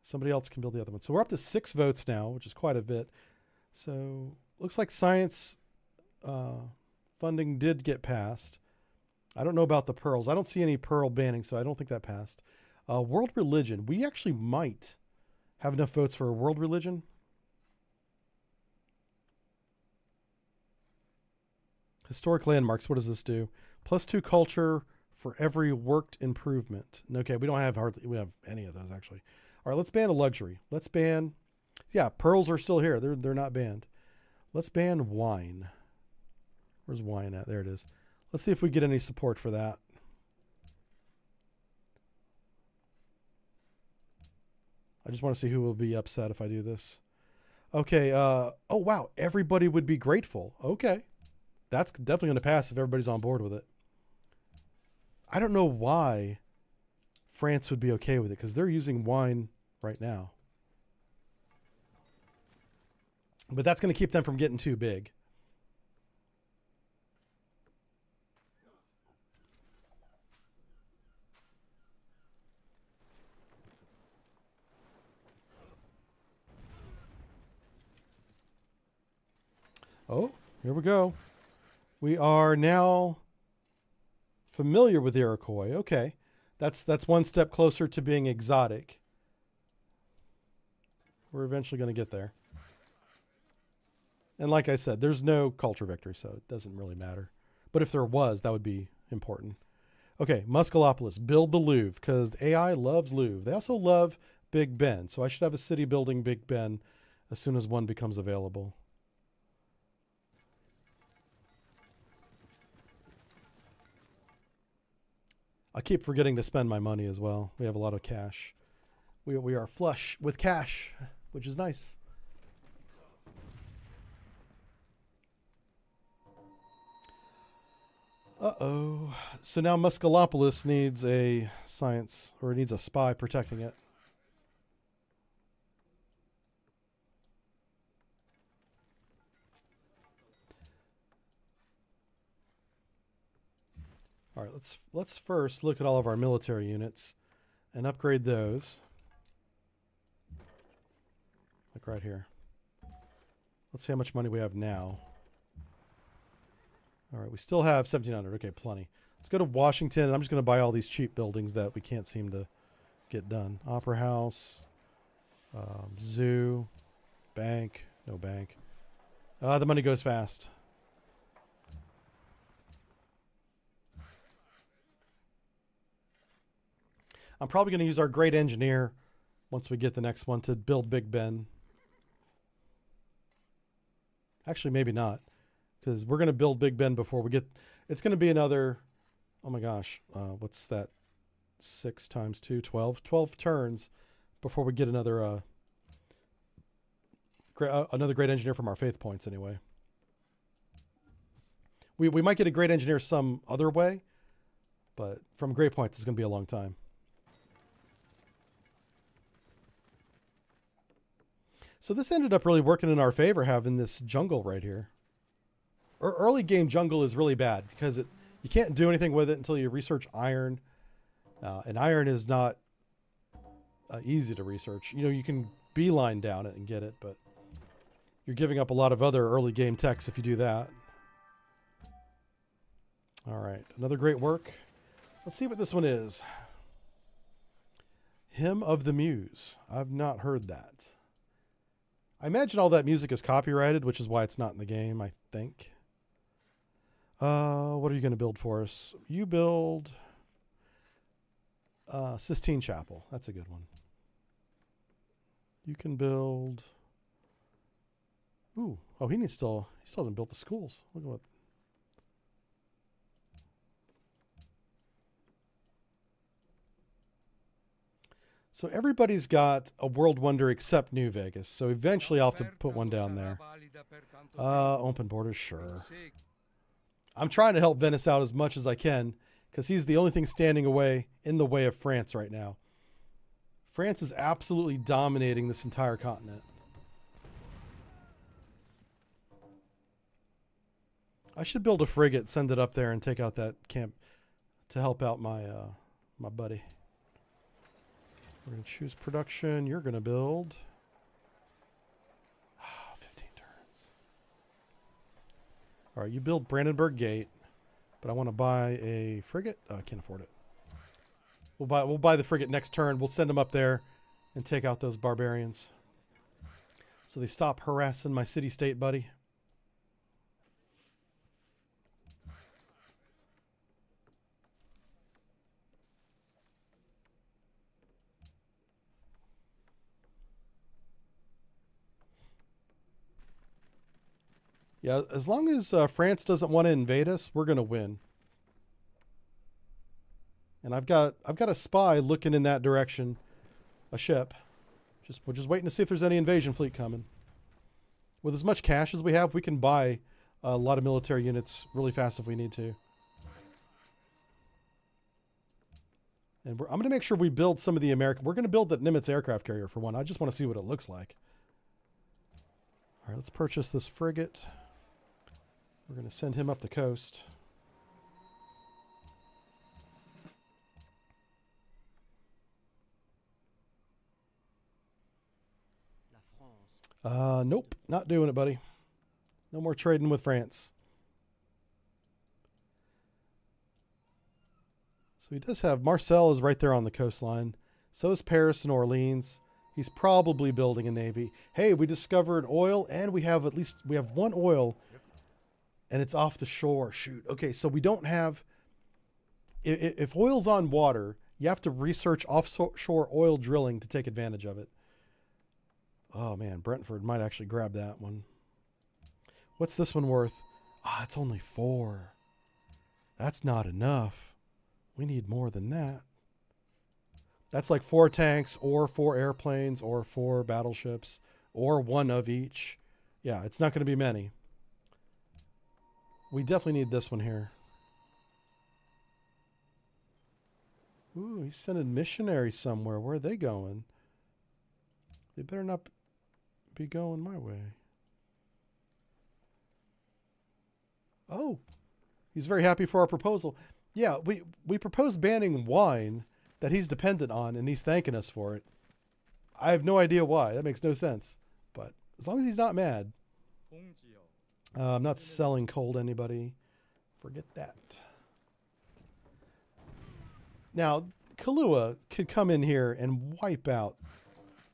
Somebody else can build the other one. So we're up to 6 votes now, which is quite a bit. So looks like science funding did get passed. I don't know about the pearls. I don't see any pearl banning, so I don't think that passed. World religion. We actually might have enough votes for a world religion. Historic landmarks. What does this do? +2 culture for every worked improvement. Okay, we don't have we have any of those actually. All right, let's ban a luxury. Let's ban, yeah, pearls are still here. They're not banned. Let's ban wine. Where's wine at? There it is. Let's see if we get any support for that. I just want to see who will be upset if I do this. Okay. Oh, wow. Everybody would be grateful. Okay. That's definitely going to pass if everybody's on board with it. I don't know why France would be okay with it because they're using wine right now. But that's going to keep them from getting too big. Oh, here we go. We are now familiar with Iroquois. Okay. That's one step closer to being exotic. We're eventually going to get there. And like I said, there's no culture victory, so it doesn't really matter. But if there was, that would be important. Okay, Muscolopolis, build the Louvre, because the AI loves Louvre. They also love Big Ben, so I should have a city building Big Ben as soon as one becomes available. I keep forgetting to spend my money as well. We have a lot of cash. We are flush with cash, which is nice. Uh-oh. So now Muscolopolis needs a science, or needs a spy protecting it. All right, let's first look at all of our military units and upgrade those. Like right here. Let's see how much money we have now. All right, we still have 1,700. Okay, plenty. Let's go to Washington, and I'm just going to buy all these cheap buildings that we can't seem to get done. Opera House, zoo, bank, no bank. The money goes fast. I'm probably going to use our great engineer once we get the next one to build Big Ben. Actually, maybe not, because we're going to build Big Ben before we get... It's going to be another... Oh my gosh. What's that? 6 times 2, 12. 12 turns before we get another great engineer from our faith points anyway. We might get a great engineer some other way, but from great points it's going to be a long time. So this ended up really working in our favor, having this jungle right here. Early game jungle is really bad because you can't do anything with it until you research iron. And iron is not easy to research. You know, you can beeline down it and get it, but you're giving up a lot of other early game techs if you do that. All right, another great work. Let's see what this one is. Hymn of the Muse. I've not heard that. I imagine all that music is copyrighted, which is why it's not in the game, I think. What are you going to build for us? You build Sistine Chapel. That's a good one. You can build... Ooh. Oh, he still hasn't built the schools. Look at what... So everybody's got a world wonder except New Vegas. So eventually I'll have to put one down there. Open borders, sure. I'm trying to help Venice out as much as I can because he's the only thing standing in the way of France right now. France is absolutely dominating this entire continent. I should build a frigate, send it up there, and take out that camp to help out my my buddy. We're going to choose production. You're going to build 15 turns. All right, you build Brandenburg Gate, but I want to buy a frigate. Oh, I can't afford it. We'll buy the frigate next turn. We'll send them up there and take out those barbarians. So they stop harassing my city-state buddy. Yeah, as long as France doesn't want to invade us, we're going to win. And I've got a spy looking in that direction, a ship. We're just waiting to see if there's any invasion fleet coming. With as much cash as we have, we can buy a lot of military units really fast if we need to. And I'm going to make sure we build some of the American. We're going to build the Nimitz aircraft carrier for one. I just want to see what it looks like. All right, let's purchase this frigate. We're going to send him up the coast. Nope, not doing it, buddy. No more trading with France. So he does have, Marseille is right there on the coastline. So is Paris and Orleans. He's probably building a navy. Hey, we discovered oil, and we have one oil, and it's off the shore. Shoot. Okay, so we don't have, if oil's on water, you have to research offshore oil drilling to take advantage of it. Oh man, Brentford might actually grab that one. What's this one worth? Ah, it's only 4. That's not enough. We need more than that. That's like 4 tanks or 4 airplanes or 4 battleships or 1 of each. Yeah, it's not going to be many. We definitely need this one here. Ooh, he's sending missionaries somewhere. Where are they going? They better not be going my way. Oh, he's very happy for our proposal. Yeah, we proposed banning wine that he's dependent on, and he's thanking us for it. I have no idea why. That makes no sense. But as long as he's not mad. I'm not selling coal to anybody. Forget that. Now, Kahlua could come in here and wipe out.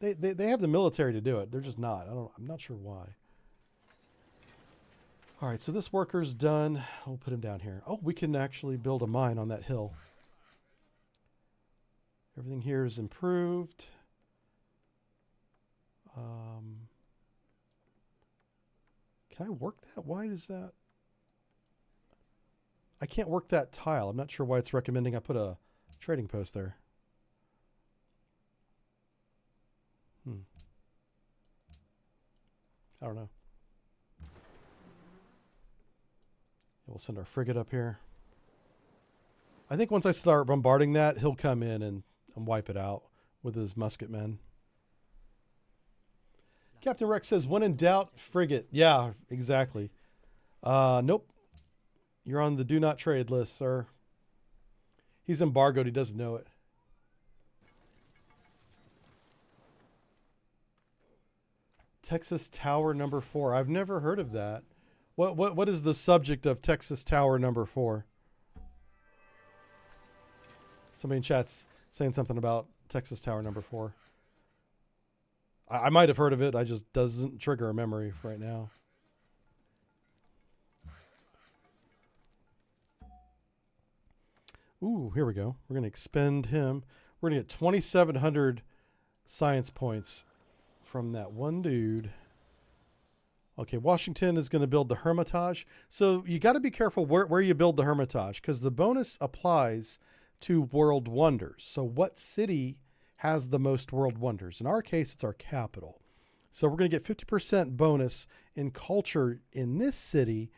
They have the military to do it. They're just not. I'm not sure why. All right, so this worker's done. We'll put him down here. Oh, we can actually build a mine on that hill. Everything here is improved. Can I work that? Why is that? I can't work that tile. I'm not sure why it's recommending I put a trading post there. I don't know. We'll send our frigate up here. I think once I start bombarding that, he'll come in and wipe it out with his musketmen. Captain Rex says, when in doubt, frigate. Yeah, exactly. Nope. You're on the do not trade list, sir. He's embargoed. He doesn't know it. Texas Tower number 4. I've never heard of that. What is the subject of Texas Tower number 4? Somebody in chat's saying something about Texas Tower number 4. I might have heard of it. I just doesn't trigger a memory right now. Ooh, here we go. We're going to expend him. We're going to get 2,700 science points from that one dude. Okay, Washington is going to build the Hermitage. So you got to be careful where you build the Hermitage, because the bonus applies to world wonders. So what city has the most world wonders? In our case, it's our capital. So we're going to get 50% bonus in culture in this city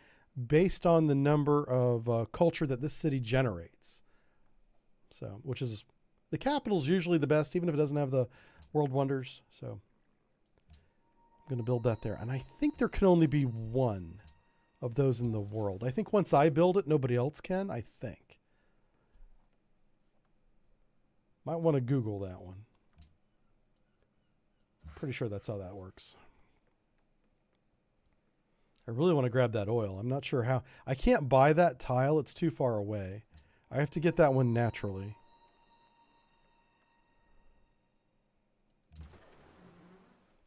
based on the number of culture that this city generates. So, which is, the capital is usually the best, even if it doesn't have the world wonders. So I'm going to build that there. And I think there can only be one of those in the world. I think once I build it, nobody else can, I think. Might want to Google that one. Pretty sure that's how that works. I really want to grab that oil. I'm not sure how. I can't buy that tile. It's too far away. I have to get that one naturally.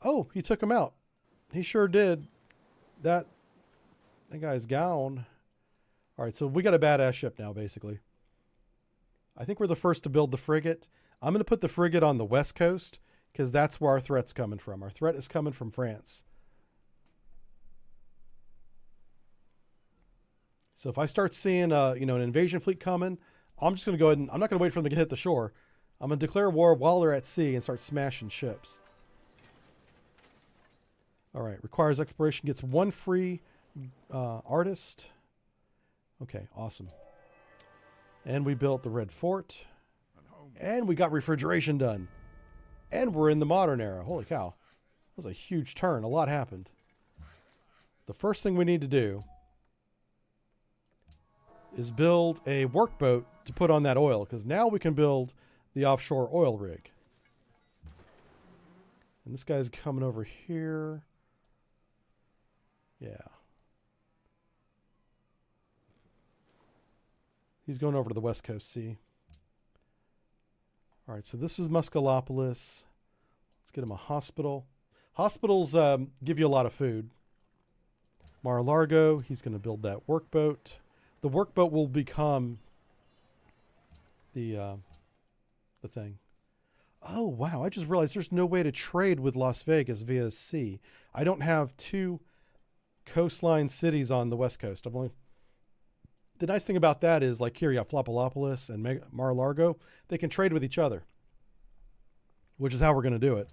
Oh, he took him out. He sure did. That guy's gone. All right, so we got a badass ship now, basically. I think we're the first to build the frigate. I'm going to put the frigate on the west coast because that's where our threat's coming from. Our threat is coming from France. So if I start seeing, an invasion fleet coming, I'm just going to go ahead and I'm not going to wait for them to hit the shore. I'm going to declare war while they're at sea and start smashing ships. All right. Requires exploration. Gets 1 free artist. Okay. Awesome. And we built the Red Fort. And we got refrigeration done. And we're in the modern era. Holy cow. That was a huge turn. A lot happened. The first thing we need to do is build a workboat to put on that oil, because now we can build the offshore oil rig. And this guy's coming over here. Yeah. He's going over to the West Coast Sea. All right, so this is Muscalopolis. Let's get him a hospital. Hospitals give you a lot of food. Mar-a-Largo, he's going to build that workboat. The workboat will become the thing. Oh, wow. I just realized there's no way to trade with Las Vegas via sea. I don't have 2 coastline cities on the West Coast. The nice thing about that is, like here, you have Flopolopolis and Mar-a-Largo. They can trade with each other, which is how we're going to do it.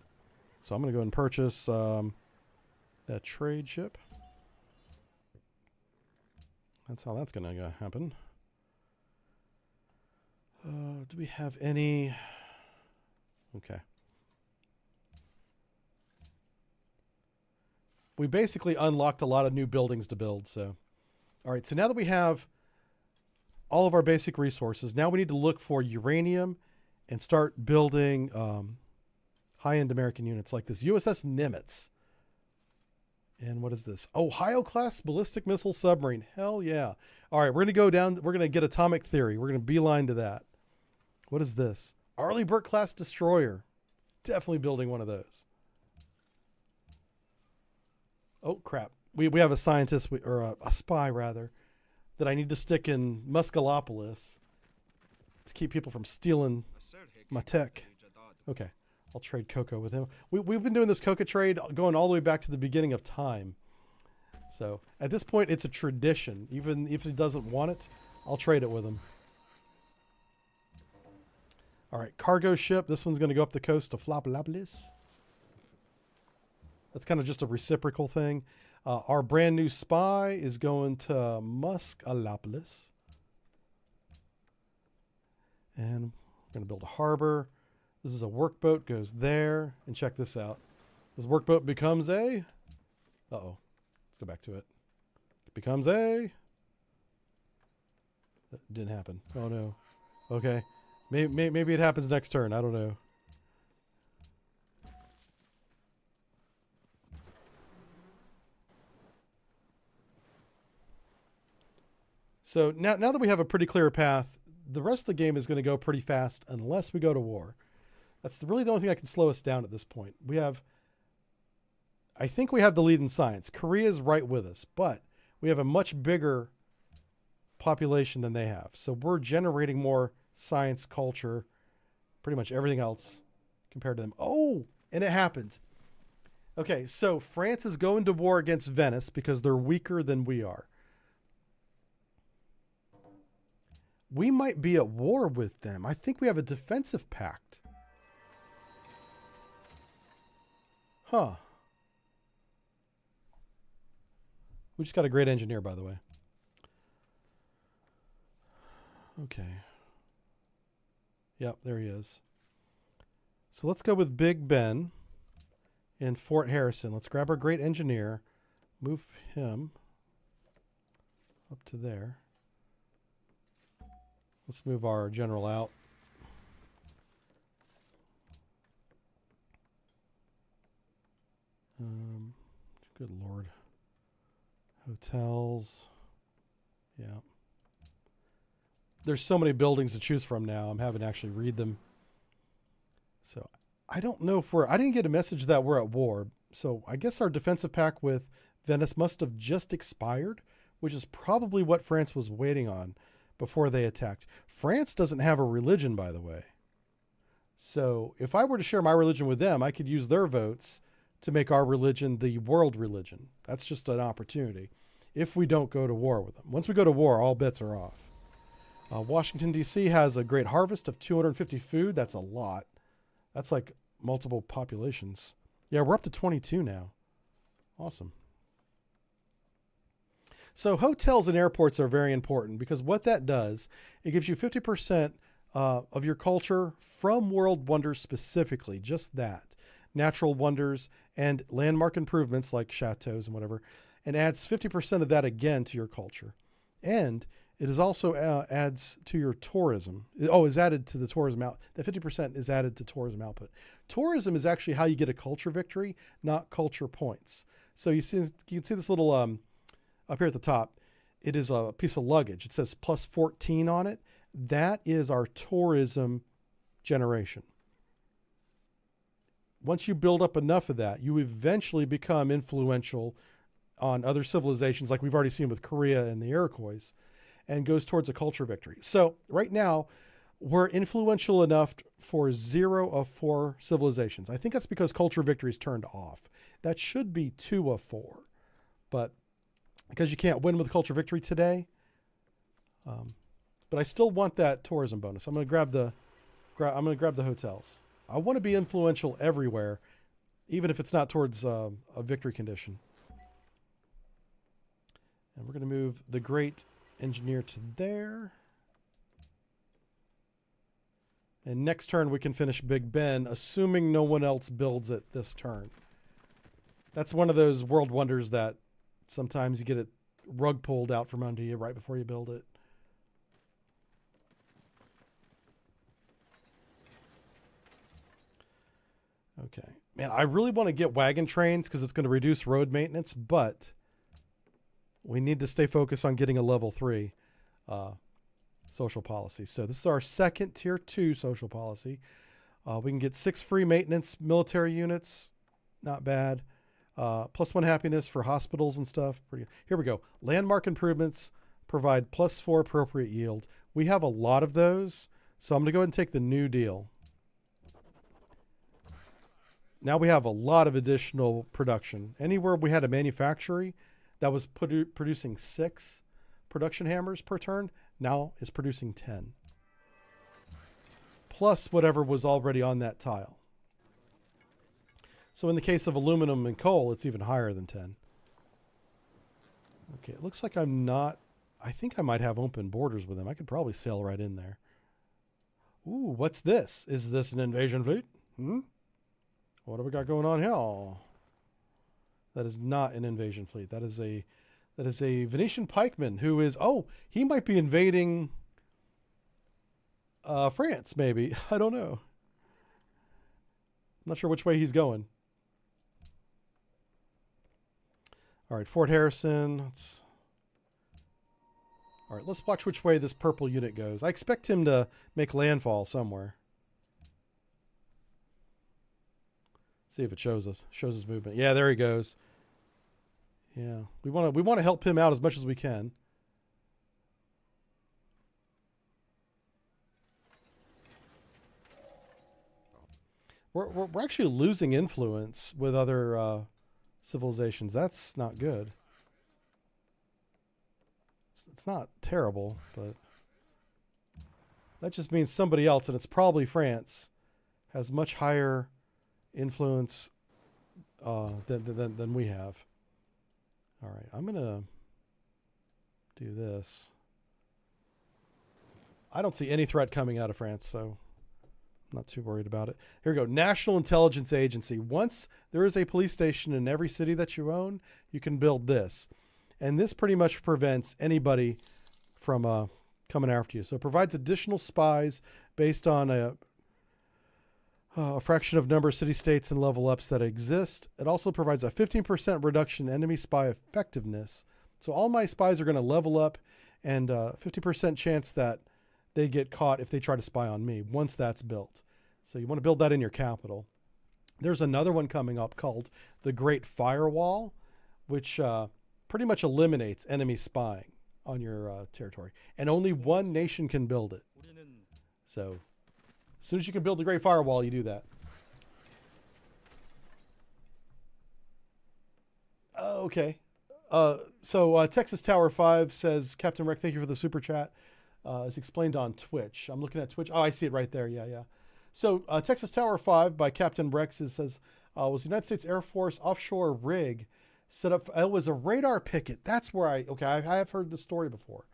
So I'm going to go and purchase that trade ship. That's how that's going to happen. Do we have any? Okay. We basically unlocked a lot of new buildings to build. So, all right. So now that we have all of our basic resources, now we need to look for uranium and start building high-end American units like this USS Nimitz. And what is this? Ohio-class ballistic missile submarine. Hell yeah. All right, we're going to go down. We're going to get atomic theory. We're going to beeline to that. What is this? Arleigh Burke-class destroyer. Definitely building one of those. Oh, crap. We have a scientist, or a spy, rather, that I need to stick in Muscalopolis to keep people from stealing my tech. Okay. I'll trade cocoa with him. We've been doing this cocoa trade going all the way back to the beginning of time. So at this point, it's a tradition. Even if he doesn't want it, I'll trade it with him. All right, cargo ship. This one's going to go up the coast to Flopolopolis. That's kind of just a reciprocal thing. Our brand new spy is going to Muscalopolis. And we're going to build a harbor. This is a workboat, goes there, and check this out. This workboat becomes a... Uh-oh. Let's go back to it. It becomes a... That didn't happen. Oh, no. Okay. Maybe it happens next turn. I don't know. So now that we have a pretty clear path, the rest of the game is going to go pretty fast unless we go to war. That's really the only thing that can slow us down at this point. I think we have the lead in science. Korea's right with us, but we have a much bigger population than they have. So we're generating more science, culture, pretty much everything else compared to them. Oh, and it happened. Okay, so France is going to war against Venice because they're weaker than we are. We might be at war with them. I think we have a defensive pact. Huh. We just got a great engineer, by the way. Okay. Yep, there he is. So let's go with Big Ben in Fort Harrison. Let's grab our great engineer, move him up to there. Let's move our general out. Good Lord. Hotels. Yeah. There's so many buildings to choose from now. I'm having to actually read them. So I don't know if I didn't get a message that we're at war. So I guess our defensive pact with Venice must have just expired, which is probably what France was waiting on before they attacked. France doesn't have a religion, by the way. So if I were to share my religion with them, I could use their votes to make our religion the world religion. That's just an opportunity. if we don't go to war with them. Once we go to war, all bets are off. Washington, D.C. has a great harvest of 250 food. That's a lot. That's like multiple populations. Yeah, we're up to 22 now. Awesome. So hotels and airports are very important because what that does, it gives you 50% of your culture from world wonders specifically, just that. Natural wonders and landmark improvements like chateaus and whatever, and adds 50% of that again to your culture. And it is also adds to your tourism. Is added to the tourism out. That 50% is added to tourism output. Tourism is actually how you get a culture victory, not culture points. So you can see this little up here at the top. It is a piece of luggage. It says plus 14 on it. That is our tourism generation. Once you build up enough of that, you eventually become influential on other civilizations, like we've already seen with Korea and the Iroquois, and goes towards a culture victory. So right now, we're influential enough for 0 of 4 civilizations. I think that's because culture victory is turned off. That should be 2 of 4. But because you can't win with culture victory today, but I still want that tourism bonus. I'm going to grab the hotels. I want to be influential everywhere, even if it's not towards a victory condition. And we're going to move the great engineer to there. And next turn we can finish Big Ben, assuming no one else builds it this turn. That's one of those world wonders that sometimes you get it rug pulled out from under you right before you build it. Okay. Man, I really want to get wagon trains because it's going to reduce road maintenance, but we need to stay focused on getting a level 3 social policy. So this is our second tier 2 social policy. We can get 6 free maintenance military units. Not bad. +1 happiness for hospitals and stuff. Here we go. Landmark improvements provide +4 appropriate yield. We have a lot of those, so I'm going to go ahead and take the new deal. Now we have a lot of additional production. Anywhere we had a manufactory that was producing 6 production hammers per turn, now is producing 10. Plus whatever was already on that tile. So in the case of aluminum and coal, it's even higher than 10. Okay, it looks like I think I might have open borders with them. I could probably sail right in there. Ooh, what's this? Is this an invasion fleet? What do we got going on here? That is not an invasion fleet. That is a Venetian pikeman who is, he might be invading France, maybe. I don't know. I'm not sure which way he's going. All right, Fort Harrison. All right, let's watch which way this purple unit goes. I expect him to make landfall somewhere. See if it shows his movement. Yeah, there he goes. Yeah, we want to help him out as much as we can. We're actually losing influence with other civilizations. That's not good. It's not terrible, but that just means somebody else, and it's probably France, has much higher influence than we have. All right, I'm gonna do this. I don't see any threat coming out of France, so I'm not too worried about it. Here we go. National Intelligence Agency. Once there is a police station in every city that you own, you can build this. And this pretty much prevents anybody from coming after you. So it provides additional spies based on a fraction of number of city-states and level ups that exist. It also provides a 15% reduction in enemy spy effectiveness. So all my spies are going to level up, and 50% chance that they get caught if they try to spy on me once that's built. So you want to build that in your capital. There's another one coming up called the Great Firewall, which pretty much eliminates enemy spying on your territory. And only one nation can build it. So as soon as you can build the Great Firewall, you do that. Okay. Texas Tower 5 says, Captain Rec, thank you for the super chat. It's explained on Twitch. I'm looking at Twitch. Oh, I see it right there. Yeah, yeah. So Texas Tower 5 by Captain Rex says, was the United States Air Force offshore rig set up? It was a radar picket. That's where I have heard the story before.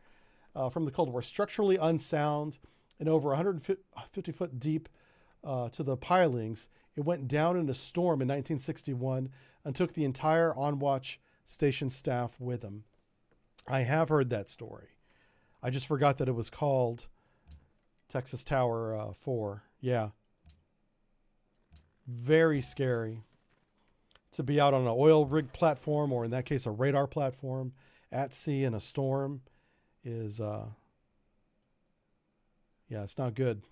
From the Cold War, structurally unsound and over 150 foot deep to the pilings. It went down in a storm in 1961 and took the entire on-watch station staff with them. I have heard that story. I just forgot that it was called Texas Tower 4. Yeah. Very scary to be out on an oil rig platform, or in that case, a radar platform at sea in a storm is, yeah, it's not good.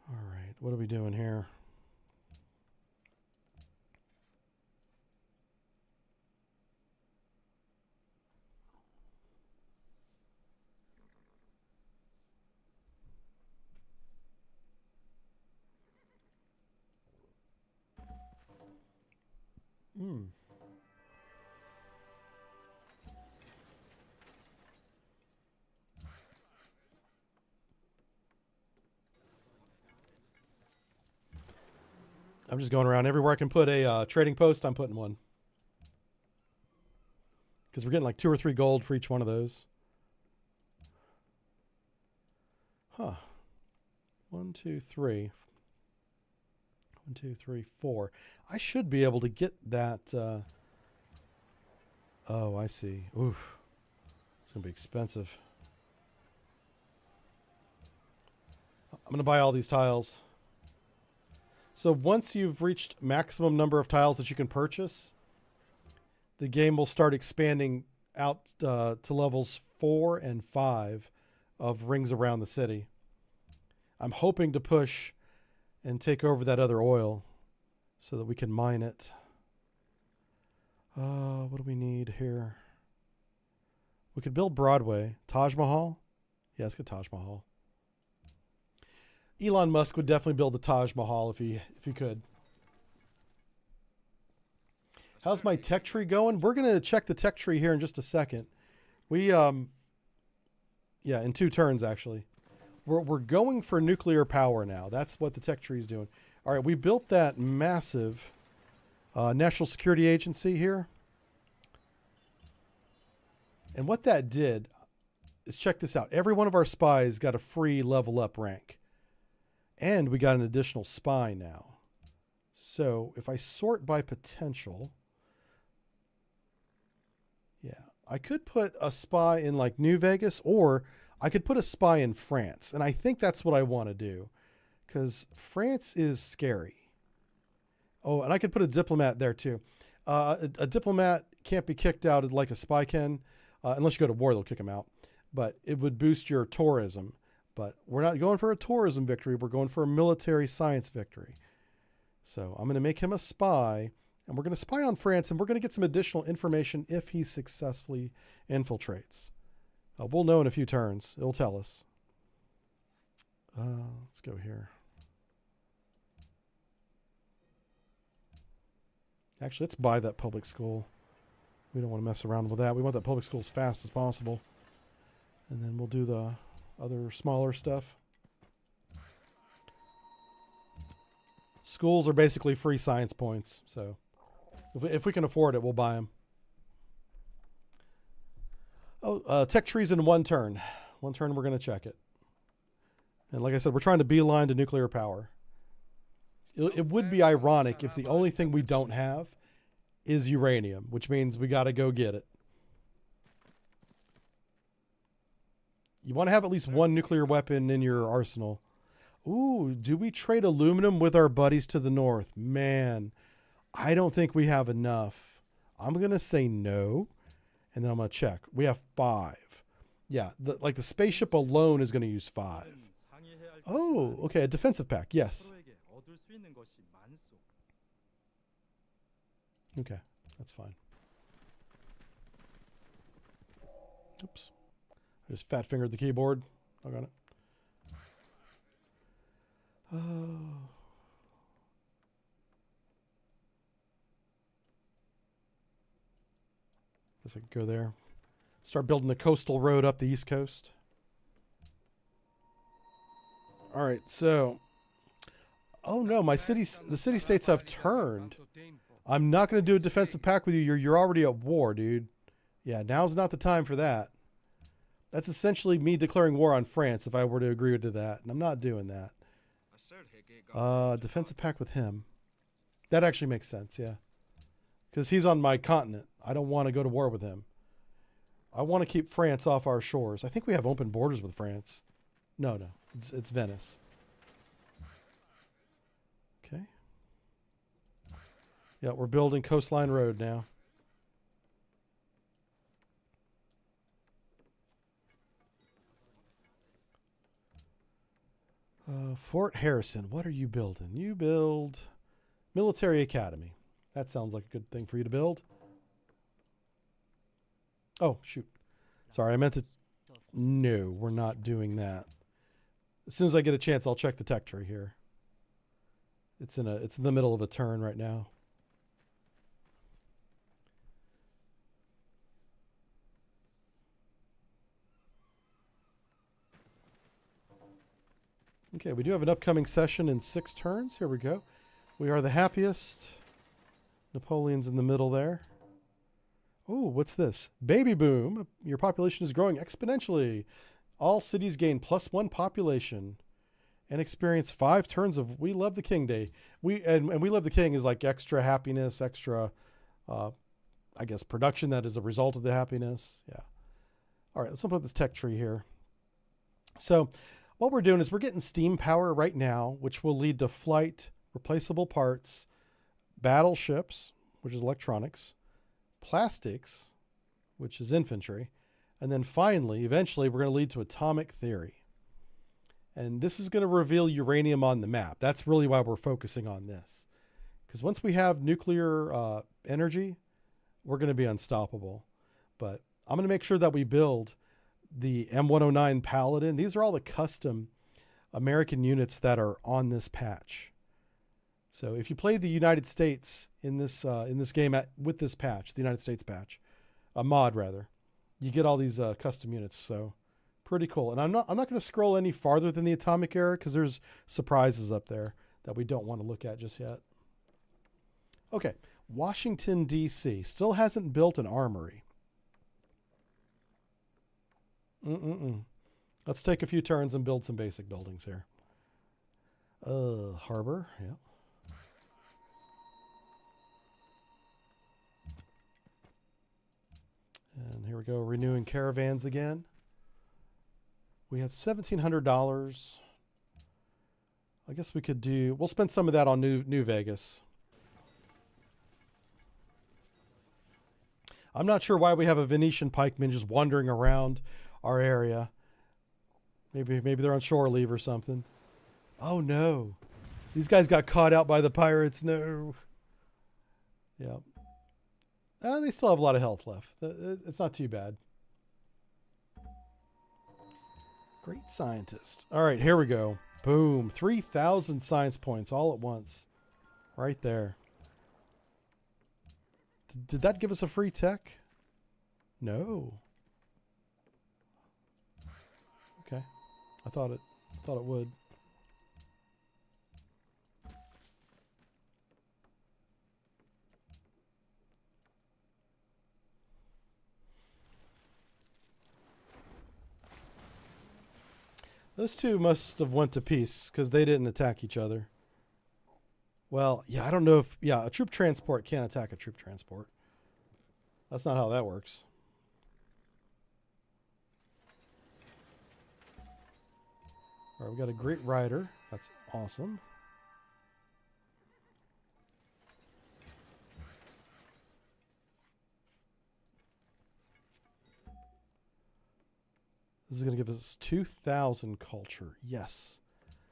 All right. What are we doing here? I'm just going around everywhere I can put a trading post. I'm putting one. Because we're getting like 2 or 3 gold for each one of those. Huh. 1, 2, 3. 1, 2, 3, 4. I should be able to get that. Oh, I see. Oof. It's going to be expensive. I'm going to buy all these tiles. So once you've reached maximum number of tiles that you can purchase, the game will start expanding out to levels 4 and 5 of rings around the city. I'm hoping to push and take over that other oil so that we can mine it. What do we need here? We could build Broadway. Taj Mahal? Yeah, let's get Taj Mahal. Elon Musk would definitely build the Taj Mahal if he could. How's my tech tree going? We're going to check the tech tree here in just a second. We, yeah, in 2 turns, actually. We're going for nuclear power now. That's what the tech tree is doing. All right, we built that massive National Security Agency here. And what that did is, check this out. Every one of our spies got a free level up rank. And we got an additional spy now. So if I sort by potential, yeah, I could put a spy in like New Vegas, or I could put a spy in France. And I think that's what I want to do, because France is scary. Oh, and I could put a diplomat there too. A diplomat can't be kicked out like a spy can, unless you go to war, they'll kick him out. But it would boost your tourism. But we're not going for a tourism victory. We're going for a military science victory. So I'm going to make him a spy, and we're going to spy on France, and we're going to get some additional information if he successfully infiltrates. We'll know in a few turns. It'll tell us. Let's go here. Actually, let's buy that public school. We don't want to mess around with that. We want that public school as fast as possible. And then we'll do the other smaller stuff. Schools are basically free science points. So if we can afford it, we'll buy them. Oh, tech trees in 1 turn. 1 turn, we're going to check it. And like I said, we're trying to beeline to nuclear power. It would be ironic if the only thing we don't have is uranium, which means we got to go get it. You want to have at least 1 nuclear weapon in your arsenal. Ooh, do we trade aluminum with our buddies to the north? Man, I don't think we have enough. I'm going to say no, and then I'm going to check. We have 5. Yeah, like the spaceship alone is going to use 5. Oh, okay, a defensive pack, yes. Okay, that's fine. Oops. I just fat fingered the keyboard. I got it. Oh. Guess I could go there. Start building the coastal road up the East Coast. All right, so... Oh no, the city-states have turned. I'm not going to do a defensive pact with you. You're already at war, dude. Yeah, now's not the time for that. That's essentially me declaring war on France if I were to agree to that, and I'm not doing that. Defensive pact with him. That actually makes sense, yeah. Because he's on my continent. I don't want to go to war with him. I want to keep France off our shores. I think we have open borders with France. No. It's Venice. Okay. Yeah, we're building Coastline Road now. Fort Harrison, what are you building? You build Military Academy. That sounds like a good thing for you to build. Oh, shoot. Sorry, I meant to... No, we're not doing that. As soon as I get a chance, I'll check the tech tree here. It's in the middle of a turn right now. Okay, we do have an upcoming session in 6 turns. Here we go. We are the happiest. Napoleon's in the middle there. Oh, what's this? Baby boom. Your population is growing exponentially. All cities gain +1 population and experience 5 turns of We Love the King Day. We Love the King is like extra happiness, extra, I guess, production that is a result of the happiness. Yeah. All right, let's open up this tech tree here. So what we're doing is we're getting steam power right now, which will lead to flight, replaceable parts, battleships, which is electronics, plastics, which is infantry, and then finally, eventually, we're going to lead to atomic theory. And this is going to reveal uranium on the map. That's really why we're focusing on this. Because once we have nuclear energy, we're going to be unstoppable. But I'm going to make sure that we build the M109 Paladin. These are all the custom American units that are on this patch. So if you play the United States in this game with this patch, the United States patch, a mod rather, you get all these custom units. So pretty cool. And I'm not going to scroll any farther than the atomic era because there's surprises up there that we don't want to look at just yet. Okay, Washington D.C. still hasn't built an armory. Let's take a few turns and build some basic buildings here. Harbor, yeah. And here we go, renewing caravans again. We have $1,700. I guess we'll spend some of that on New Vegas. I'm not sure why we have a Venetian pikeman just wandering around our area. Maybe they're on shore leave or something. Oh no. These guys got caught out by the pirates. No. Yeah. They still have a lot of health left. It's not too bad. Great scientist. All right, here we go. Boom. 3,000 science points all at once. Right there. Did that give us a free tech? No. Okay. I thought it would. Those two must have went to peace because they didn't attack each other. Well, yeah, I don't know if... Yeah, a troop transport can't attack a troop transport. That's not how that works. All right, we got a great rider. That's awesome. This is going to give us 2,000 culture. Yes.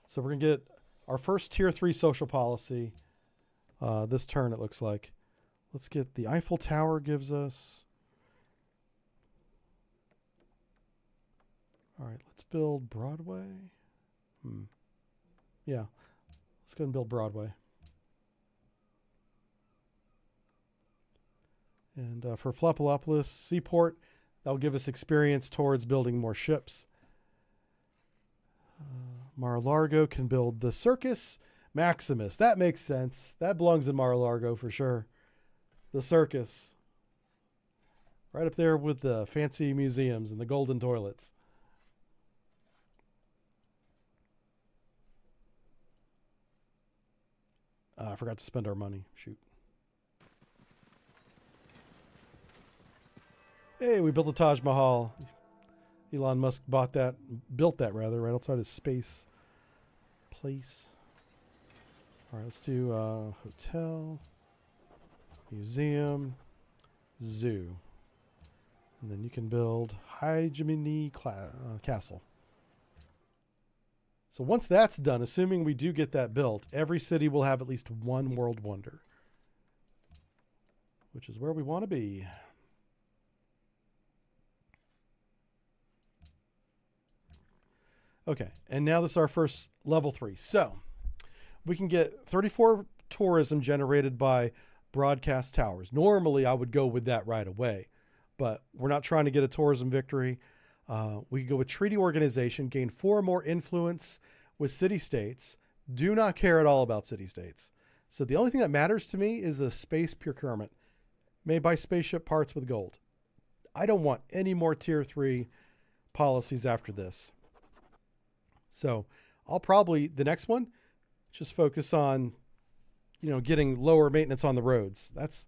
So we're going to get our first tier 3 social policy this turn, it looks like. Let's get the Eiffel Tower gives us... All right, let's build Broadway. Yeah, let's go and build Broadway. And for Flopolopolis Seaport, that'll give us experience towards building more ships. Mar-a-Largo can build the Circus Maximus. That makes sense. That belongs in Mar-a-Largo for sure. The circus. Right up there with the fancy museums and the golden toilets. I forgot to spend our money. Shoot. Hey, we built the Taj Mahal. Elon Musk built that right outside his space place. All right, let's do hotel, museum, zoo. And then you can build Hegemony Castle. So once that's done, assuming we do get that built, every city will have at least one world wonder, which is where we want to be. Okay, and now this is our first level 3. So we can get 34 tourism generated by broadcast towers. Normally, I would go with that right away, but we're not trying to get a tourism victory. We can go with treaty organization, gain 4 more influence with city-states. Do not care at all about city-states. So the only thing that matters to me is the space procurement. May buy spaceship parts with gold. I don't want any more tier 3 policies after this. So I'll probably, the next one, just focus on, getting lower maintenance on the roads. That's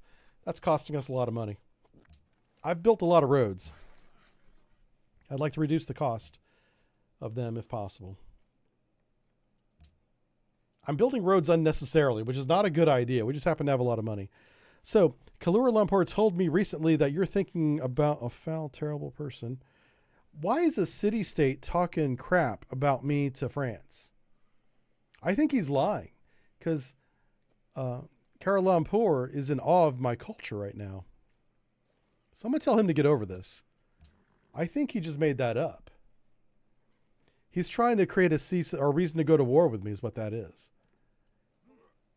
costing us a lot of money. I've built a lot of roads. I'd like to reduce the cost of them if possible. I'm building roads unnecessarily, which is not a good idea. We just happen to have a lot of money. So Kuala Lumpur told me recently that you're thinking about a foul, terrible person. Why is a city-state talking crap about me to France? I think he's lying because Kuala Lumpur is in awe of my culture right now. So I'm going to tell him to get over this. I think he just made that up. He's trying to create a reason to go to war with me is what that is.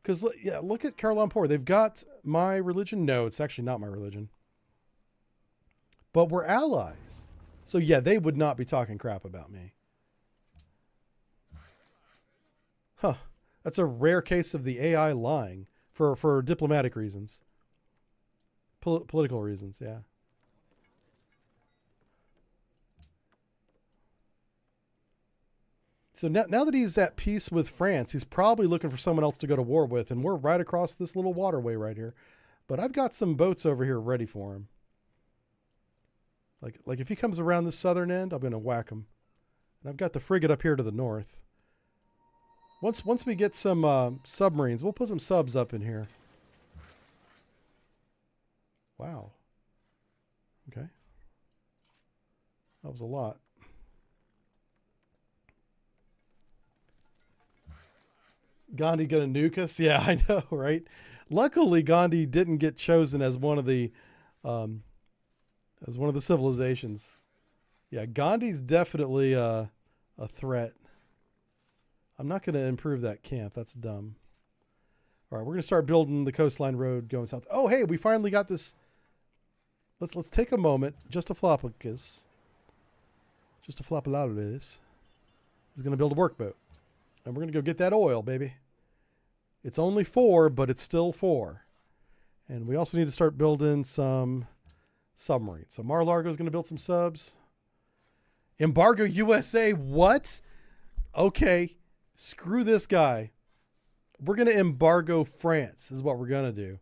Because, yeah, look at Kuala Lumpur. They've got my religion. No, it's actually not my religion. But we're allies. So, yeah, they would not be talking crap about me. Huh. That's a rare case of the AI lying for diplomatic reasons. Political reasons, yeah. So now that he's at peace with France, he's probably looking for someone else to go to war with, and we're right across this little waterway right here. But I've got some boats over here ready for him. Like if he comes around this southern end, I'm going to whack him. And I've got the frigate up here to the north. Once we get some submarines, we'll put some subs up in here. Wow. Okay. That was a lot. Gandhi gonna nuke us? Yeah, I know, right? Luckily, Gandhi didn't get chosen as one of the civilizations. Yeah, Gandhi's definitely a threat. I'm not going to improve that camp. That's dumb. All right, we're going to start building the coastline road going south. Oh, hey, we finally got this. Let's take a moment just to flopicus. Just to flop a lot of this. He's going to build a workboat. And we're going to go get that oil, baby. It's only 4, but it's still 4. And we also need to start building some submarines. So Mar-a-Largo is going to build some subs. Embargo USA. What? Okay. Screw this guy. We're going to embargo France is what we're going to do.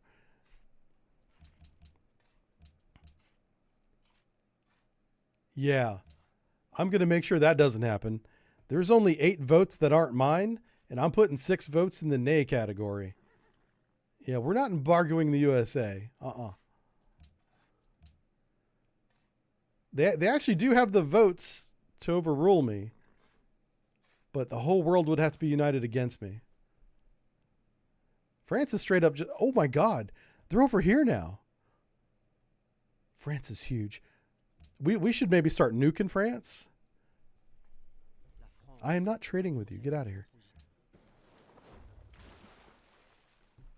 Yeah. I'm going to make sure that doesn't happen. There's only 8 votes that aren't mine, and I'm putting 6 votes in the nay category. Yeah, we're not embargoing the USA. They actually do have the votes to overrule me, but the whole world would have to be united against me. France is straight up oh my God, they're over here now. France is huge. We should maybe start nuking France. I am not trading with you. Get out of here.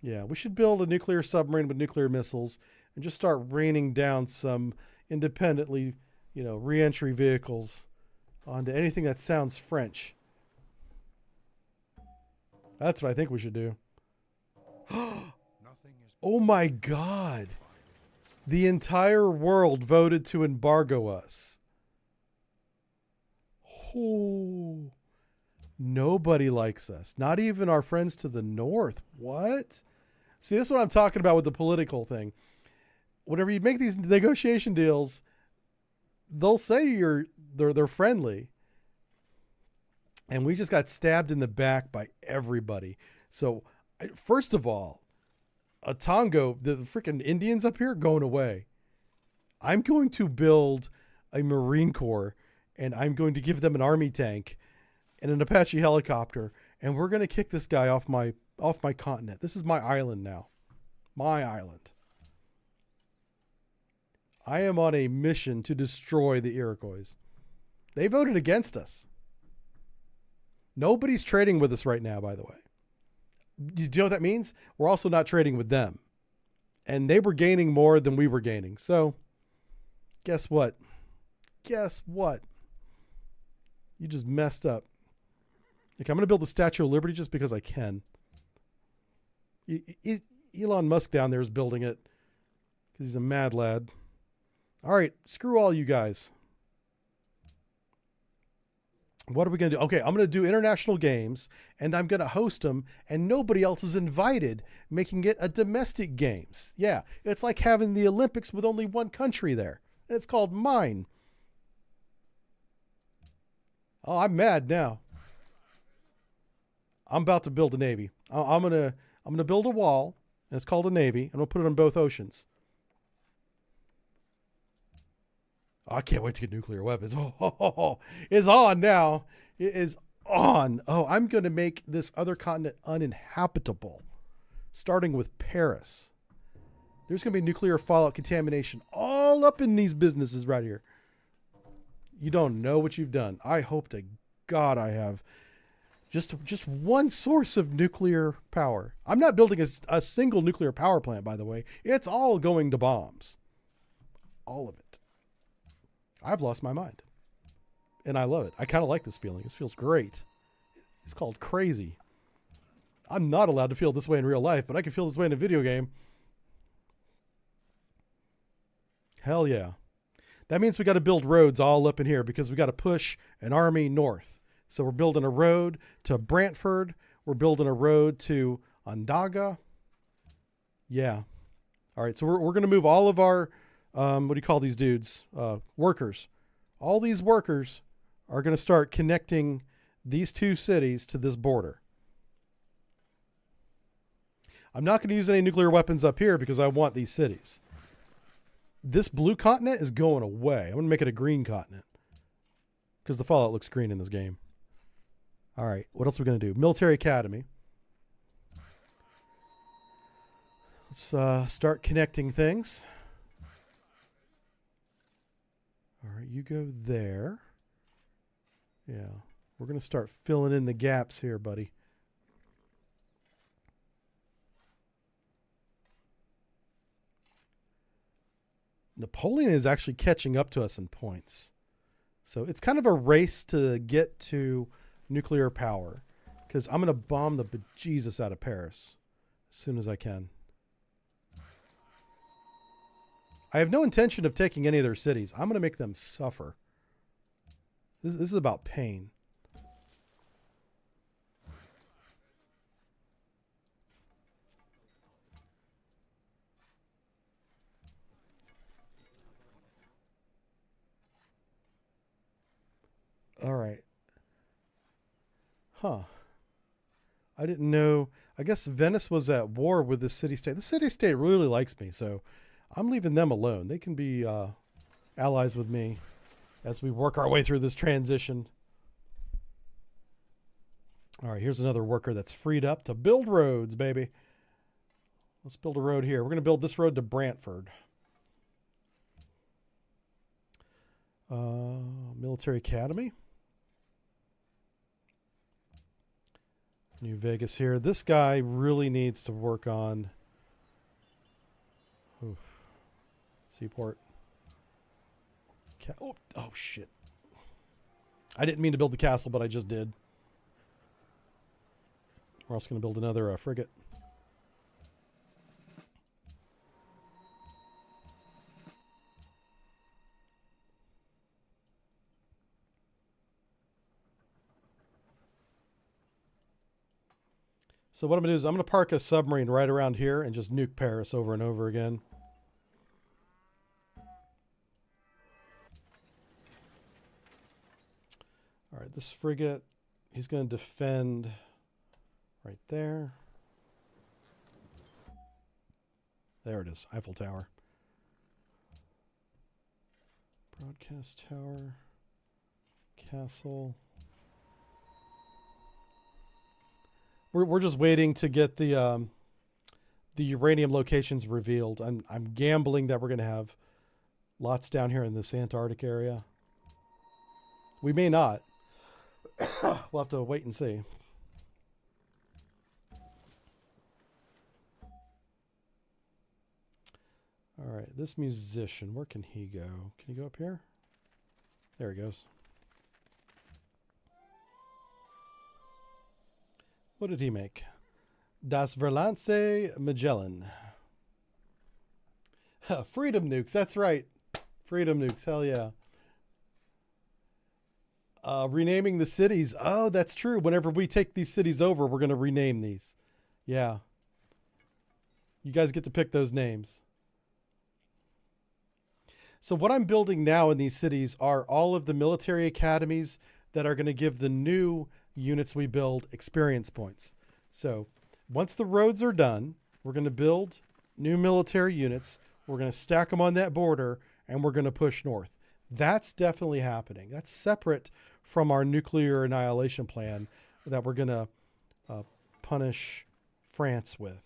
Yeah, we should build a nuclear submarine with nuclear missiles and just start raining down some independently, re-entry vehicles onto anything that sounds French. That's what I think we should do. Oh my God. The entire world voted to embargo us. Oh, nobody likes us. Not even our friends to the north. What? See, this is what I'm talking about with the political thing. Whenever you make these negotiation deals, they'll say they're friendly. And we just got stabbed in the back by everybody. So, first of all, Atongo, the freaking Indians up here, going away. I'm going to build a Marine Corps, and I'm going to give them an army tank and an Apache helicopter, and we're going to kick this guy off my continent. This is my island now. My island. I am on a mission to destroy the Iroquois. They voted against us. Nobody's trading with us right now, by the way. Do you know what that means? We're also not trading with them. And they were gaining more than we were gaining. So, guess what? Guess what? You just messed up. Okay, I'm going to build the Statue of Liberty just because I can. Elon Musk down there is building it because he's a mad lad. All right, screw all you guys. What are we going to do? Okay, I'm going to do international games, and I'm going to host them, and nobody else is invited, making it a domestic games. Yeah, it's like having the Olympics with only one country there. And it's called mine. Oh, I'm mad now. I'm about to build a navy. I'm gonna build a wall, and it's called a navy, and we'll put it on both oceans. I can't wait to get nuclear weapons. It's on now. It is on. Oh, I'm going to make this other continent uninhabitable, starting with Paris. There's going to be nuclear fallout contamination all up in these businesses right here. You don't know what you've done. I hope to God I have just one source of nuclear power. I'm not building a single nuclear power plant, by the way. It's all going to bombs. All of it. I've lost my mind. And I love it. I kind of like this feeling. This feels great. It's called crazy. I'm not allowed to feel this way in real life, but I can feel this way in a video game. Hell yeah. That means we got to build roads all up in here because we got to push an army north. So we're building a road to Brantford. We're building a road to Onondaga. Yeah. All right. So we're going to move all of our, what do you call these dudes? Workers. All these workers are going to start connecting these two cities to this border. I'm not going to use any nuclear weapons up here because I want these cities. This blue continent is going away. I'm going to make it a green continent because the Fallout looks green in this game. All right. What else are we going to do? Military Academy. Let's start connecting things. All right. You go there. Yeah. We're going to start filling in the gaps here, buddy. Napoleon is actually catching up to us in points. So it's kind of a race to get to nuclear power because I'm going to bomb the bejesus out of Paris as soon as I can. I have no intention of taking any of their cities. I'm going to make them suffer. This is about pain. All right. Huh. I didn't know. I guess Venice was at war with the city-state. The city-state really likes me, so I'm leaving them alone. They can be allies with me as we work our way through this transition. All right, here's another worker that's freed up to build roads, baby. Let's build a road here. We're going to build this road to Brantford. Military Academy. New Vegas here. This guy really needs to work on. Oof. Seaport. Oh, shit. I didn't mean to build the castle, but I just did. We're also going to build another frigate. So what I'm going to do is I'm going to park a submarine right around here and just nuke Paris over and over again. All right, this frigate, he's going to defend right there. There it is, Eiffel Tower. Broadcast tower, castle. We're just waiting to get the uranium locations revealed. I'm gambling that we're going to have lots down here in this Antarctic area. We may not. We'll have to wait and see. All right, this musician, where can he go? Can he go up here? There he goes. What did he make? Das Verlance Magellan. Freedom nukes, that's right. Freedom nukes, hell yeah. Renaming the cities. Oh, that's true. Whenever we take these cities over, we're going to rename these. Yeah. You guys get to pick those names. So what I'm building now in these cities are all of the military academies that are going to give the new units we build experience points. So once the roads are done, we're going to build new military units. We're going to stack them on that border, and we're going to push north. That's definitely happening. That's separate from our nuclear annihilation plan that we're going to punish France with.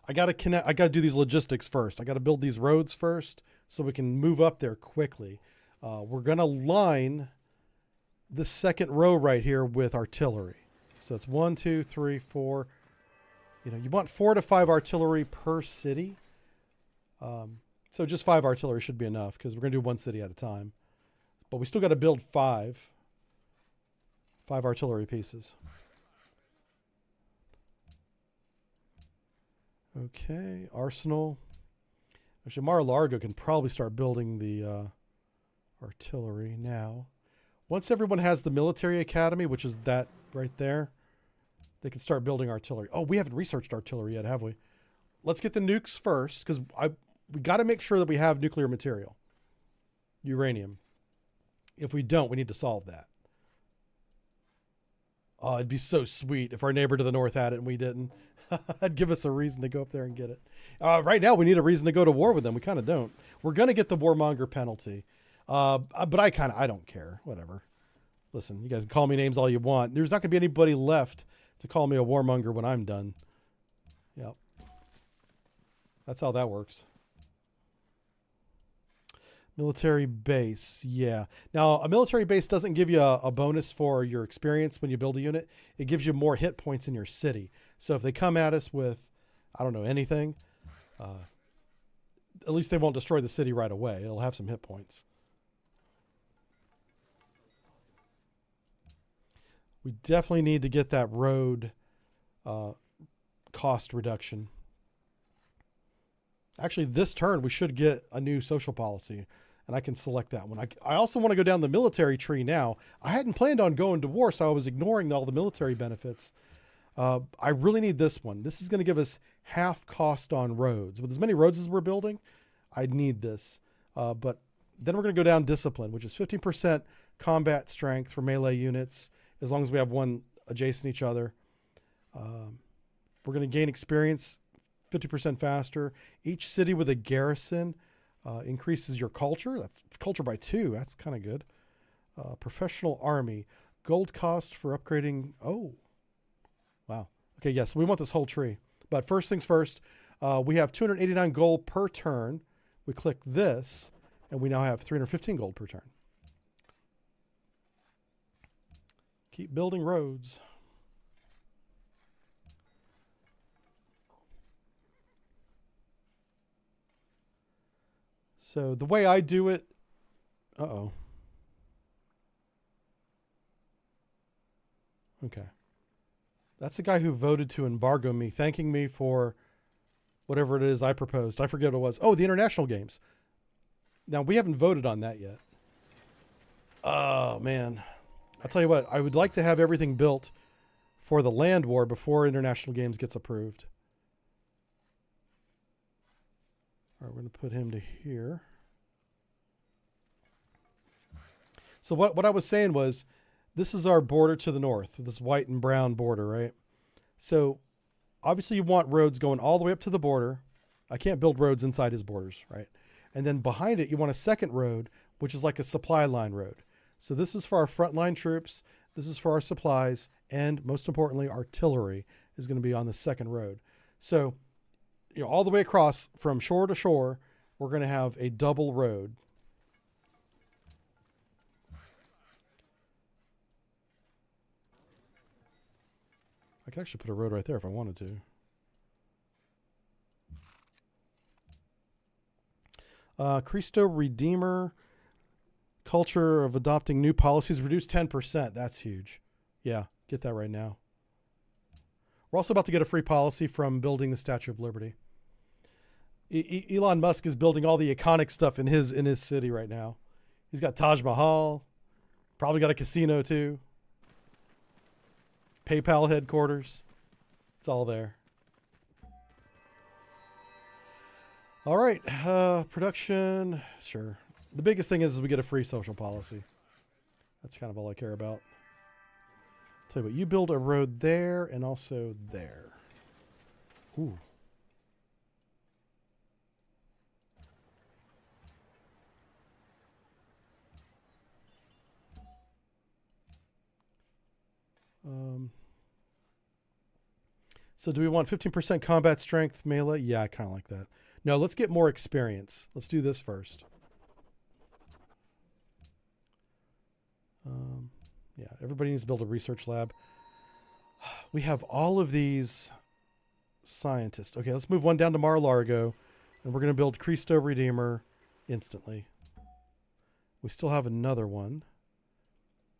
I got to do these logistics first. I got to build these roads first so we can move up there quickly. We're going to line the second row right here with artillery. So it's 1, 2, 3, 4. You know, you want 4 to 5 artillery per city. So just 5 artillery should be enough because we're going to do one city at a time. But we still got to build 5 artillery pieces. Okay, arsenal. Actually, Mar-a-Lago can probably start building the artillery now. Once everyone has the military academy, which is that right there, they can start building artillery. Oh, we haven't researched artillery yet, have we? Let's get the nukes first, because we got to make sure that we have nuclear material. Uranium. If we don't, we need to solve that. Oh, it'd be so sweet if our neighbor to the north had it and we didn't. That'd give us a reason to go up there and get it. Right now, we need a reason to go to war with them. We kind of don't. We're going to get the warmonger penalty. But I don't care. Whatever. Listen, you guys can call me names all you want. There's not going to be anybody left to call me a warmonger when I'm done. Yep. That's how that works. Military base, yeah. Now, a military base doesn't give you a bonus for your experience when you build a unit. It gives you more hit points in your city. So if they come at us with, I don't know, anything, at least they won't destroy the city right away. It'll have some hit points. We definitely need to get that road cost reduction. Actually, this turn, we should get a new social policy, and I can select that one. I also want to go down the military tree now. I hadn't planned on going to war, so I was ignoring all the military benefits. I really need this one. This is going to give us half cost on roads. With as many roads as we're building, I need this. But then we're going to go down discipline, which is 15% combat strength for melee units, as long as we have one adjacent each other. We're going to gain experience 50% faster. Each city with a garrison increases your culture. That's culture by 2. That's kind of good. Professional army. Gold cost for upgrading. Oh, wow. Okay, yes, we want this whole tree. But first things first, we have 289 gold per turn. We click this, and we now have 315 gold per turn. Keep building roads. So the way I do it, uh-oh. Okay. That's the guy who voted to embargo me, thanking me for whatever it is I proposed. I forget what it was. Oh, the international games. Now, we haven't voted on that yet. Oh, man. I'll tell you what, I would like to have everything built for the land war before international games gets approved. All right, we're going to put him to here. So what I was saying was, this is our border to the north, this white and brown border, right? So obviously you want roads going all the way up to the border. I can't build roads inside his borders, right? And then behind it, you want a second road, which is like a supply line road. So this is for our frontline troops. This is for our supplies. And most importantly, artillery is going to be on the second road. So, you know, all the way across from shore to shore, we're going to have a double road. I could actually put a road right there if I wanted to. Cristo Redeemer, culture of adopting new policies, reduced 10%. That's huge. Yeah, get that right now. We're also about to get a free policy from building the Statue of Liberty. Elon Musk is building all the iconic stuff in his city right now. He's got Taj Mahal, probably got a casino too. PayPal headquarters. It's all there. All right. Production. Sure. The biggest thing is we get a free social policy. That's kind of all I care about. Tell you what, you build a road there and also there. Ooh. So do we want 15% combat strength melee? Yeah, I kind of like that. No, let's get more experience. Let's do this first. Yeah, everybody needs to build a research lab. We have all of these scientists. Okay, let's move one down to Mar-a-Largo, and we're going to build Cristo Redeemer instantly. We still have another one.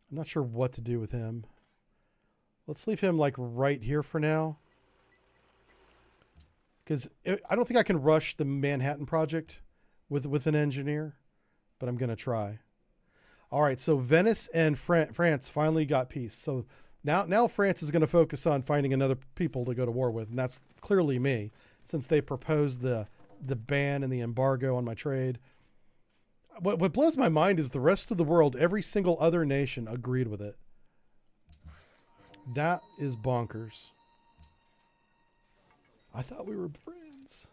I'm not sure what to do with him. Let's leave him like right here for now. Because I don't think I can rush the Manhattan Project with an engineer, but I'm going to try. All right, so Venice and France finally got peace. So now France is going to focus on finding another people to go to war with, and that's clearly me, since they proposed the ban and the embargo on my trade. What blows my mind is the rest of the world, every single other nation agreed with it. That is bonkers. I thought we were friends.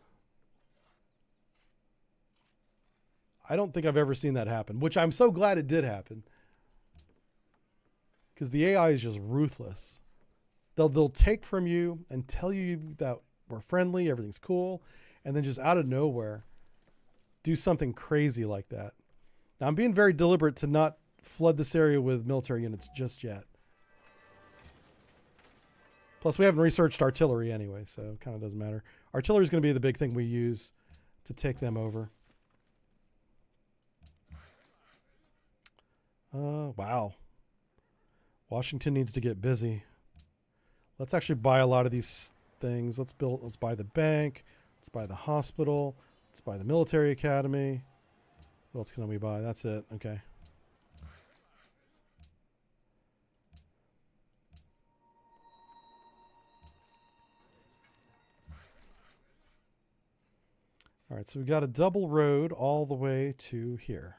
I don't think I've ever seen that happen, which I'm so glad it did happen. Because the AI is just ruthless. They'll take from you and tell you that we're friendly, everything's cool, and then just out of nowhere do something crazy like that. Now, I'm being very deliberate to not flood this area with military units just yet. Plus, we haven't researched artillery anyway, so it kind of doesn't matter. Artillery is going to be the big thing we use to take them over. Wow. Washington needs to get busy. Let's actually buy a lot of these things. Let's buy the bank. Let's buy the hospital. Let's buy the military academy. What else can we buy? That's it. Okay. All right, so we got a double road all the way to here.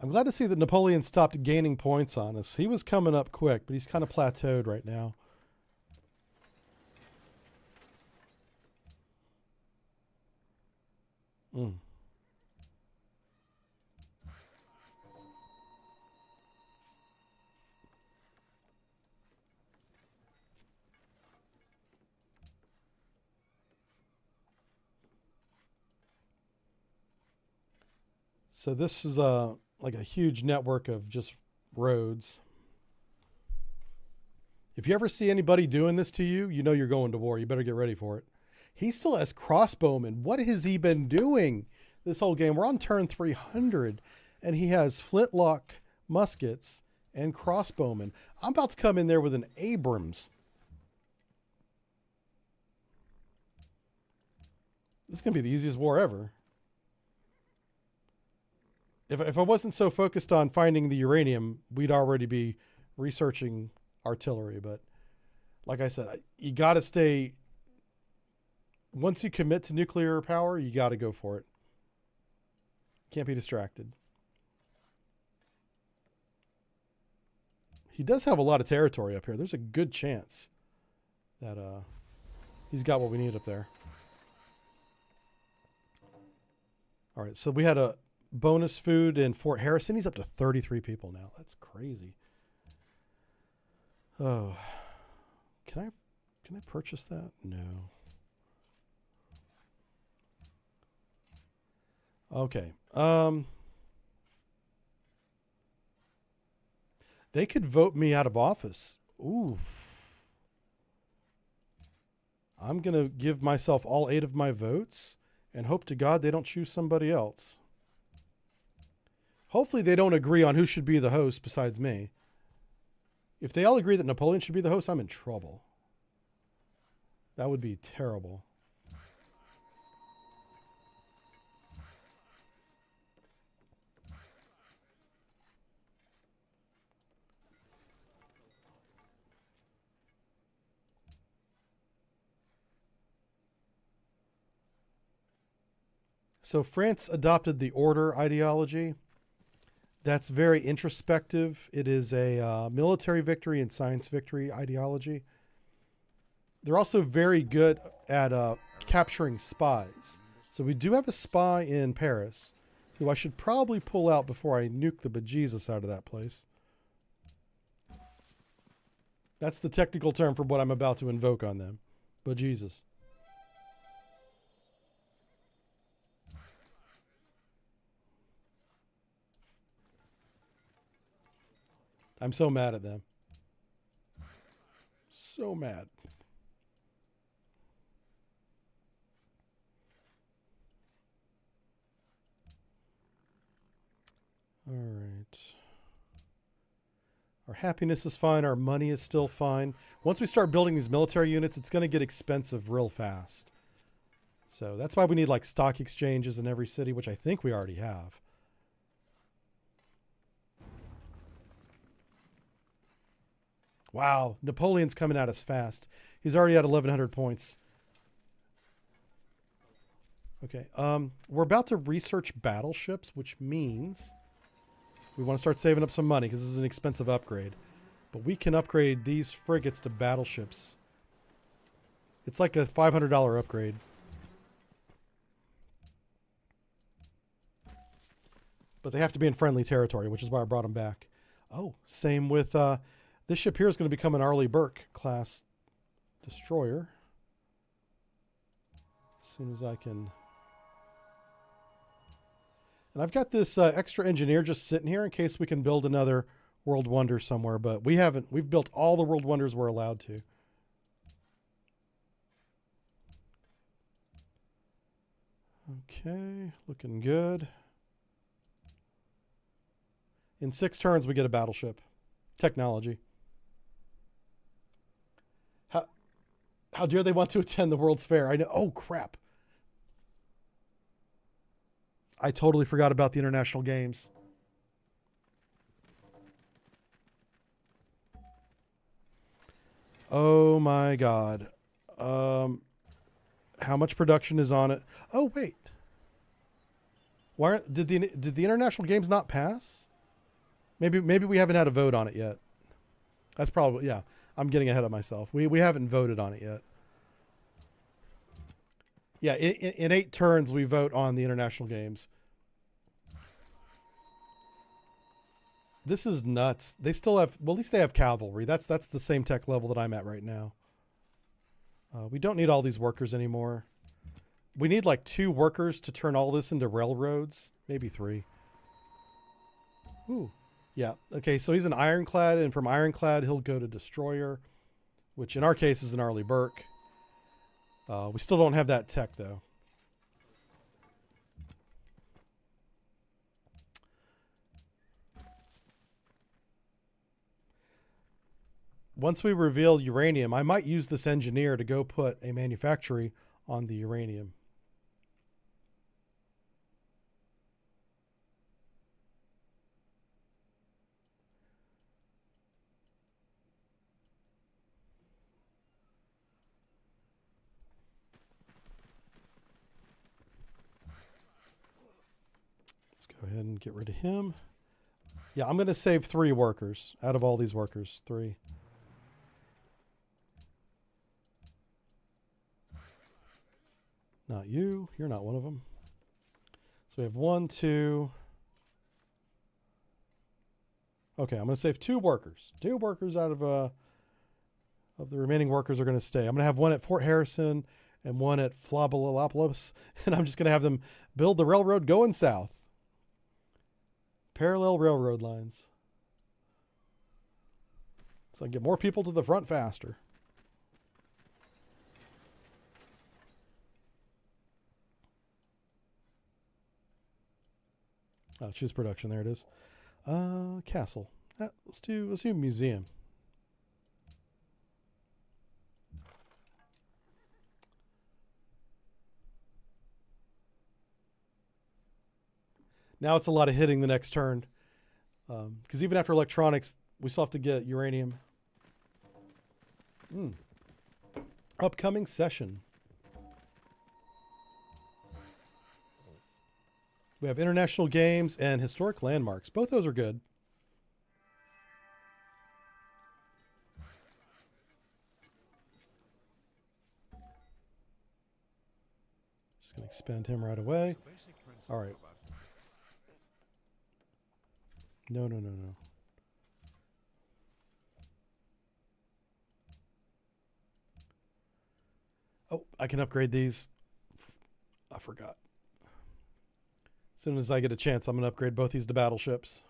I'm glad to see that Napoleon stopped gaining points on us. He was coming up quick, but he's kind of plateaued right now. So this is like a huge network of just roads. If you ever see anybody doing this to you, you know you're going to war. You better get ready for it. He still has crossbowmen. What has he been doing this whole game? We're on turn 300, and he has flintlock muskets and crossbowmen. I'm about to come in there with an Abrams. This is going to be the easiest war ever. If I wasn't so focused on finding the uranium, we'd already be researching artillery. But like I said, you got to stay. Once you commit to nuclear power, you got to go for it. Can't be distracted. He does have a lot of territory up here. There's a good chance that he's got what we need up there. All right, so we had a bonus food in Fort Harrison. He's up to 33 people now. That's crazy. Oh, can I purchase that? No. Okay. They could vote me out of office. Ooh. I'm going to give myself all 8 of my votes and hope to God they don't choose somebody else. Hopefully they don't agree on who should be the host besides me. If they all agree that Napoleon should be the host, I'm in trouble. That would be terrible. So France adopted the order ideology. That's very introspective. It is a military victory and science victory ideology. They're also very good at capturing spies. So we do have a spy in Paris, who I should probably pull out before I nuke the bejesus out of that place. That's the technical term for what I'm about to invoke on them. Bejesus. I'm so mad at them. So mad. All right. Our happiness is fine. Our money is still fine. Once we start building these military units, it's going to get expensive real fast. So that's why we need like stock exchanges in every city, which I think we already have. Wow, Napoleon's coming at us fast. He's already at 1,100 points. Okay, we're about to research battleships, which means we want to start saving up some money because this is an expensive upgrade. But we can upgrade these frigates to battleships. It's like a $500 upgrade. But they have to be in friendly territory, which is why I brought them back. Oh, same with... this ship here is going to become an Arleigh Burke class destroyer. As soon as I can. And I've got this extra engineer just sitting here in case we can build another World Wonder somewhere, but we haven't. We've built all the World Wonders we're allowed to. Okay, looking good. In 6 turns, we get a battleship. Technology. How dare they want to attend the World's Fair? I know. Oh, crap. I totally forgot about the international games. Oh, my God. How much production is on it? Oh, wait. Why did the international games not pass? Maybe we haven't had a vote on it yet. That's probably, yeah. I'm getting ahead of myself. We haven't voted on it yet. Yeah, in 8 turns, we vote on the international games. This is nuts. They still have, well, at least they have cavalry. That's the same tech level that I'm at right now. We don't need all these workers anymore. We need like 2 workers to turn all this into railroads. Maybe 3. Ooh. Yeah. Okay, so he's an ironclad, and from ironclad he'll go to destroyer, which in our case is an Arleigh Burke. We still don't have that tech though. Once we reveal uranium, I might use this engineer to go put a manufactory on the uranium. Let's go ahead and get rid of him. Yeah, I'm going to save 3 workers out of all these workers. 3. Not you. You're not one of them. So we have 1, 2. Okay, I'm going to save 2 workers. 2 workers out of the remaining workers are going to stay. I'm going to have 1 at Fort Harrison and 1 at Flobolopolis, and I'm just going to have them build the railroad going south. Parallel railroad lines. So I can get more people to the front faster. Oh, choose production. There it is. Castle. Let's do museum. Now it's a lot of hitting the next turn. Because even after electronics, we still have to get uranium. Upcoming session. We have international games and historic landmarks. Both those are good. Just going to expend him right away. All right. No. Oh, I can upgrade these. I forgot. As soon as I get a chance, I'm going to upgrade both these to battleships.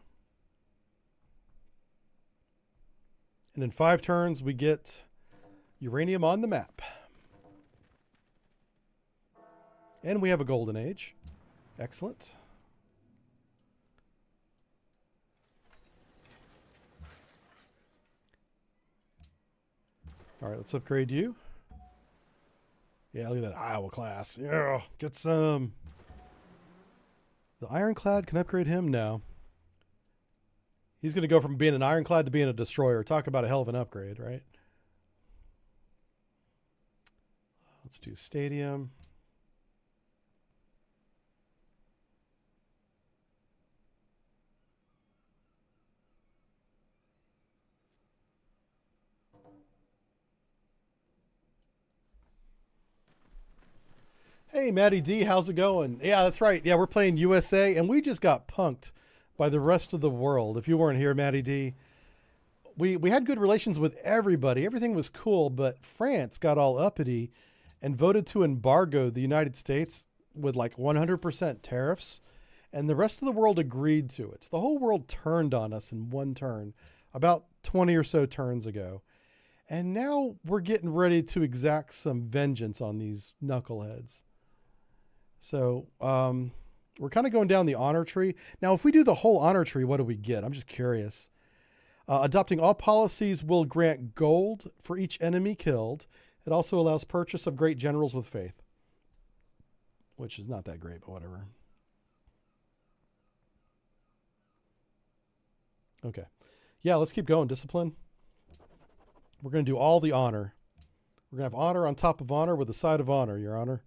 And in 5 turns, we get uranium on the map. And we have a golden age. Excellent. All right, let's upgrade you. Yeah, look at that Iowa class. Yeah, get some. The ironclad, can I upgrade him? No. He's going to go from being an ironclad to being a destroyer. Talk about a hell of an upgrade, right? Let's do stadium. Hey, Matty D, how's it going? Yeah, that's right. Yeah, we're playing USA, and we just got punked by the rest of the world. If you weren't here, Matty D, we had good relations with everybody. Everything was cool, but France got all uppity and voted to embargo the United States with like 100% tariffs, and the rest of the world agreed to it. So the whole world turned on us in one turn, about 20 or so turns ago. And now we're getting ready to exact some vengeance on these knuckleheads. So we're kind of going down the honor tree. Now, if we do the whole honor tree, what do we get? I'm just curious. Adopting all policies will grant gold for each enemy killed. It also allows purchase of great generals with faith, which is not that great, but whatever. Okay. Yeah, let's keep going. Discipline. We're going to do all the honor. We're going to have honor on top of honor with a side of honor, Your Honor.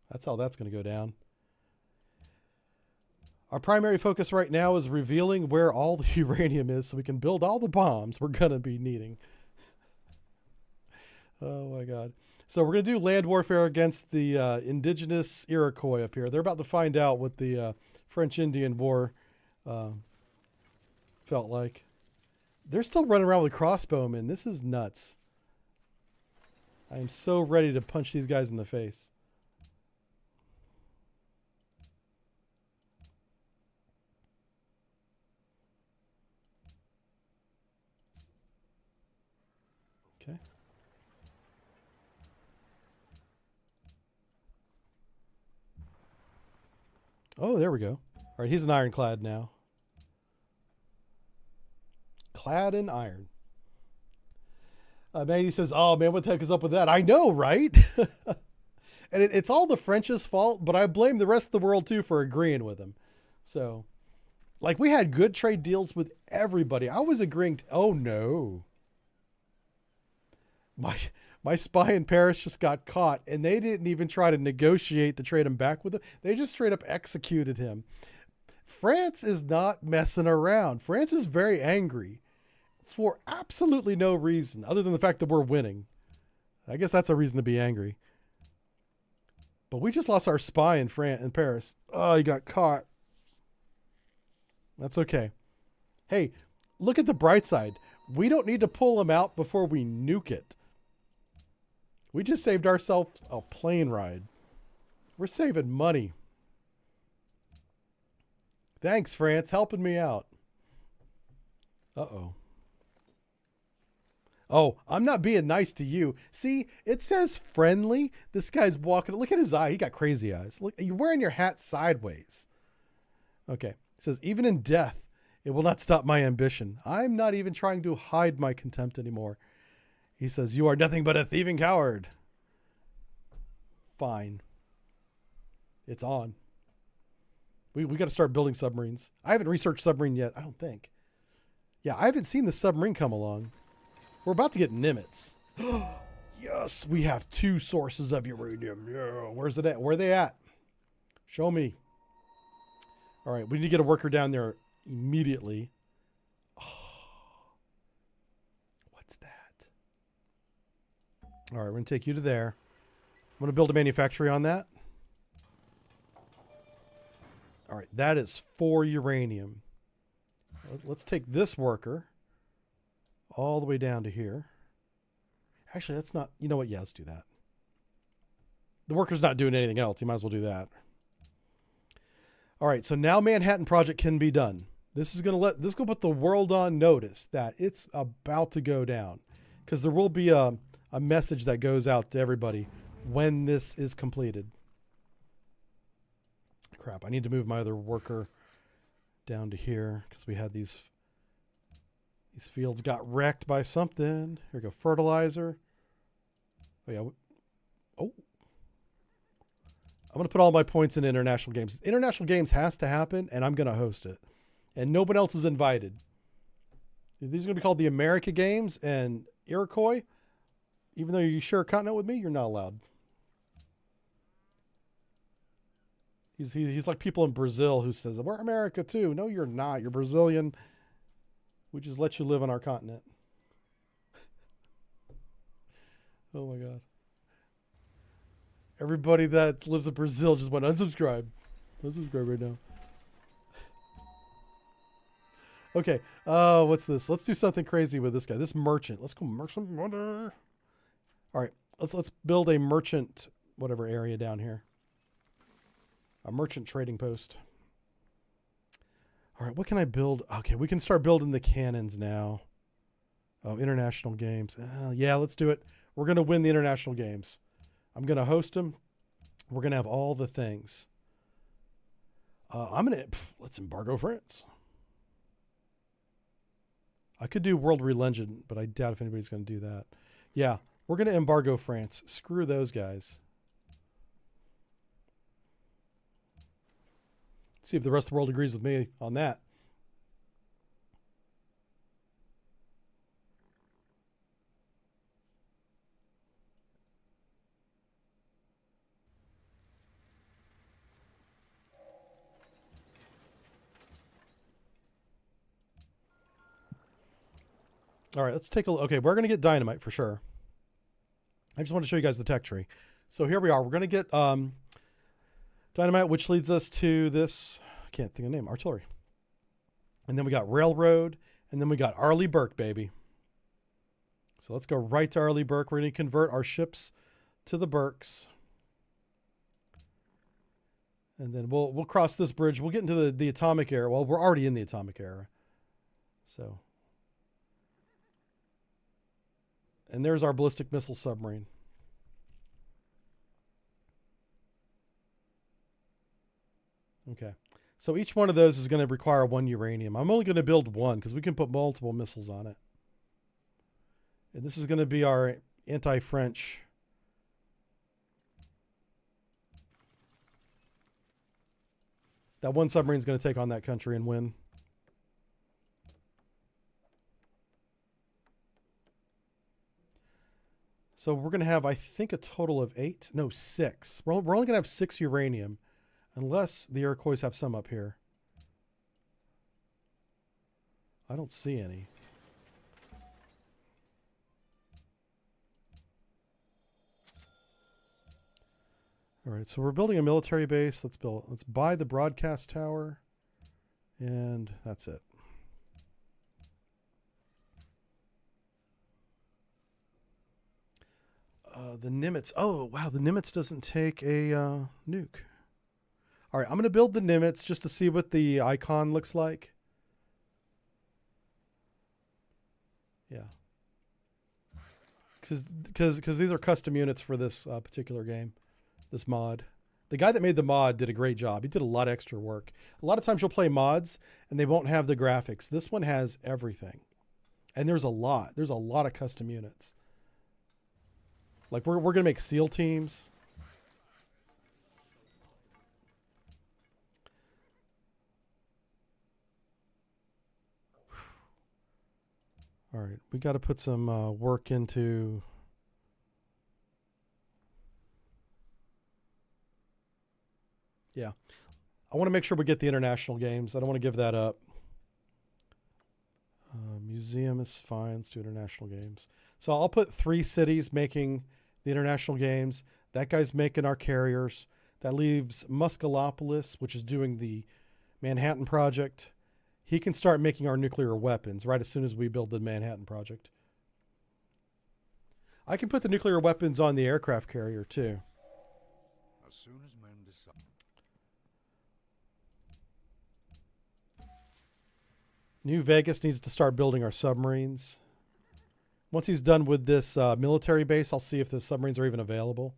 That's how that's going to go down. Our primary focus right now is revealing where all the uranium is so we can build all the bombs we're going to be needing. Oh, my God. So we're going to do land warfare against the indigenous Iroquois up here. They're about to find out what the French-Indian War felt like. They're still running around with crossbowmen. This is nuts. I am so ready to punch these guys in the face. Okay. Oh, there we go. All right, he's an ironclad now. Clad in iron. Manny says, "Oh man, what the heck is up with that?" I know, right? And it's all the French's fault, but I blame the rest of the world too for agreeing with him. So, like, we had good trade deals with everybody. I was agreeing to, oh no. My spy in Paris just got caught, and they didn't even try to negotiate to trade him back with him. They just straight up executed him. France is not messing around. France is very angry for absolutely no reason other than the fact that we're winning. I guess that's a reason to be angry. But we just lost our spy in Paris. Oh, he got caught. That's okay. Hey, look at the bright side. We don't need to pull him out before we nuke it. We just saved ourselves a plane ride. We're saving money. Thanks, France, helping me out. Uh-oh. Oh, I'm not being nice to you. See, it says friendly. This guy's walking. Look at his eye. He got crazy eyes. Look, you're wearing your hat sideways. Okay. It says, even in death, it will not stop my ambition. I'm not even trying to hide my contempt anymore. He says, you are nothing but a thieving coward. Fine. It's on. We got to start building submarines. I haven't researched submarine yet, I don't think. Yeah, I haven't seen the submarine come along. We're about to get Nimitz. Yes, we have 2 sources of uranium. Yeah, where's it at? Where are they at? Show me. All right, we need to get a worker down there immediately. Oh, what's that? All right, we're going to take you to there. I'm going to build a manufactory on that. All right, that is 4 uranium. Let's take this worker all the way down to here. Actually, that's not, you know what? Yeah, let's do that. The worker's not doing anything else. You might as well do that. All right, so now Manhattan Project can be done. This is going to put the world on notice that it's about to go down, because there will be a message that goes out to everybody when this is completed. Crap, I need to move my other worker down to here because we had these fields got wrecked by something. Here we go, fertilizer. Oh yeah. Oh. I'm going to put all my points in international games. International games has to happen, and I'm going to host it. And no one else is invited. These are going to be called the America Games and Iroquois. Even though you share a continent with me, you're not allowed. He's like people in Brazil who says, we're America too. No, you're not. You're Brazilian. We just let you live on our continent. Oh my God. Everybody that lives in Brazil just went unsubscribe. Unsubscribe right now. Okay. What's this? Let's do something crazy with this guy. This merchant. Let's go merchant money. All right. Let's build a merchant whatever area down here. A merchant trading post. All right. What can I build? Okay. We can start building the cannons now. Oh, international games. Yeah, let's do it. We're going to win the international games. I'm going to host them. We're going to have all the things. Let's embargo France. I could do World Religion, but I doubt if anybody's going to do that. Yeah, we're going to embargo France. Screw those guys. See if the rest of the world agrees with me on that. All right, let's take a look. Okay, we're going to get dynamite for sure. I just want to show you guys the tech tree. So here we are. We're going to get dynamite, which leads us to this. I can't think of the name. Artillery. And then we got railroad. And then we got Arleigh Burke, baby. So let's go right to Arleigh Burke. We're going to convert our ships to the Burkes. And then we'll cross this bridge. We'll get into the atomic era. Well, we're already in the atomic era. So... And there's our ballistic missile submarine. Okay. So each one of those is going to require 1 uranium. I'm only going to build one because we can put multiple missiles on it. And this is going to be our anti-French. That one submarine is going to take on that country and win. So we're going to have, I think, a total of 8. No, 6. We're only going to have 6 uranium. Unless the Iroquois have some up here. I don't see any. All right, so we're building a military base. Let's buy the broadcast tower. And that's it. The Nimitz. Oh, wow, the Nimitz doesn't take a nuke. All right, I'm going to build the Nimitz just to see what the icon looks like. Yeah. Because these are custom units for this particular game, this mod. The guy that made the mod did a great job. He did a lot of extra work. A lot of times you'll play mods and they won't have the graphics. This one has everything. And there's a lot. There's a lot of custom units. Like we're going to make SEAL teams. All right, we got to put some work into. Yeah, I want to make sure we get the international games. I don't want to give that up. Museum is fine. Let's do international games. So I'll put 3 cities making the international games. That guy's making our carriers. That leaves Muscalopolis, which is doing the Manhattan Project. He can start making our nuclear weapons right as soon as we build the Manhattan Project. I can put the nuclear weapons on the aircraft carrier too. As soon as men decide. New Vegas needs to start building our submarines. Once he's done with this military base, I'll see if the submarines are even available.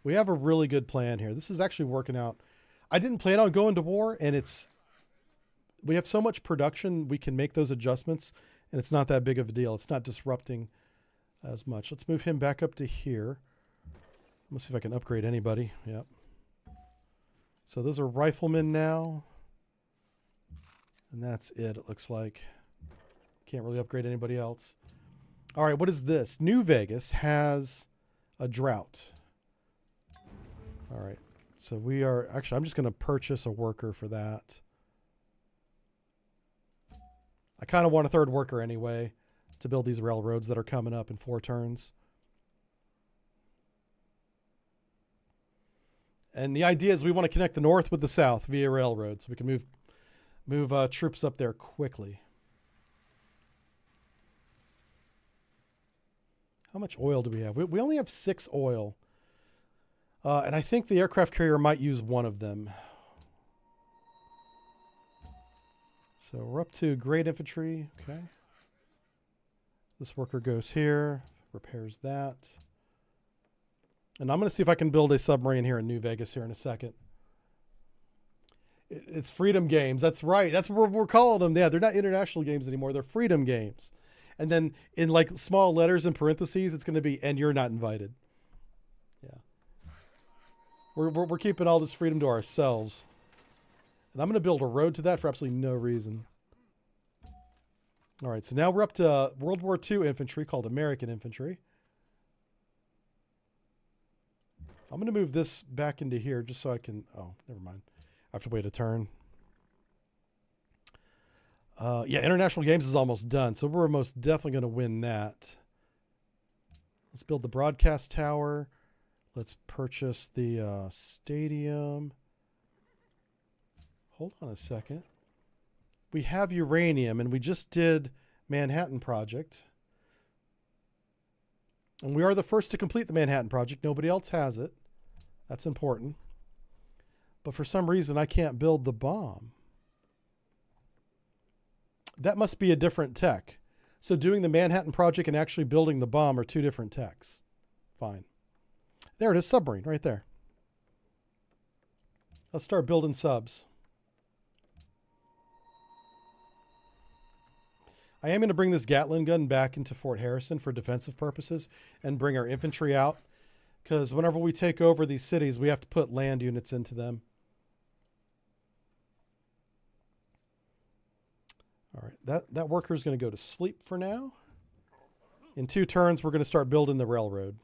We have a really good plan here. This is actually working out. I didn't plan on going to war, and we have so much production, we can make those adjustments, and it's not that big of a deal. It's not disrupting as much. Let's move him back up to here. Let me see if I can upgrade anybody. Yep. So those are riflemen now. And that's it looks like. Can't really upgrade anybody else. All right, what is this? New Vegas has a drought. All right, so we are, actually, I'm just going to purchase a worker for that. I kind of want a 3rd worker anyway to build these railroads that are coming up in 4 turns. And the idea is we want to connect the north with the south via railroad so we can move troops up there quickly. How much oil do we have? We only have 6 oil. And I think the aircraft carrier might use 1 of them. So we're up to great infantry. Okay. This worker goes here, repairs that. And I'm going to see if I can build a submarine here in New Vegas here in a second. It's freedom games. That's right. That's what we're calling them. Yeah, they're not international games anymore. They're freedom games. And then in like small letters and parentheses, it's going to be, and you're not invited. Yeah. We're keeping all this freedom to ourselves. And I'm going to build a road to that for absolutely no reason. All right, so now we're up to World War II infantry called American infantry. I'm going to move this back into here just so I can... Oh, never mind. I have to wait a turn. Yeah, International Games is almost done, so we're most definitely going to win that. Let's build the broadcast tower. Let's purchase the stadium. Hold on a second. We have uranium, and we just did Manhattan Project. And we are the first to complete the Manhattan Project. Nobody else has it. That's important. But for some reason, I can't build the bomb. That must be a different tech. So doing the Manhattan Project and actually building the bomb are two different techs. Fine. There it is, submarine, right there. Let's start building subs. I am going to bring this Gatling gun back into Fort Harrison for defensive purposes and bring our infantry out. Because whenever we take over these cities, we have to put land units into them. All right, that worker's going to go to sleep for now. In 2 turns, we're going to start building the railroad.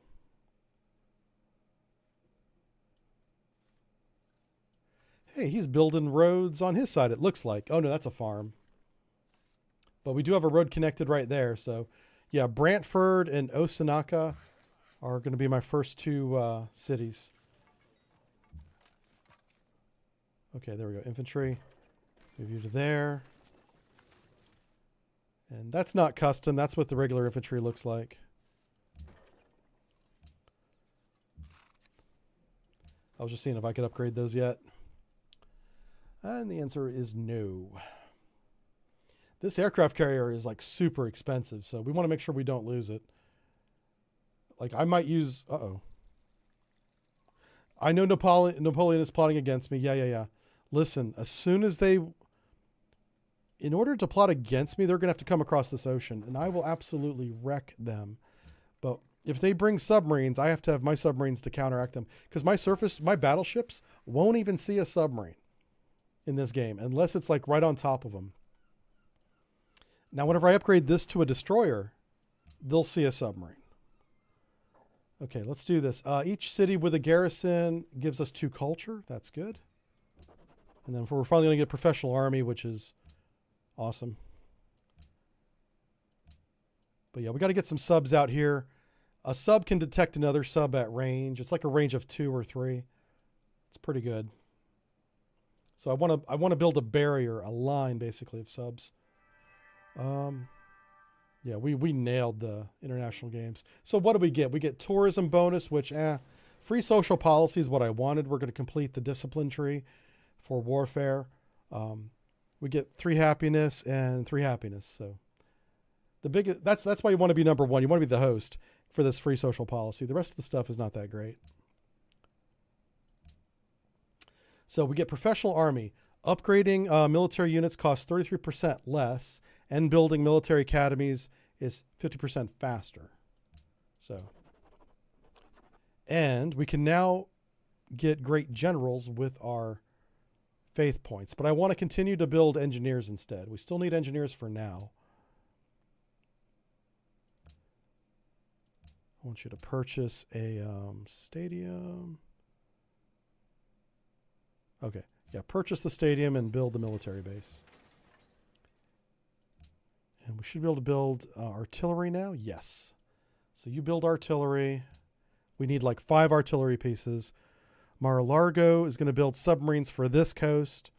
Hey, he's building roads on his side, it looks like. Oh, no, that's a farm. But we do have a road connected right there. So, yeah, Brantford and Osanaka are going to be my first 2 cities. Okay, there we go. Infantry. Move you to there. And that's not custom. That's what the regular infantry looks like. I was just seeing if I could upgrade those yet. And the answer is no. This aircraft carrier is like super expensive, so we want to make sure we don't lose it. Like I might use... Uh-oh. I know Napoleon is plotting against me. Yeah. Listen, as soon as they... In order to plot against me, they're going to have to come across this ocean, and I will absolutely wreck them. But if they bring submarines, I have to have my submarines to counteract them. Because my battleships won't even see a submarine in this game, unless it's like right on top of them. Now, whenever I upgrade this to a destroyer, they'll see a submarine. Okay, let's do this. Each city with a garrison gives us 2 culture. That's good. And then we're finally going to get professional army, which is awesome. But yeah, we got to get some subs out here. A sub can detect another sub at range. It's like a range of 2 or 3. It's pretty good. So I want to build a barrier, a line basically of subs. Yeah, we nailed the international games. So what do we get? We get tourism bonus, which free social policy is what I wanted. We're going to complete the discipline tree for warfare. We get 3 happiness and 3 happiness. So the biggest that's why you want to be number 1. You want to be the host for this free social policy. The rest of the stuff is not that great. So we get professional army. Upgrading military units costs 33% less, and building military academies is 50% faster. So, and we can now get great generals with our faith points, but I want to continue to build engineers instead. We still need engineers for now. I want you to purchase a stadium. Okay. Yeah, purchase the stadium and build the military base. And we should be able to build artillery now. Yes. So you build artillery. We need like 5 artillery pieces. Mar-a-Lago is going to build submarines for this coast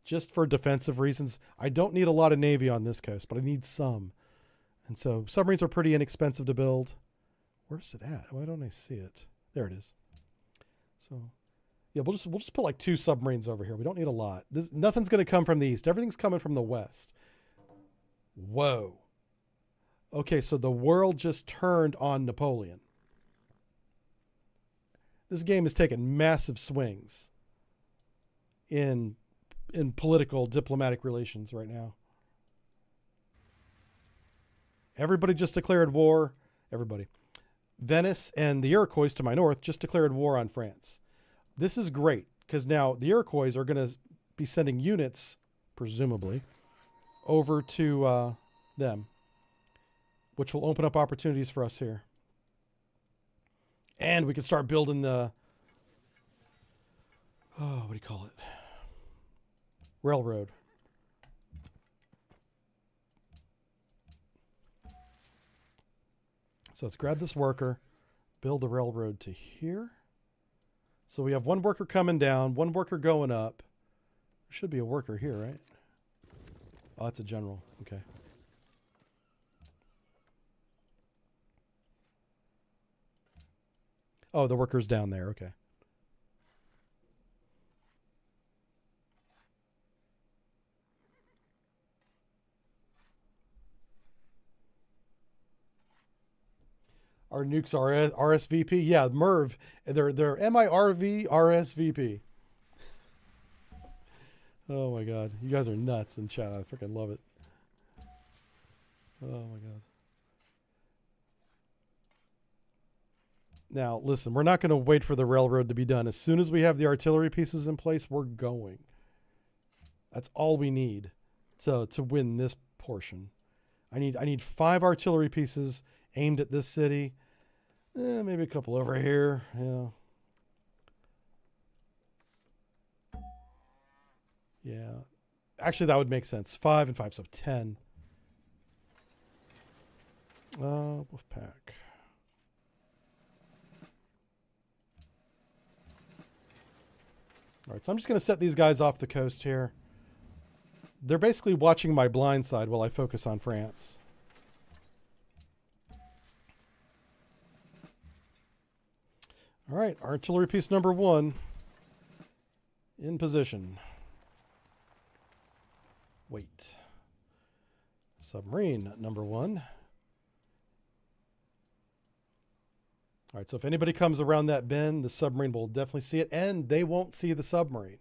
just for defensive reasons. I don't need a lot of Navy on this coast, but I need some. And so submarines are pretty inexpensive to build. Where's it at? Why don't I see it? There it is. So... yeah, we'll just put like 2 submarines over here. We don't need a lot. Nothing's going to come from the east. Everything's coming from the west. Whoa. Okay, so the world just turned on Napoleon. This game is taking massive swings in political, diplomatic relations right now. Everybody just declared war. Everybody. Venice and the Iroquois to my north just declared war on France. This is great because now the Iroquois are going to be sending units, presumably, over to them, which will open up opportunities for us here. And we can start building the, what do you call it? Railroad. So let's grab this worker, build the railroad to here. So we have 1 worker coming down, 1 worker going up. There should be a worker here, right? Oh, that's a general. Okay. Oh, the worker's down there. Okay. Our nukes are RSVP. Yeah, MERV. They're MIRV RSVP. Oh my god. You guys are nuts in chat. I freaking love it. Oh my god. Now, listen, we're not going to wait for the railroad to be done. As soon as we have the artillery pieces in place, we're going. That's all we need to win this portion. I need 5 artillery pieces aimed at this city. Maybe a couple over here. Yeah. Yeah. Actually, that would make sense. 5 and 5, so 10. Wolfpack. All right, so I'm just going to set these guys off the coast here. They're basically watching my blind side while I focus on France. All right, artillery piece number 1 in position. Wait. Submarine number 1. All right, so if anybody comes around that bend, the submarine will definitely see it, and they won't see the submarine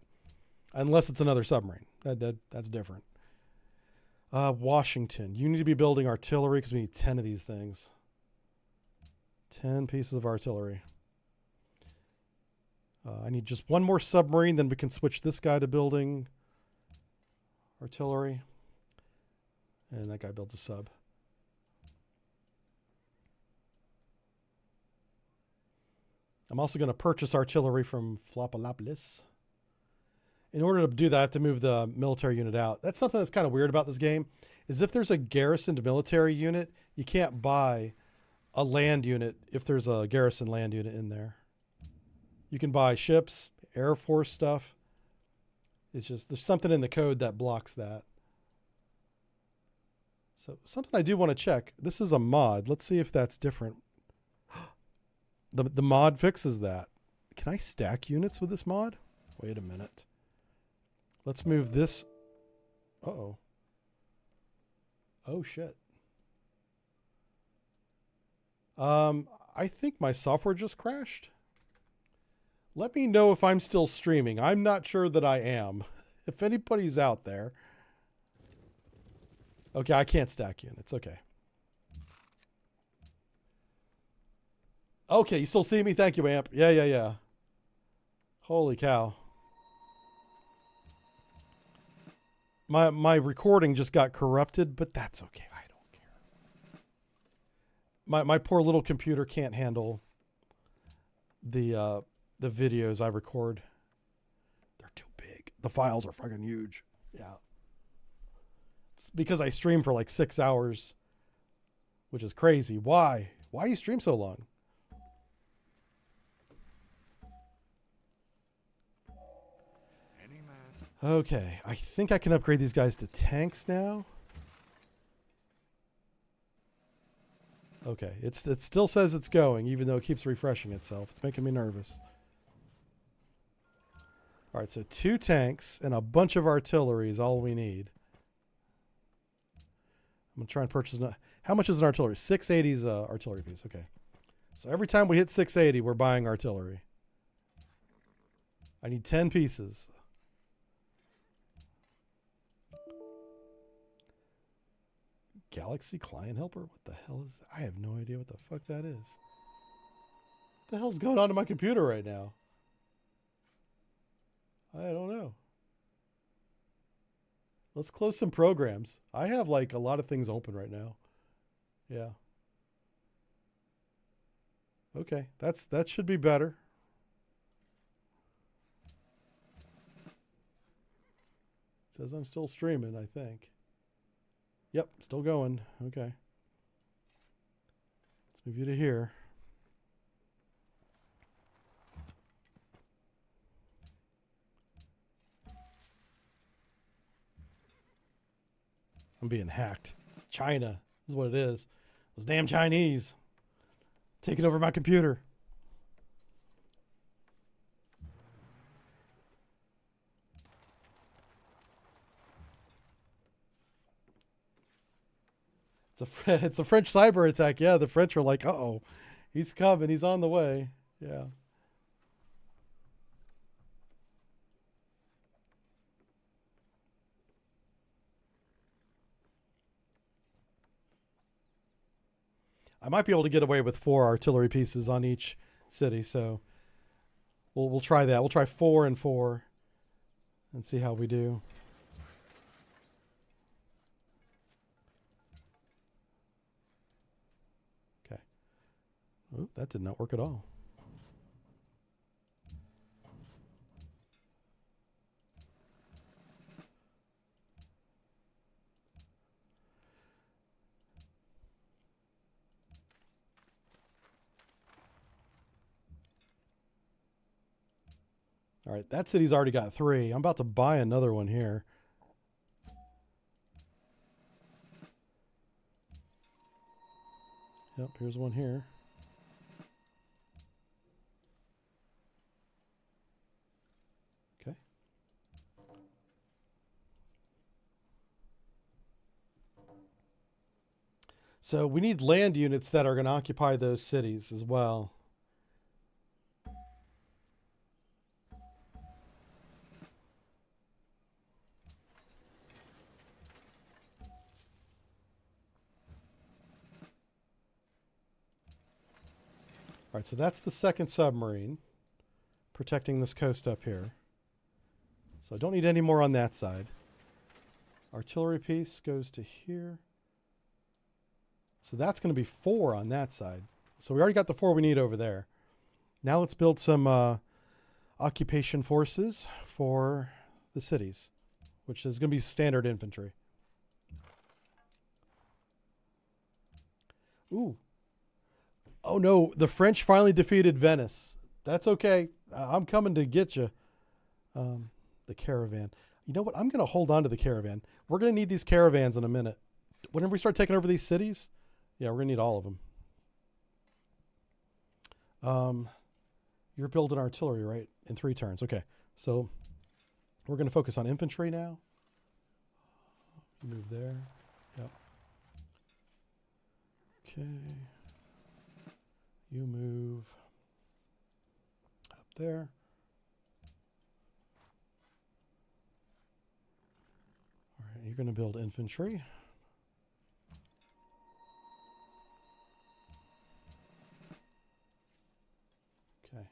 unless it's another submarine. That's different. Washington, you need to be building artillery because we need 10 of these things. 10 pieces of artillery. I need just 1 more submarine, then we can switch this guy to building artillery. And that guy builds a sub. I'm also going to purchase artillery from Flopalopolis. In order to do that, I have to move the military unit out. That's something that's kind of weird about this game, is if there's a garrisoned military unit, you can't buy a land unit if there's a garrison land unit in there. You can buy ships, Air Force stuff. It's just, there's something in the code that blocks that. So something I do want to check. This is a mod. Let's see if that's different. The mod fixes that. Can I stack units with this mod? Wait a minute. Let's move this. Uh-oh. Oh, shit. I think my software just crashed. Let me know if I'm still streaming. I'm not sure that I am. If anybody's out there. Okay, I can't stack units. Okay. Okay, you still see me? Thank you, Amp. Yeah. Holy cow. My recording just got corrupted, but that's okay. I don't care. My poor little computer can't handle the videos I record. They're too big. The files are fucking huge. Yeah. It's because I stream for like 6 hours, which is crazy. Why? Why you stream so long? Okay, I think I can upgrade these guys to tanks now. Okay, it still says it's going, even though it keeps refreshing itself. It's making me nervous. All right, so 2 tanks and a bunch of artillery is all we need. I'm going to try and purchase... How much is an artillery? 680 is an artillery piece. Okay. So every time we hit 680, we're buying artillery. I need 10 pieces. Galaxy Client Helper? What the hell is that? I have no idea what the fuck that is. What the hell's going on to my computer right now? I don't know. Let's close some programs. I have like a lot of things open right now. Yeah. Okay, that should be better. It says I'm still streaming, I think. Yep, still going. Okay. Let's move you to here. I'm being hacked. It's China. This is what it is. Those damn Chinese taking over my computer. It's a French cyber attack. Yeah, the French are like, uh-oh, He's coming. He's on the way. Yeah. I might be able to get away with 4 artillery pieces on each city, so we'll try that. We'll try 4 and 4 and see how we do. Okay. Ooh, that did not work at all. All right, that city's already got 3. I'm about to buy another one here. Yep, here's one here. Okay. So we need land units that are going to occupy those cities as well. All right, so that's the second submarine protecting this coast up here. So I don't need any more on that side. Artillery piece goes to here. So that's going to be 4 on that side. So we already got the 4 we need over there. Now let's build some occupation forces for the cities, which is going to be standard infantry. Ooh. Oh no, the French finally defeated Venice. That's okay. I'm coming to get you. The caravan. You know what? I'm going to hold on to the caravan. We're going to need these caravans in a minute. Whenever we start taking over these cities, yeah, we're going to need all of them. You're building artillery, right? In 3 turns. Okay. So we're going to focus on infantry now. Move there. Yep. Okay. You move up there. All right, you're going to build infantry. Okay.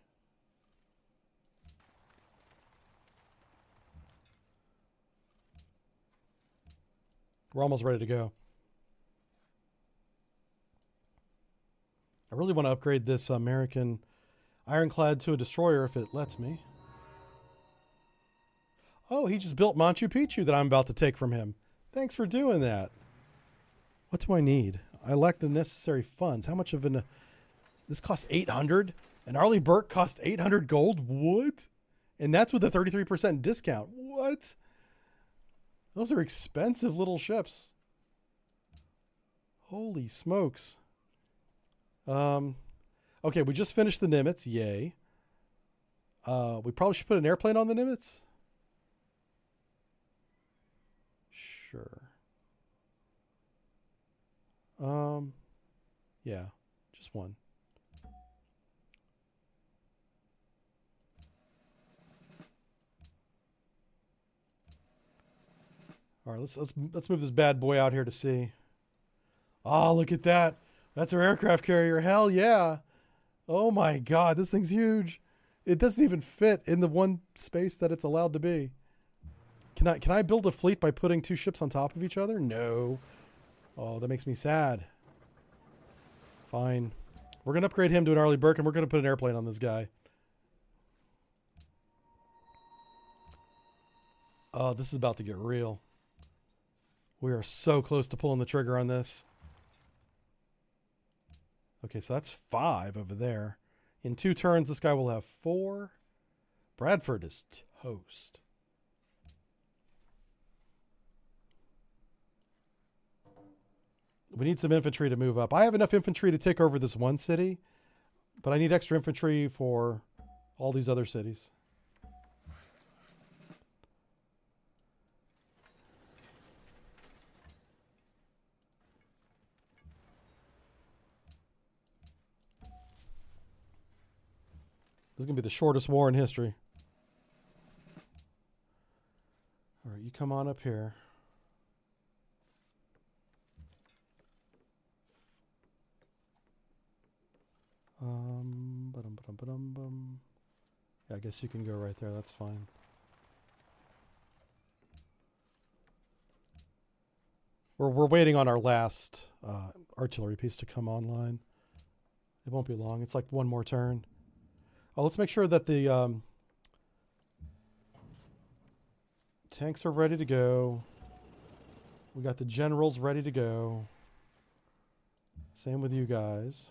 We're almost ready to go. I really want to upgrade this American ironclad to a destroyer if it lets me. Oh, he just built Machu Picchu that I'm about to take from him. Thanks for doing that. What do I need? I lack the necessary funds. How much of an... this costs 800? And Arleigh Burke cost 800 gold? What? And that's with a 33% discount. What? Those are expensive little ships. Holy smokes. Okay, we just finished the Nimitz. Yay. We probably should put an airplane on the Nimitz. Sure. Yeah, just one. All right, let's move this bad boy out here to sea. Oh, look at that. That's our aircraft carrier. Hell yeah. Oh my God, this thing's huge. It doesn't even fit in the one space that it's allowed to be. Can I build a fleet by putting 2 ships on top of each other? No. Oh, that makes me sad. Fine. We're going to upgrade him to an Arleigh Burke, and we're going to put an airplane on this guy. Oh, this is about to get real. We are so close to pulling the trigger on this. Okay, so that's 5 over there. In 2 turns, this guy will have 4. Bradford is toast. We need some infantry to move up. I have enough infantry to take over this one city, but I need extra infantry for all these other cities. This is going to be the shortest war in history. All right, you come on up here. Yeah, I guess you can go right there. That's fine. We're waiting on our last artillery piece to come online. It won't be long. It's like one more turn. Oh, let's make sure that the tanks are ready to go. We got the generals ready to go. Same with you guys.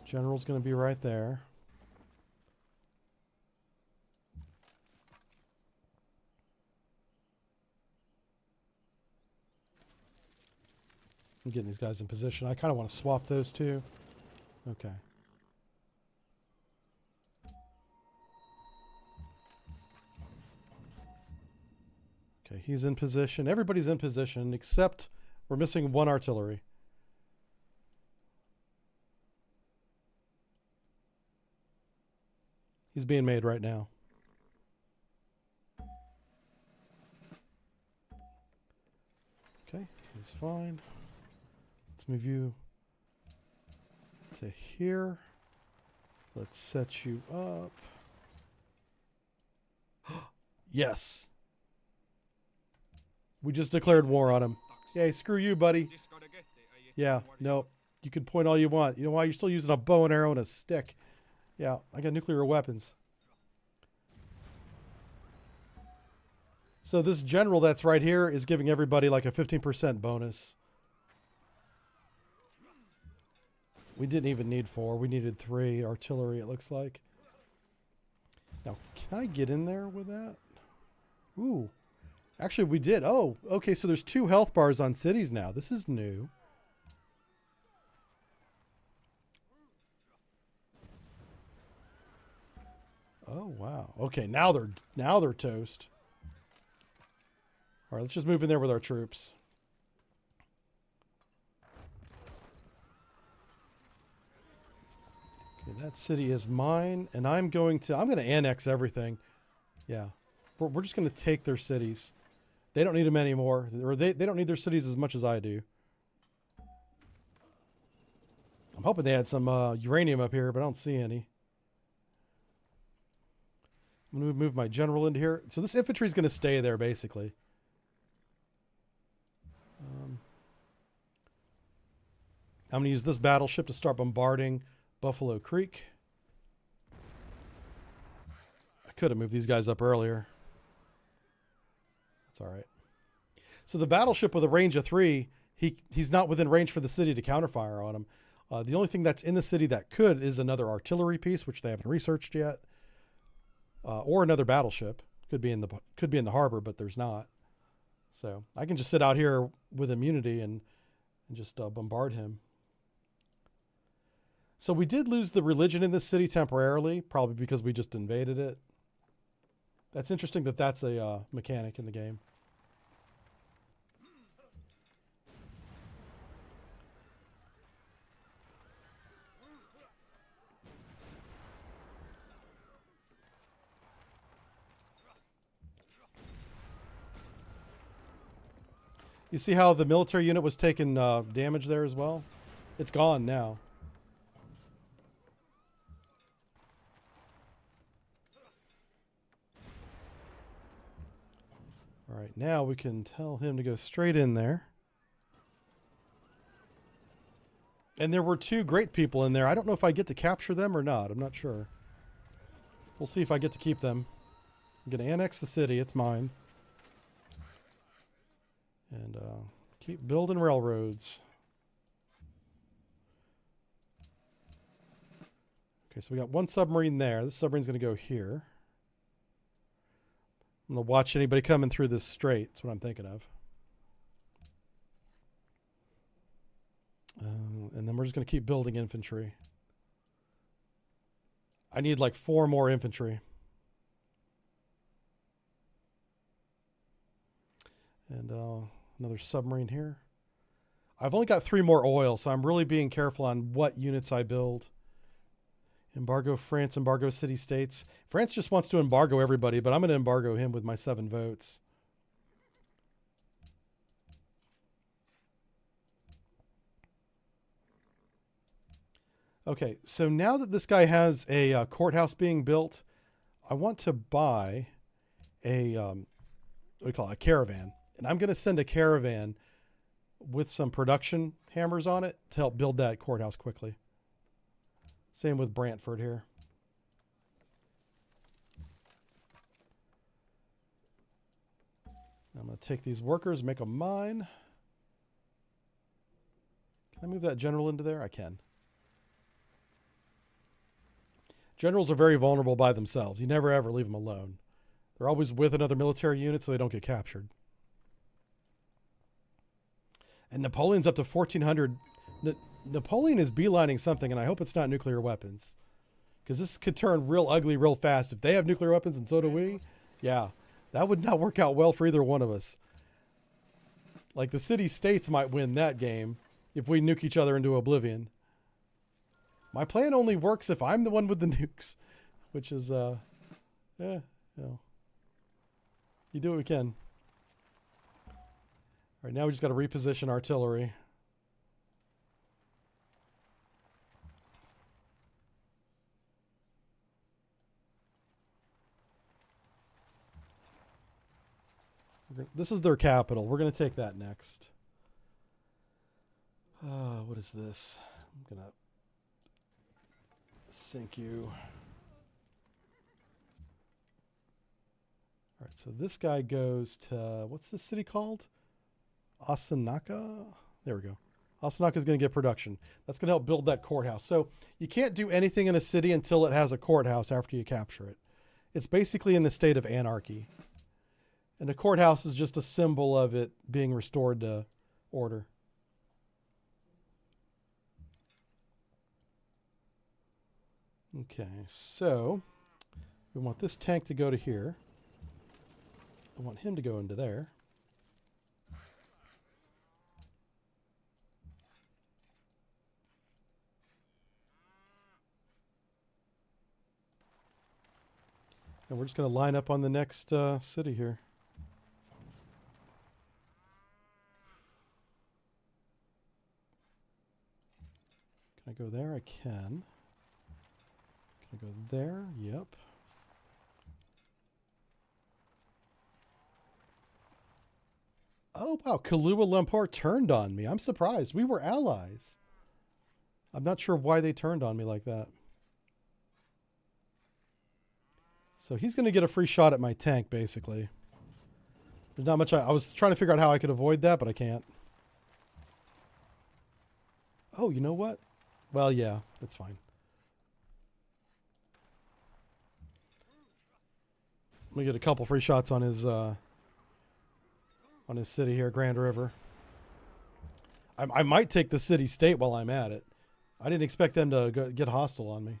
General's going to be right there. I'm getting these guys in position. I kind of want to swap those two. Okay. Okay, he's in position. Everybody's in position except we're missing one artillery. He's being made right now. Okay, he's fine. Let's move you to here. Let's set you up. Yes. We just declared war on him. Hey, screw you, buddy. Yeah, no. You can point all you want. You know why? You're still using a bow and arrow and a stick. Yeah, I got nuclear weapons. So this general that's right here is giving everybody like a 15% bonus. We didn't even need 4. We needed 3 artillery, it looks like. Now, can I get in there with that? Ooh. Actually, we did. Oh, okay, so there's 2 health bars on cities now. This is new. Oh, wow. Okay, now they're toast. All right, let's just move in there with our troops. Okay, that city is mine, and I'm going to annex everything. Yeah. We're just going to take their cities. They don't need them anymore. Or they don't need their cities as much as I do. I'm hoping they had some uranium up here, but I don't see any. I'm going to move my general into here. So this infantry is going to stay there, basically. I'm going to use this battleship to start bombarding Buffalo Creek. I could have moved these guys up earlier. That's all right. So the battleship with a range of 3, he's not within range for the city to counterfire on him. The only thing that's in the city that could is another artillery piece, which they haven't researched yet. Or another battleship. Could be in the harbor, but there's not. So I can just sit out here with immunity and just bombard him. So we did lose the religion in this city temporarily, probably because we just invaded it. That's interesting that that's a mechanic in the game. You see how the military unit was taking damage there as well? It's gone now. All right, now we can tell him to go straight in there. And there were 2 great people in there. I don't know if I get to capture them or not. I'm not sure. We'll see if I get to keep them. I'm going to annex the city. It's mine. And keep building railroads. Okay, so we got 1 submarine there. This submarine's going to go here. I'm going to watch anybody coming through this strait. That's what I'm thinking of. And then we're just going to keep building infantry. I need like 4 more infantry. And another submarine here. I've only got 3 more oil, so I'm really being careful on what units I build. Embargo France, embargo city-states. France just wants to embargo everybody, but I'm going to embargo him with my 7 votes. Okay, so now that this guy has a courthouse being built, I want to buy a, what do we call it, a caravan. And I'm going to send a caravan with some production hammers on it to help build that courthouse quickly. Same with Brantford here. I'm going to take these workers, make them mine. Can I move that general into there? I can. Generals are very vulnerable by themselves. You never ever leave them alone. They're always with another military unit so they don't get captured. And Napoleon's up to 1,400. Napoleon is beelining something, and I hope it's not nuclear weapons. Because this could turn real ugly real fast. If they have nuclear weapons and so do we, yeah, that would not work out well for either one of us. Like, the city-states might win that game if we nuke each other into oblivion. My plan only works if I'm the one with the nukes, which is, you know, you do what we can. All right, now we just got to reposition artillery. This is their capital. We're going to take that next. What is this? I'm going to sink you. All right, so this guy goes to, what's this city called? Osinaga? There we go. Osinaga is going to get production. That's going to help build that courthouse. So you can't do anything in a city until it has a courthouse after you capture it. It's basically in the state of anarchy. And a courthouse is just a symbol of it being restored to order. Okay, so we want this tank to go to here. I want him to go into there. And we're just going to line up on the next city here. Can I go there? I can. Can I go there? Yep. Oh, wow. Kahlua Lumpur turned on me. I'm surprised. We were allies. I'm not sure why they turned on me like that. So he's going to get a free shot at my tank, basically. There's not much. I was trying to figure out how I could avoid that, but I can't. Oh, you know what? Well, yeah, that's fine. Let me get a couple free shots on his city here, Grand River. I might take the city-state while I'm at it. I didn't expect them to get hostile on me.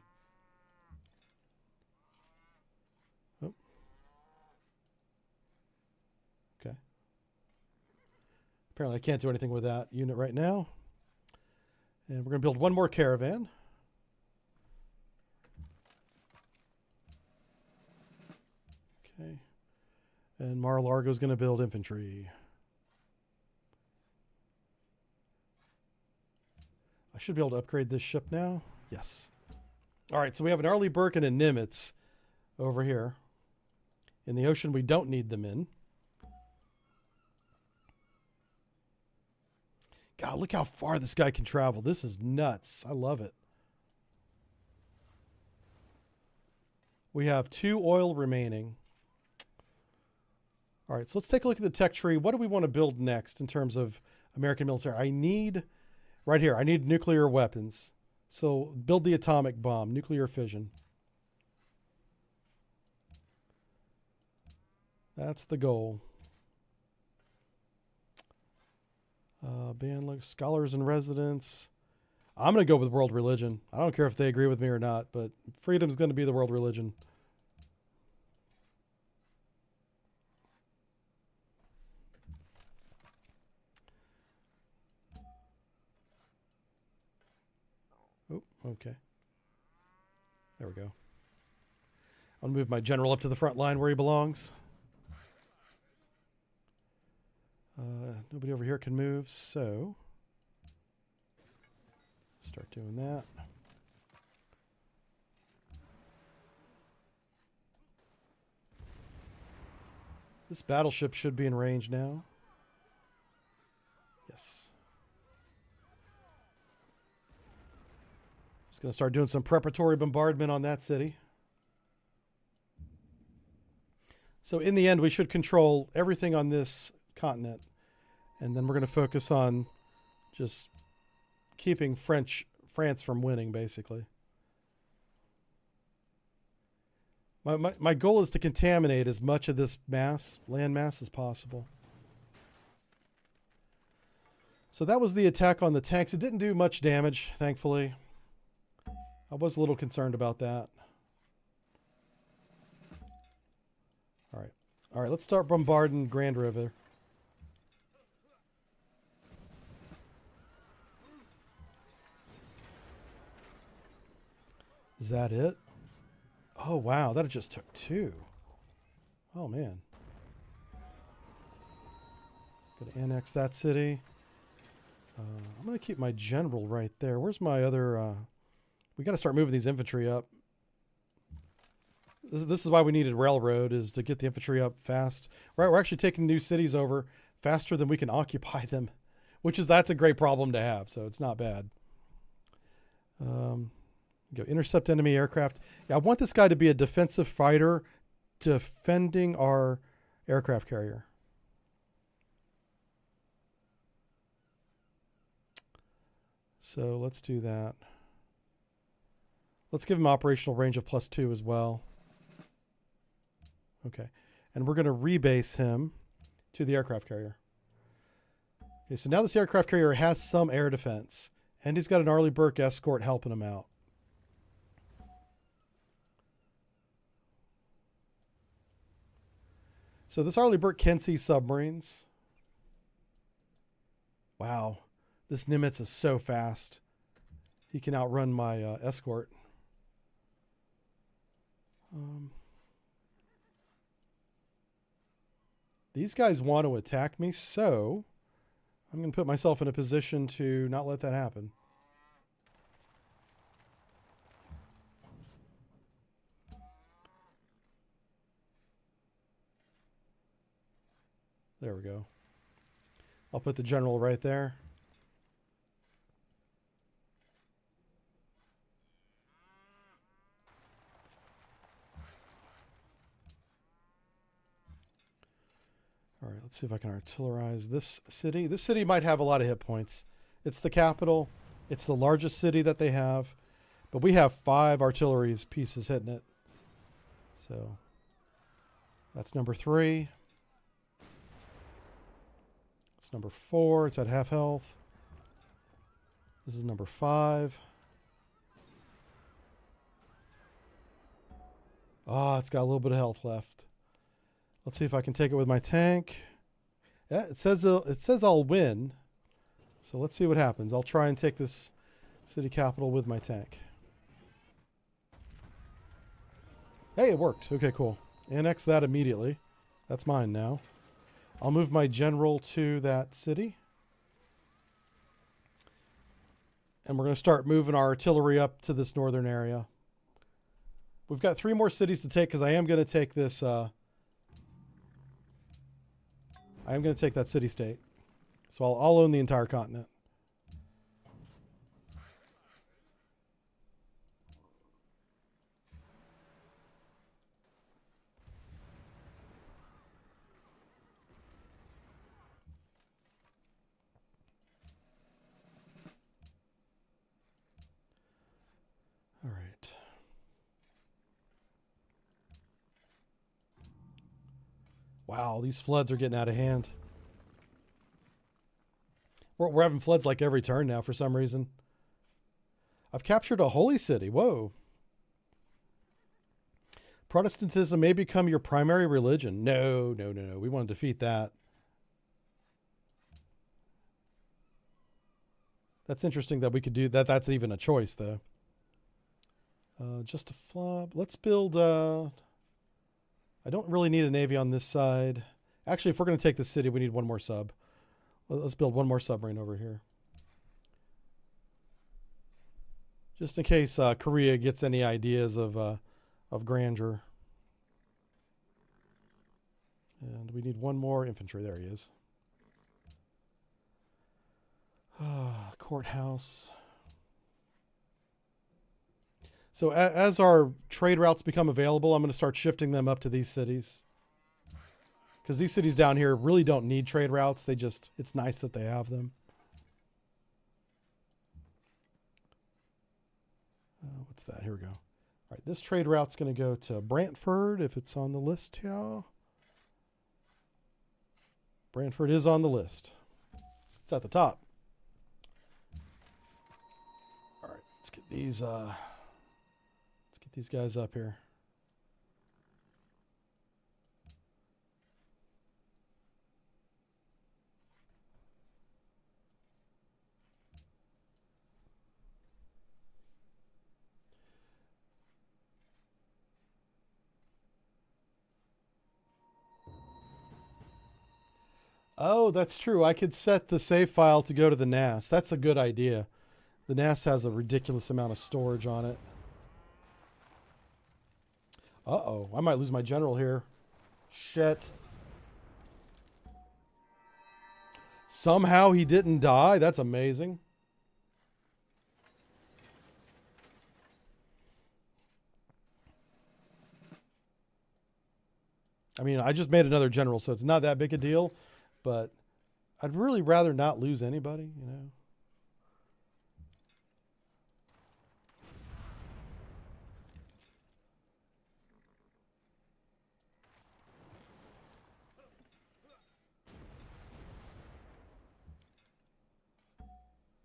Oh. Okay. Apparently I can't do anything with that unit right now. And we're going to build one more caravan. Okay. And Mar-a-Lago is going to build infantry. I should be able to upgrade this ship now. Yes. All right, so we have an Arleigh Burke and a Nimitz over here. In the ocean, we don't need them in. God, look how far this guy can travel. This is nuts. I love it. We have 2 oil remaining. All right, so let's take a look at the tech tree. What do we want to build next in terms of American military? I need, right here, I need nuclear weapons. So build the atomic bomb, nuclear fission. That's the goal. Ban scholars in residence. I'm going to go with world religion. I don't care if they agree with me or not, but freedom's going to be the world religion. Okay. There we go. I'll move my general up to the front line where he belongs. Nobody over here can move, so start doing that. This battleship should be in range now. Yes. Just going to start doing some preparatory bombardment on that city. So in the end, we should control everything on this continent. And then we're going to focus on just keeping France from winning, basically. My goal is to contaminate as much of this land mass as possible. So that was the attack on the tanks. It didn't do much damage, thankfully. I was a little concerned about that. All right, let's start bombarding Grand River. Is that it? Oh, wow. That just took 2. Oh, man. Going to annex that city. I'm going to keep my general right there. Where's my other... we got to start moving these infantry up. This is why we needed railroad, is to get the infantry up fast. Right, we're actually taking new cities over faster than we can occupy them, that's a great problem to have, so it's not bad. Go intercept enemy aircraft. Yeah, I want this guy to be a defensive fighter defending our aircraft carrier. So let's do that. Let's give him operational range of +2 as well. Okay. And we're going to rebase him to the aircraft carrier. Okay, so now this aircraft carrier has some air defense. And he's got an Arleigh Burke escort helping him out. So this Arleigh Burke can see submarines. Wow. This Nimitz is so fast. He can outrun my escort. These guys want to attack me, so I'm going to put myself in a position to not let that happen. There we go. I'll put the general right there. All right, let's see if I can artillerize this city. This city might have a lot of hit points. It's the capital. It's the largest city that they have. But we have 5 artillery pieces hitting it. So that's number 3. That's number 4. It's at half health. This is number 5. Ah, it's got a little bit of health left. Let's see if I can take it with my tank. Yeah, it says I'll win. So let's see what happens. I'll try and take this city capital with my tank. Hey, it worked. Okay, cool. Annex that immediately. That's mine now. I'll move my general to that city. And we're going to start moving our artillery up to this northern area. We've got 3 more cities to take because I am going to take this... I am going to take that city-state. So I'll own the entire continent. All right. Wow, these floods are getting out of hand. We're having floods like every turn now for some reason. I've captured a holy city. Whoa. Protestantism may become your primary religion. No. We want to defeat that. That's interesting that we could do that. That's even a choice, though. Just a flop. Let's build... I don't really need a navy on this side. Actually, if we're going to take the city, we need one more sub. Let's build one more submarine over here. Just in case Korea gets any ideas of grandeur. And we need one more infantry. There he is. Courthouse. So as our trade routes become available, I'm going to start shifting them up to these cities. Because these cities down here really don't need trade routes. They just, it's nice that they have them. What's that? Here we go. All right, this trade route's going to go to Brantford if it's on the list here. Brantford is on the list. It's at the top. All right, let's get these guys up here. Oh, that's true. I could set the save file to go to the NAS. That's a good idea. The NAS has a ridiculous amount of storage on it. Uh-oh, I might lose my general here. Shit. Somehow he didn't die. That's amazing. I mean, I just made another general, so it's not that big a deal. But I'd really rather not lose anybody, you know.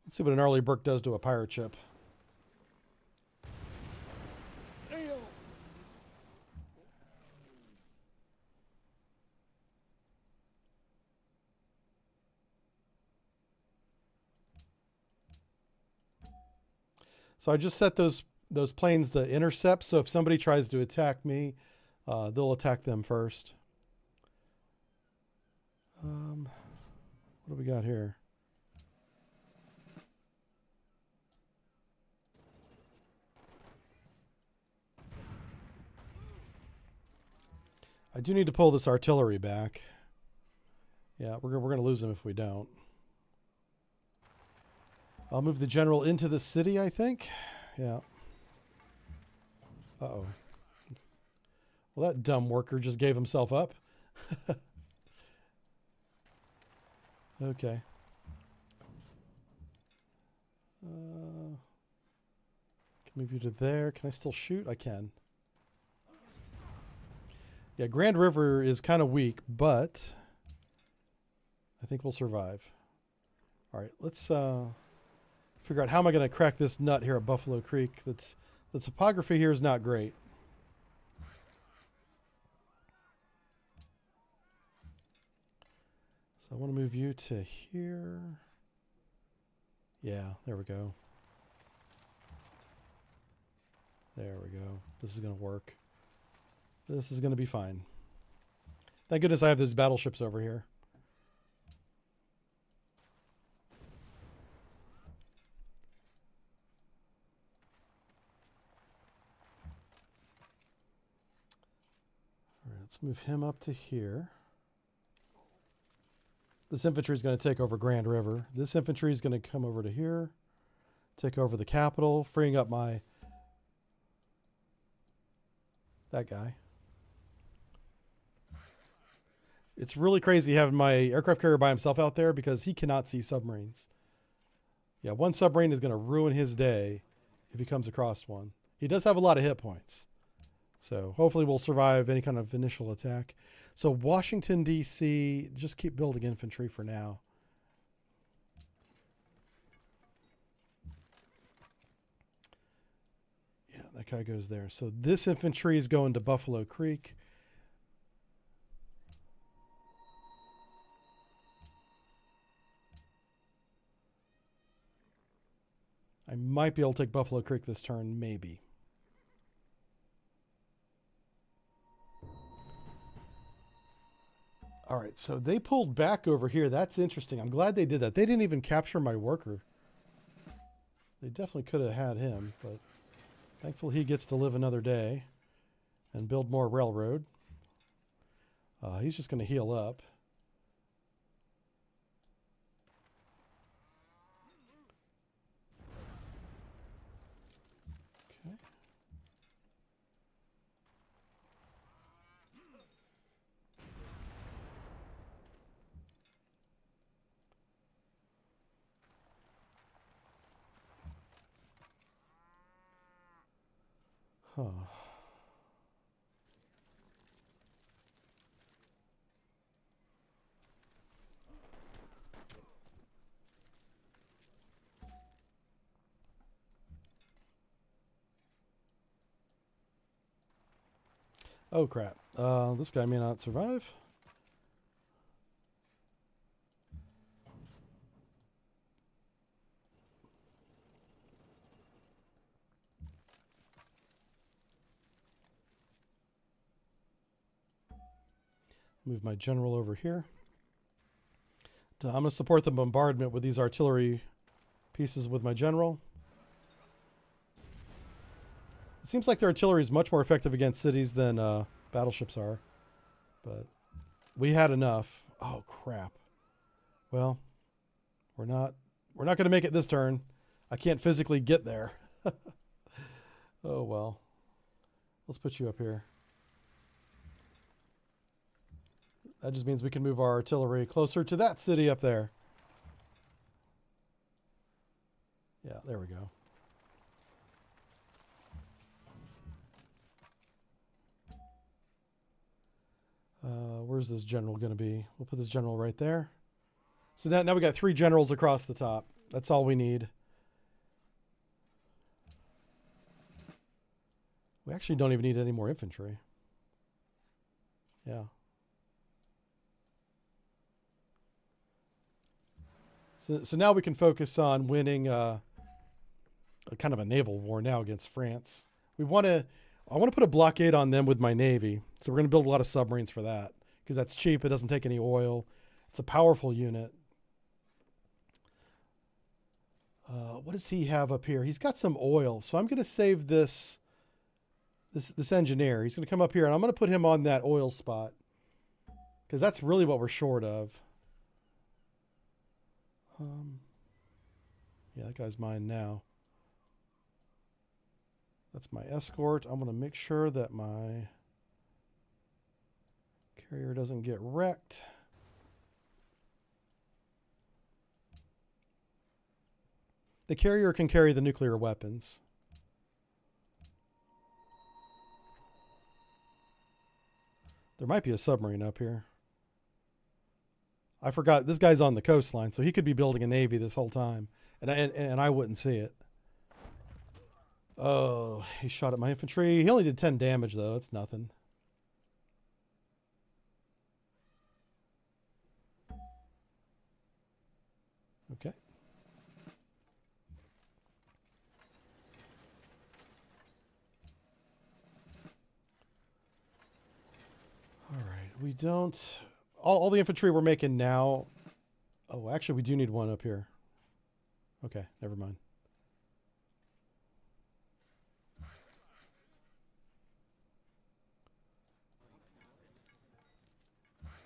Let's see what an early Burke does to a pirate ship. So I just set those planes to intercept. So if somebody tries to attack me, they'll attack them first. What do we got here? I do need to pull this artillery back. Yeah, we're going to lose them if we don't. I'll move the general into the city, I think. Yeah. Uh-oh. Well, that dumb worker just gave himself up. Okay. Can move you to there. Can I still shoot? I can. Yeah, Grand River is kind of weak, but I think we'll survive. All right, let's figure out how am I going to crack this nut here at Buffalo Creek. The topography here is not great. So I want to move you to here. Yeah, there we go. There we go. This is going to work. This is going to be fine. Thank goodness I have those battleships over here. All right, let's move him up to here. This infantry is going to take over Grand River. This infantry is going to come over to here, take over the capital, freeing up that guy. It's really crazy having my aircraft carrier by himself out there because he cannot see submarines. Yeah, one submarine is going to ruin his day if he comes across one. He does have a lot of hit points. So hopefully we'll survive any kind of initial attack. So Washington, D.C., just keep building infantry for now. Yeah, that guy goes there. So this infantry is going to Buffalo Creek. I might be able to take Buffalo Creek this turn, maybe. All right, so they pulled back over here. That's interesting. I'm glad they did that. They didn't even capture my worker. They definitely could have had him, but thankfully he gets to live another day and build more railroad. He's just going to heal up. Okay. Huh. Oh crap. This guy may not survive. Move my general over here. I'm going to support the bombardment with these artillery pieces with my general. It seems like their artillery is much more effective against cities than battleships are. But we had enough. Oh, crap. Well, we're not going to make it this turn. I can't physically get there. Oh, well. Let's put you up here. That just means we can move our artillery closer to that city up there. Yeah, there we go. Where's this general going to be? We'll put this general right there. So now we got 3 generals across the top. That's all we need. We actually don't even need any more infantry. Yeah. So now we can focus on winning a kind of a naval war now against France. I want to put a blockade on them with my navy. So we're going to build a lot of submarines for that because that's cheap. It doesn't take any oil. It's a powerful unit. What does he have up here? He's got some oil. So I'm going to save this engineer. He's going to come up here and I'm going to put him on that oil spot because that's really what we're short of. Yeah, that guy's mine now. That's my escort. I'm going to make sure that my carrier doesn't get wrecked. The carrier can carry the nuclear weapons. There might be a submarine up here. I forgot, this guy's on the coastline, so he could be building a navy this whole time, and I wouldn't see it. Oh, he shot at my infantry. He only did 10 damage, though. It's nothing. Okay. All right, we don't... All the infantry we're making now... Oh, actually, we do need one up here. Okay, never mind.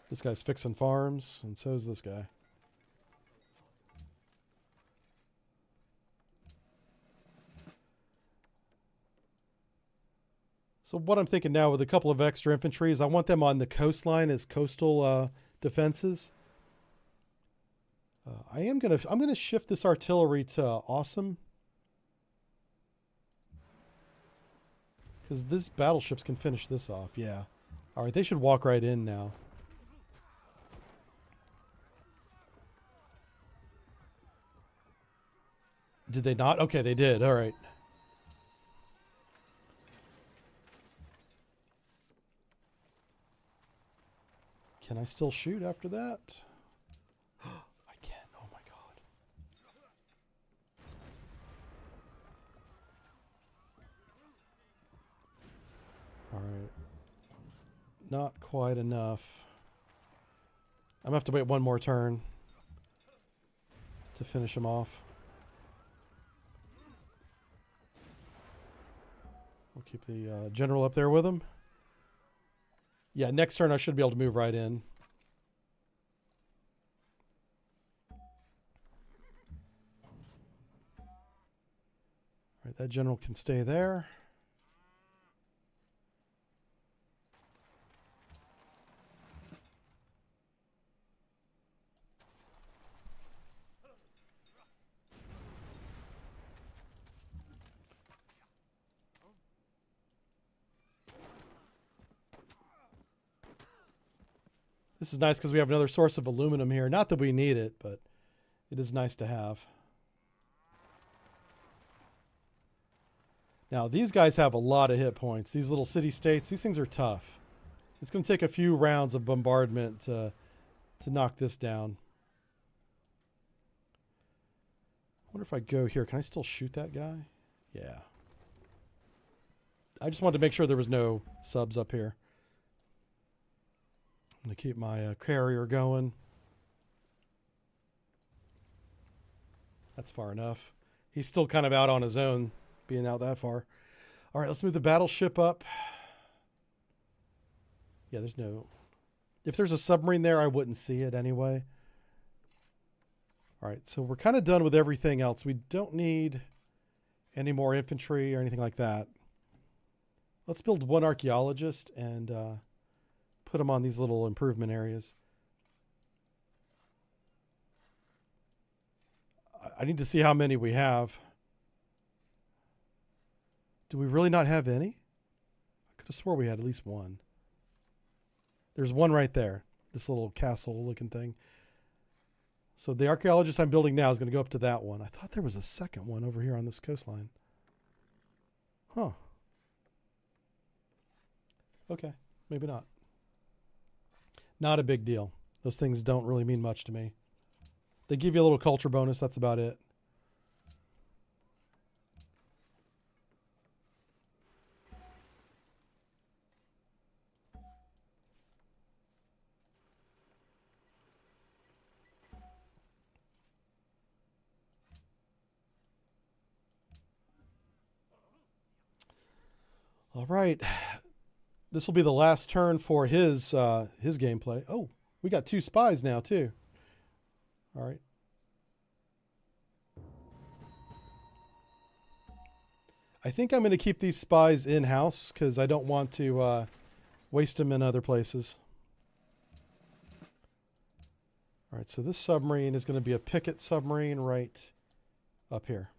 This guy's fixing farms, and so is this guy. So what I'm thinking now with a couple of extra infantry is I want them on the coastline as coastal defenses. I'm gonna shift this artillery to awesome, because these battleships can finish this off. Yeah. All right, they should walk right in now. Did they not? Okay, they did. All right. Can I still shoot after that? I can. Oh my god. All right. Not quite enough. I'm going to have to wait one more turn to finish him off. We'll keep the general up there with him. Yeah, next turn I should be able to move right in. All right, that general can stay there. This is nice because we have another source of aluminum here. Not that we need it, but it is nice to have. Now, these guys have a lot of hit points. These little city-states, these things are tough. It's going to take a few rounds of bombardment to knock this down. I wonder if I go here. Can I still shoot that guy? Yeah. I just wanted to make sure there was no subs up here. I'm going to keep my carrier going. That's far enough. He's still kind of out on his own, being out that far. All right, let's move the battleship up. Yeah, there's no... If there's a submarine there, I wouldn't see it anyway. All right, so we're kind of done with everything else. We don't need any more infantry or anything like that. Let's build one archaeologist and put them on these little improvement areas. I need to see how many we have. Do we really not have any? I could have swore we had at least one. There's one right there. This little castle looking thing. So the archaeologist I'm building now is going to go up to that one. I thought there was a second one over here on this coastline. Huh. Okay. Maybe not. Not a big deal. Those things don't really mean much to me. They give you a little culture bonus. That's about it. All right. This will be the last turn for his gameplay. Oh, we got 2 spies now too. All right. I think I'm going to keep these spies in-house because I don't want to waste them in other places. All right, so this submarine is going to be a picket submarine right up here.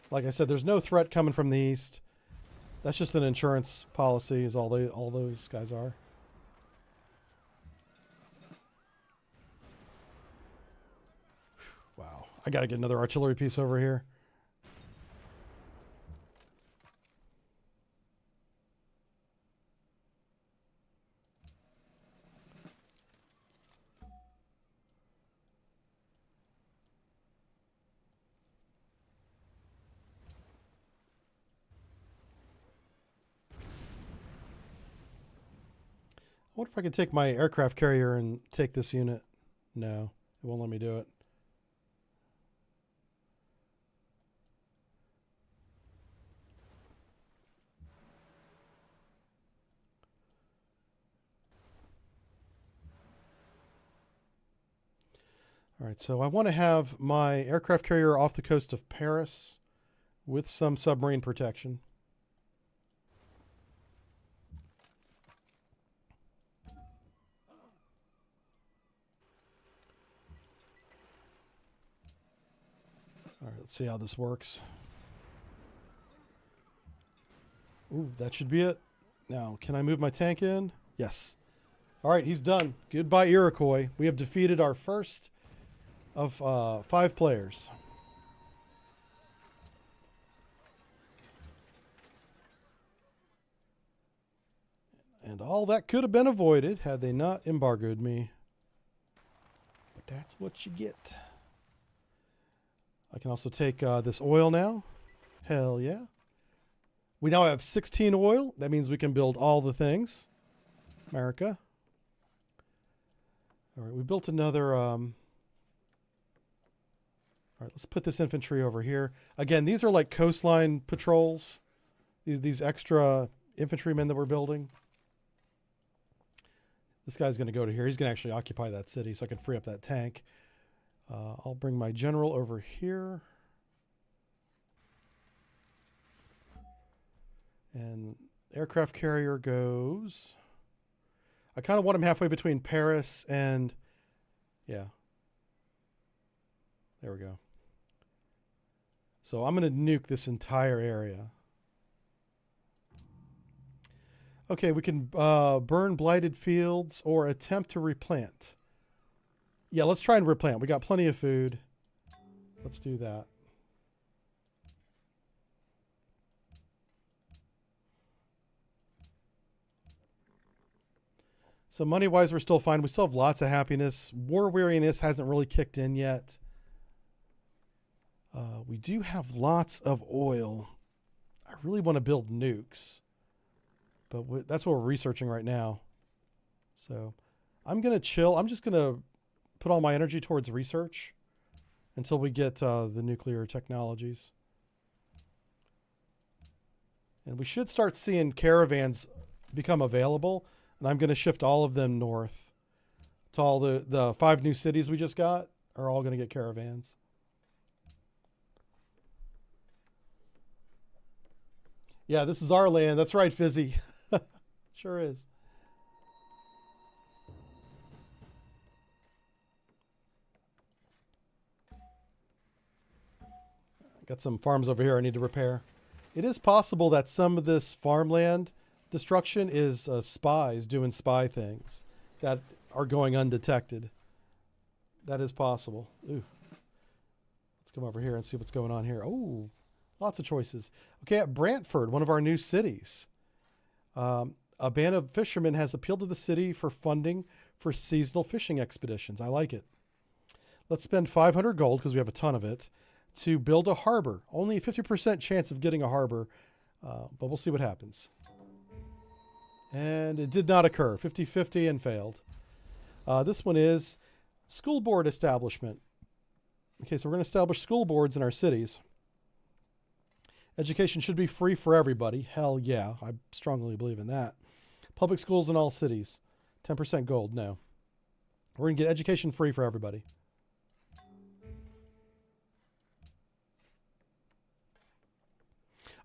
Like I said, there's no threat coming from the east. That's just an insurance policy is all those guys are. Wow. I got to get another artillery piece over here. I wonder if I could take my aircraft carrier and take this unit. No, it won't let me do it. All right, so I want to have my aircraft carrier off the coast of Paris with some submarine protection. All right, let's see how this works. Ooh, that should be it. Now, can I move my tank in? Yes. All right, he's done. Goodbye, Iroquois. We have defeated our first of 5 players. And all that could have been avoided had they not embargoed me. But that's what you get. I can also take this oil now. Hell yeah. We now have 16 oil. That means we can build all the things. America. All right, we built another... all right, let's put this infantry over here. Again, these are like coastline patrols. These extra infantrymen that we're building. This guy's going to go to here. He's going to actually occupy that city so I can free up that tank. I'll bring my general over here. And aircraft carrier goes... I kind of want him halfway between Paris and... Yeah. There we go. So I'm going to nuke this entire area. Okay, we can burn blighted fields or attempt to replant. Yeah, let's try and replant. We got plenty of food. Let's do that. So money-wise, we're still fine. We still have lots of happiness. War weariness hasn't really kicked in yet. We do have lots of oil. I really want to build nukes. But that's what we're researching right now. So I'm going to chill. I'm just going to put all my energy towards research until we get the nuclear technologies. And we should start seeing caravans become available. And I'm going to shift all of them north. To all the 5 new cities we just got are all going to get caravans. Yeah, this is our land. That's right, Fizzy. Sure is. Got some farms over here I need to repair. It is possible that some of this farmland destruction is spies doing spy things that are going undetected. That is possible. Ooh. Let's come over here and see what's going on here. Oh, lots of choices. Okay, at Brantford, one of our new cities. A band of fishermen has appealed to the city for funding for seasonal fishing expeditions. I like it. Let's spend 500 gold, because we have a ton of it, to build a harbor. Only a 50% chance of getting a harbor, but we'll see what happens. And it did not occur. 50-50 and failed. This one is school board establishment. Okay, so we're going to establish school boards in our cities. Education should be free for everybody. Hell yeah, I strongly believe in that. Public schools in all cities. 10% gold, no. We're going to get education free for everybody.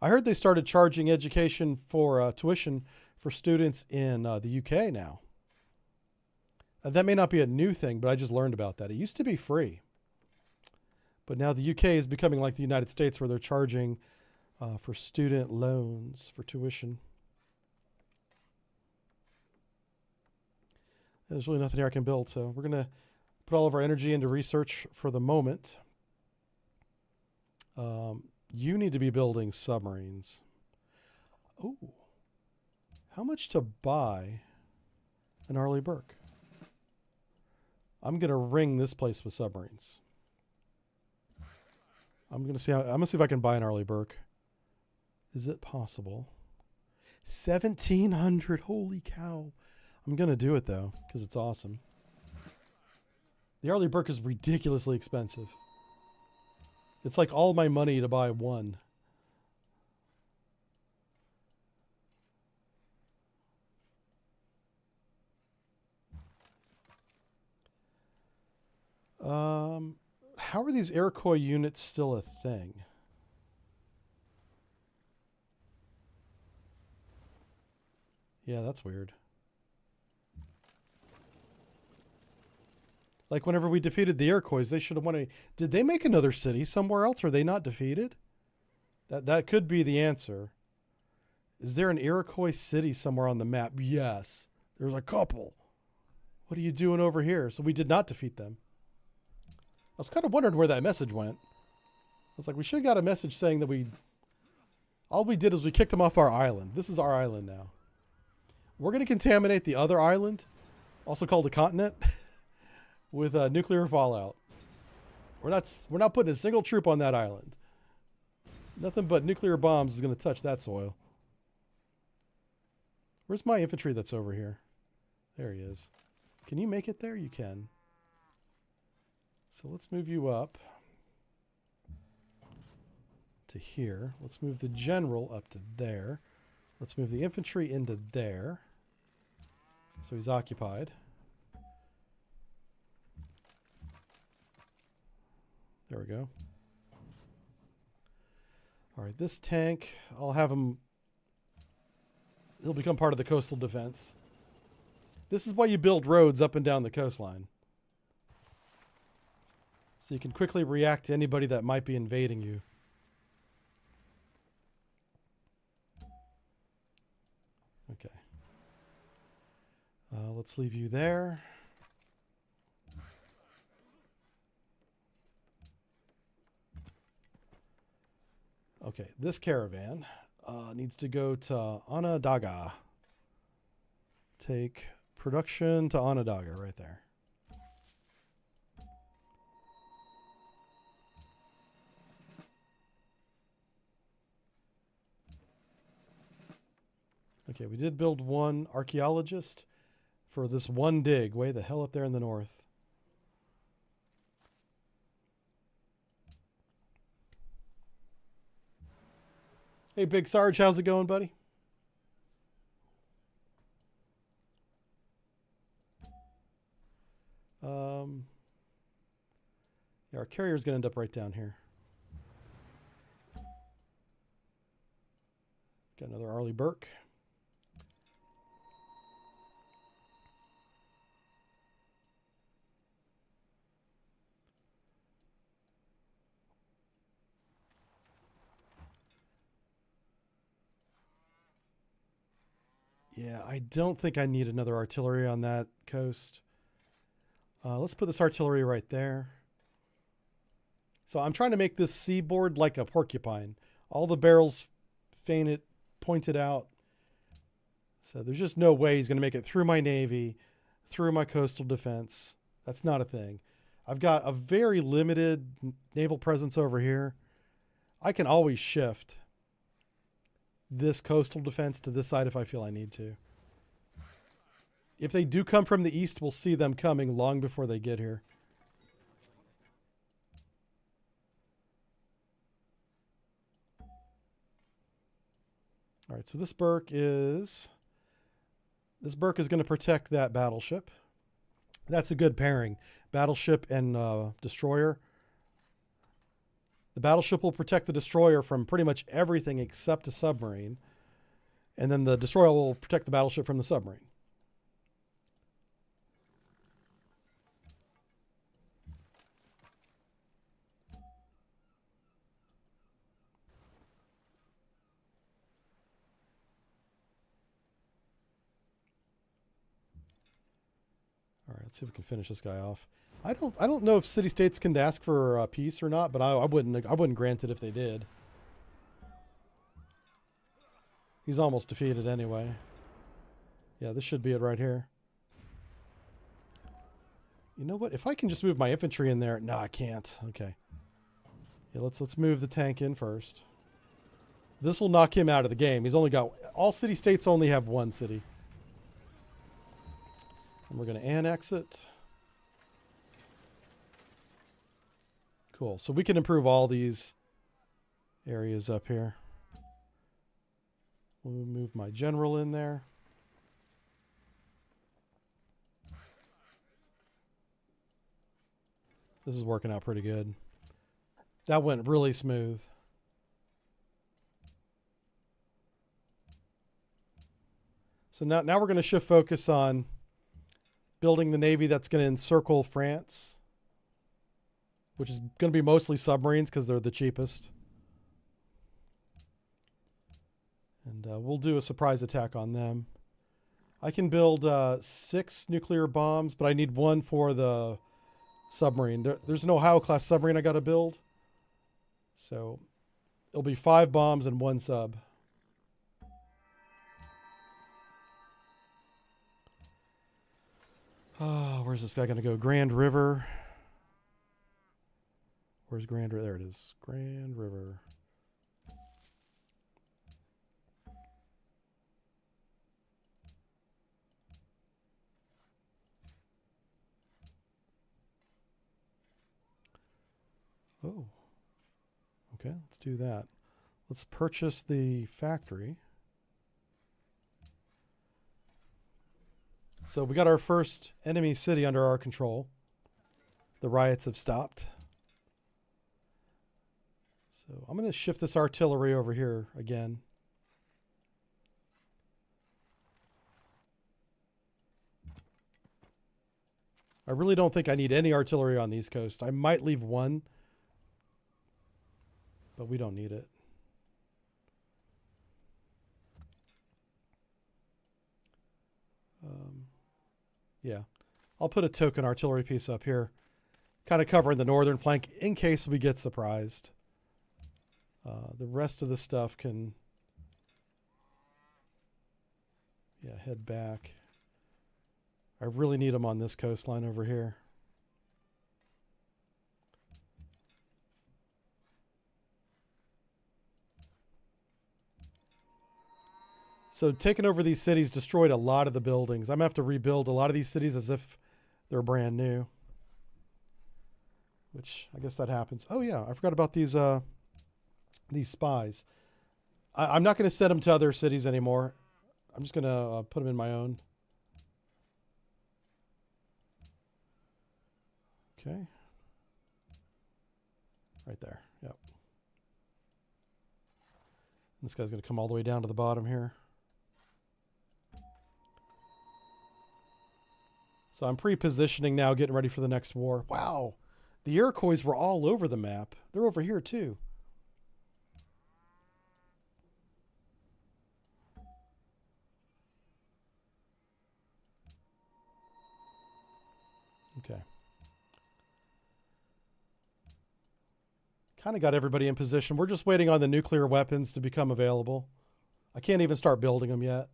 I heard they started charging education for tuition for students in the UK now. That may not be a new thing, but I just learned about that. It used to be free. But now the UK is becoming like the United States, where they're charging for student loans for tuition. There's really nothing here I can build, so we're going to put all of our energy into research for the moment. You need to be building submarines. Oh, how much to buy an Arleigh Burke? I'm going to ring this place with submarines. I'm going to see if I can buy an Arleigh Burke. Is it possible? 1,700. Holy cow. I'm going to do it, though, because it's awesome. The Arleigh Burke is ridiculously expensive. It's like all my money to buy one. How are these Iroquois units still a thing? Yeah, that's weird. Like whenever we defeated the Iroquois, they should have won a... Did they make another city somewhere else? Or are they not defeated? That could be the answer. Is there an Iroquois city somewhere on the map? Yes. There's a couple. What are you doing over here? So we did not defeat them. I was kind of wondering where that message went. I was like, we should have got a message saying that all we did is we kicked them off our island. This is our island now. We're going to contaminate the other island, also called a continent, with nuclear fallout. We're not putting a single troop on that island. Nothing but nuclear bombs is going to touch that soil. Where's my infantry that's over here? There he is. Can you make it there? You can. So let's move you up to here. Let's move the general up to there. Let's move the infantry into there. So he's occupied. There we go. All right, this tank, I'll have him... He'll become part of the coastal defense. This is why you build roads up and down the coastline. So you can quickly react to anybody that might be invading you. Okay. Let's leave you there. Okay, this caravan needs to go to Onondaga. Take production to Onondaga right there. Okay, we did build one archaeologist for this one dig way the hell up there in the north. Hey, Big Sarge, how's it going, buddy? Yeah, our carrier's going to end up right down here. Got another Arleigh Burke. Yeah, I don't think I need another artillery on that coast. Let's put this artillery right there. So I'm trying to make this seaboard like a porcupine. All the barrels pointed out. So there's just no way he's going to make it through my navy, through my coastal defense. That's not a thing. I've got a very limited naval presence over here. I can always shift this coastal defense to this side if I feel I need to. If they do come from the east, we'll see them coming long before they get here. All right, so this Burke is going to protect that battleship. That's a good pairing. Battleship and destroyer. The battleship will protect the destroyer from pretty much everything except a submarine. And then the destroyer will protect the battleship from the submarine. All right, let's see if we can finish this guy off. I don't know if city-states can ask for peace or not, but I wouldn't grant it if they did. He's almost defeated anyway. Yeah, this should be it right here. You know what? If I can just move my infantry in there. No, I can't. Okay. Yeah, let's move the tank in first. This will knock him out of the game. He's only got... All city-states only have one city. And we're going to annex it. Cool. So we can improve all these areas up here. We'll move my general in there. This is working out pretty good. That went really smooth. So now we're going to shift focus on building the navy that's going to encircle France, which is going to be mostly submarines because they're the cheapest. And we'll do a surprise attack on them. I can build 6 nuclear bombs, but I need 1 for the submarine. There's an Ohio-class submarine I got to build. So it'll be 5 bombs and 1 sub. Oh, where's this guy going to go? Grand River. Where's Grand River? There it is. Grand River. Oh. Okay, let's do that. Let's purchase the factory. So we got our first enemy city under our control. The riots have stopped. So I'm going to shift this artillery over here again. I really don't think I need any artillery on the East Coast. I might leave one, but we don't need it. Yeah, I'll put a token artillery piece up here, kind of covering the northern flank in case we get surprised. The rest of the stuff can, yeah, head back. I really need them on this coastline over here. So taking over these cities destroyed a lot of the buildings. I'm going to have to rebuild a lot of these cities as if they're brand new. Which, I guess that happens. Oh yeah, I forgot about these spies. I'm not going to send them to other cities anymore. I'm just going to put them in my own. Okay. Right there. Yep. And this guy's going to come all the way down to the bottom here. So I'm pre-positioning now, getting ready for the next war. Wow. The Iroquois were all over the map. They're over here too. Okay. Kind of got everybody in position. We're just waiting on the nuclear weapons to become available. I can't even start building them yet.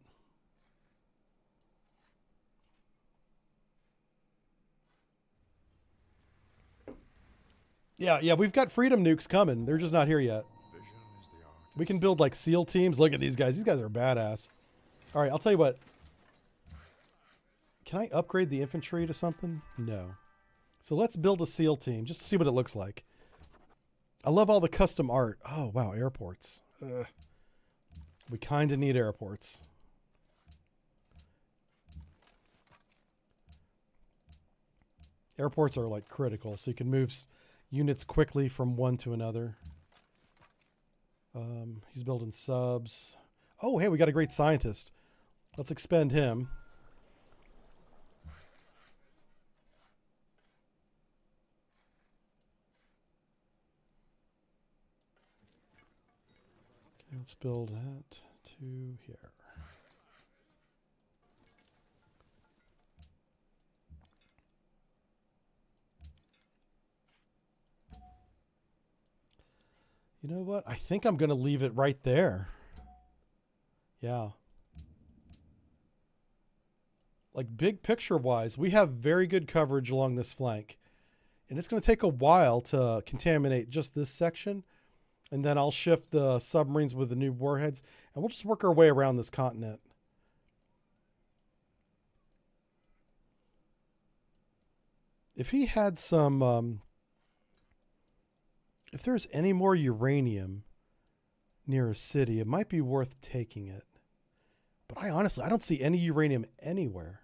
Yeah, we've got freedom nukes coming. They're just not here yet. We can build like SEAL teams. Look at these guys. These guys are badass. All right, I'll tell you what. Can I upgrade the infantry to something? No. So let's build a SEAL team just to see what it looks like. I love all the custom art. Oh, wow, airports. Ugh. We kind of need airports. Airports are like critical, so you can move units quickly from one to another. He's building subs. Oh, hey, we got a great scientist. Let's expend him. Okay, let's build that to here. You know what? I think I'm going to leave it right there. Yeah. Like big picture wise, we have very good coverage along this flank. And it's going to take a while to contaminate just this section. And then I'll shift the submarines with the new warheads. And we'll just work our way around this continent. If he had some... if there's any more uranium near a city, it might be worth taking it. But I don't see any uranium anywhere.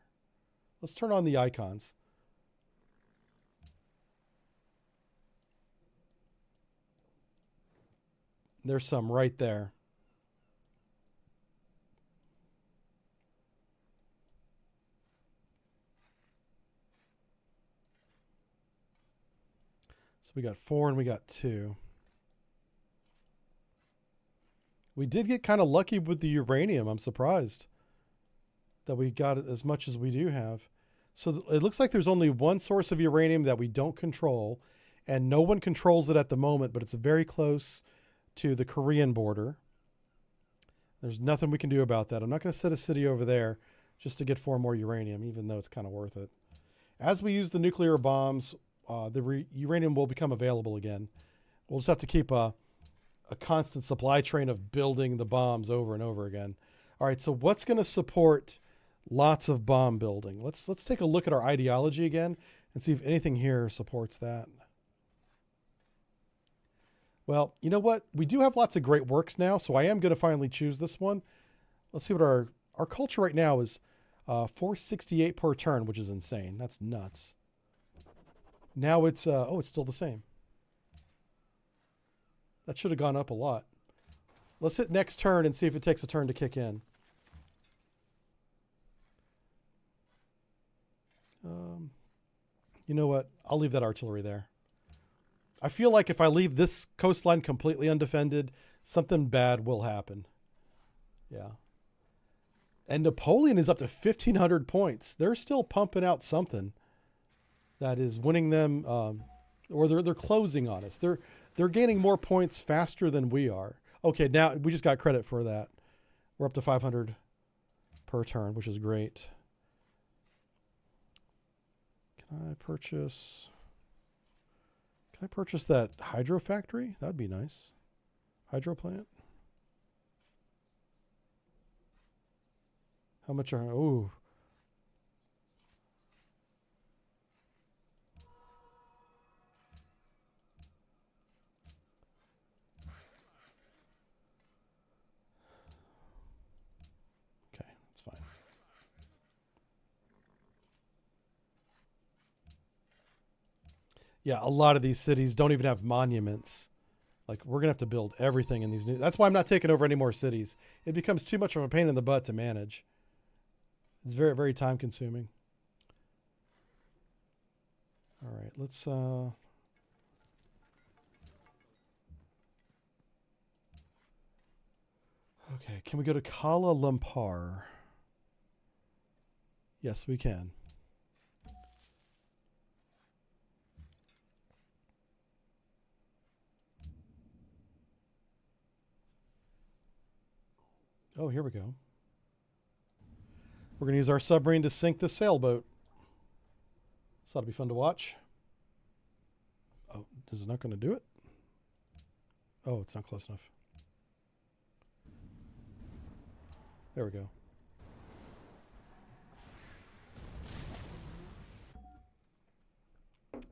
Let's turn on the icons. There's some right there. So we got 4 and we got 2. We did get kind of lucky with the uranium. I'm surprised that we got as much as we do have. So it looks like there's only one source of uranium that we don't control, and no one controls it at the moment, but it's very close to the Korean border. There's nothing we can do about that. I'm not going to set a city over there just to get 4 more uranium, even though it's kind of worth it. As we use the nuclear bombs, the uranium will become available again. We'll just have to keep a constant supply train of building the bombs over and over again. All right, so what's going to support lots of bomb building? Let's take a look at our ideology again and see if anything here supports that. Well, you know what? We do have lots of great works now, so I am going to finally choose this one. Let's see what our culture right now is. 468 per turn, which is insane. That's nuts. Now it's oh, it's still the same. That should have gone up a lot. Let's hit next turn and see if it takes a turn to kick in. You know what? I'll leave that artillery there. I feel like if I leave this coastline completely undefended, something bad will happen. Yeah. And Napoleon is up to 1,500 points. They're still pumping out something that is winning them, or they're closing on us. They're gaining more points faster than we are. Okay, now we just got credit for that. We're up to 500 per turn, which is great. Can I purchase that hydro factory? That'd be nice. Hydro plant. How much are, oh. Okay, that's fine. Yeah, a lot of these cities don't even have monuments. Like, we're going to have to build everything in these new, that's why I'm not taking over any more cities. It becomes too much of a pain in the butt to manage. It's very, very time consuming. All right, let's okay, can we go to Kuala Lumpur? Yes, we can. Oh, here we go. We're going to use our submarine to sink the sailboat. This ought to be fun to watch. Oh, is it not going to do it? Oh, it's not close enough. There we go.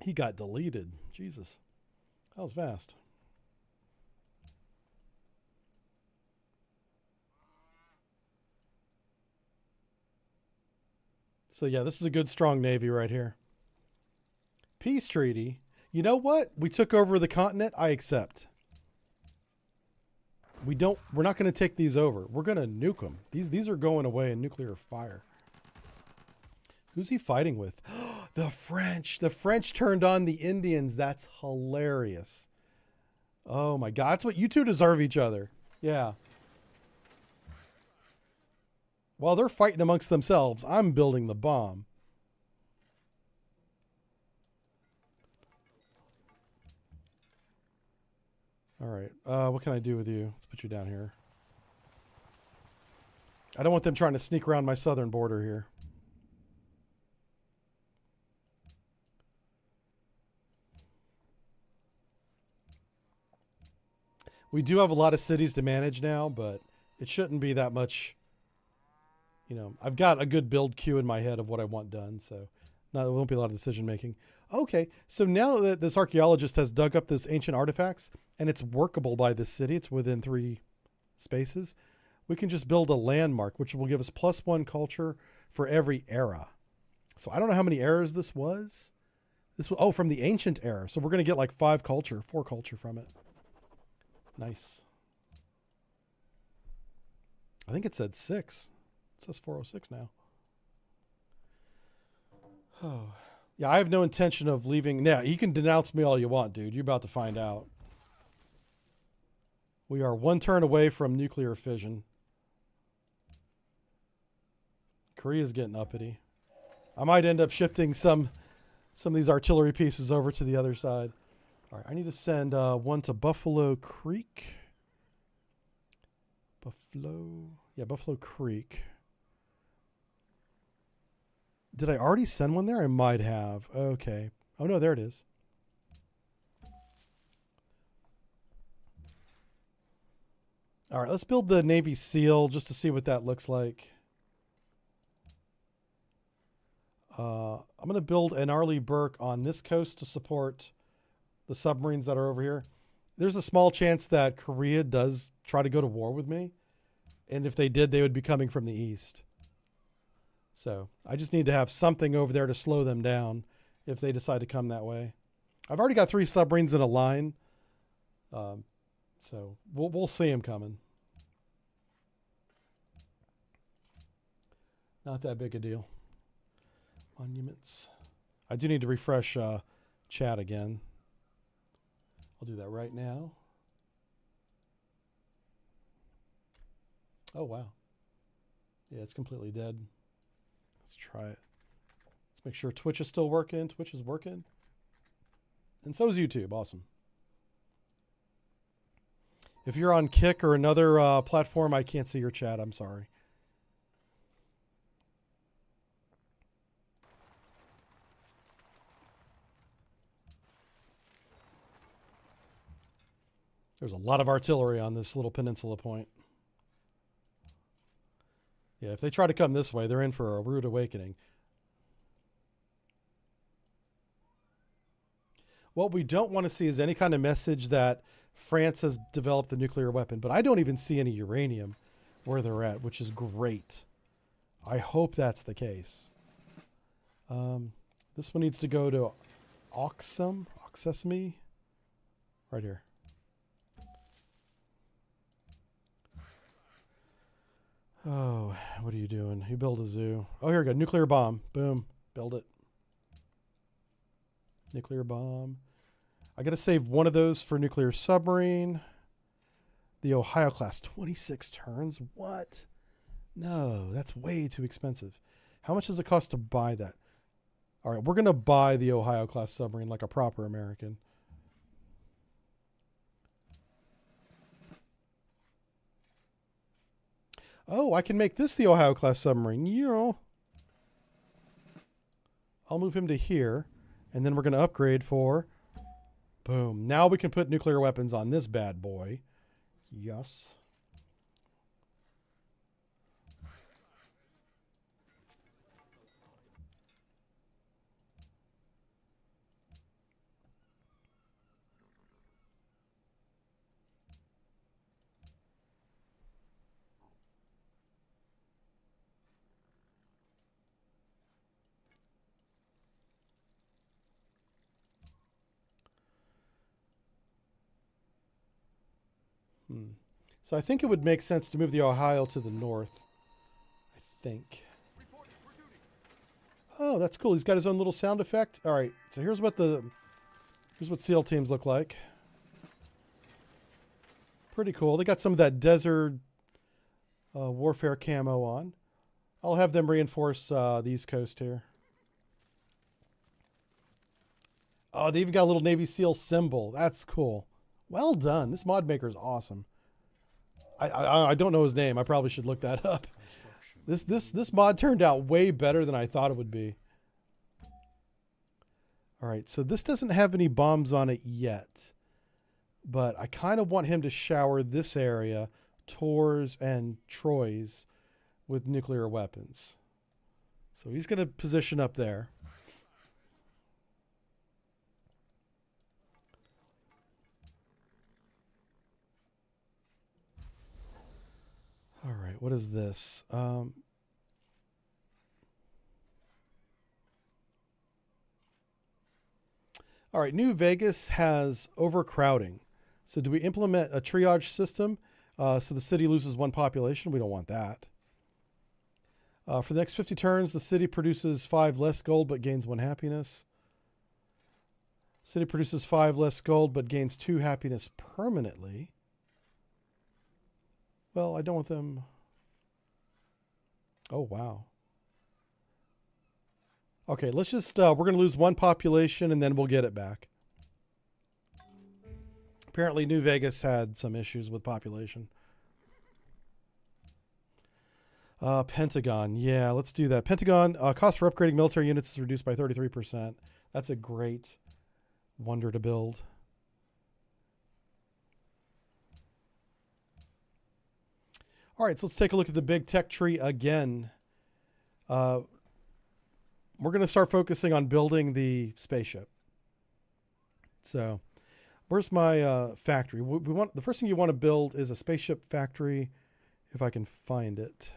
He got deleted. Jesus. That was fast. So yeah, this is a good, strong Navy right here. Peace treaty. You know what? We took over the continent. I accept. We're not going to take these over. We're going to nuke them. These are going away in nuclear fire. Who's he fighting with? The French. The French turned on the Indians. That's hilarious. Oh my God. That's what you two deserve each other. Yeah. While they're fighting amongst themselves, I'm building the bomb. All right. What can I do with you? Let's put you down here. I don't want them trying to sneak around my southern border here. We do have a lot of cities to manage now, but it shouldn't be that much. You know, I've got a good build queue in my head of what I want done, so there won't be a lot of decision making. Okay, so now that this archaeologist has dug up this ancient artifacts and it's workable by this city, it's within 3 spaces, we can just build a landmark, which will give us +1 culture for every era. So I don't know how many eras this was. Oh, from the ancient era. So we're going to get like 4 culture from it. Nice. I think it said 6. It says 406 now. Oh, yeah, I have no intention of leaving. Yeah, you can denounce me all you want, dude. You're about to find out. We are 1 turn away from nuclear fission. Korea's getting uppity. I might end up shifting some of these artillery pieces over to the other side. All right, I need to send 1 to Buffalo Creek. Buffalo Creek. Did I already send one there? I might have. Okay. Oh, no, there it is. All right, let's build the Navy SEAL just to see what that looks like. I'm going to build an Arleigh Burke on this coast to support the submarines that are over here. there's a small chance that Korea does try to go to war with me. And if they did, they would be coming from the east. So I just need to have something over there to slow them down if they decide to come that way. I've already got 3 submarines in a line. So we'll see them coming. Not that big a deal. Monuments. I do need to refresh chat again. I'll do that right now. Oh, wow. Yeah, it's completely dead. Let's try it. Let's make sure Twitch is still working. Twitch is working. And so is YouTube. Awesome. If you're on Kick or another platform, I can't see your chat. I'm sorry. There's a lot of artillery on this little peninsula point. Yeah, if they try to come this way, they're in for a rude awakening. What we don't want to see is any kind of message that France has developed a nuclear weapon, but I don't even see any uranium where they're at, which is great. I hope that's the case. This one needs to go to Oxesme, right here. Oh, what are you doing? You build a zoo. Oh, here we go. Nuclear bomb. Boom. Build it. Nuclear bomb. I got to save one of those for nuclear submarine. The Ohio class. 26 turns? What? No, that's way too expensive. How much does it cost to buy that? All right, we're going to buy the Ohio class submarine like a proper American. Oh, I can make this the Ohio class submarine. Yeah. I'll move him to here, and then we're going to upgrade for... Boom. Now we can put nuclear weapons on this bad boy. Yes. So I think it would make sense to move the Ohio to the north. I think. Oh, that's cool. He's got his own little sound effect. All right. So here's what SEAL teams look like. Pretty cool. They got some of that desert warfare camo on. I'll have them reinforce the East Coast here. Oh, they even got a little Navy SEAL symbol. That's cool. Well done. This mod maker is awesome. I don't know his name. I probably should look that up. This mod turned out way better than I thought it would be. All right, so this doesn't have any bombs on it yet, but I kind of want him to shower this area, Tours and Troyes, with nuclear weapons. So he's going to position up there. All right, what is this? All right, New Vegas has overcrowding. So do we implement a triage system so the city loses 1 population? We don't want that. For the next 50 turns, the city produces 5 less gold but gains 1 happiness. City produces 5 less gold but gains 2 happiness permanently. Well, I don't want them. Oh, wow. Okay, let's just, we're going to lose 1 population and then we'll get it back. Apparently New Vegas had some issues with population. Pentagon. Yeah, let's do that. Pentagon, cost for upgrading military units is reduced by 33%. That's a great wonder to build. All right, so let's take a look at the big tech tree again. We're going to start focusing on building the spaceship. So Where's my factory? We want the first thing you want to build is a spaceship factory, if I can find it.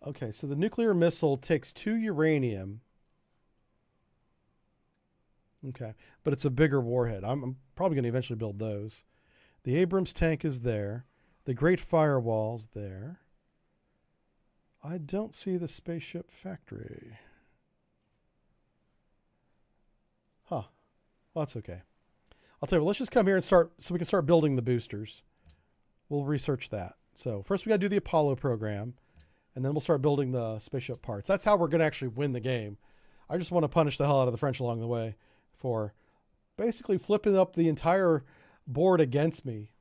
Okay, so the nuclear missile takes 2 uranium. Okay, but it's a bigger warhead. I'm probably going to eventually build those. The Abrams tank is there. The Great Firewall's there. I don't see the spaceship factory. Huh. Well, that's okay. I'll tell you what, let's just come here and start so we can start building the boosters. We'll research that. So first we got to do the Apollo program, and then we'll start building the spaceship parts. That's how we're going to actually win the game. I just want to punish the hell out of the French along the way for basically flipping up the entire board against me.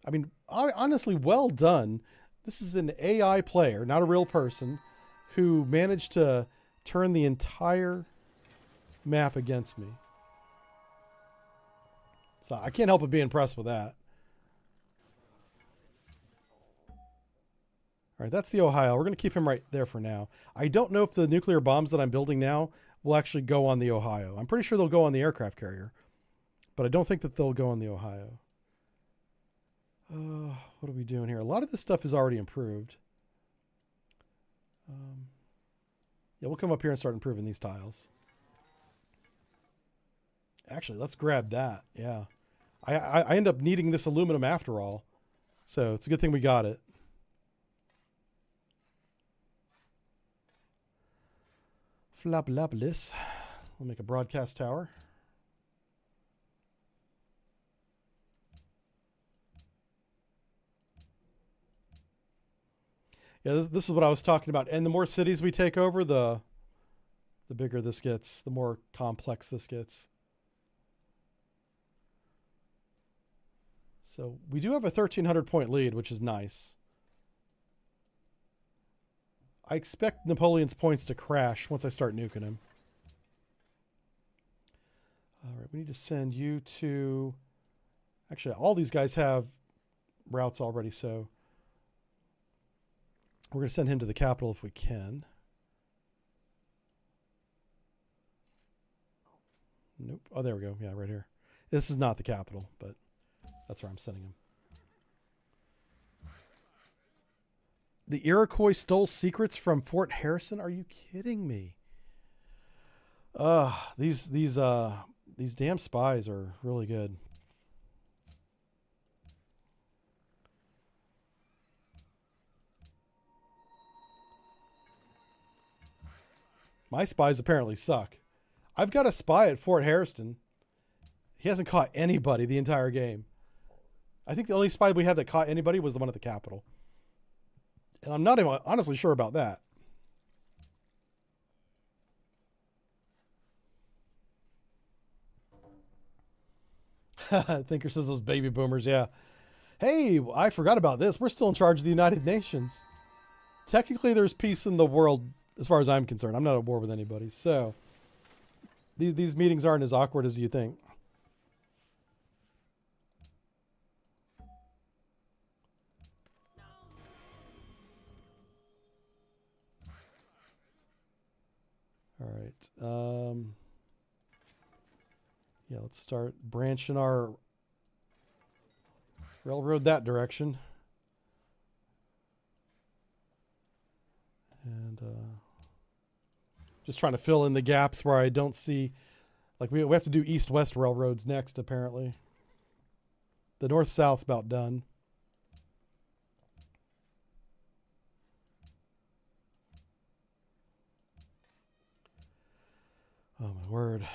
I mean, honestly, well done. This is an AI player, not a real person, who managed to turn the entire map against me. So I can't help but be impressed with that. All right, that's the Ohio. We're going to keep him right there for now. I don't know if the nuclear bombs that I'm building now will actually go on the Ohio. I'm pretty sure they'll go on the aircraft carrier, but I don't think that they'll go on the Ohio. What are we doing here? A lot of this stuff is already improved. Yeah, we'll come up here and start improving these tiles. Actually, let's grab that. Yeah. I end up needing this aluminum after all. So it's a good thing we got it. Flablabless. We'll make a broadcast tower. Yeah, this is what I was talking about. And the more cities we take over, the bigger this gets, the more complex this gets. So we do have a 1,300 point lead, which is nice. I expect Napoleon's points to crash once I start nuking him. All right, we need to send you to... Actually, all these guys have routes already, so... We're going to send him to the capital if we can. Nope. Oh, there we go. Yeah, right here. This is not the capital, but that's where I'm sending him. The Iroquois stole secrets from Fort Harrison? Are you kidding me? These damn spies are really good. My spies apparently suck. I've got a spy at Fort Harrison. He hasn't caught anybody the entire game. I think the only spy we had that caught anybody was the one at the Capitol. And I'm not even honestly sure about that. Thinker says those baby boomers, yeah. Hey, I forgot about this. We're still in charge of the United Nations. Technically, there's peace in the world as far as I'm concerned. I'm not at war with anybody. So these meetings aren't as awkward as you think. All right. Yeah, let's start branching our railroad that direction. And just trying to fill in the gaps where I don't see, like we have to do east-west railroads next, apparently. The north-south's about done. Oh, my word.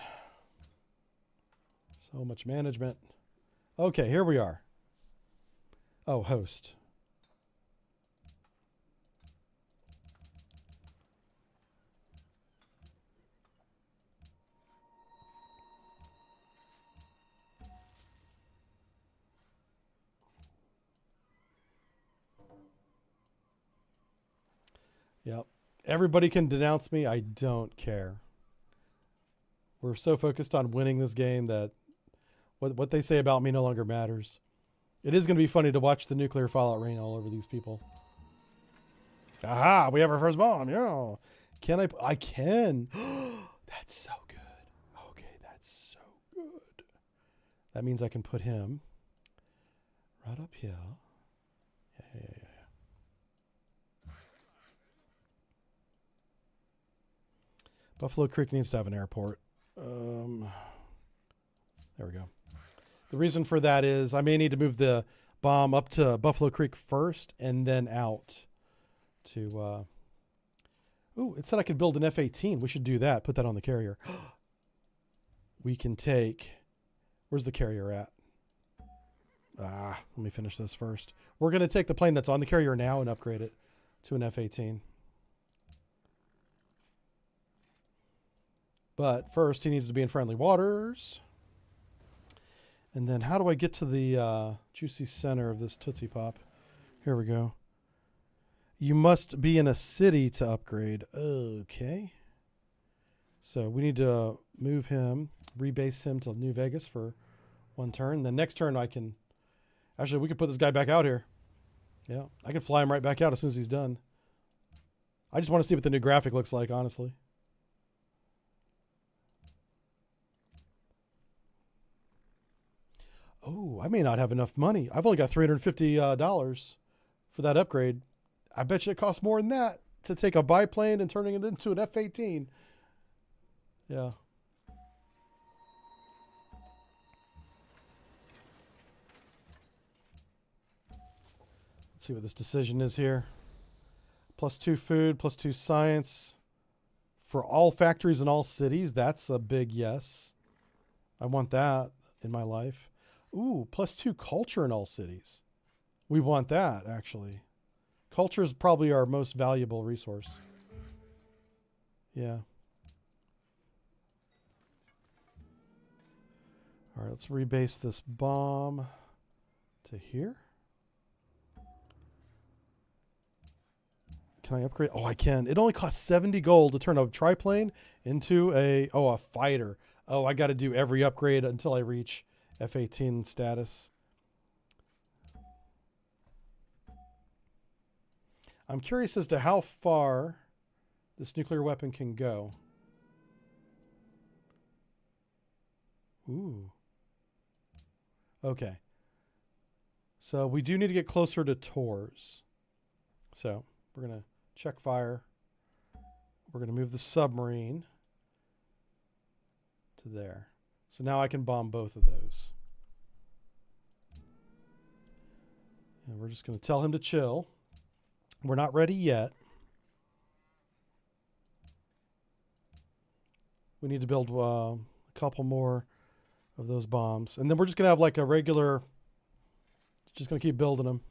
So much management. Okay, here we are. Oh, host. Yep. Everybody can denounce me. I don't care. We're so focused on winning this game that what they say about me no longer matters. It is going to be funny to watch the nuclear fallout rain all over these people. Aha, we have our first bomb. Yeah. Can I? I can. That's so good. Okay, that's so good. That means I can put him right up here. Yeah. Buffalo Creek needs to have an airport. There we go. The reason for that is I may need to move the bomb up to Buffalo Creek first and then out to... Ooh, it said I could build an F-18. We should do that. Put that on the carrier. We can take... Where's the carrier at? Let me finish this first. We're going to take the plane that's on the carrier now and upgrade it to an F-18. But first, he needs to be in friendly waters. And then how do I get to the juicy center of this Tootsie Pop? Here we go. You must be in a city to upgrade. Okay. So we need to move him, rebase him to New Vegas for one turn. The next turn I can... Actually, we could put this guy back out here. Yeah, I can fly him right back out as soon as he's done. I just want to see what the new graphic looks like, honestly. Oh, I may not have enough money. I've only got $350 for that upgrade. I bet you it costs more than that to take a biplane and turning it into an F-18. Yeah. Let's see what this decision is here. +2 food, +2 science. For all factories in all cities, that's a big yes. I want that in my life. Ooh, +2 culture in all cities. We want that, actually. Culture is probably our most valuable resource. Yeah. All right, let's rebase this bomb to here. Can I upgrade? Oh, I can. It only costs 70 gold to turn a triplane into a fighter. Oh, I got to do every upgrade until I reach F-18 status. I'm curious as to how far this nuclear weapon can go. Ooh. Okay. So we do need to get closer to Tors. So we're going to check fire. We're going to move the submarine to there. So now I can bomb both of those. And we're just going to tell him to chill. We're not ready yet. We need to build a couple more of those bombs. And then we're just going to have like a regular... Just going to keep building them.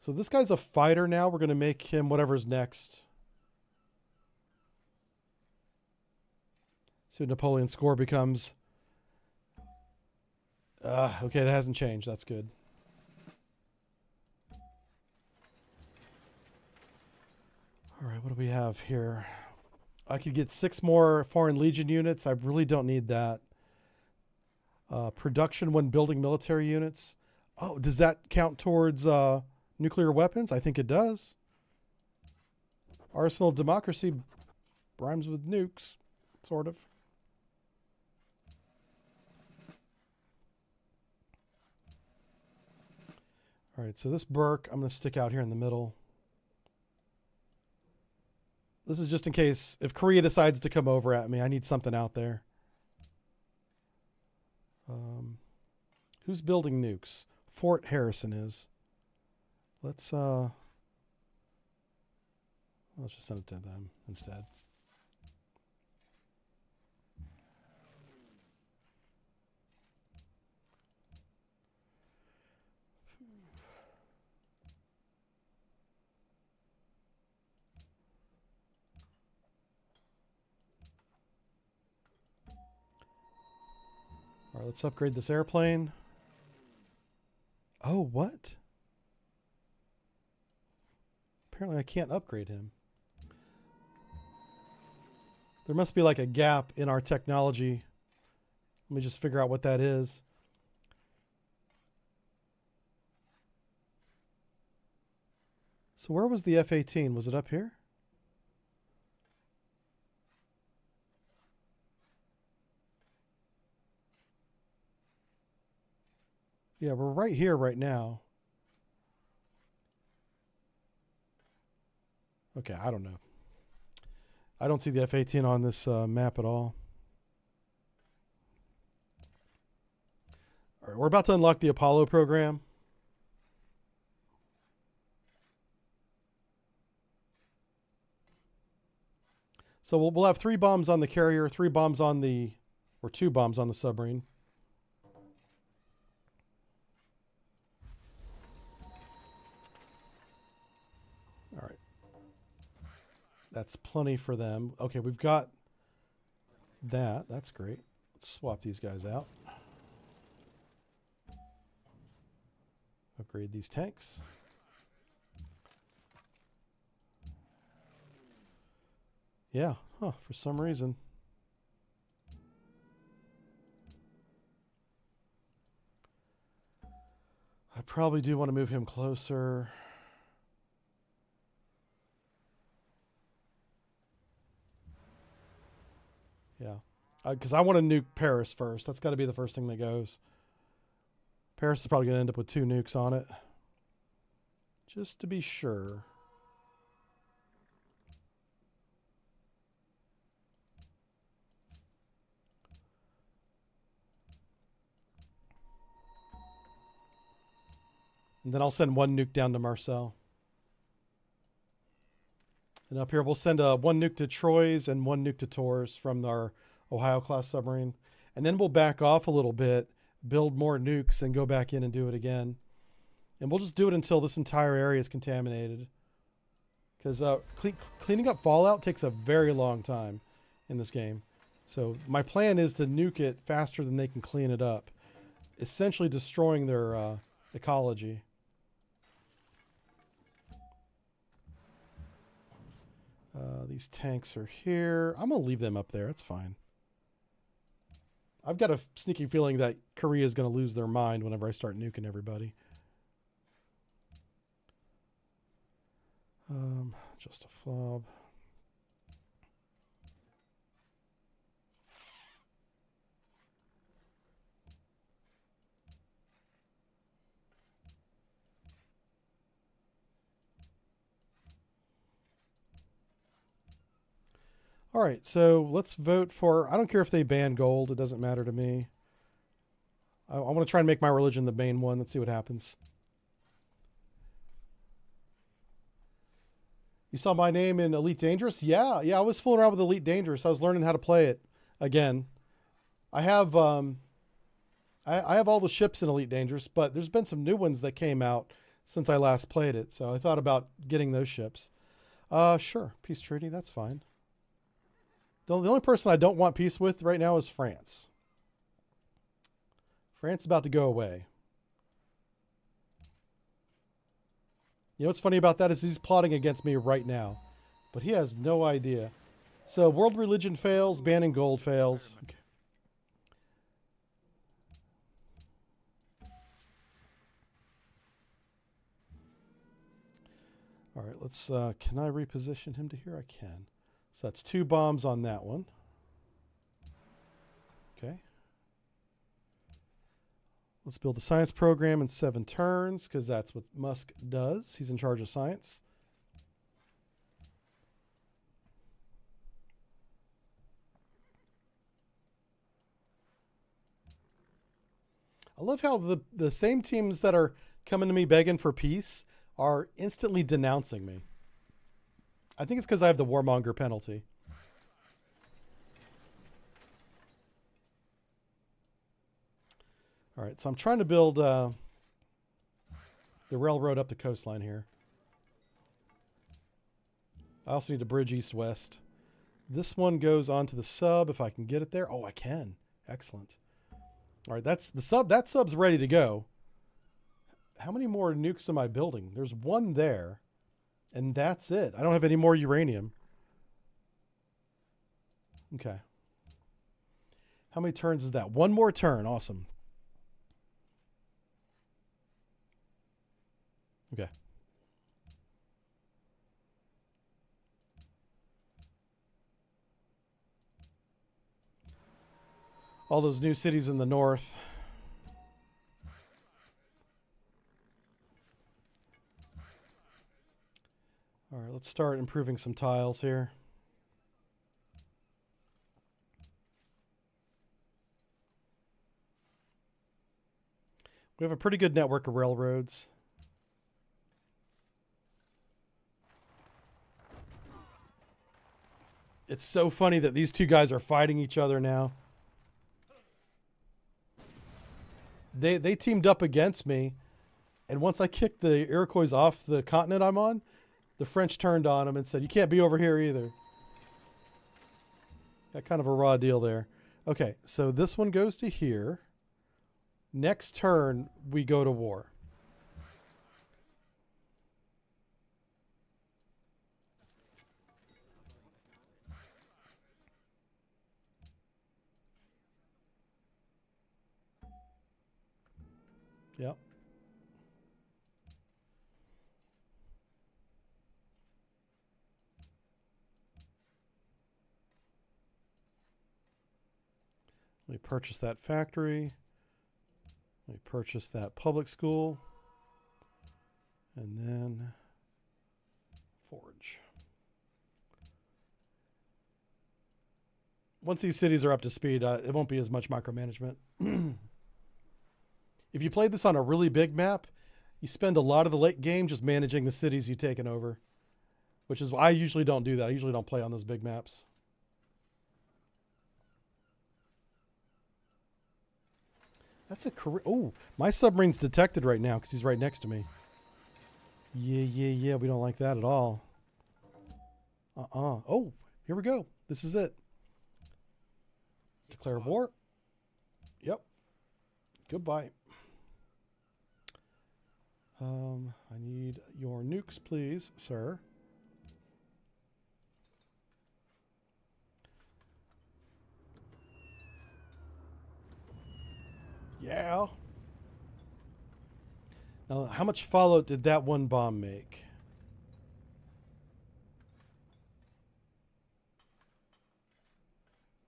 So this guy's a fighter now. We're going to make him whatever's next. So Napoleon's score becomes... okay, it hasn't changed. That's good. All right, what do we have here? I could get 6 more Foreign Legion units. I really don't need that. Production when building military units. Oh, does that count towards nuclear weapons? I think it does. Arsenal of Democracy rhymes with nukes, sort of. All right, so this Burke, I'm going to stick out here in the middle. This is just in case if Korea decides to come over at me, I need something out there. Who's building nukes? Fort Harrison is. Let's just send it to them instead. All right, let's upgrade this airplane. Oh, what? Apparently I can't upgrade him. There must be like a gap in our technology. Let me just figure out what that is. So where was the F-18? Was it up here? Yeah, we're right here right now. Okay, I don't know. I don't see the F-18 on this map at all. All right, we're about to unlock the Apollo program. So we'll have 3 bombs on the carrier, 3 bombs on the, or 2 bombs on the submarine. All right. That's plenty for them. Okay, we've got that. That's great. Let's swap these guys out. Upgrade these tanks. Yeah, for some reason. I probably do want to move him closer. Yeah, because I want to nuke Paris first. That's got to be the first thing that goes. Paris is probably going to end up with 2 nukes on it. Just to be sure. And then I'll send 1 nuke down to Marseille. And up here, we'll send 1 nuke to Troyes and 1 nuke to Tours from our Ohio-class submarine. And then we'll back off a little bit, build more nukes, and go back in and do it again. And we'll just do it until this entire area is contaminated. Because cleaning up Fallout takes a very long time in this game. So my plan is to nuke it faster than they can clean it up, essentially destroying their ecology. These tanks are here. I'm going to leave them up there. It's fine. I've got a sneaky feeling that Korea is going to lose their mind whenever I start nuking everybody. Just a fob. All right, so let's vote for, I don't care if they ban gold. It doesn't matter to me. I want to try and make my religion the main one. Let's see what happens. You saw my name in Elite Dangerous? Yeah, I was fooling around with Elite Dangerous. I was learning how to play it again. I have I have all the ships in Elite Dangerous, but there's been some new ones that came out since I last played it. So I thought about getting those ships. Sure, peace treaty, that's fine. The only person I don't want peace with right now is France. France is about to go away. You know what's funny about that is he's plotting against me right now, but he has no idea. So world religion fails, banning gold fails. Okay. All right, let's, can I reposition him to here? I can. So that's 2 bombs on that one. Okay. Let's build the science program in 7 turns, because that's what Musk does. He's in charge of science. I love how the same teams that are coming to me begging for peace are instantly denouncing me. I think it's because I have the warmonger penalty. All right, so I'm trying to build the railroad up the coastline here. I also need a bridge east-west. This one goes onto the sub if I can get it there. Oh, I can. Excellent. All right, that's the sub. That sub's ready to go. How many more nukes am I building? There's 1 there, and that's it. I don't have any more uranium. Okay. How many turns is that? 1 more turn. Awesome. Okay. all those new cities in the north. All right, let's start improving some tiles here. We have a pretty good network of railroads. It's so funny that these two guys are fighting each other now. They teamed up against me, and once I kicked the Iroquois off the continent I'm on, the French turned on them and said, "You can't be over here either." Got kind of a raw deal there. Okay, so this one goes to here. Next turn, we go to war. Yep. Let me purchase that factory. Let me purchase that public school. And then forge. Once these cities are up to speed, it won't be as much micromanagement. If you played this on a really big map, you spend a lot of the late game just managing the cities you've taken over, which is why I usually don't do that. I usually don't play on those big maps. That's a career. Oh, my submarine's detected right now because he's right next to me. Yeah. We don't like that at all. Oh, here we go. This is it. Declare war. Yep. Goodbye. I need your nukes, please, sir. Yeah. Now, how much fallout did that one bomb make?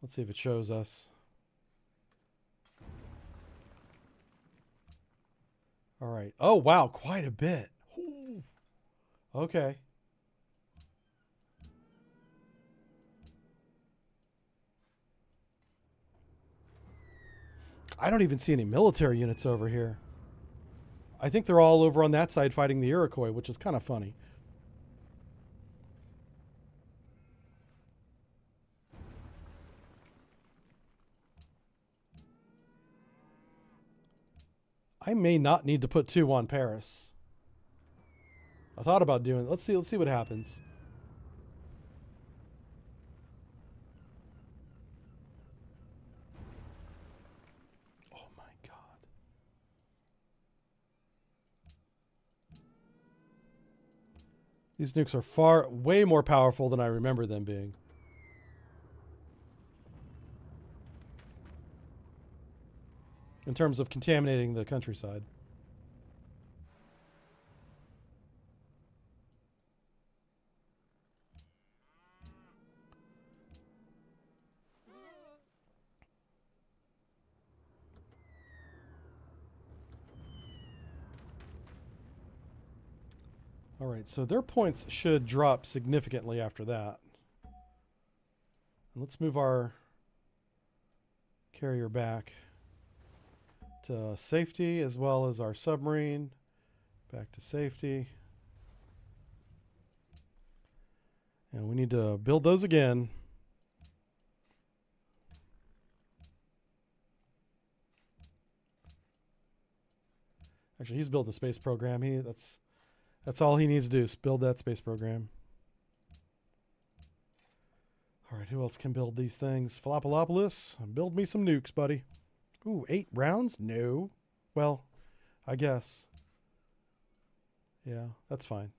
Let's see if it shows us. All right. Oh, wow. Quite a bit. Ooh. Okay. I don't even see any military units over here. I think they're all over on that side fighting the Iroquois, which is kind of funny. I may not need to put 2 on Paris. I thought about doing it. Let's see what happens. Oh my god. These nukes are way more powerful than I remember them being. In terms of contaminating the countryside. All right, so their points should drop significantly after that. And let's move our carrier back to safety, as well as our submarine back to safety. And we need to build those again. Actually, he's built the space program. That's all he needs to do is build that space program. All right, who else can build these things? Falopoulos, build me some nukes, buddy. Ooh, 8 rounds? No. Well, I guess. Yeah, that's fine.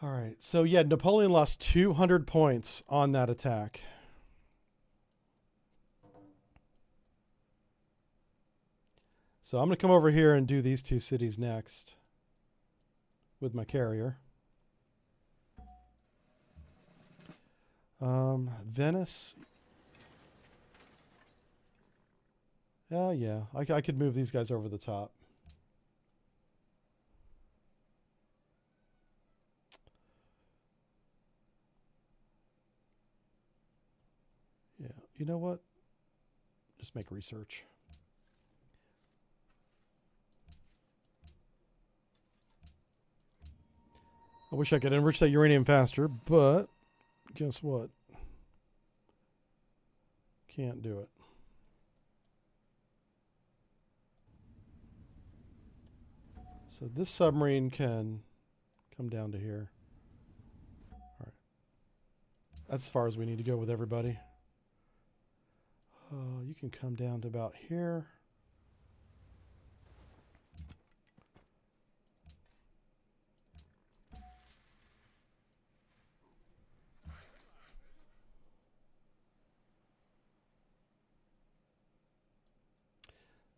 All right. So, yeah, Napoleon lost 200 points on that attack. So I'm going to come over here and do these two cities next with my carrier. Venice. Yeah. I could move these guys over the top. Yeah. You know what? Just make research. I wish I could enrich that uranium faster, but guess what? Can't do it. So this submarine can come down to here. All right. That's as far as we need to go with everybody. You can come down to about here.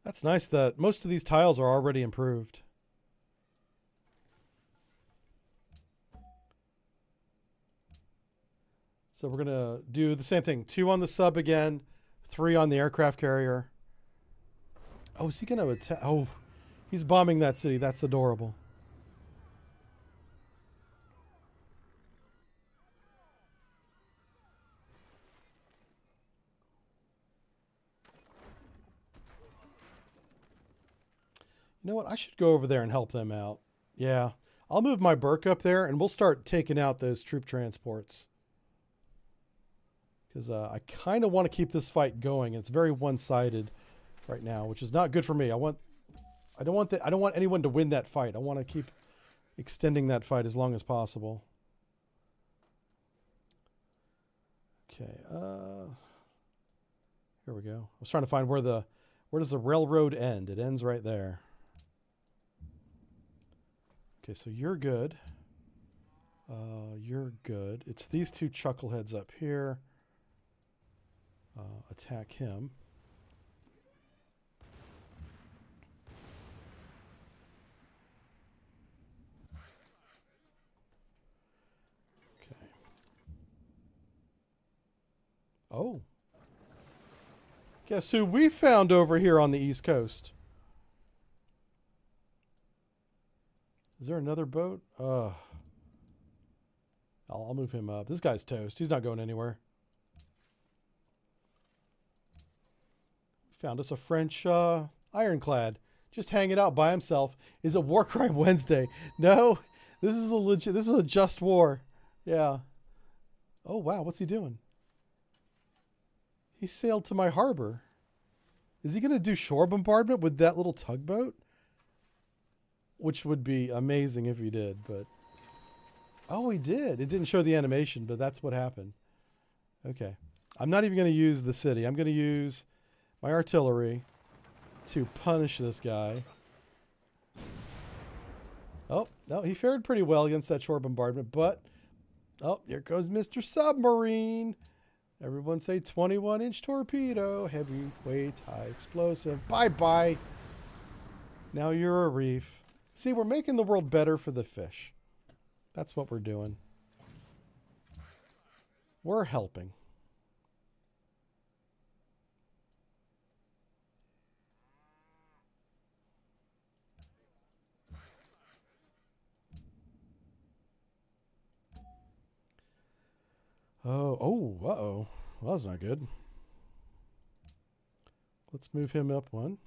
That's nice that most of these tiles are already improved. So we're going to do the same thing. 2 on the sub again, 3 on the aircraft carrier. Oh, is he going to attack? Oh, he's bombing that city. That's adorable. You know what? I should go over there and help them out. Yeah. I'll move my Burke up there and we'll start taking out those troop transports. Because I kind of want to keep this fight going. It's very one-sided right now, which is not good for me. I don't want anyone to win that fight. I want to keep extending that fight as long as possible. Okay. Here we go. I was trying to find where does the railroad end? It ends right there. Okay, so you're good. You're good. It's these two chuckleheads up here. Attack him. Okay. Oh. Guess who we found over here on the East Coast? Is there another boat? I'll move him up. This guy's toast. He's not going anywhere. Found us a French ironclad. Just hanging out by himself. Is it War Crime Wednesday? No. This is a just war. Yeah. Oh, wow. What's he doing? He sailed to my harbor. Is he going to do shore bombardment with that little tugboat? Which would be amazing if he did, but... Oh, he did. It didn't show the animation, but that's what happened. Okay. I'm not even going to use the city. I'm going to use my artillery to punish this guy. Oh, no, he fared pretty well against that shore bombardment, but... Oh, here goes Mr. Submarine. Everyone say 21-inch torpedo, heavyweight, high explosive. Bye-bye. Now you're a reef. See, we're making the world better for the fish. That's what we're doing. We're helping. Oh, uh-oh. Well, that's not good. Let's move him up one.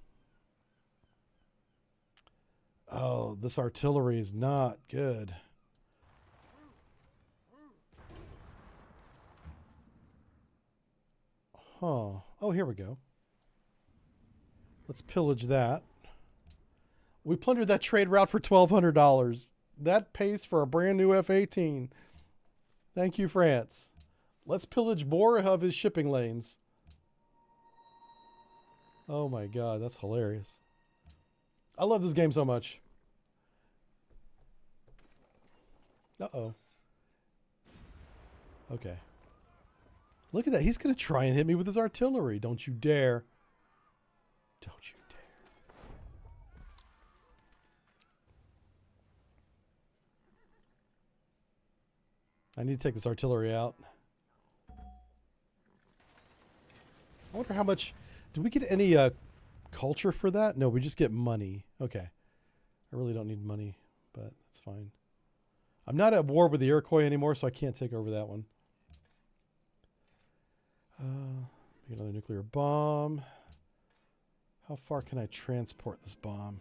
Oh, this artillery is not good. Huh. Oh, here we go. Let's pillage that. We plundered that trade route for $1,200. That pays for a brand new F-18. Thank you, France. Let's pillage more of his shipping lanes. Oh my God, that's hilarious. I love this game so much. Uh-oh. Okay. Look at that. He's going to try and hit me with his artillery. Don't you dare. Don't you dare. I need to take this artillery out. I wonder how much... Do we get any culture for that? No, we just get money. Okay. I really don't need money, but that's fine. I'm not at war with the Iroquois anymore, so I can't take over that one. Make another nuclear bomb. How far can I transport this bomb?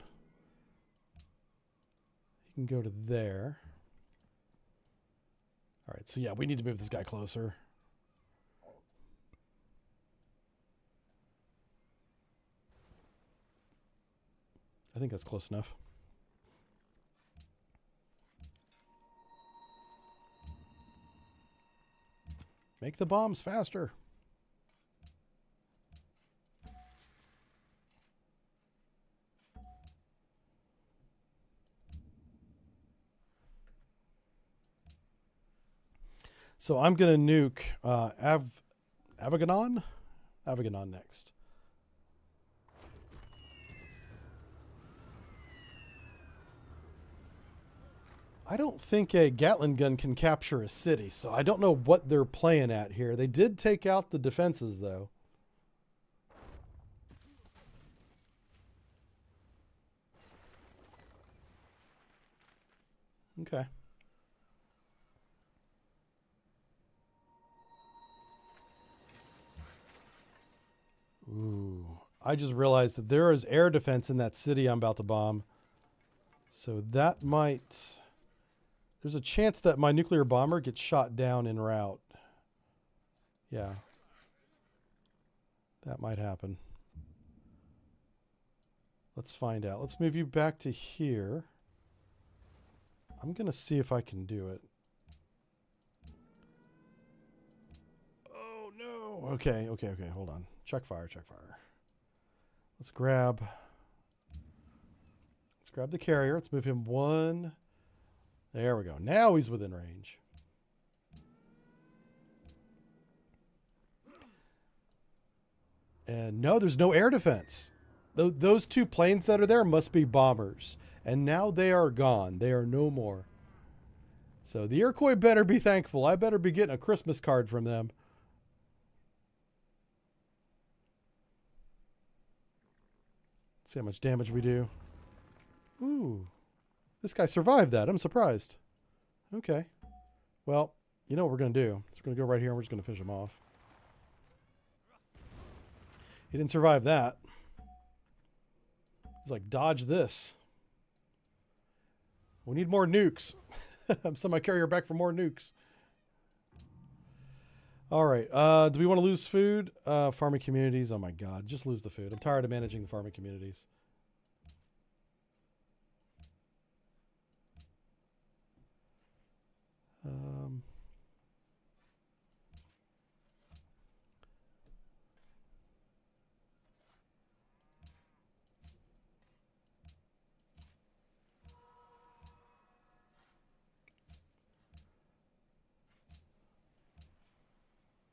You can go to there. All right, so yeah, we need to move this guy closer. I think that's close enough. Make the bombs faster. So I'm going to nuke Avignon? Avignon next. I don't think a Gatling gun can capture a city, so I don't know what they're playing at here. They did take out the defenses, though. Okay. Ooh. I just realized that there is air defense in that city I'm about to bomb. So that might... There's a chance that my nuclear bomber gets shot down en route. Yeah. That might happen. Let's find out. Let's move you back to here. I'm going to see if I can do it. Oh, no. Okay. Hold on. Check fire. Let's grab the carrier. Let's move him one. There we go. Now he's within range. And no, there's no air defense. Those two planes that are there must be bombers. And now they are gone. They are no more. So the Iroquois better be thankful. I better be getting a Christmas card from them. Let's see how much damage we do. Ooh. This guy survived that. I'm surprised. Okay. Well, you know what we're going to do. So we're going to go right here and we're just going to finish him off. He didn't survive that. He's like, dodge this. We need more nukes. I'm sending my carrier back for more nukes. All right. Do we want to lose food? Farming communities. Oh my God. Just lose the food. I'm tired of managing the farming communities.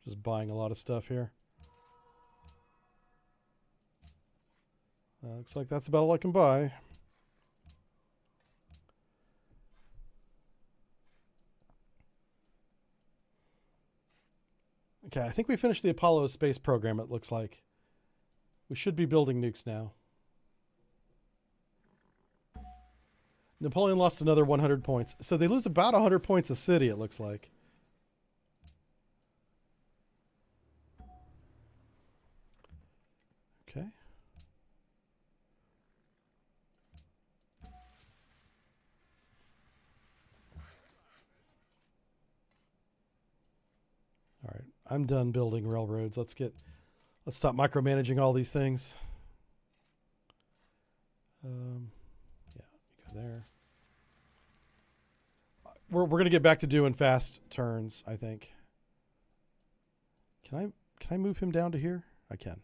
Just buying a lot of stuff here. Looks like that's about all I can buy. Okay, I think we finished the Apollo space program, it looks like. We should be building nukes now. Napoleon lost another 100 points. So they lose about 100 points a city, it looks like. Okay. All right, I'm done building railroads. Let's stop micromanaging all these things. Yeah, you go there. We're going to get back to doing fast turns, I think. Can I move him down to here? I can.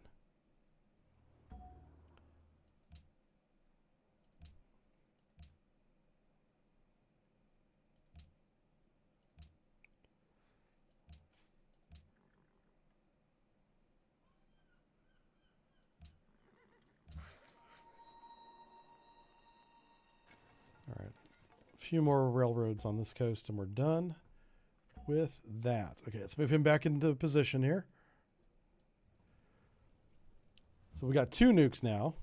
few more railroads on this coast and we're done with that. Okay, let's move him back into position here. So we got 2 nukes now.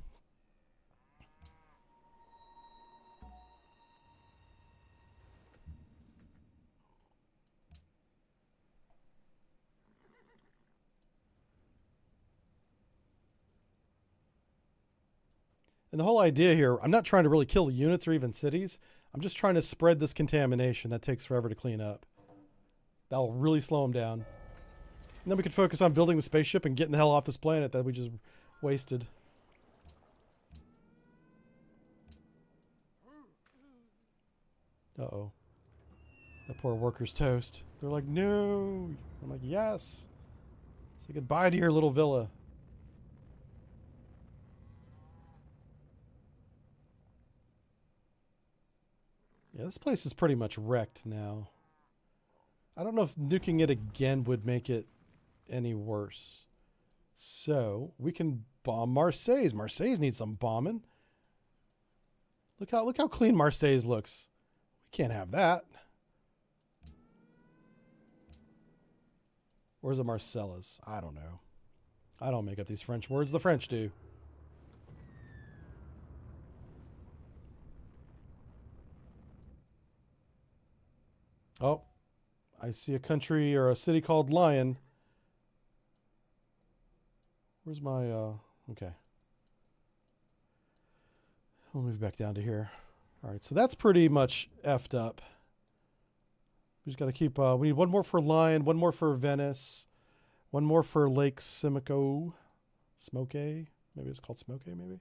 And the whole idea here, I'm not trying to really kill units or even cities. I'm just trying to spread this contamination that takes forever to clean up. That'll really slow them down. And then we can focus on building the spaceship and getting the hell off this planet that we just wasted. Uh-oh. That poor worker's toast. They're like, no. I'm like, yes. Say goodbye to your little villa. Yeah, this place is pretty much wrecked now. I don't know if nuking it again would make it any worse. So we can bomb Marseille. Marseille needs some bombing. Look how clean Marseille looks. We can't have that. Where's the Marcellus? I don't know. I don't make up these French words. The French do. Oh, I see a country or a city called Lyon. Where's my, okay. We'll move back down to here. All right, so that's pretty much effed up. We just got to keep, we need one more for Lyon, one more for Venice, one more for Lake Simcoe. Smoke. Maybe it's called Smoke, maybe?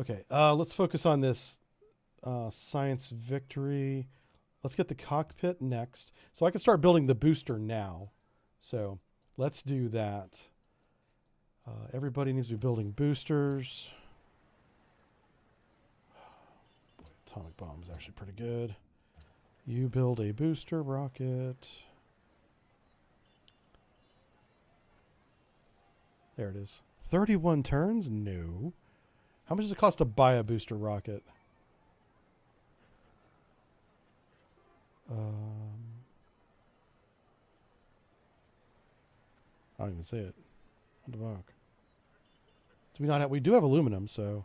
Okay, let's focus on this science victory. Let's get the cockpit next. So I can start building the booster now. So let's do that. Everybody needs to be building boosters. Atomic bomb is actually pretty good. You build a booster rocket. There it is. 31 turns? No. How much does it cost to buy a booster rocket? I don't even see it. What the fuck? Do we not have? We do have aluminum, so.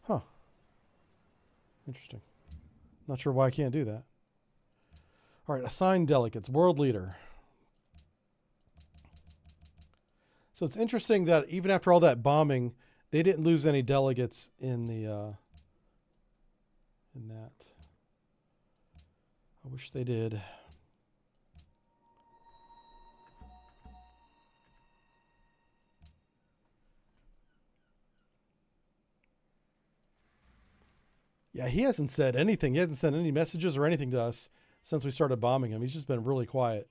Huh. Interesting. Not sure why I can't do that. All right, assign delegates. World leader. So it's interesting that even after all that bombing, they didn't lose any delegates in the in that. I wish they did. Yeah, he hasn't said anything. He hasn't sent any messages or anything to us since we started bombing him. He's just been really quiet.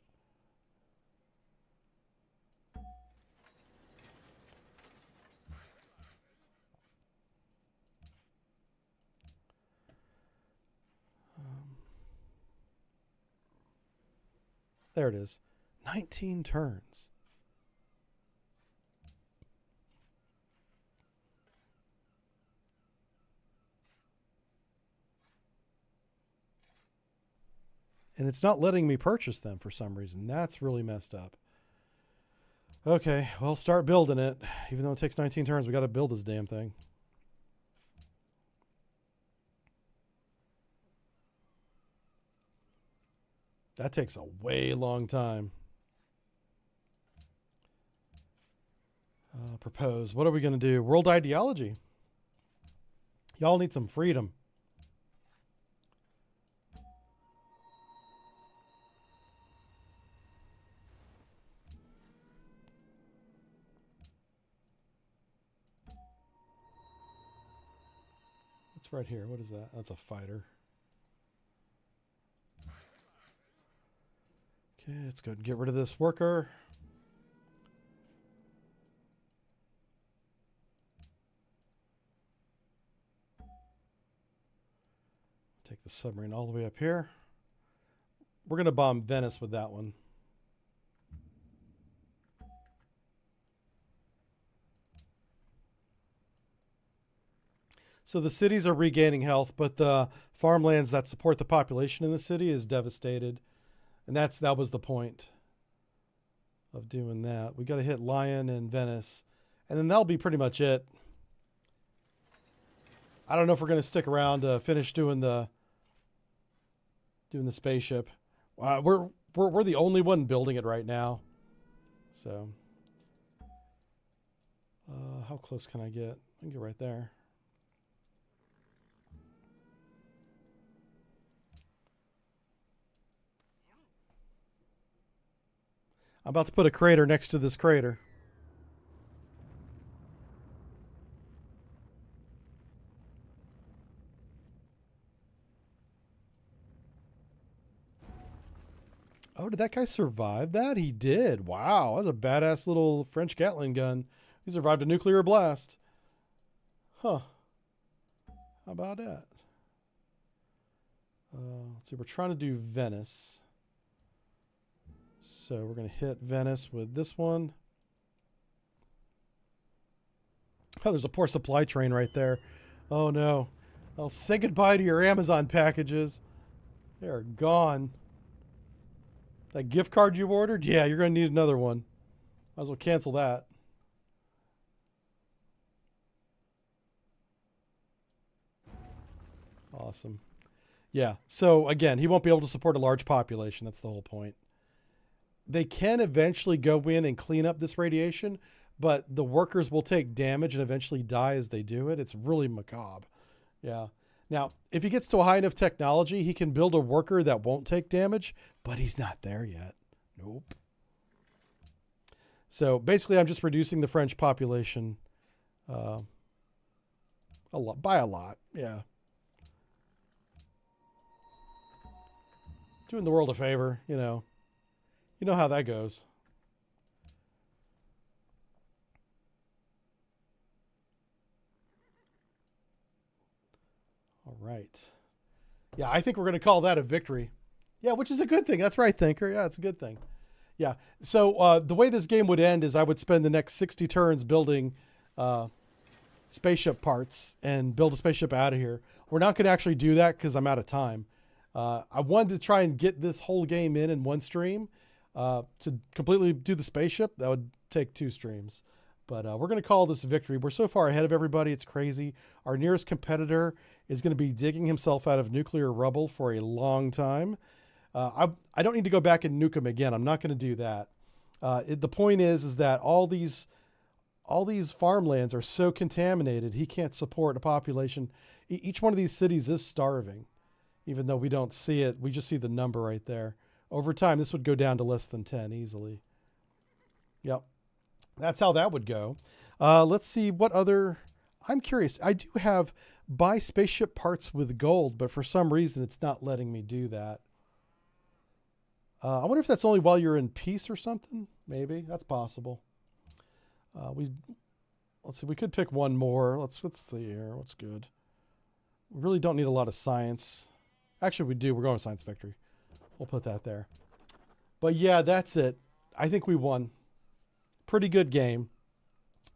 There it is. 19 turns. And it's not letting me purchase them for some reason. That's really messed up. Okay, well, start building it. Even though it takes 19 turns, we got to build this damn thing. That takes a way long time. Propose. What are we going to do? World ideology. Y'all need some freedom. What's right here? What is that? That's a fighter. Okay, let's go and get rid of this worker. Take the submarine all the way up here. We're going to bomb Venice with that one. So the cities are regaining health, but the farmlands that support the population in the city is devastated. And that was the point of doing that. We got to hit Lyon and Venice, and then that'll be pretty much it. I don't know if we're going to stick around to finish doing the spaceship. We're the only one building it right now. So how close can I get? I can get right there. I'm about to put a crater next to this crater. Oh, did that guy survive that? He did. Wow, that's a badass little French Gatling gun. He survived a nuclear blast. Huh. How about that? Let's see, we're trying to do Venice. So we're going to hit Venice with this one. Oh, there's a poor supply train right there. Oh, no. I'll say goodbye to your Amazon packages. They're gone. That gift card you ordered? Yeah, you're going to need another one. Might as well cancel that. Awesome. Yeah, so again, he won't be able to support a large population. That's the whole point. They can eventually go in and clean up this radiation, but the workers will take damage and eventually die as they do it. It's really macabre. Yeah. Now, if he gets to a high enough technology, he can build a worker that won't take damage, but he's not there yet. Nope. So basically, I'm just reducing the French population a lot, by a lot. Yeah. Doing the world a favor, you know. You know how that goes. All right. Yeah, I think we're going to call that a victory. Yeah, which is a good thing. That's right, Thinker. Yeah, it's a good thing. Yeah. So the way this game would end is I would spend the next 60 turns building spaceship parts and build a spaceship out of here. We're not going to actually do that because I'm out of time. I wanted to try and get this whole game in one stream. To completely do the spaceship, that would take 2 streams. But we're going to call this a victory. We're so far ahead of everybody, it's crazy. Our nearest competitor is going to be digging himself out of nuclear rubble for a long time. I don't need to go back and nuke him again. I'm not going to do that. The point is that all these farmlands are so contaminated, he can't support a population. Each one of these cities is starving, even though we don't see it. We just see the number right there. Over time, this would go down to less than 10 easily. Yep. That's how that would go. Let's see what other... I'm curious. I do have buy spaceship parts with gold, but for some reason, it's not letting me do that. I wonder if that's only while you're in peace or something. Maybe. That's possible. Let's see. We could pick one more. Let's see here. What's good? We really don't need a lot of science. Actually, we do. We're going with science victory. We'll put that there. But yeah, that's it. I think we won. Pretty good game.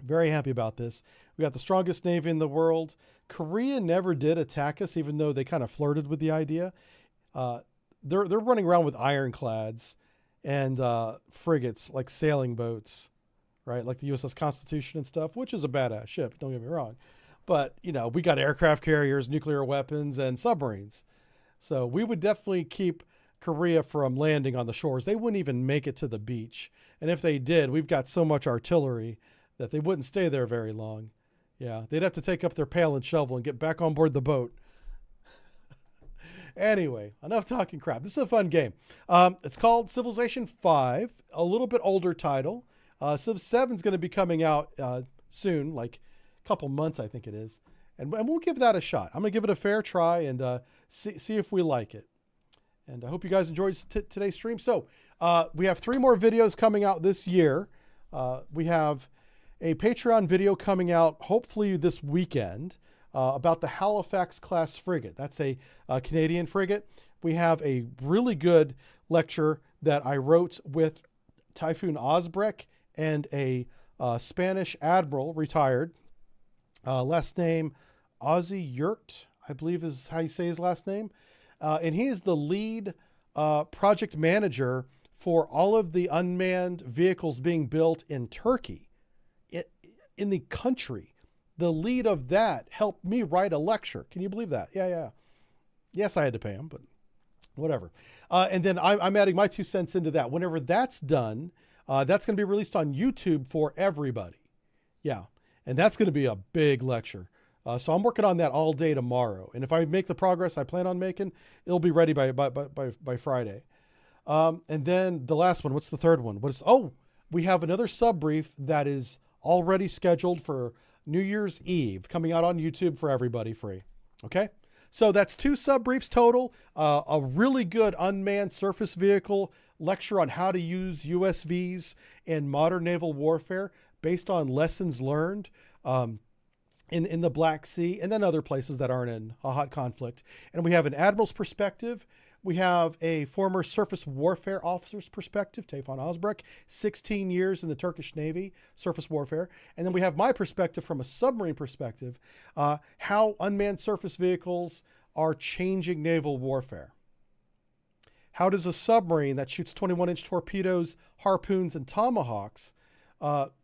Very happy about this. We got the strongest navy in the world. Korea never did attack us, even though they kind of flirted with the idea. They're running around with ironclads and frigates, like sailing boats, right? Like the USS Constitution and stuff, which is a badass ship. Don't get me wrong. But, you know, we got aircraft carriers, nuclear weapons, and submarines. So we would definitely keep Korea from landing on the shores. They wouldn't even make it to the beach. And if they did, we've got so much artillery that they wouldn't stay there very long. Yeah, they'd have to take up their pail and shovel and get back on board the boat. Anyway, enough talking crap. This is a fun game. It's called Civilization 5, a little bit older title. Civ 7 is going to be coming out soon, like a couple months, I think it is. And we'll give that a shot. I'm going to give it a fair try and see if we like it. And I hope you guys enjoyed today's stream. So we have 3 more videos coming out this year. We have a Patreon video coming out hopefully this weekend about the Halifax class frigate. That's a Canadian frigate. We have a really good lecture that I wrote with Typhoon Osbreck and a Spanish admiral, retired, last name Ozzy Yurt, I believe is how you say his last name. And he is the lead project manager for all of the unmanned vehicles being built in Turkey, in the country. The lead of that helped me write a lecture. Can you believe that? Yeah. Yes, I had to pay him, but whatever. And then I'm adding my 2 cents into that. Whenever that's done, that's going to be released on YouTube for everybody. Yeah. And that's going to be a big lecture. So I'm working on that all day tomorrow. And if I make the progress I plan on making, it'll be ready by Friday. And then the last one, what's the third one? We have another sub brief that is already scheduled for New Year's Eve, coming out on YouTube for everybody free. Okay. So that's 2 sub briefs total, a really good unmanned surface vehicle lecture on how to use USVs in modern naval warfare based on lessons learned, in the Black Sea, and then other places that aren't in a hot conflict. And we have an admiral's perspective. We have a former surface warfare officer's perspective, Tayfun Ozbrek, 16 years in the Turkish Navy, surface warfare. And then we have my perspective from a submarine perspective, how unmanned surface vehicles are changing naval warfare. How does a submarine that shoots 21-inch torpedoes, harpoons, and tomahawks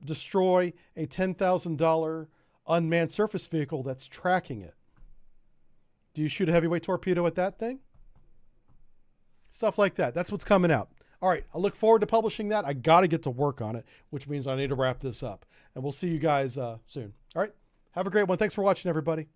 destroy a $10,000 unmanned surface vehicle that's tracking it? Do you shoot a heavyweight torpedo at that thing? Stuff like that. That's what's coming out. All right. I look forward to publishing that. I got to get to work on it, which means I need to wrap this up. And we'll see you guys soon. All right. Have a great one. Thanks for watching, everybody.